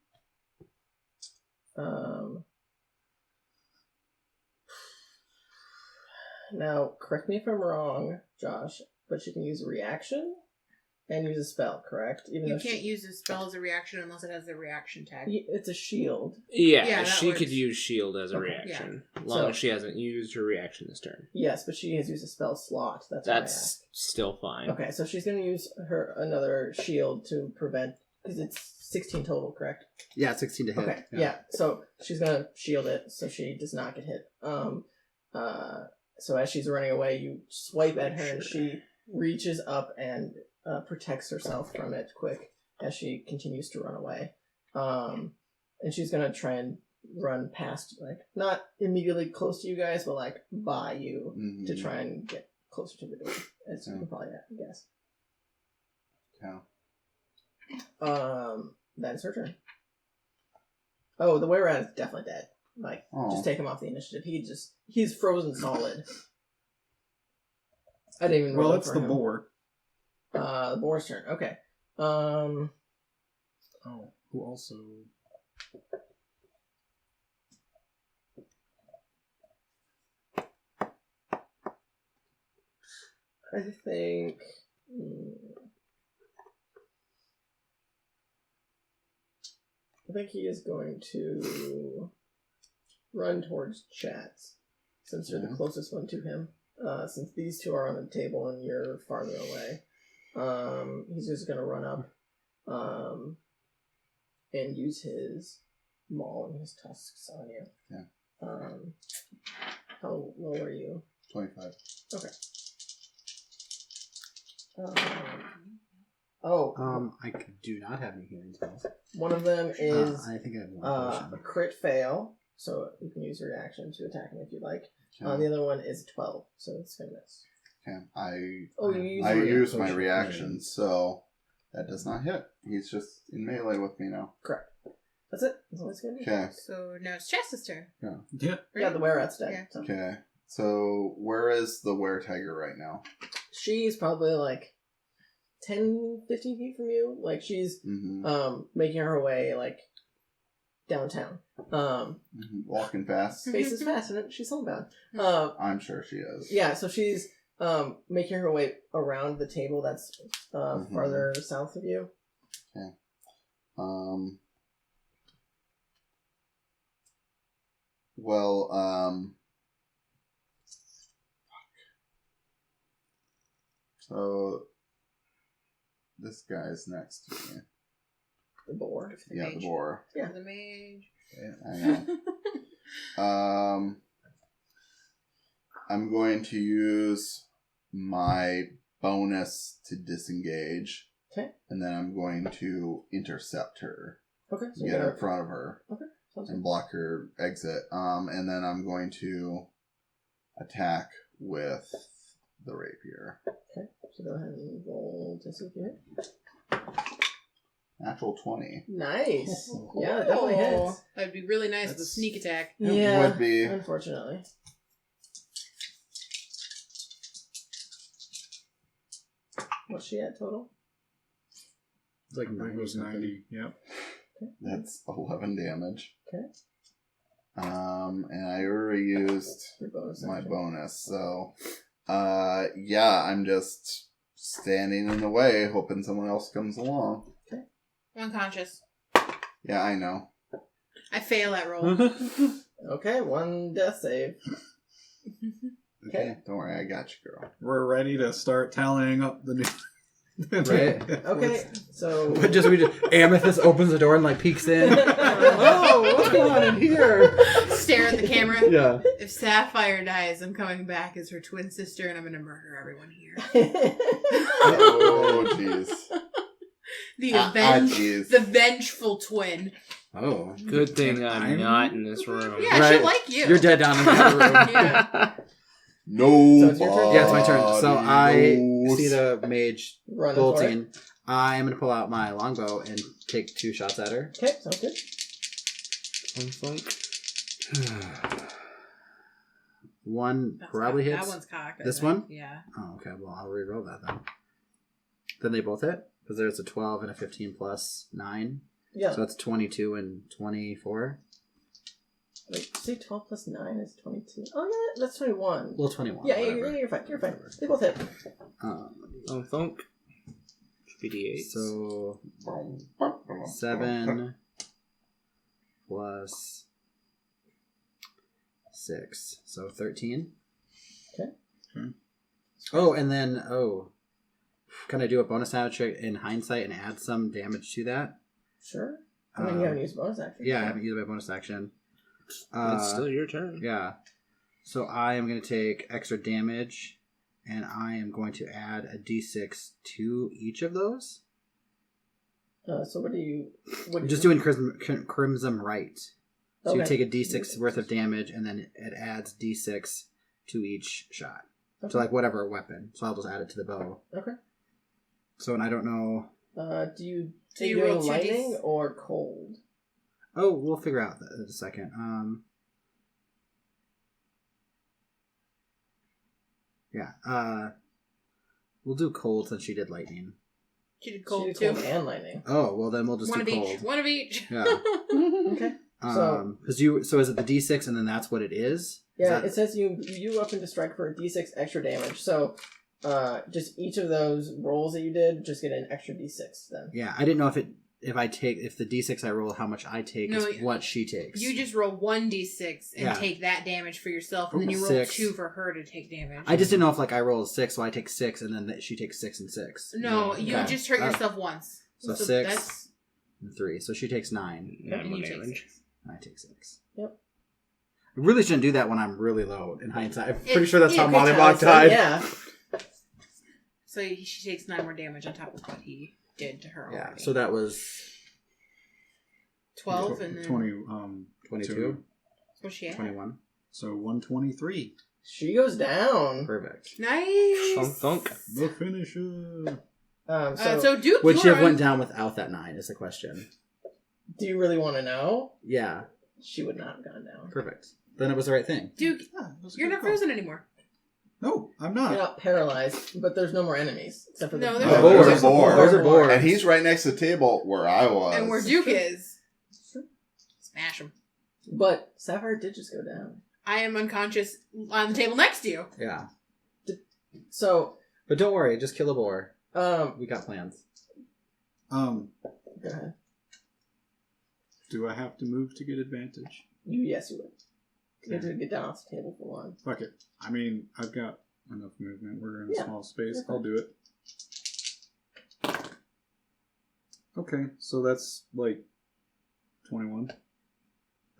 Now, correct me if I'm wrong, Josh, but she can use a reaction and use a spell, correct? Even You though can't use a spell as a reaction unless it has a reaction tag. It's a shield. Yeah, Yeah, that she works. could use shield as a Okay. reaction. As long So- as she hasn't used her reaction this turn. Yes, but she has used a spell slot. That's why I That's asked. still fine. Okay, so she's going to use her another shield to prevent, because it's 16 total, correct? Yeah, 16 to hit. Okay, yeah. So she's gonna shield it so she does not get hit. So as she's running away, you swipe at her and she reaches up and protects herself from it quick as she continues to run away. And she's gonna try and run past, like, not immediately close to you guys, but like by you to try and get closer to the door, as you can probably guess. Yeah. That is her turn. Oh, the way rat is definitely dead. Like, Oh. just take him off the initiative. He's frozen solid. I didn't even roll Well, it's for the him. boar. The boar's turn. Okay. Oh, who also... I think... I think he is going to run towards Chatz, since you're the closest one to him. Since these two are on the table and you're farther away. He's just going to run up and use his mauling his tusks on you. Yeah. How low are you? 25. Okay. I do not have any healing spells. One of them is I think I have one a potion. crit fail, so you can use your reaction to attack him if you like. Okay. The other one is 12, so it's gonna miss. Okay. You I use use my reaction, so that does not hit. He's just in melee with me now. Correct. That's it. That's all it's gonna be. Okay. So now it's Chatz's turn. Yeah. Yeah, the were-rat's dead. Yeah. So. Okay. So where is the were-tiger right now? She's probably like 10, 15 feet from you. Like she's making her way like downtown. Walking fast. Space is fast, and she's homebound. I'm sure she is. Yeah, so she's making her way around the table that's farther south of you. Okay. So this guy's next to me. The boar. Yeah, the boar. Yeah. The mage. Yeah, I know. I'm going to use my bonus to disengage. Okay. And then I'm going to intercept her. Okay. So Get in front of her. Okay. Sounds And good. block her exit. And then I'm going to attack with the rapier. Okay. So go ahead and roll to see if you hit. Natural 20. Nice. Yeah, that definitely hits. That'd be really nice with a sneak attack. It Yeah. would be. Unfortunately. What's she at total? It's like I think it was 90. Yep. That's 11 damage. Okay. And I already used Your bonus my action. bonus, so yeah, I'm just standing in the way, hoping someone else comes along. Unconscious. Yeah, I know. I fail at roll. Okay, one death save. Okay, don't worry, I got you, girl. We're ready to start tallying up the new. Right. Okay, so But just Amethyst opens the door and like peeks in. Oh, what's going on in here? Stare at the camera. Yeah. If Sapphire dies, I'm coming back as her twin sister, and I'm gonna murder everyone here. Oh, jeez. The vengeful twin. Oh. Good thing I'm not in this room. Yeah, I Right. should like you. You're dead down in the other room. Yeah. No. So it's your turn? Yeah, it's my turn. So I knows. see the mage Running for it. bolting. I'm going to pull out my longbow and take 2 shots at her. Okay, sounds good. One That's probably cocked. hits. That one's cocked. I This think. one? Yeah. Oh, okay. Well, I'll re-roll that then. Then they both hit? Because there's a 12 and a 15 plus 9. Yeah. So that's 22 and 24. Wait, say 12 plus 9 is 22. Oh, yeah, that's 21. Well, 21. Yeah, whatever. you're fine. You're fine. They both hit. Thunk. Should be D8. So 7 plus 6. So 13. Okay. Oh, and then, can I do a bonus damage check in hindsight and add some damage to that? Sure. I mean, you haven't used bonus action. Yeah, I haven't used my bonus action. It's still your turn. Yeah. So I am going to take extra damage, and I am going to add a d6 to each of those. So what do you... I'm just doing Crimson Right. So you Okay. take a d6 worth of damage, and then it adds d6 to each shot. Okay. So like whatever weapon. So I'll just add it to the bow. Okay. So, and I don't know... Do you So take you roll doing 2d6? lightning or cold? Oh, we'll figure out that in a second. We'll do cold since she did lightning. She did She cold did too. cold and lightning. Oh, well then we'll just One do of cold. each. One of each. Yeah. Okay. So- So is it the d6 and then that's what it is? Yeah, Is it says you weapon to strike for a d6 extra damage. So, just each of those rolls that you did, just get an extra d6 then. Yeah, I didn't know if the d6 I roll, how much I take No, is what she takes. You just roll 1d6 and Yeah. take that damage for yourself, and then you roll 6. 2 for her to take damage. I just didn't know if I roll 6, so I take 6, and then she takes 6 and 6. No, you Okay. just hurt yourself once. So 6 and 3, so she takes 9. Yeah, And more you take damage. 6. I take 6. Yep. I really shouldn't do that when I'm really low. In hindsight, I'm pretty sure that's how Good Mollywog times, died. Yeah. So she takes 9 more damage on top of what he did to her Yeah. already. So that was 12 and then 22, what's she at? 21. So 123. She goes down. Perfect. Nice. Thunk thunk. The finisher. So Duke, Would you she have are went down without that 9? Is the question. do you really want to know? Yeah. She would not have gone down. Perfect. Then it was the right thing. Duke, Yeah, that's a you're good not call. frozen anymore. No, I'm You're not. not paralyzed, but there's no more enemies except for No, the there's Oh, a there's a boar. There's a boar. And he's right next to the table where I was. And where Duke is. Smash him. But Sapphire did just go down. I am unconscious on the table next to you. Yeah. So, But don't worry, just kill a boar. go We got plans. ahead. Do I have to move to get advantage? Yes, you would. You have to get down off the table for one. Fuck it. I mean, I've got enough movement. We're in a Yeah. small space. Okay. I'll do it. Okay, so that's like 21.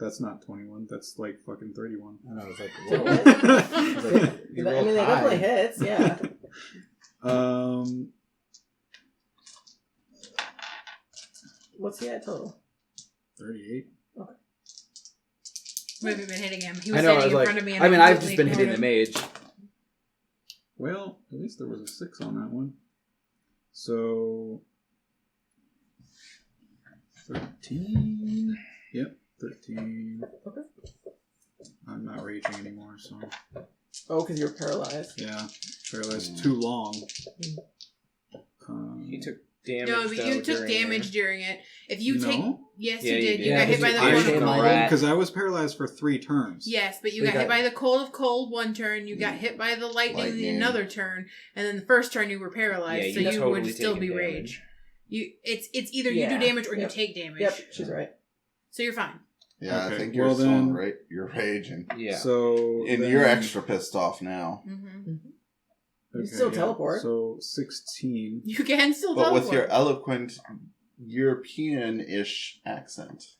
That's not 21. That's like fucking 31. And I was like, To whoa. hit? I was like, you I rolled mean, they high. definitely hits, yeah. What's he at total? 38. We haven't been hitting him. He was I know, I standing was in like, front of me. And I mean, I've completely just been hitting the ignored him. mage. Well, at least there was a 6 on that one. So 13. Yep, 13. Okay. I'm not raging anymore, so Oh, because you're paralyzed. yeah, paralyzed too long. He took damage. No, but you took damage during it. If you No? take... Yes, Yeah, you you did. did. You got hit by the I cold did. of My cold. rat. Because I was paralyzed for 3 turns. Yes, but you We got hit got- by the cold of cold one turn. You got hit by the lightning Lightning. another turn, and then the first turn you were paralyzed, Yeah, so you you totally would still be taken rage. It's either you Yeah. do damage or you Yep. take damage. Yep, she's right. So you're fine. Yeah, Okay, I think you're well still then- you're raging. Yeah. So And then- you're extra pissed off now. Mm-hmm. You still teleport. So 16. You can still But teleport. with your eloquent European-ish accent.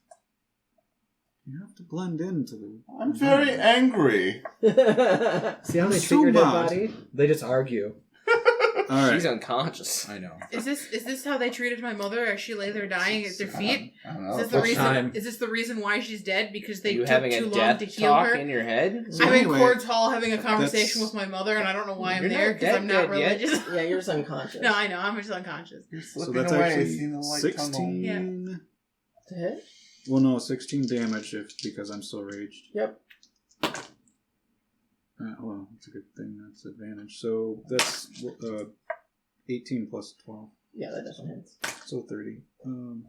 You have to blend into the. I'm very angry. See how they So treat your dead mad. body? They just argue. All right. She's unconscious. I know. Is this how they treated my mother as she lay there dying at their feet? I don't Is know. this the First reason? time. Is this the reason why she's dead? Because they you took having too a long death to heal talk her. in your head? So I'm anyway, in Court's Hall having a conversation that's- with my mother, and I don't know why I'm You're there not because I'm not dead yet. religious. Yeah, you're just unconscious. No, I know. I'm just unconscious. You're So slipping that's away. actually Seeing the light 16. Yeah. To hit? Well, no, 16 damage because I'm still raged. Yep. Well, that's a good thing. That's advantage. So that's 18 plus 12. Yeah, that definitely hits. So 30. I'm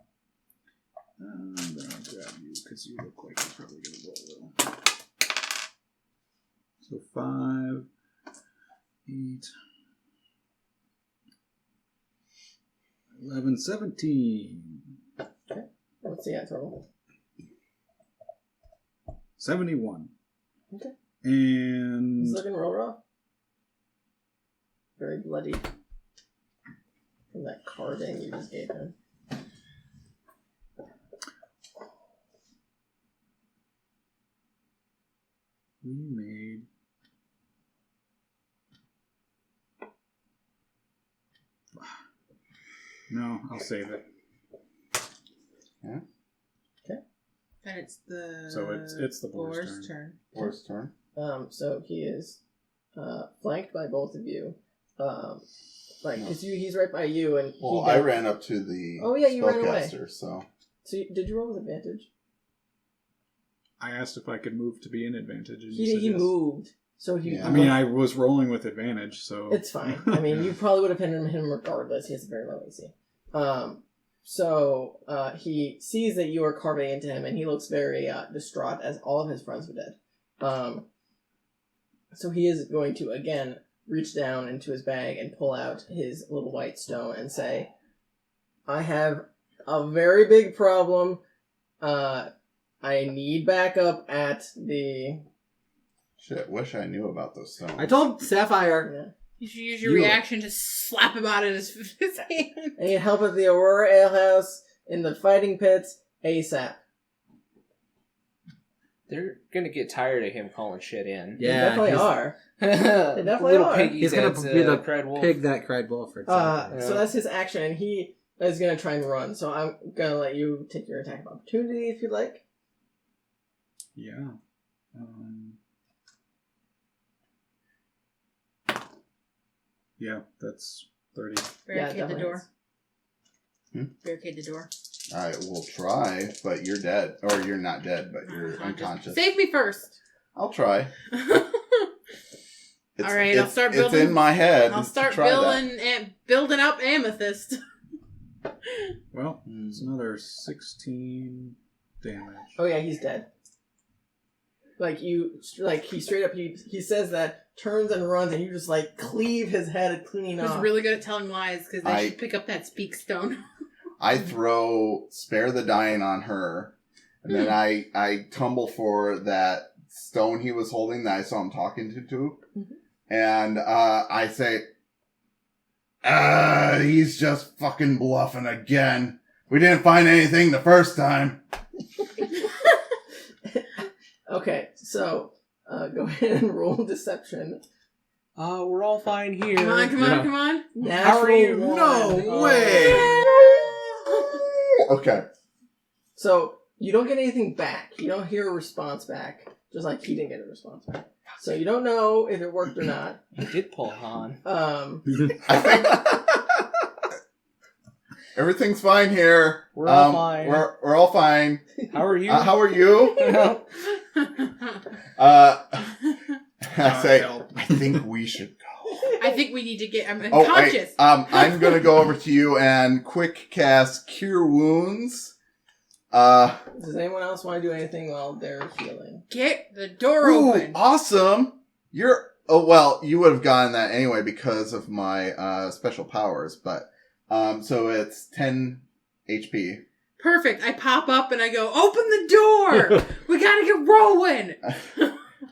gonna grab you because you look like you're probably gonna roll well. So 5, 8, 11, 17, What's the at total? 71. Okay. And He's looking real rough. Very bloody. From that carving you just gave him. we made no, I'll save it. Then it's the So it's the boar's turn. Boar's turn. So he is flanked by both of you. Because he's right by you, and Well, he I got, ran up to the Oh, yeah, you ran away. spellcaster, so So did you roll with advantage? I asked if I could move to be in advantage, and you He said yes. moved, so he. Yeah. I mean, I was rolling with advantage, so It's fine. I mean, you probably would have hit him regardless. He has a very low AC. So he sees that you are carving into him, and he looks very distraught, as all of his friends were dead. So he is going to again reach down into his bag and pull out his little white stone and say, "I have a very big problem. I need backup at the." shit. Wish I knew about those stones. I told Sapphire. Yeah. You should use your You- reaction to slap him out of his hand. I need help at the Aurora Ale House in the fighting pits ASAP. They're gonna get tired of him calling shit in. They Yeah, definitely are. definitely Little are. piggies. he's gonna that's, be the cried wolf. pig that cried wolf. Exactly. So that's his action, and he is going to try and run. So I'm going to let you take your attack of opportunity if you'd like. Yeah. Yeah, that's 30. Barricade the definitely door. Hmm? Barricade the door. I will try, but you're dead. Or you're not dead, but you're unconscious. Save me first. I'll try. All right, I'll start building. It's in my head. I'll start to try building up amethyst. Well, it's another 16 damage. Oh yeah, he's dead. He straight up, he says that, turns and runs, and you just like cleave his head clean I was off. really good at telling lies because I should pick up that speak stone. I throw Spare the Dying on her, and then I tumble for that stone he was holding that I saw him talking to. And I say, he's just fucking bluffing again. We didn't find anything the first time. Okay, so go ahead and roll deception. We're all fine here. Come on, come on. Natural How are you? one. No way! Okay. So you don't get anything back. You don't hear a response back. Just like he didn't get a response back. So you don't know if it worked or not. He did pull Han. I think everything's fine here. We're all fine. We're all fine. How are you? How are you? I say, I think we should go. I think we need to get. I'm Wait, unconscious. I'm gonna go over to you and quick cast Cure Wounds. Does anyone else want to do anything while they're healing? Get the door Ooh, open. awesome! You would have gotten that anyway because of my special powers, but so it's 10 HP. Perfect. I pop up and I go, open the door. We gotta get Rowan.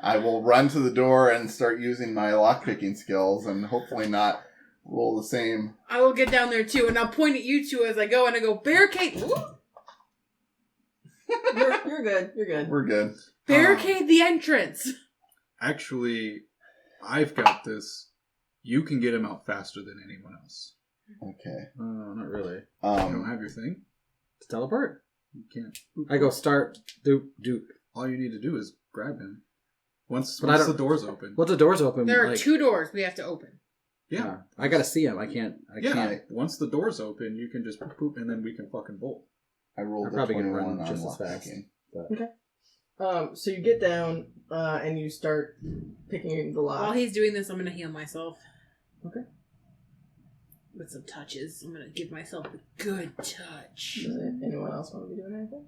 I will run to the door and start using my lockpicking skills and hopefully not roll the same. I will get down there too, and I'll point at you two as I go, and I go, barricade. You're good. You're good. We're good. Barricade the entrance. Actually, I've got this. You can get him out faster than anyone else. Okay. Not really. You don't have your thing? To teleport. You can't. I go start doop. All you need to do is grab him. Once But I don't- the door's open. Once the door's open, There are like, 2 doors we have to open. Yeah. I gotta see him. I can't. Once the door's open, you can just poop and then we can fucking bolt. I rolled I'm a probably 21 gonna run on just as fast. lockpicking. So you get down and you start picking the lock. While he's doing this, I'm gonna heal myself. Okay. With some touches. I'm gonna give myself a good touch. Does anyone else want to be doing anything?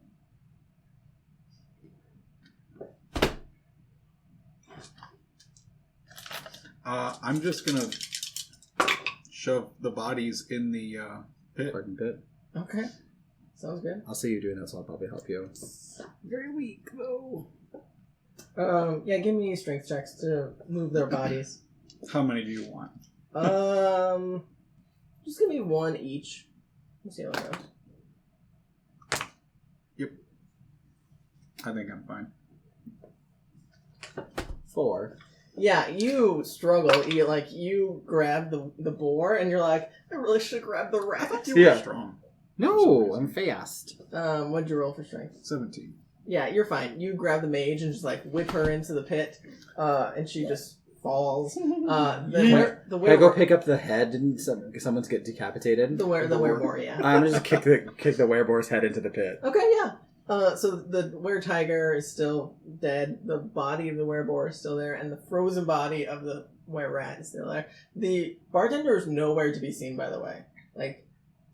I'm just gonna shove the bodies in the pit. Pardon pit. Okay. Sounds good. I'll see you doing this. So I'll probably help you. Very weak, though. Yeah, give me strength checks to move their bodies. How many do you want? Just give me 1 each. Let's see how it goes. Yep. I think I'm fine. 4. Yeah, you struggle. You grab the boar, and you're like, I really should have grabbed the rat. You were strong. No, I'm fast. What'd you roll for strength? 17. Yeah, you're fine. You grab the mage and just whip her into the pit, and she just falls. I go pick up the head and someone's get decapitated. The wereboar, yeah. I'm just kick the wereboar's head into the pit. Okay, yeah. So the were-tiger is still dead. The body of the were-boar is still there, and the frozen body of the were-rat is still there. The bartender is nowhere to be seen, by the way.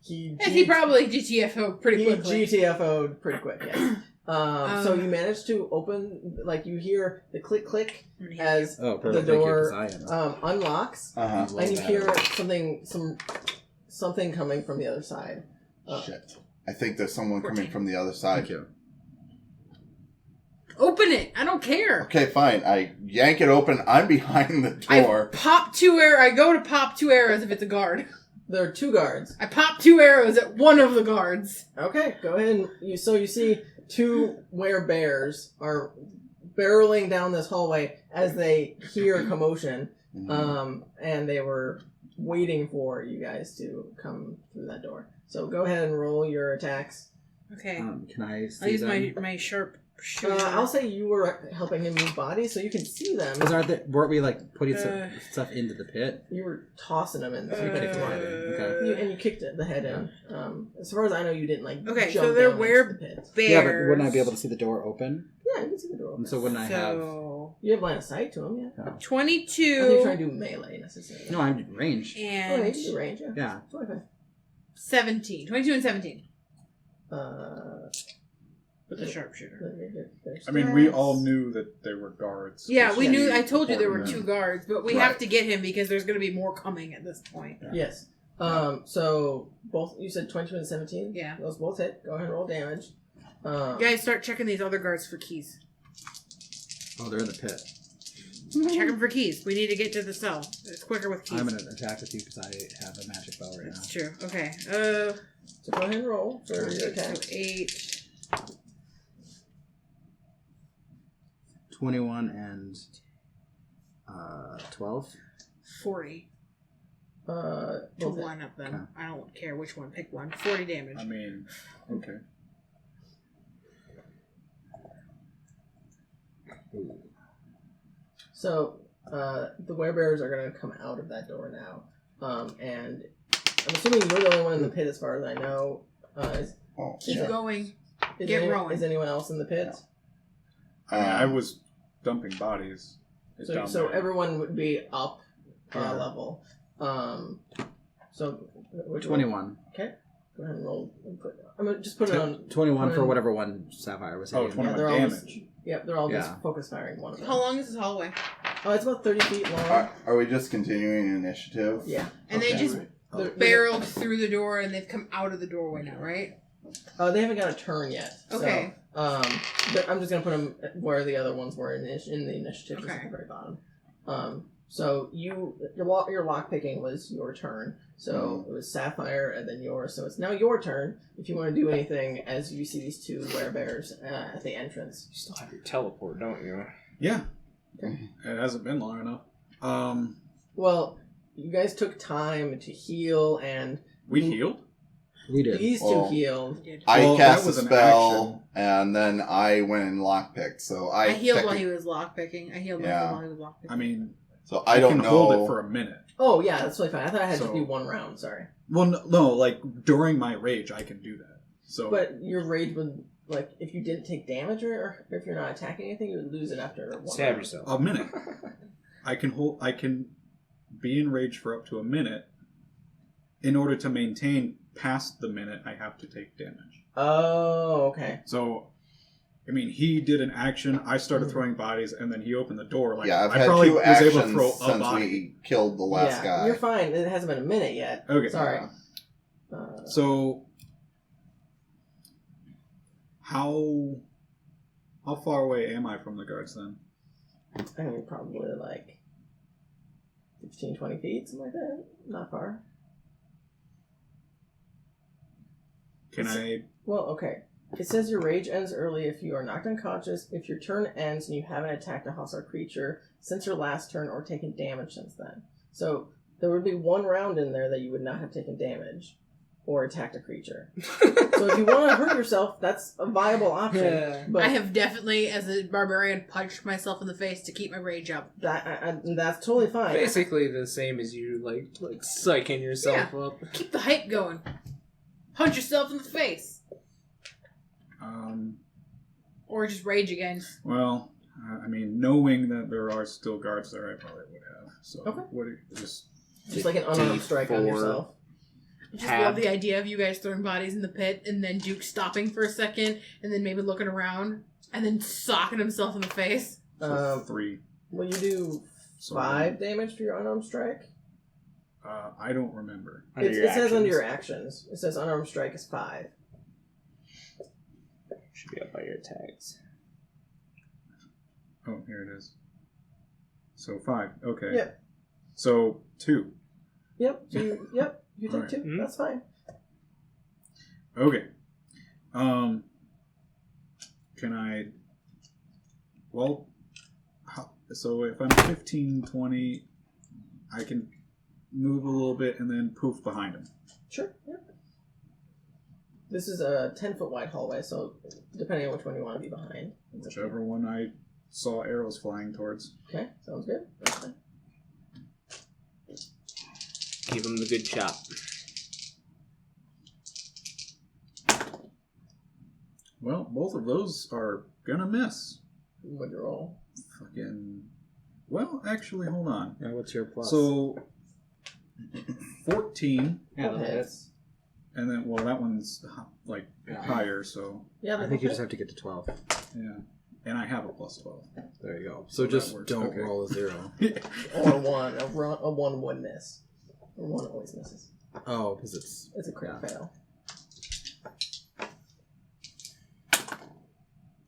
He probably GTFO'd pretty quickly. He GTFO'd pretty quick, yeah. So you manage to open, you hear the click as the door unlocks, and you hear something coming from the other side. Shit. I think there's someone coming from the other side. Thank you. Open it. I don't care. Okay, fine. I yank it open. I'm behind the door. I go to pop 2 arrows if it's a guard. There are 2 guards. I pop 2 arrows at one of the guards. Okay, go ahead. You see 2 werebears are barreling down this hallway as they hear commotion, and they were waiting for you guys to come through that door. So go ahead and roll your attacks. Okay. Can I see I'll use them? my sharp shooter. I'll say you were helping him move bodies, so you can see them. Weren't we like putting some stuff into the pit? You were tossing them in. So you kicked one. Okay. And you kicked the head in. As far as I know, you didn't like. Okay, jump so they're down were into the pit. bears. Yeah, but wouldn't I be able to see the door open? Yeah, you can see the door. And so wouldn't I have? You have line of sight to them, yeah. I think 22 you're trying to do melee necessarily. No, I'm in range. Oh, yeah, and you can do range, yeah. Yeah. 25. 17. 22 and 17 with the okay. sharpshooter. I mean, we all knew that they were guards. Yeah, we Yeah. knew. I told you there were Important. 2 guards, but we have to get him because there's going to be more coming at this point. Yes. So both you said 22 and 17. Yeah. Those both hit. Go ahead and roll damage. You guys start checking these other guards for keys. Oh, they're in the pit. Check them for keys. We need to get to the cell. It's quicker with keys. I'm going to attack with you because I have a magic bow right now. That's true. Okay. So go ahead and roll for your So attack. 8. 21 and 12. 40 to Both hit. one of them. I don't care which one. Pick one. 40 damage. I mean, okay. So the werebears are going to come out of that door now, and I'm assuming you're the only one in the pit, as far as I know. Keep Yeah. going. Is Get any- rolling. Is anyone else in the pit? I mean, I was dumping bodies. down So there. everyone would be up Yeah. level. So which 21. Okay. Go ahead and roll. I'm gonna just put it on. 21 put for in- whatever one Sapphire was Oh, hitting. 21 they're all damage. just, yep, they're all Yeah. just focus firing one of them. How long is this hallway? Oh, it's about 30 feet long. Are we just continuing initiative? Yeah. And they Okay. just They're- barreled through the door and they've come out of the doorway now, right? They haven't got a turn yet. Okay. So, I'm just gonna put them where the other ones were in the initiative, just at Okay. the very bottom. So your lock picking was your turn. So it was Sapphire and then yours. So it's now your turn if you want to do anything as you see these 2 werebears at the entrance. You still have your teleport, don't you? Yeah. It hasn't been long enough. Well, you guys took time to heal, and We healed? We did. these 2 Well, healed. I Well, cast that a was an spell, and then I went and lockpicked. So I healed while technic- he was lockpicking. I healed Yeah. while he was lockpicking. I mean, So I don't can know. hold it for a minute. Oh yeah, that's totally fine. I thought I had to So- do 1 round. Sorry, Well, no, like during my rage, I can do that. So, but your rage would if you didn't take damage or if you're not attacking anything, you would lose it after 1 Stab round. yourself. a minute. I can be in rage for up to a minute. In order to maintain past the minute, I have to take damage. Oh, okay. So, I mean, he did an action. I started throwing bodies, and then he opened the door. Like, Yeah, I've I had probably 2 was actions able to throw a since body. we killed the last guy. You're fine. It hasn't been a minute yet. Okay. Sorry. So, how far away am I from the guards then? I mean, probably like 15, 20 feet, something like that. Not far. Can I? Well, okay. It says your rage ends early if you are knocked unconscious, if your turn ends and you haven't attacked a hostile creature since your last turn or taken damage since then. So there would be 1 round in there that you would not have taken damage or attacked a creature. So if you want to hurt yourself, that's a viable option. Yeah. But I have definitely, as a barbarian, punched myself in the face to keep my rage up. that's totally fine. Basically the same as you like psyching yourself up. Keep the hype going. Punch yourself in the face. Or just rage again. Well, I mean, knowing that there are still guards there, I probably would have. So, Okay. what do you just? Just like an unarmed strike on D4. yourself. I just love the idea of you guys throwing bodies in the pit and then Duke stopping for a second and then maybe looking around and then socking himself in the face. So 3. Will you do So, 5 damage for your unarmed strike? I don't remember. Under It your says under actions. your actions. It says unarmed strike is 5. Should be up by your attacks. Oh, here it is. So 5. Okay. Yep. So 2. Yep. So you take Alright. 2. Mhm. That's fine. Okay. Can I Well, so if I'm 15, 20, I can move a little bit and then poof behind him. Sure. Yeah. This is a 10-foot wide hallway, so depending on which one you want to be behind. Whichever one I saw arrows flying towards. Okay, sounds good. That's fine. Give him the good shot. Well, both of those are gonna miss. What'd you roll? Fucking. Well, actually, hold on. Yeah, what's your plus? So, 14, yeah, Okay. that hits. and then, well, that one's like higher, so, Yeah, I think you just have to get to 12. yeah. And I have a plus 12. There you go. So So that just works. don't Okay. roll a 0. Or one. A one would miss. Or one always misses. Oh, because it's... It's a crit fail.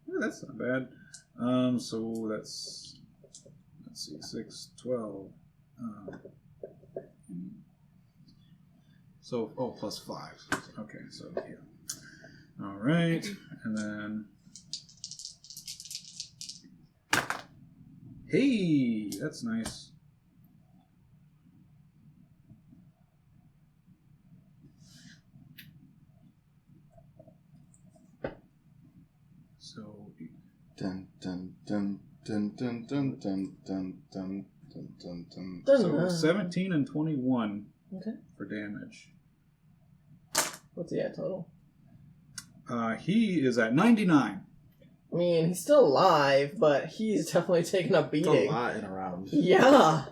Yeah, that's not bad. So that's, let's see, 6, 12. So, plus 5. Okay, so, yeah. All right, and then... Hey, that's nice. So, Dun dun dun dun dun dun dun dun dun dun dun. so 17 and 21 Okay. for damage. What's he at total? He is at 99. I mean, he's still alive, but he's definitely taken a It's a beating. lot in a round. Yeah.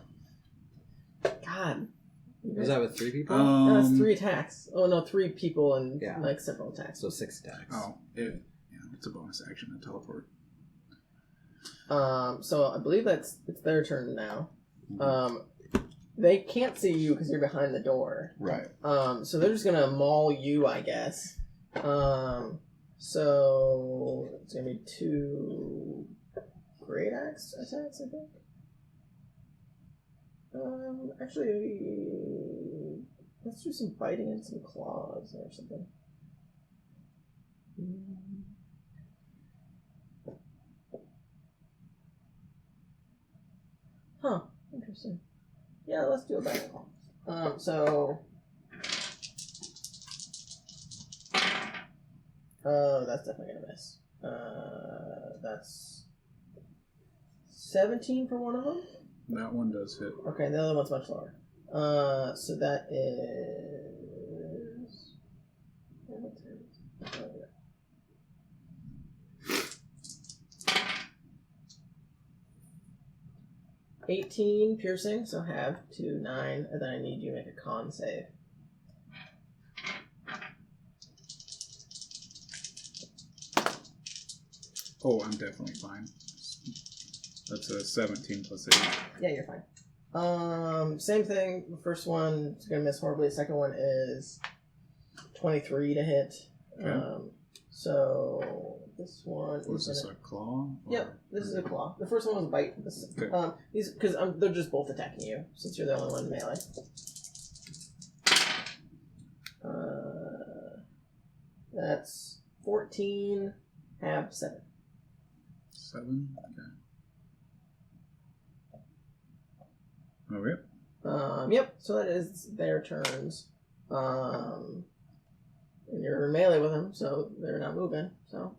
God. Was that with 3 people? That's 3 attacks. Oh no, 3 people and Yeah. like several attacks. So 6 attacks. Oh, it's a bonus action to teleport. So I believe it's their turn now. They can't see you because you're behind the door. Right. So they're just gonna maul you, I guess. So it's gonna be 2 great axe attacks, I think. Actually, let's do some biting and some claws or something. Huh. Interesting. Yeah, let's do a biting claw. That's definitely gonna miss. That's 17 for one of them. That one does hit. Okay, the other one's much lower. So that is... 18 piercing, so have 2, 9, and then I need you to make a con save. Oh, I'm definitely fine. That's a 17 plus 8. Yeah, you're fine. Same thing. The first one is going to miss horribly. The second one is 23 to hit. Okay. So this one Was is this a claw? Or- Yep, this is a claw. The first one was a bite. Okay. These because they're just both attacking you since you're the only one melee. That's 14, half 7. 7? Okay. Okay. Yep. So that is their turns. And you're melee with them, so they're not moving. So,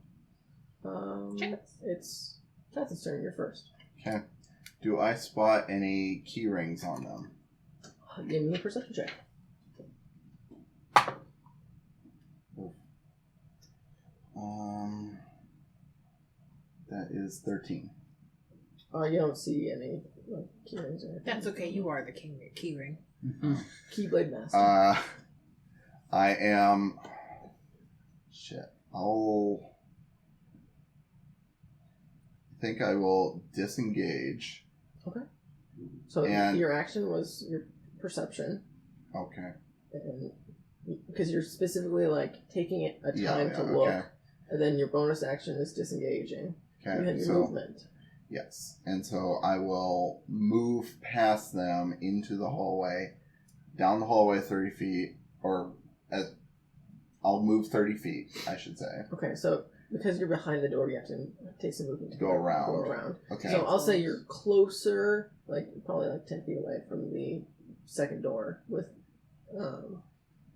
it's Chatz's turn. You're first. Okay. Do I spot any key rings on them? Give me a perception check. That is 13. You don't see any key rings or anything. That's okay. You are the key ring. Keyblade Master. I am... Shit. I think I will disengage. Okay. So And- your action was your perception, Okay. and because you're specifically like taking it a Yeah, time yeah, to look, okay. and then your bonus action is disengaging. You Okay. have your So, movement. yes. And so I will move past them into the hallway, down the hallway 30 feet, or I'll move 30 feet, I should say. Okay, so because you're behind the door, you have to take some movement to Go around. Okay. So I'll say you're closer, like probably like 10 feet away from the second door. With, I'm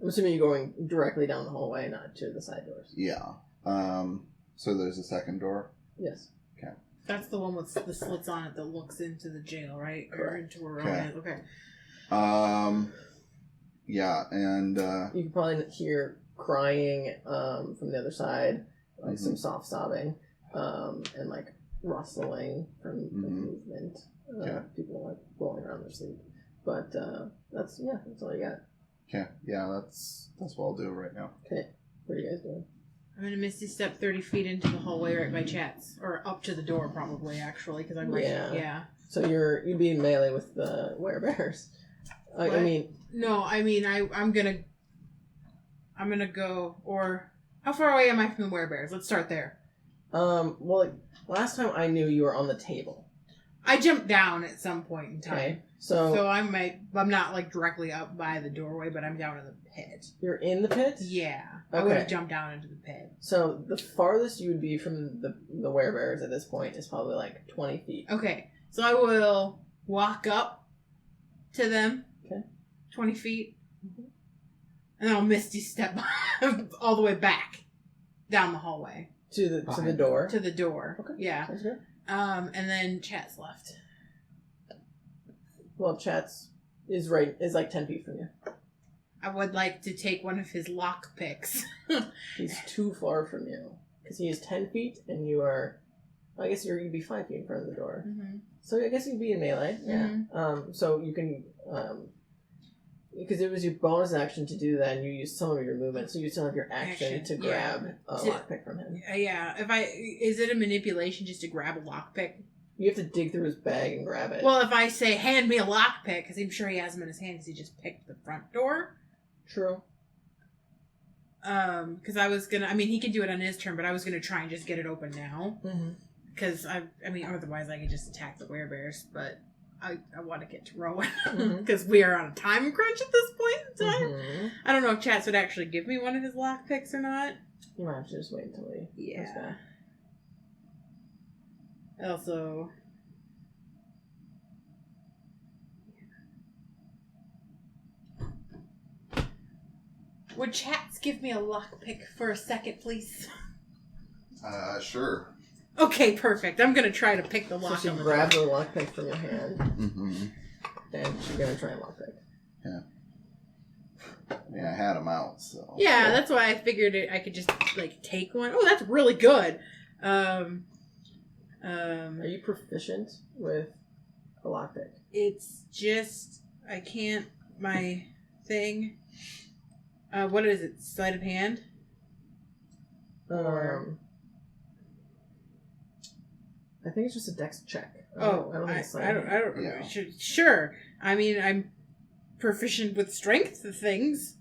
assuming you're going directly down the hallway, not to the side doors. Yeah. So there's a second door. Yes. Okay. That's the one with the slits on it that looks into the jail, right? Or into where Rowan is. Okay. Yeah, and you can probably hear crying from the other side, like some soft sobbing, and like rustling from like, movement. People like rolling around their sleep. But that's all you got. okay, yeah, that's what I'll do right now. Okay, what are you guys doing? I'm gonna Misty Step 30 feet into the hallway right by Chatz, or up to the door probably actually, because I'm right. Yeah. So you'd be in melee with the werebears. I mean, I'm gonna go. Or how far away am I from the werebears? Let's start there. Well, like, last time I knew you were on the table. I jumped down at some point in time. Okay. So I'm not like directly up by the doorway, but I'm down in the pit. You're in the pit? Yeah. Okay. I would have jumped down into the pit. So the farthest you would be from the werebears at this point is probably like 20 feet. Okay. So I will walk up to them. Okay. 20 feet. And then I'll Misty Step all the way back down the hallway. To the door? To the door. Okay. Yeah. Sounds good. And then Chat's left. Well, Chatz is like 10 feet from you. I would like to take one of his lock picks. He's too far from you. Because he is 10 feet and you are... I guess you'd be 5 feet in front of the door. Mm-hmm. So I guess you'd be in melee. Yeah. Mm-hmm. So you can... because it was your bonus action to do that and you used some of your movement, so you still have your action to grab a lockpick from him. Yeah. Is it a manipulation just to grab a lockpick? You have to dig through his bag and grab it. Well, if I say, hand me a lockpick, because I'm sure he has them in his hand because he just picked the front door. True. Because I was gonna... I mean, he can do it on his turn, but I was gonna try and just get it open now. Because, otherwise I could just attack the werebears, but I want to get to Rowan. Because we are on a time crunch at this point in time. I don't know if Chatz would actually give me one of his lockpicks or not. You might have to just wait until he comes back. Also... Would Chatz give me a lockpick for a second, please? Sure. Okay, perfect. I'm going to try to pick the lock. So she grabbed the lockpick from your hand. And she's going to try and lockpick. Yeah. Yeah, I had him out, so... Yeah, that's why I figured I could just, like, take one. Oh, that's really good. Are you proficient with a lockpick? It's just... I can't... My thing... what is it? Sleight of hand? I think it's just a dex check. I don't Yeah. Sure. I mean, I'm proficient with strength things.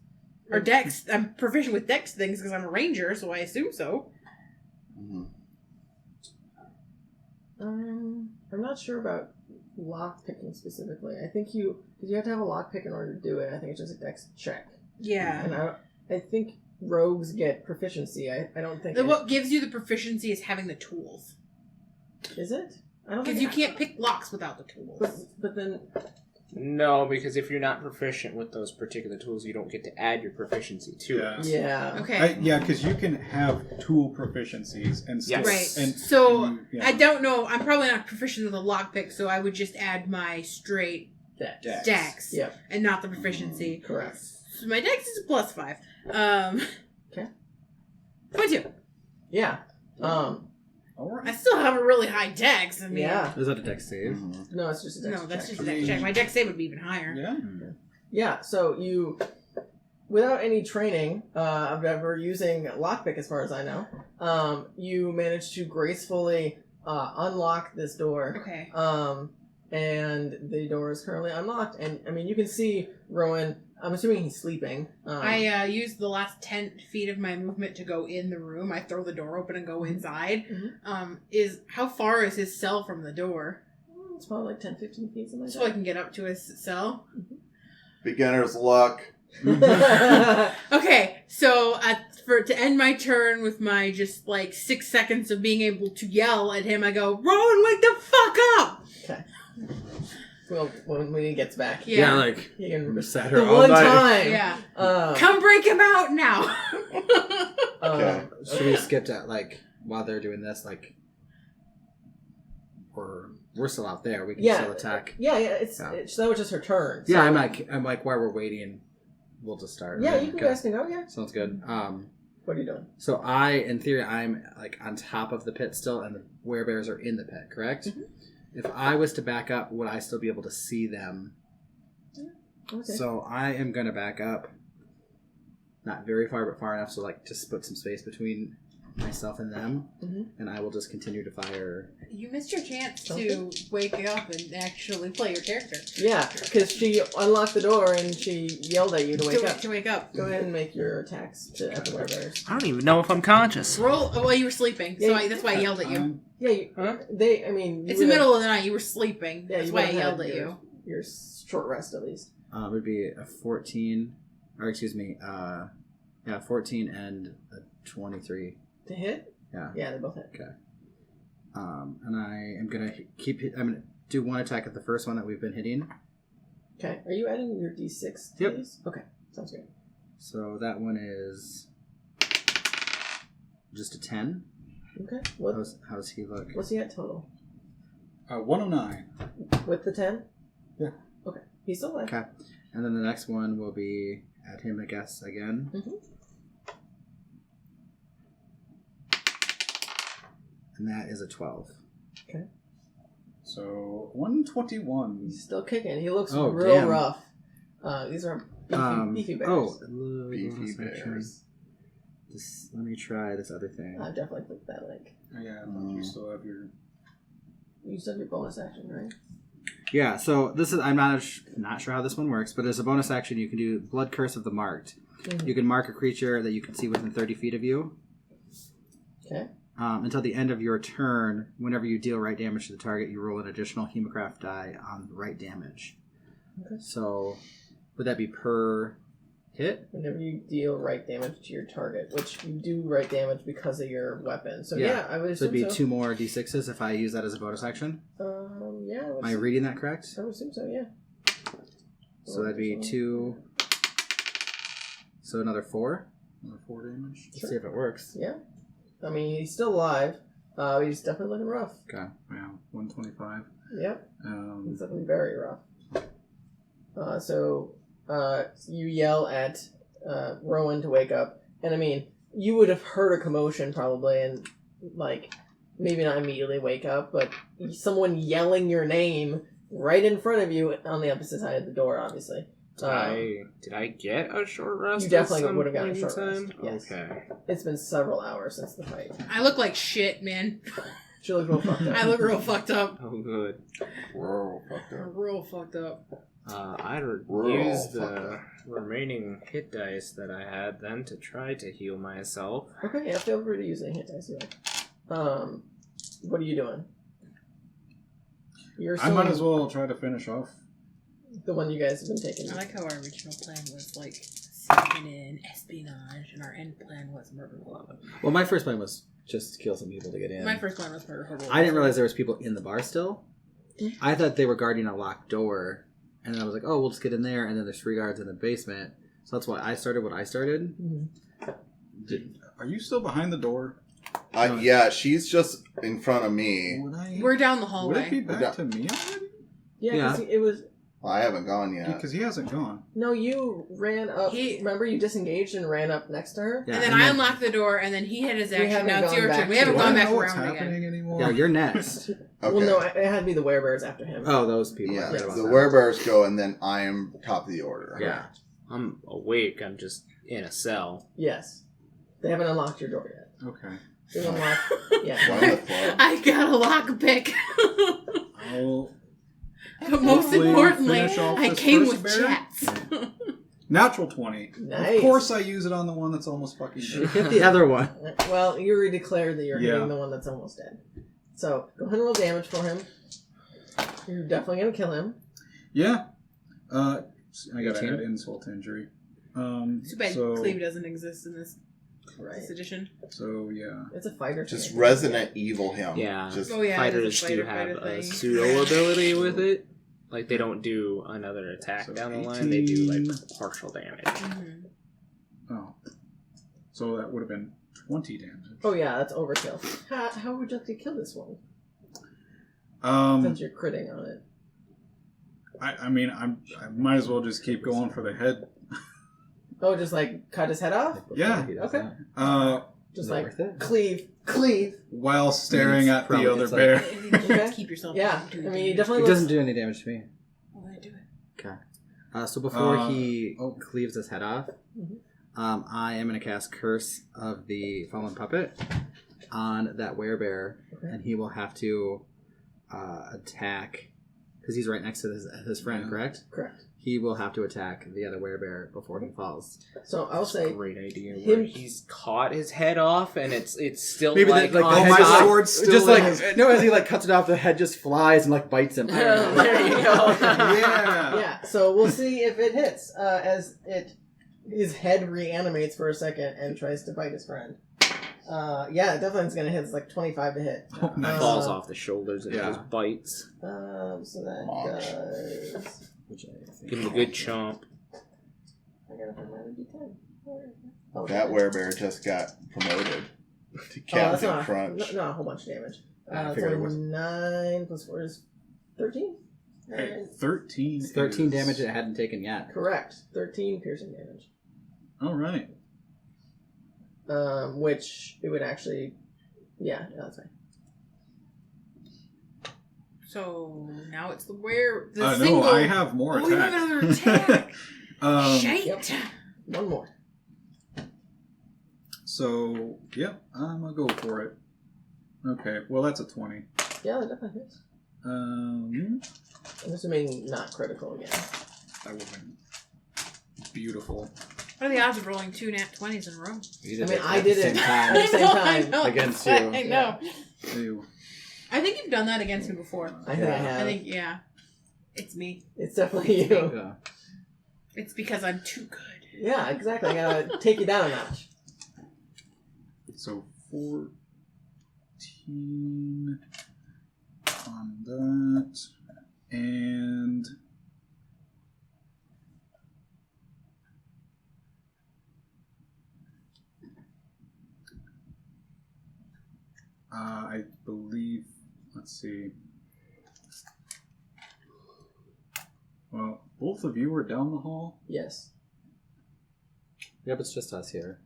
Or dex. I'm proficient with dex things because I'm a ranger, so I assume so. I'm not sure about lockpicking specifically. I think because you have to have a lockpick in order to do it. I think it's just a dex check. Yeah. And I think rogues get proficiency. I don't think... What gives you the proficiency is having the tools. Is it? I don't Because you can't pick locks without the tools. But then... No, because if you're not proficient with those particular tools, you don't get to add your proficiency to it. Yeah. Okay. Because you can have tool proficiencies and still... Yes. Right. And, So, I don't know. I'm probably not proficient with a lockpick, so I would just add my straight dex. Yep. And not the proficiency. Correct. So my dex is a +5. Okay. 22. Yeah. all right. I still have a really high dex. I mean, Yeah. Is that a dex save? No, it's just a dex No, that's check. just a dex check. My dex save would be even higher. Yeah. Yeah, so you, without any training of ever using lockpick as far as I know, you managed to gracefully unlock this door. Okay. And the door is currently unlocked. And, I mean, you can see Rowan, I'm assuming he's sleeping. I used the last 10 feet of my movement to go in the room. I throw the door open and go inside. How far is his cell from the door? It's probably like 10, 15 feet, something like So I can get up to his cell? Beginner's luck. that. Okay, so to end my turn with my just like 6 seconds of being able to yell at him, I go, Rowan, wake the fuck up! Okay. Well, when he gets back. Yeah. like He can sat the her all one night. time. Yeah. Uh, Come break him out now! Okay. Should we skip that? Like while they're doing this, like we're still out there. We can still attack. Yeah. It's that was just her turn. Yeah, so- I'm like while we're waiting, we'll just start. Yeah, right? you Okay. guys can go. Yeah. Sounds good. What are you doing? So in theory, I'm like on top of the pit still, and the werebears are in the pit, correct? Mm-hmm. If I was to back up, would I still be able to see them? Okay. So I am going to back up. Not very far, but far enough so like just put some space between myself and them, and I will just continue to fire. You missed your chance to wake up and actually play your character. Yeah, because she unlocked the door and she yelled at you to wake up. To wake up. Go ahead and make your attacks at the werebears. I don't even know if I'm conscious. Roll. Well, you were sleeping, so Yeah, that's why I yelled at you. Yeah, I mean... It's the middle of the night. You were sleeping. Yeah, That's you why I would've yelled had at you. Your short rest, at least. It would be a 14, or excuse me, 14 and a 23. To hit? Yeah. Yeah, they both hit. Okay. And I am gonna I'm gonna do one attack at the first one that we've been hitting. Okay. Are you adding your d6 to Yep. these? Okay. Sounds good. So that one is just a 10. Okay. How's he look? What's he at total? 109. With the 10? Yeah. Okay. He's still alive. Okay. And then the next one will be at him, I guess, again. And that is a 12. Okay. So 121. He's still kicking. He looks Oh, real damn. rough. These are beefy bears. Oh, Beefy bears. Let me try this other thing. I definitely clicked that link. Oh, yeah, I thought you still have your... You still have your bonus action, right? Yeah, so this is, I'm not sure how this one works, but as a bonus action, you can do Blood Curse of the Marked. You can mark a creature that you can see within 30 feet of you. Okay. Until the end of your turn, whenever you deal right damage to the target, you roll an additional Hemocraft die on right damage. Okay. So, would that be per hit? Whenever you deal right damage to your target, which you do right damage because of your weapon. So yeah, I would So assume it'd be 2 more d6s if I use that as a bonus action. Yeah. Am I reading that correct? I would assume so. Yeah. So that'd be 2. So another 4. Another 4 damage. Let's see if it works. Yeah. I mean, he's still alive. He's definitely looking rough. Okay. Yeah, 125. Yep. He's looking very rough. So you yell at Rowan to wake up, and I mean, you would have heard a commotion probably, and like maybe not immediately wake up, but someone yelling your name right in front of you on the opposite side of the door, obviously. Did I get a short rest? You definitely at some would have gotten a point in short rest. time? Yes. Okay. It's been several hours since the fight. I look like shit, man. She looked real fucked up. I look real fucked up. Oh, good. Whoa, fucked up. Real fucked up. I We're all used fucked the up. remaining hit dice that I had then to try to heal myself. Okay, yeah, feel free to use any hit dice you like. What are you doing? You're I might still as well try to finish off. the one you guys have been taking. I like how our original plan was like sneaking in espionage, and our end plan was murder. Well, my first plan was just to kill some people to get in. My first plan was murder. I didn't realize there was people in the bar still. I thought they were guarding a locked door, and then I was like, "Oh, we'll just get in there." And then there's 3 guards in the basement, so that's why I started what I started. Are you still behind the door? Yeah, she's just in front of me. We're down the Would hallway. it be back to me already? Yeah, because it was. Well, I haven't gone yet. Because he hasn't gone. No, you ran up. Remember, you disengaged and ran up next to her? Yeah, and then I unlocked the door, and then he had his action. haven't Now it's gone your back turn. We to haven't it. gone Do I back know what's around happening again. anymore? Yeah, you're next. Okay. Well, no, it had to be the werebears after him. Oh, those people. Yeah, I forgot about the that. werebears go, and then I am top of the order. Yeah. I'm awake. I'm just in a cell. Yes. They haven't unlocked your door yet. Okay. They unlocked. Yeah. Join the club. I got a lockpick. I'll But most hopefully importantly, finish off I this came first with bear. Chatz. Natural 20. Nice. Of course I use it on the one that's almost fucking dead. Hit the other one. Well, you already declared that you're Yeah. hitting the one that's almost dead. So, go ahead and roll damage for him. You're definitely going to kill him. Yeah. I gotta 18? add insult to injury. Too bad so cleave doesn't exist in this Right. This edition. So yeah. It's a fighter. Just thing. Resident Evil him. Yeah. Just Fighters it is a do fighter have a thing. pseudo ability with it. Like they don't do another attack So down the line. They do 18. like partial damage. Mhm. Oh. So that would have been 20 damage. Oh yeah, that's overkill. How would you like to kill this one? Since you're critting on it. I mean, I might as well just keep going for the head. Oh, just like cut his head off? Yeah. Okay. Just Is that like worth it? cleave. While staring at the probably- other it's like- bear. Okay. Keep yourself. Yeah, from doing I mean, he damage. definitely It looks... doesn't do any damage to me. Well, I do it. Okay. So before he oh. cleaves his head off, Mhm. I am going to cast Curse of the Fallen Puppet on that werebear, Okay. and he will have to attack, because he's right next to his friend, Yeah. correct? Correct. He will have to attack the other werebear before he falls. So I'll say... Great idea. him- Where he's caught his head off and it's still Maybe like, the on head my top. sword's still just in like his- no, as he like cuts it off, the head just flies and like bites him. I don't know. There you go. Yeah. Yeah, so we'll see if it hits as his head reanimates for a second and tries to bite his friend. Yeah, definitely it's going to hit. It's like 25 to hit. Oh, nice. Falls off the shoulders and Yeah. just bites. So that Launch. does... Which I think- Give him a good chomp. I gotta find my other D10. Oh, that okay. werebear just got promoted to Oh, that's Captain not Crunch. not a whole bunch of damage. I It's figured it only was- 9 plus 4 is 13? Hey, 13. It's 13 is- damage it hadn't taken yet. Correct. 13 piercing damage. All right. Which it would actually... Yeah, that's fine. So now it's the No, single. I have more Oh, you have attack. another attack. Shite. Yep. One more. So, yeah, I'm going to go for it. Okay, well, that's a 20. Yeah, that definitely hits. I'm I'm assuming not critical again. That would have been beautiful. What are the odds of rolling 2 nat 20s in a row? You I mean, it I at the did same it. time. At the same I time. know. Against you. I know. Ew. I think you've done that against me before. I think I Yeah. have. I think, yeah. It's me. It's definitely you. Yeah. It's because I'm too good. Yeah, exactly. I gotta take you down a notch. So, 14 on that. And... I believe, let's see. Well, both of you are down the hall. Yes. Yep, it's just us here.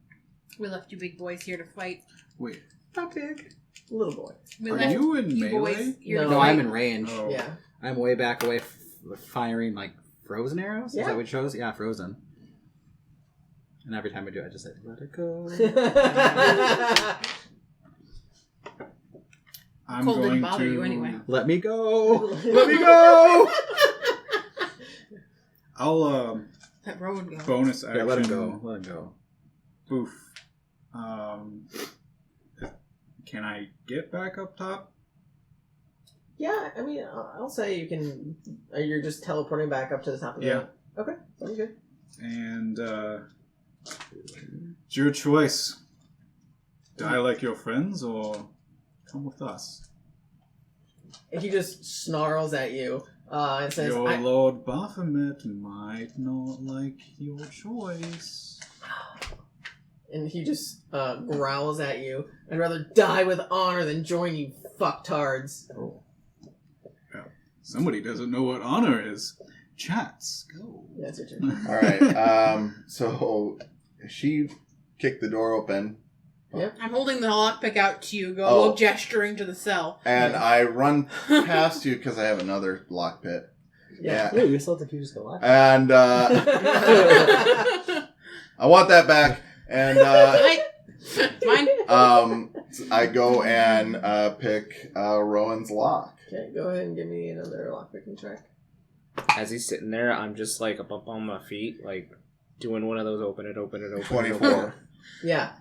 We left you big boys here to fight. Wait, Not big. Little boy. We are left you in you melee? boys here No. to No, fight. I'm in range. Oh. Yeah. I'm way back away, firing like frozen arrows. Yeah. Is that what you chose? Yeah, frozen. And every time I do, I just say, "Let it go." I'm Cold didn't going bother to... you anyway. Let me go. Let me go. I'll, Let Rowan go. bonus action. Yeah, let him go. Let him go. Boof. Can I get back up top? Yeah, I mean, I'll say you can... You're just teleporting back up to the top of the... Yeah. Okay, sounds good. And, it's your choice. Die like your friends, or come with us. And he just snarls at you and says... Your Lord Baphomet might not like your choice. And he just growls at you. I'd rather die with honor than join you fucktards. Oh. Somebody doesn't know what honor is. Chatz, go. That's your turn. All right. So she kicked the door open, I'm holding the lockpick out to you, Oh. gesturing to the cell. and I run past you because I have another lock pit. Yeah. Wait, you still have to use the lock. And I want that back. And Mine. I go and pick Rowan's lock. Okay, go ahead and give me another lockpicking check. As he's sitting there, I'm just like up on my feet, like doing one of those open it. 24. Yeah.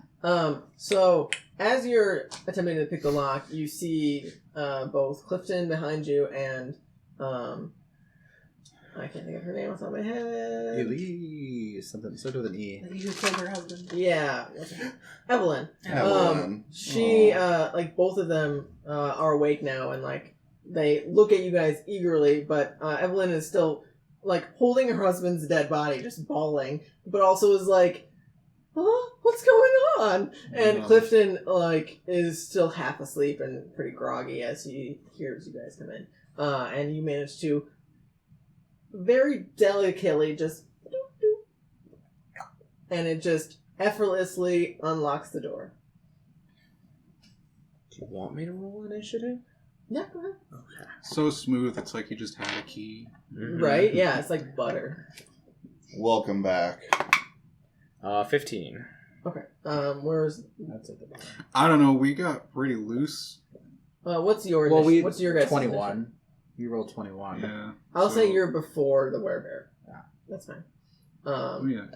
So as you're attempting to pick the lock, you see both Clifton behind you and I can't think of her name off the top of my head. Elise. Something started with an E. You killed her husband. Yeah. Evelyn. Evelyn. She, like, both of them are awake now, and, like, they look at you guys eagerly, but Evelyn is still, like, holding her husband's dead body, just bawling, but also is like, huh? What's going on? And Clifton, like, is still half asleep and pretty groggy as he hears you guys come in. And you manage to very delicately just and it just effortlessly unlocks the door. Do you want me to roll initiative? Yeah, go ahead. Okay. So smooth, it's like he just had a key. Mm-hmm. Right? Yeah, it's like butter. Welcome back. 15. Okay. Where's That's at the bottom. I don't know, we got pretty loose. what's your Well, what's your guys' 21. initiative? You rolled 21. Yeah. I'll so- say you're before the werebear. Yeah. That's fine. Oh, yeah.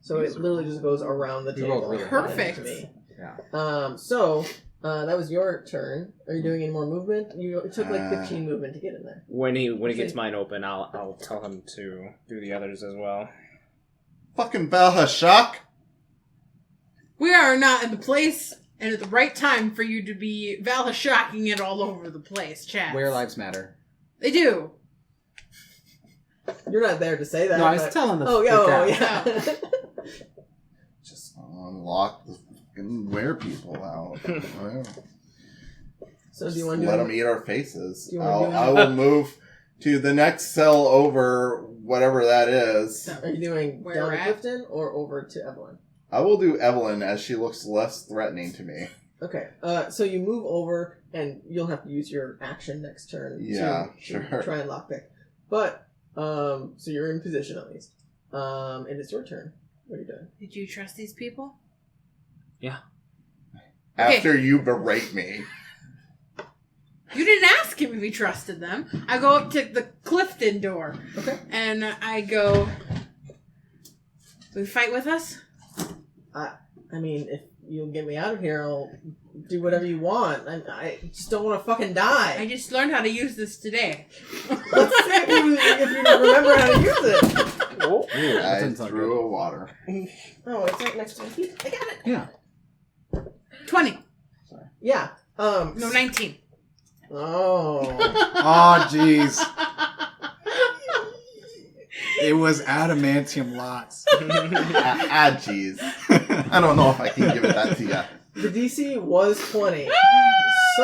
So it literally just goes around the You table. rolled really Perfect. To me. Yeah. So that was your turn. Are you doing any more movement? It took like 15 movement to get in there. When he gets mine open, I'll tell him to do the others as well. Fucking Valhashak. We are not in the place and at the right time for you to be Valhashocking it all over the place, Chatz. Where lives matter. They do. You're not there to say that. No, I was but- telling the Oh, the yeah, cat. oh, yeah. Just unlock the fucking were people out. Whatever. So do you want to Let do them eat our faces. Do you wanna do I will move to the next cell over, whatever that is. Are you doing Where down we're to at? Clifton or over to Evelyn? I will do Evelyn as she looks less threatening to me. Okay, so you move over, and you'll have to use your action next turn Yeah, to sure. try and lockpick. But, so you're in position at least. And it's your turn. What are you doing? Did you trust these people? After you berate me. You didn't ask him if he trusted them. I go up to the Clifton door. Okay. And I go, will you fight with us? I mean, if you'll get me out of here, I'll do whatever you want. I just don't want to fucking I die. just learned how to use this today. Let's see if you remember how to use it. Oh. That I doesn't sound threw a water. Oh, it's right next to my feet. I got it. Yeah. 20. Yeah. No, 19. Oh. Oh, jeez. It was adamantium lots. Jeez. I don't know if I can give it that to you. The DC was 20. So,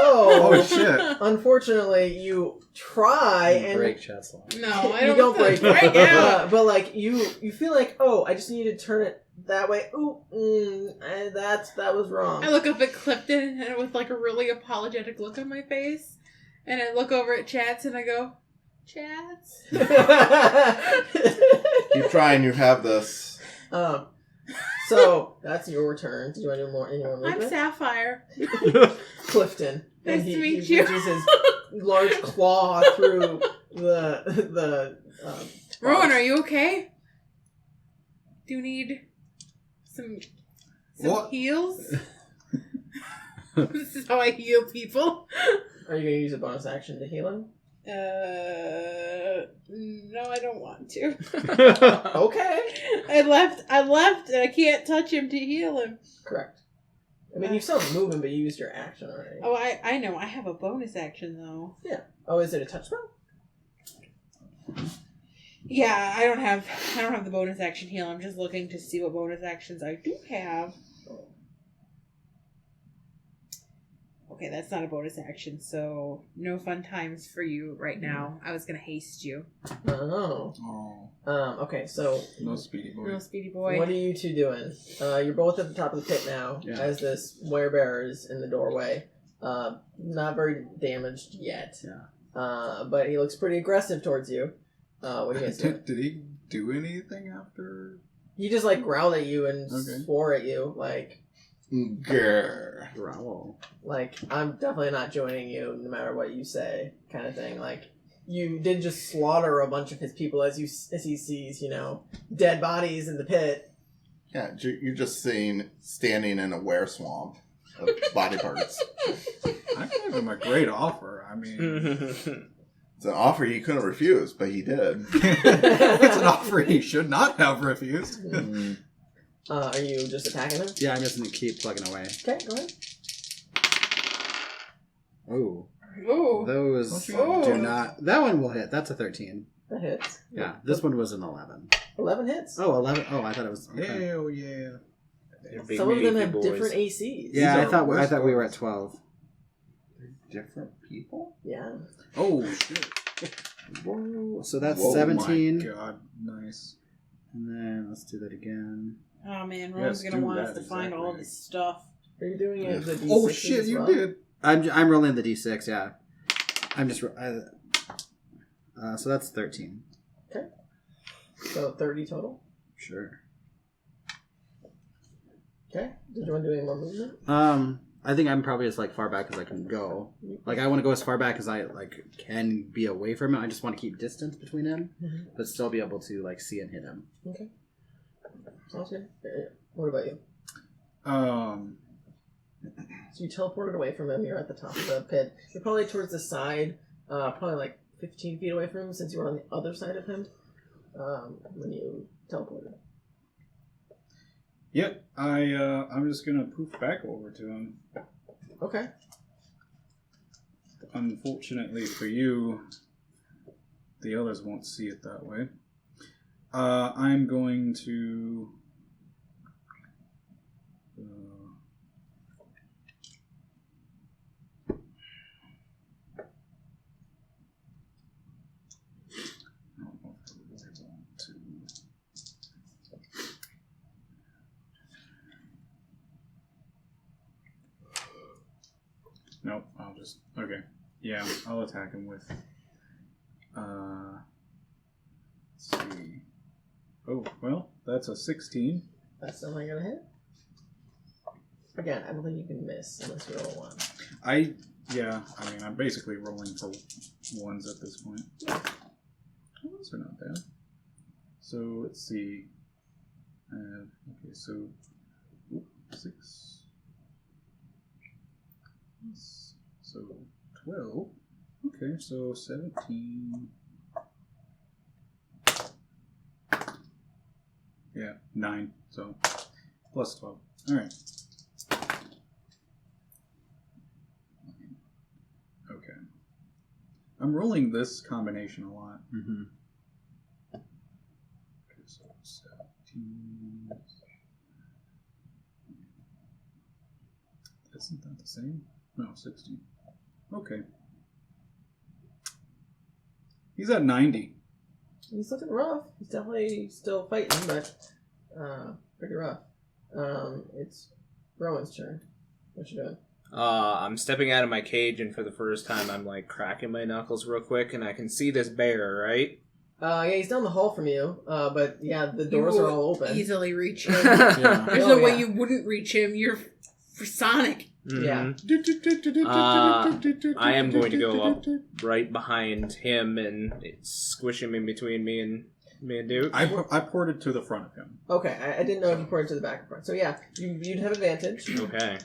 Oh, shit. unfortunately, you try and break chest lock. No, I you don't, don't break break it. out. But like you feel like, oh, I just need to turn it that way. Ooh, that was wrong. I look up at Clifton and with like a really apologetic look on my face. And I look over at Chatz and I go, Chatz? Keep trying, you have this. So that's your turn. Do you want to do any more I'm movement? Sapphire. Clifton. Nice And to he meet you. reaches his large claw through the Rowan, are you okay? Do you need some What? heals? This is how I heal people. Are you going to use a bonus action to heal him? No, I don't want to. Okay. I left, and I can't touch him to heal him. Correct. I mean, you still have movement, but you used your action already. Oh, I know. I have a bonus action though. Oh, is it a touch spell? Yeah, I don't have the bonus action heal. I'm just looking to see what bonus actions I do have. Okay, that's not a bonus action, so no fun times for you right now. I was gonna haste you. Oh. Oh, Okay, so no speedy boy. Real speedy boy. what are you two doing? You're both at the top of the pit now, Yeah. as this werebear is in the doorway. Not very damaged yet. Yeah. But he looks pretty aggressive towards you. What do you guys do? Did he do anything after? He just like growled at you and Okay. swore at you, like Grr. Growl. I'm definitely not joining you no matter what you say, kind of thing. Like you did just slaughter a bunch of his people as he sees, dead bodies in the pit. Yeah, you're just standing in a were swamp of body parts. I gave him a great offer. I mean, It's an offer he couldn't refuse, but he did. It's an offer he should not have refused. Are you just attacking him? Yeah, I'm just going to keep plugging away. Okay, go ahead. Oh. Ooh. Those Oh. do not... That one will hit. That's a 13. That hits. Yeah, this one was an 11. 11 hits. Oh, 11. Oh, I thought it was... Okay. Hell yeah. They're big Some of them beefy have boys. different ACs. Yeah, These I are thought we were at 12. Different people? Yeah. Oh, shit. Whoa. So that's Whoa, 17. My God, nice. And then let's do that again. Oh man, Rowan's Yes, gonna do want us that, to find all of exactly. this stuff. Are you doing it the D6 Oh, shit, as you well? did. I'm rolling the d6, yeah. I'm just... so that's 13. Okay. So 30 total. Sure. Okay. Did you want to do any more movement? I think I'm probably as far back as I can go. Like, I want to go as far back as I can be away from him. I just want to keep distance between him, but still be able to see and hit him. Okay. Sounds good. What about you? So you teleported away from him. You're at the top of the pit. You're probably towards the side, probably 15 feet away from him, since you were on the other side of him when you teleported. Yep, I'm just gonna poof back over to him. Okay. Unfortunately for you, the others won't see it that way. I'm going to... I don't know if I really want to... Nope, I'll just... Okay. Yeah, I'll attack him with... Let's see. Oh, well, that's a 16. That's still not gonna hit. Again, I don't think you can miss unless you roll a 1. I'm basically rolling for ones at this point. Oh, those are not bad. So, let's see. Okay, so... 6... So, 12. Okay, so 17... Yeah, 9. So, plus 12. Alright. Okay. I'm rolling this combination a lot. Mm-hmm. Okay, so 17... Isn't that the same? No, 16. Okay. He's at 90. He's looking rough. He's definitely still fighting, but pretty rough. It's Rowan's turn. What you doing? I'm stepping out of my cage, and for the first time, I'm cracking my knuckles real quick, and I can see this bear, right? Yeah, he's down the hall from you, but yeah, the doors are all open. Easily reach him. Yeah. There's Oh, no way yeah. you wouldn't reach him. You're Sonic. Yeah. I am going to go up right behind him and squish him in between me and Duke. I ported to the front of him. Okay, I didn't know if you pointed to the back or front. So yeah, you'd have advantage. Okay,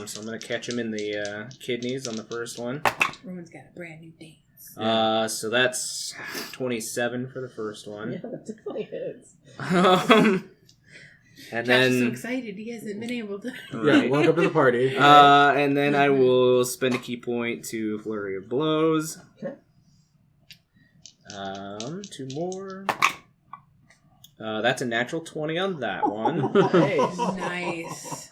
so I'm going to catch him in the kidneys on the first one. Rowan's got a brand new dance. So that's 27 for the first one. Yeah, that definitely hits. And Josh is so then... excited he hasn't been able to. Yeah, welcome to the party. and then I will spend a key point to Flurry of Blows. Okay. 2 more. That's a natural 20 on that one. Nice. Nice.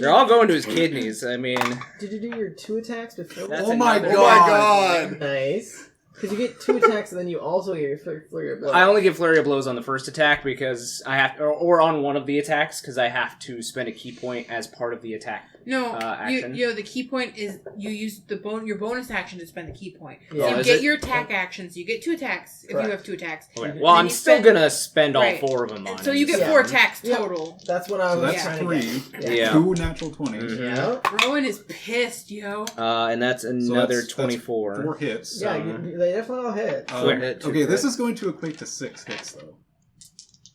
They're all going to his kidneys. I mean... Did you do your 2 attacks before? That's Oh my another- god! Nice. Because you get 2 attacks and then you also get your flurry of blows. I only give Flurry of Blows on the first attack because I have... Or on one of the attacks because I have to spend a key point as part of the attack. No, action. the key point is you use your bonus action to spend the key point. Yeah. So you is get it? your attack actions. You get 2 attacks if Correct. you have 2 attacks. Okay. And Well, then I'm you still spend- going to spend all Right. 4 of them on So him. you get Yeah. 4 attacks Yep. total. That's what I So was that's trying to 3. get. Yeah. 2 natural 20s. Mhm. Yeah. Rowan is pissed, yo. And that's So another that's 24. 4 hits. Yeah, they definitely all hit. Okay, this is going to equate to 6 hits, though.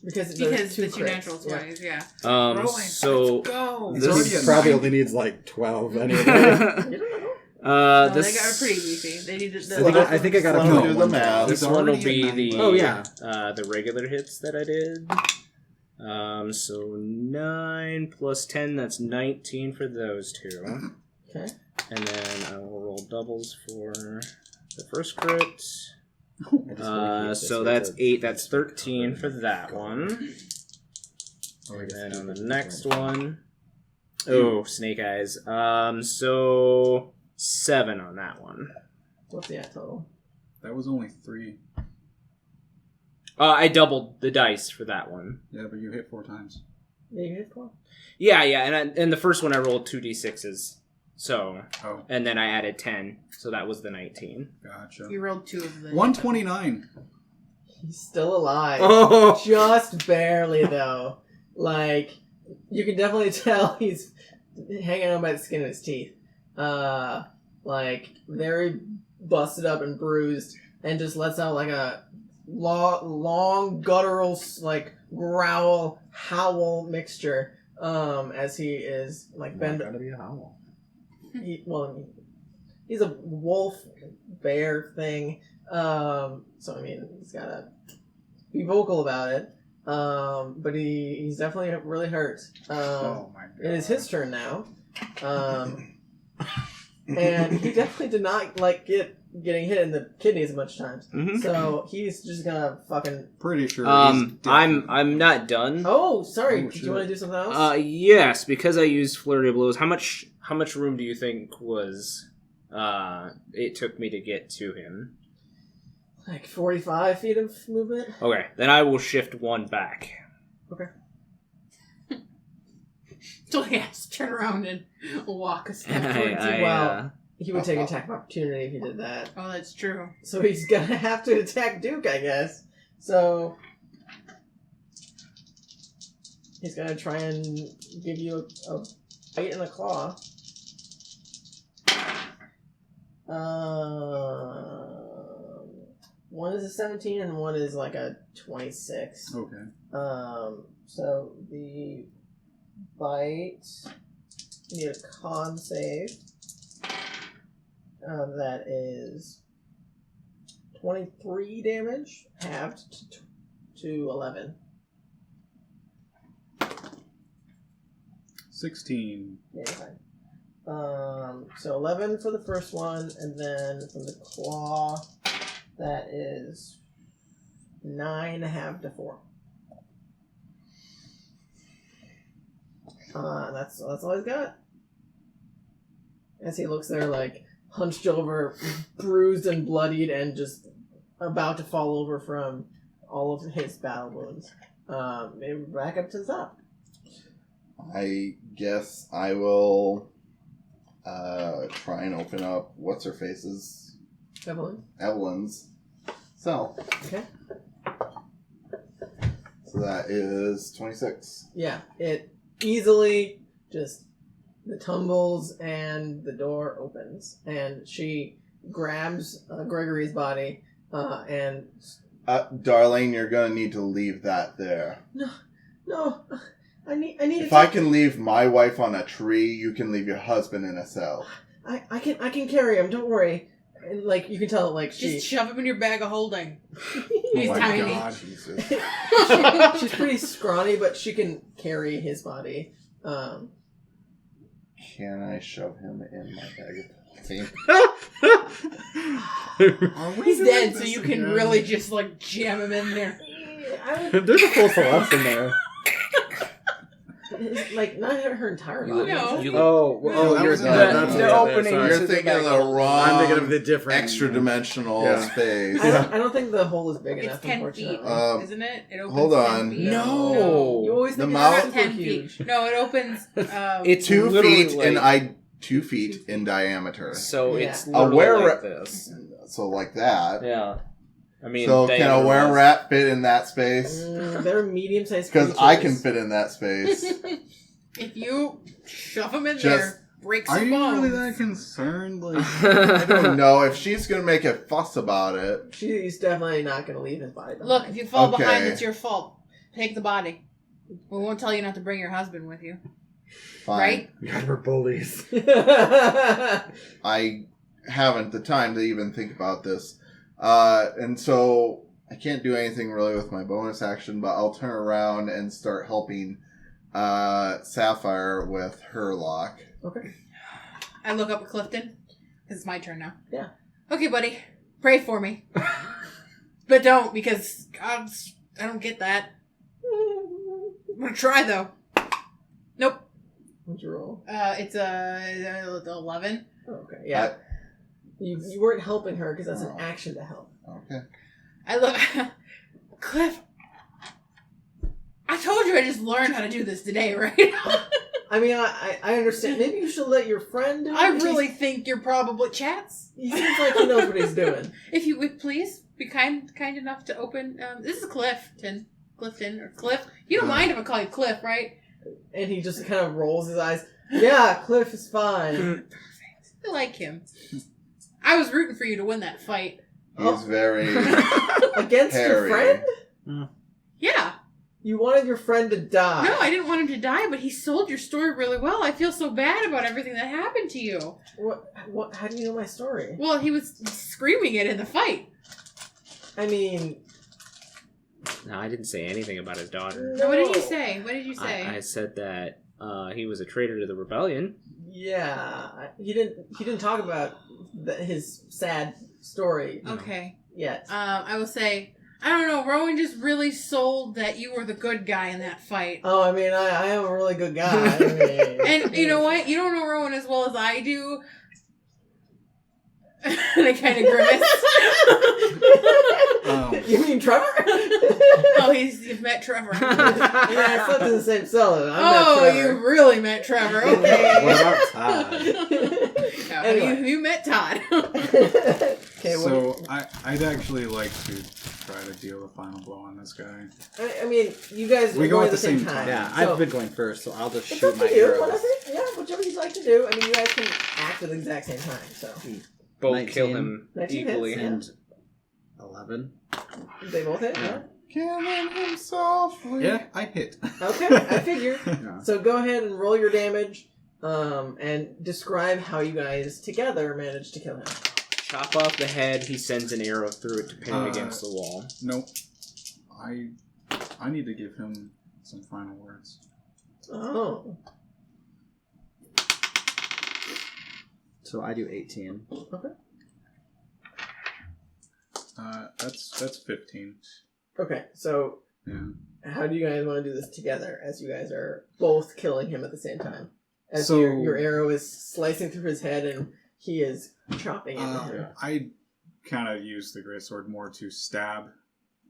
Because Because there's the 2 2 crits. natural 20s, yeah. Rowan, So so... let's go. He's already at probably 9. only needs 12 anyway. You don't know. No, This they got pretty beefy. They needed I think I got a Let me couple. do the math. This It's one will already be at the 9. Oh, yeah. the regular hits that I did. So 9 plus 10, that's 19 for those two. Okay. And then I will roll doubles for the first crit. So that's 8, that's 13 for that one. And then on the next one, oh, snake eyes. So 7 on that one. What's the total? That was only 3. I doubled the dice for that one. Yeah, but you hit 4 times. Yeah, you hit 4? Yeah, and the first one I rolled 2d6s. So, Oh, and then I added 10, so that was the 19. gotcha. You rolled 2 of them. 129. He's still alive. Oh, Just barely, though. Like, you can definitely tell he's hanging on by the skin of his teeth. Like, very busted up and bruised, and just lets out, like, a long guttural, like, growl, howl mixture, as he is, like, bent... Gotta be a howl. He's a wolf bear thing. So I mean, he's gotta be vocal about it. But he's definitely really hurt. Oh my god. It is his turn now. And he definitely did not like getting hit in the kidneys a bunch of times. Mhm. So he's just gonna fucking. Pretty sure. I'm not done. Oh, sorry. Oh, Did you want to do something else? Yes, because I used flurry of blows. How much room do you think was it took me to get to him? Like 45 feet of movement. Okay, then I will shift 1 back. Okay. So he has to turn around and walk a step towards you. Well, he would take attack of opportunity if he did that. Oh, that's true. So he's gonna have to attack Duke, I guess. So he's gonna try and give you a bite and a claw. One is a 17 and one is like a 26. Okay. So the bite, you need a con save. That is 23 damage, halved to 11. 16. Yeah, you're fine. So 11 for the first one, and then from the claw, that is 9 halved to 4. That's all he's got. As he looks there, like, hunched over, bruised and bloodied, and just about to fall over from all of his battle wounds. Maybe back up to the top. I guess I will try and open up what's-her-face's, Evelyn's cell. Okay. So that is 26. Yeah, it easily just the tumbles and the door opens, and she grabs Gregory's body and Darling, you're gonna need to leave that there. no, I need If to I can leave my wife on a tree, you can leave your husband in a cell. I can carry him. Don't worry. And, like, you can tell, like, Just shove him in your bag of holding. Oh He's my tiny. god. Jesus. she's pretty scrawny, but she can carry his body. Can I shove him in my bag of holding? He's dead, so you can really just, like, jam him in there. There's a full Celeste in there. Like, not her entire body. No. that you're was the opening. You're thinking of the wrong I'm thinking of the different extra dimensional Yeah. space. I don't think the hole is big It's enough, 10 feet, unfortunately. isn't it? It opens hold 10 on. feet. No. You always The think mouth- it's Not super 10 huge. feet. No, it opens... It's 2 literally feet like, 2 feet in diameter. So Yeah. it's literally Were like this. So like that. Yeah. I mean, So can a diameter-wise. were-rat fit in that space? They're medium-sized Because creatures. I can fit in that space. If you shove him in Just- there, break Are some you bones. really that concerned? Like, I don't know if she's gonna make a fuss about it. She's definitely not going to leave his body behind. Look, if you fall Okay. behind, it's your fault. Take the body. We won't tell you not to bring your husband with you. Fine. Right? God, we're bullies. I haven't the time to even think about this. And so I can't do anything really with my bonus action, but I'll turn around and start helping Sapphire with her lock. Okay. I look up at Clifton. It's my turn now. Yeah. Okay, buddy. Pray for me. But don't, because I don't get that. I'm gonna try, though. Nope. What'd you roll? It's a 11. Oh, okay. Yeah. You weren't helping her because that's an action to help. Okay. I look... Cliff, I told you I just learned how to do this today, right? I mean, I understand. Maybe you should let your friend do it. I really think you're probably... Chatz? He seems like he knows what he's doing. If you would please be kind enough to open... this is Clifton. Or Cliff. You don't mind if I call you Cliff, right? And he just kind of rolls his eyes. Yeah, Cliff is fine. Perfect. I like him. I was rooting for you to win that fight. He's very... Against your hairy. friend? Yeah. You wanted your friend to die. No, I didn't want him to die, but he sold your story really well. I feel so bad about everything that happened to you. What? How do you know my story? Well, he was screaming it in the fight. I mean... No, I didn't say anything about his daughter. No. What did you say? What did you say? I said that he was a traitor to the rebellion. Yeah, he didn't talk about his sad story Okay. yet. I will say, I don't know, Rowan just really sold that you were the good guy in that fight. Oh, I mean, I am a really good guy. I mean, And you know what? You don't know Rowan as well as I do. And I kind of grimace. You mean Trevor? Oh, you've met Trevor. Yeah, I slept in the same cell. I Oh, met you Trevor. really met Trevor. Okay. What about Todd? No, Anyway. you met Todd. Okay, So I'd actually like to try to deal the final blow on this guy. I mean, you guys We are go going at the same time. Yeah, so I've been going first, so I'll just it's shoot up my to you. arrows. Whichever you'd like to do. I mean, you guys can act at the exact same time. So Both 19. kill him 19 equally. hits, And 11. they both hit. Yeah. Killing him softly. Yeah, I hit. Okay, I figured. Yeah. So go ahead and roll your damage, and describe how you guys together managed to kill him. Chop off the head, he sends an arrow through it to pin it against the wall. Nope. I need to give him some final words. Oh. So I do 18. Okay. That's 15. Okay, so Yeah. how do you guys want to do this together as you guys are both killing him at the same time? As So- your arrow is slicing through his head and he is chopping into him. I kind of use the greatsword more to stab,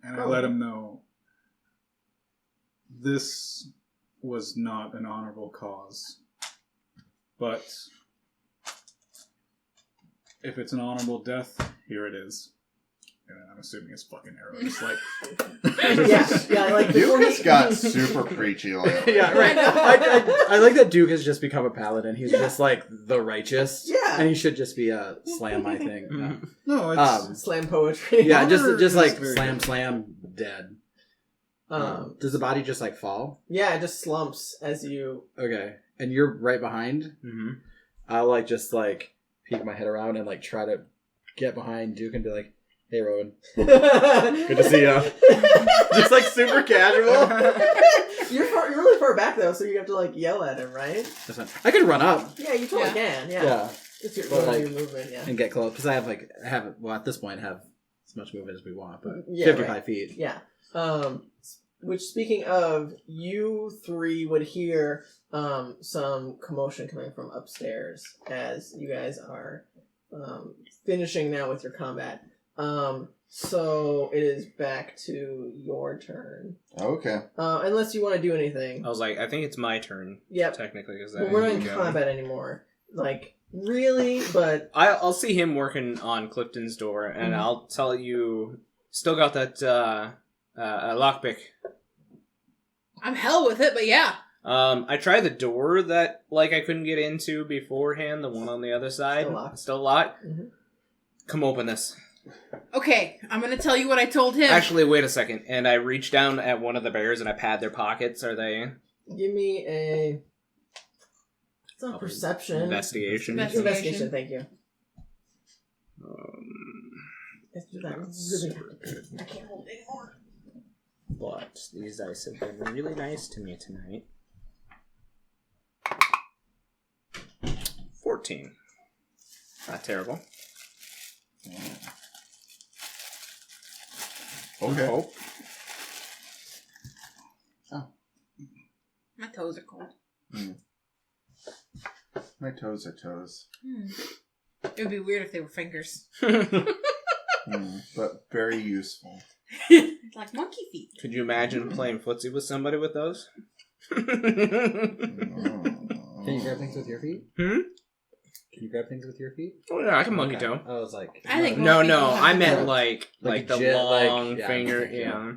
and I Oh. let him know this was not an honorable cause, but if it's an honorable death, here it is. And I'm assuming his fucking arrow is like... yeah, like Duke before has got super preachy. Like, Yeah, right. I like that Duke has just become a paladin. He's just like the righteous. Yeah. And he should just be a slam, I think. Yeah. No, it's... slam poetry. Yeah, Honor just is like very slam, good. slam, dead. Does the body just like fall? Yeah, it just slumps as you... Okay. And you're right behind? Mm-hmm. I'll like just like peek my head around and like try to get behind Duke and be like, hey, Rowan. Good to see you. Just like super casual. You're really far back though, so you have to like yell at him, right? I could run up. Yeah, you totally Yeah. can. Yeah, Yeah. it's your, But, like, your movement. Yeah, And get close. Because I have at this point, have as much movement as we want, but Yeah, 55 right. feet. yeah. Which, speaking of, you three would hear some commotion coming from upstairs as you guys are finishing now with your combat. So it is back to your turn. okay. Unless you want to do anything. I was like, I think it's my turn, Yep. technically. Cause But we're not in combat anymore. Like, really? But I'll see him working on Clifton's door, and Mhm. I'll tell you, still got that lockpick. I'm hell with it, but yeah. I tried the door that I couldn't get into beforehand, the one on the other side. Still locked. Still locked. Mhm. Come open this. Okay, I'm gonna tell you what I told him. Actually, wait a second. And I reach down at one of the bears and I pad their pockets. Are they give me a... It's not perception. investigation? Investigation. Investigation, thank you. Let's do that. Really I can't hold it anymore. But these dice have been really nice to me tonight. 14. Not terrible. Okay. Hope. My toes are cold. My toes are toes. It would be weird if they were fingers. But very useful. Like monkey feet. Could you imagine playing footsie with somebody with those? Can you grab things with your feet? Hmm? Can you grab things with your feet? Oh yeah, I can monkey toe. I was like, I think No, monkey no, toe I have meant to- like the legit, long like, yeah, finger. yeah.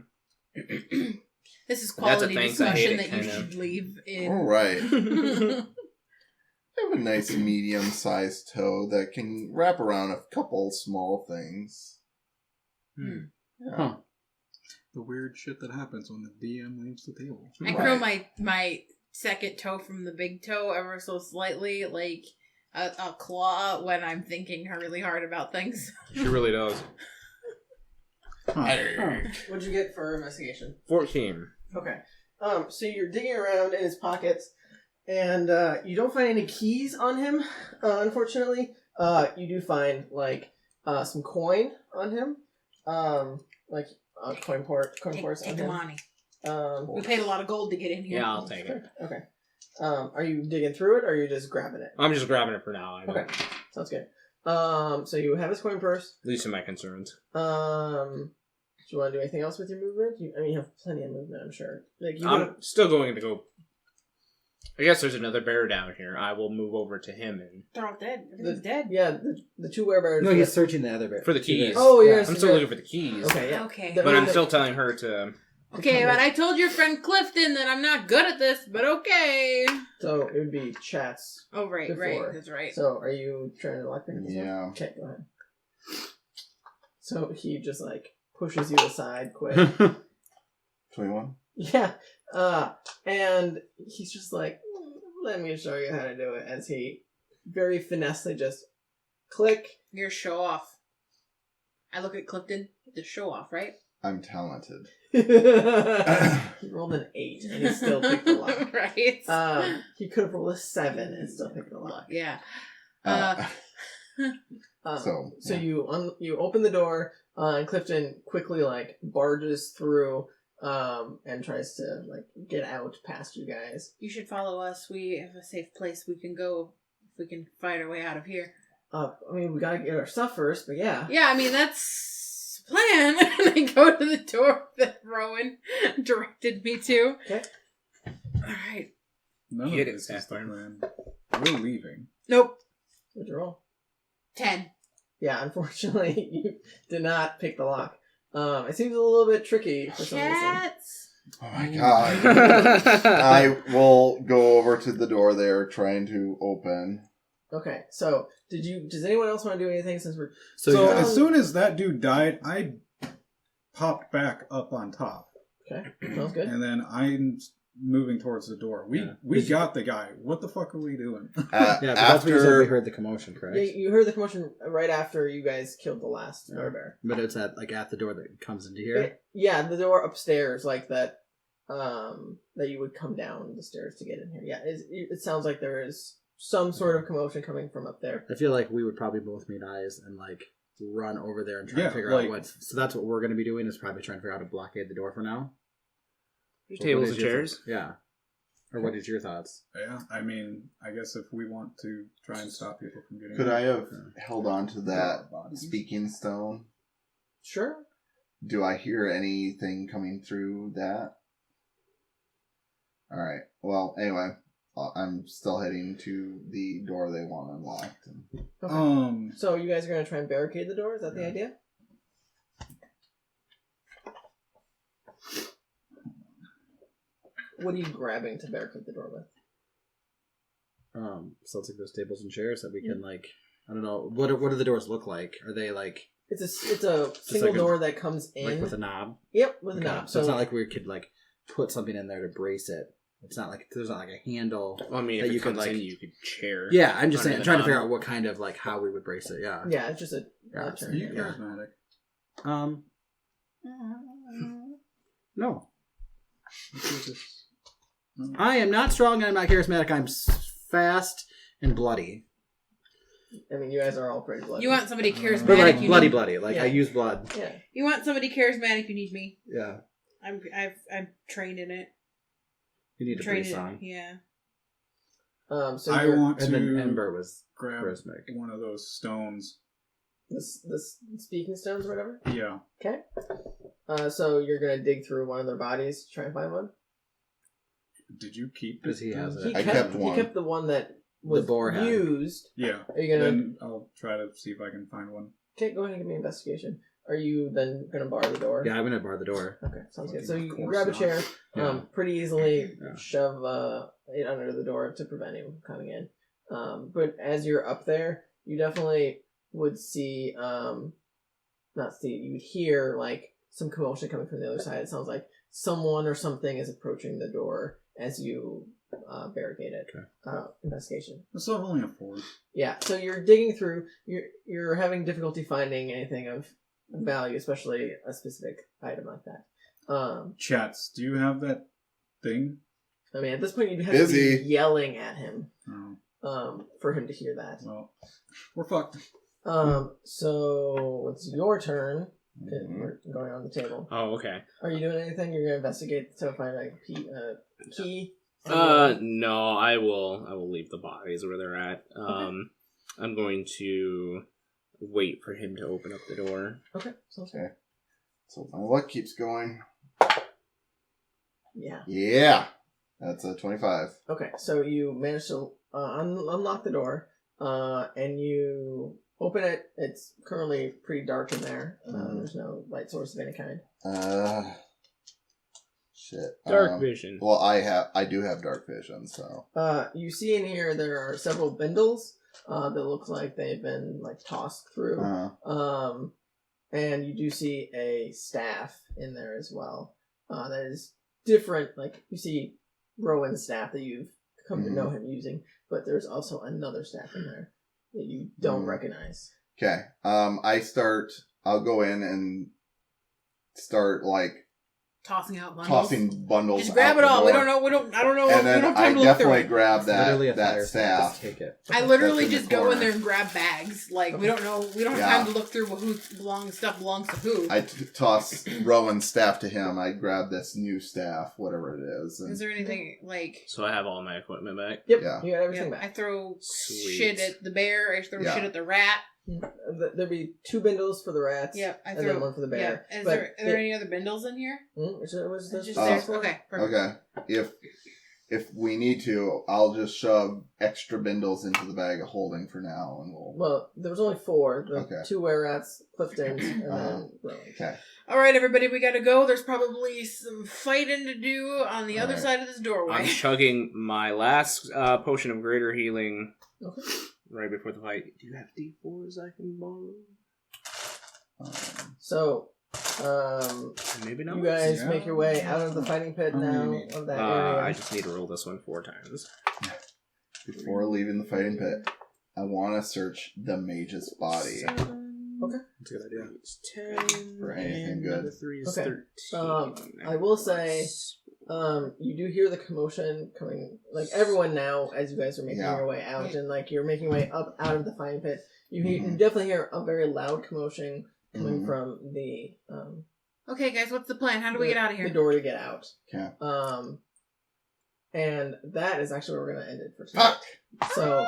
Yeah. This is That's a quality thanks, I hate discussion it, that you kind of. should leave in. All right. I have a nice medium-sized toe that can wrap around a couple small things. Yeah. Huh. The weird shit that happens when the DM leaves the table. I curl my second toe from the big toe ever so slightly, like a claw, when I'm thinking really hard about things. She really does. What'd you get for investigation? 14. Okay. So you're digging around in his pockets, and you don't find any keys on him, unfortunately. You do find, like, some coin on him. Like, coin purse on Take him. the money. Um, We paid a lot of gold to get in here. Yeah, I'll take it. okay. Are you digging through it, or are you just grabbing it? I'm just grabbing it for now. I know. Okay. Sounds good. So you have his coin purse. Least of my concerns. Do you want to do anything else with your movement? You have plenty of movement, I'm sure. Like I'm still going to go. I guess there's another bear down here. I will move over to him and They're all dead. Everything's dead. Yeah, the two werebears. No, he's searching the other bit. for the keys. Oh, yes. I'm still looking for the keys. Okay, yeah. Okay. But I'm still telling her to. Okay, but I told your friend Clifton that I'm not good at this, but okay. So it would be Chatz. Oh, right, Before. right. That's right. So are you trying to lock pick this Yeah. up? Okay, go ahead. So he just like pushes you aside quick. 21? Yeah. And he's just like, let me show you how to do it, as he very finessely just click. You're a show off. I look at Clifton. The show off, right? I'm talented. He rolled an 8 and he still picked the lock. Right. He could have rolled a 7 and still picked the lock. Yeah. So yeah. you open the door, and Clifton quickly like barges through, and tries to like get out past you guys. You should follow us. We have a safe place we can go if we can find our way out of here. I mean, we gotta get our stuff first, but yeah. Yeah, I mean, that's the plan. And I go to the door that Rowan directed me to. Okay. Alright. None Get of it, this is the Sapphire. plan. We're leaving. Nope. What'd you roll? 10. Yeah, unfortunately, you did not pick the lock. It seems a little bit tricky for some reason. Chatz. Oh my god. I will go over to the door they're trying to open. Okay, so does anyone else want to do anything since we're... So yeah. as soon as that dude died, I popped back up on top. Okay, sounds good. And then I'm moving towards the door. We got the guy. What the fuck are we doing? Yeah, but that's what you said we heard the commotion, correct? Yeah, you heard the commotion right after you guys killed the last bear. But it's at the door that comes into here. Yeah, the door upstairs, like that. That you would come down the stairs to get in here. Yeah, it sounds like there is some sort of commotion coming from up there. I feel like we would probably both meet eyes and like run over there and try to figure out what's. So that's what we're going to be doing, is probably trying to figure out how to blockade the door for now. Tables What and is your chairs. Yeah. Or what is your thoughts? Yeah, I mean, I guess if we want to try and stop people from getting... Could in. I have held on to that Bodies. speaking stone? Sure. Do I hear anything coming through that? Alright, well, anyway, I'm still heading to the door they want unlocked. Okay. So you guys are going to try and barricade the door? Is that the idea? What are you grabbing to barricade the door with? So let's take those tables and chairs that we can like. I don't know. What do the doors look like? Are they like It's a single like a- door that comes in. like with a knob? Yep, with a Okay. knob. So it's not like we could like put something in there to brace it. It's not like there's not like a handle. Well, I mean, that if you you could, could like- you could chair. Yeah, I'm just under saying, the trying to figure knob. out what kind of like how we would brace it. Yeah. Yeah, it's just a Yeah, turn. Are you Yeah. charismatic? No. I am not strong and I'm not charismatic. I'm fast and bloody. I mean, you guys are all pretty bloody. You want somebody charismatic? But like you bloody. Like Yeah. I use blood. Yeah. You want somebody charismatic? You need me. Yeah. I'm trained in it. You need to Trained breathe in song. it. Yeah. So I you're, want And then to Ember was grab charismatic. one of those stones. this speaking stones or whatever. Yeah. Okay. So you're gonna dig through one of their bodies to try and find one. Did you keep Because he has it. I kept one. He kept the one that was boar had. used. Yeah. Are you gonna? Then I'll try to see if I can find one. Okay, go ahead and give me an investigation. Are you then gonna bar the door? Yeah, I'm gonna bar the door. Okay, sounds good. So Of you course grab a not. chair, Yeah. pretty easily Yeah. shove it under the door to prevent him from coming in. But as you're up there, you definitely would see, not see, you would hear like some commotion coming from the other side. It sounds like someone or something is approaching the door as you barricade it. Okay. Investigation. I still have only a 4. Yeah, so you're digging through. You're having difficulty finding anything of value, especially a specific item like that. Chatz, do you have that thing? I mean, at this point, you'd have Busy. to be yelling at him Oh, for him to hear that. well, we're fucked. So it's your turn. Mhm. We're going on the table. Oh, okay. Are you doing anything? You're gonna investigate to find a key. No, I will leave the bodies where they're at. I'm going to wait for him to open up the door. Okay, sounds good. Okay. So my luck keeps going. Yeah. Yeah. That's a 25. Okay, so you manage to unlock the door, and you open it. It's currently pretty dark in there. There's no light source of any kind. Shit. Dark vision. Well, I do have dark vision, so. You see in here there are several bindles that look like they've been like tossed through. And you do see a staff in there as well. That is different. Like you see Rowan's staff that you've come to know him using, but there's also another staff in there that you don't recognize. Okay. I'll go in and start like Tossing out bundles. tossing bundles. Just grab out it the all. We door. don't know. I don't know. And We then don't have I time to look through definitely it. grab Literally a that fire staff. Just take it. I literally That's in just the go in corner. there and grab bags. Like we don't know. We don't have time to look through who stuff belongs to who. I toss Rowan's staff to him. I grab this new staff, whatever it is. And Is there anything like? So I have all my equipment back. Yep, Yeah. you got everything Yeah, I back. throw Sweet. shit at the bear. I throw Yeah. shit at the rat. There'd be 2 bindles for the rats. Yep, I and throw then one for the bear. Yeah. But Are there any other bindles in here? was It's this just Oh. there. Okay. Perfect. okay, if we need to, I'll just shove extra bindles into the bag of holding for now, and we'll. Well, there was only 4. The Okay. 2 were rats, Clifton's, and then Rowan. Okay. All right, everybody, we gotta go. There's probably some fighting to do on the other Alright. side of this doorway. I'm chugging my last potion of greater healing Okay. right before the fight. Do you have D4s I can borrow? So, Maybe not. you guys Yeah. make your way out of the fighting pit How many now do you need? of that area. I just need to roll this one 4 times. Before leaving the fighting pit, I want to search the mage's body. Okay. That's a good idea. It's 10. For anything and good. Another 3 is Okay. 13. I will say, you do hear the commotion coming, like everyone now, as you guys are making Yeah. your way out, and like you're making your way up out of the fighting pit. You Mhm. definitely hear a very loud commotion coming Mhm. from the Okay, guys, what's the plan? How do we get out of the here? door to get out. Okay. And that is actually where we're gonna end it for tonight. Fuck! So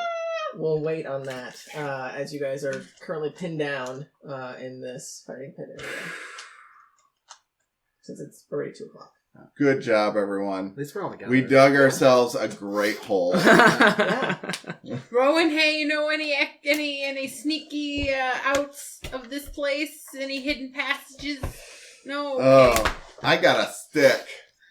we'll wait on that as you guys are currently pinned down in this fighting pit area. Since it's already 2 o'clock. Good job, everyone. At least we're all together. We dug ourselves a great hole. Rowan, hey, you know any sneaky outs of this place? Any hidden passages? No. Okay. Oh, I got a stick.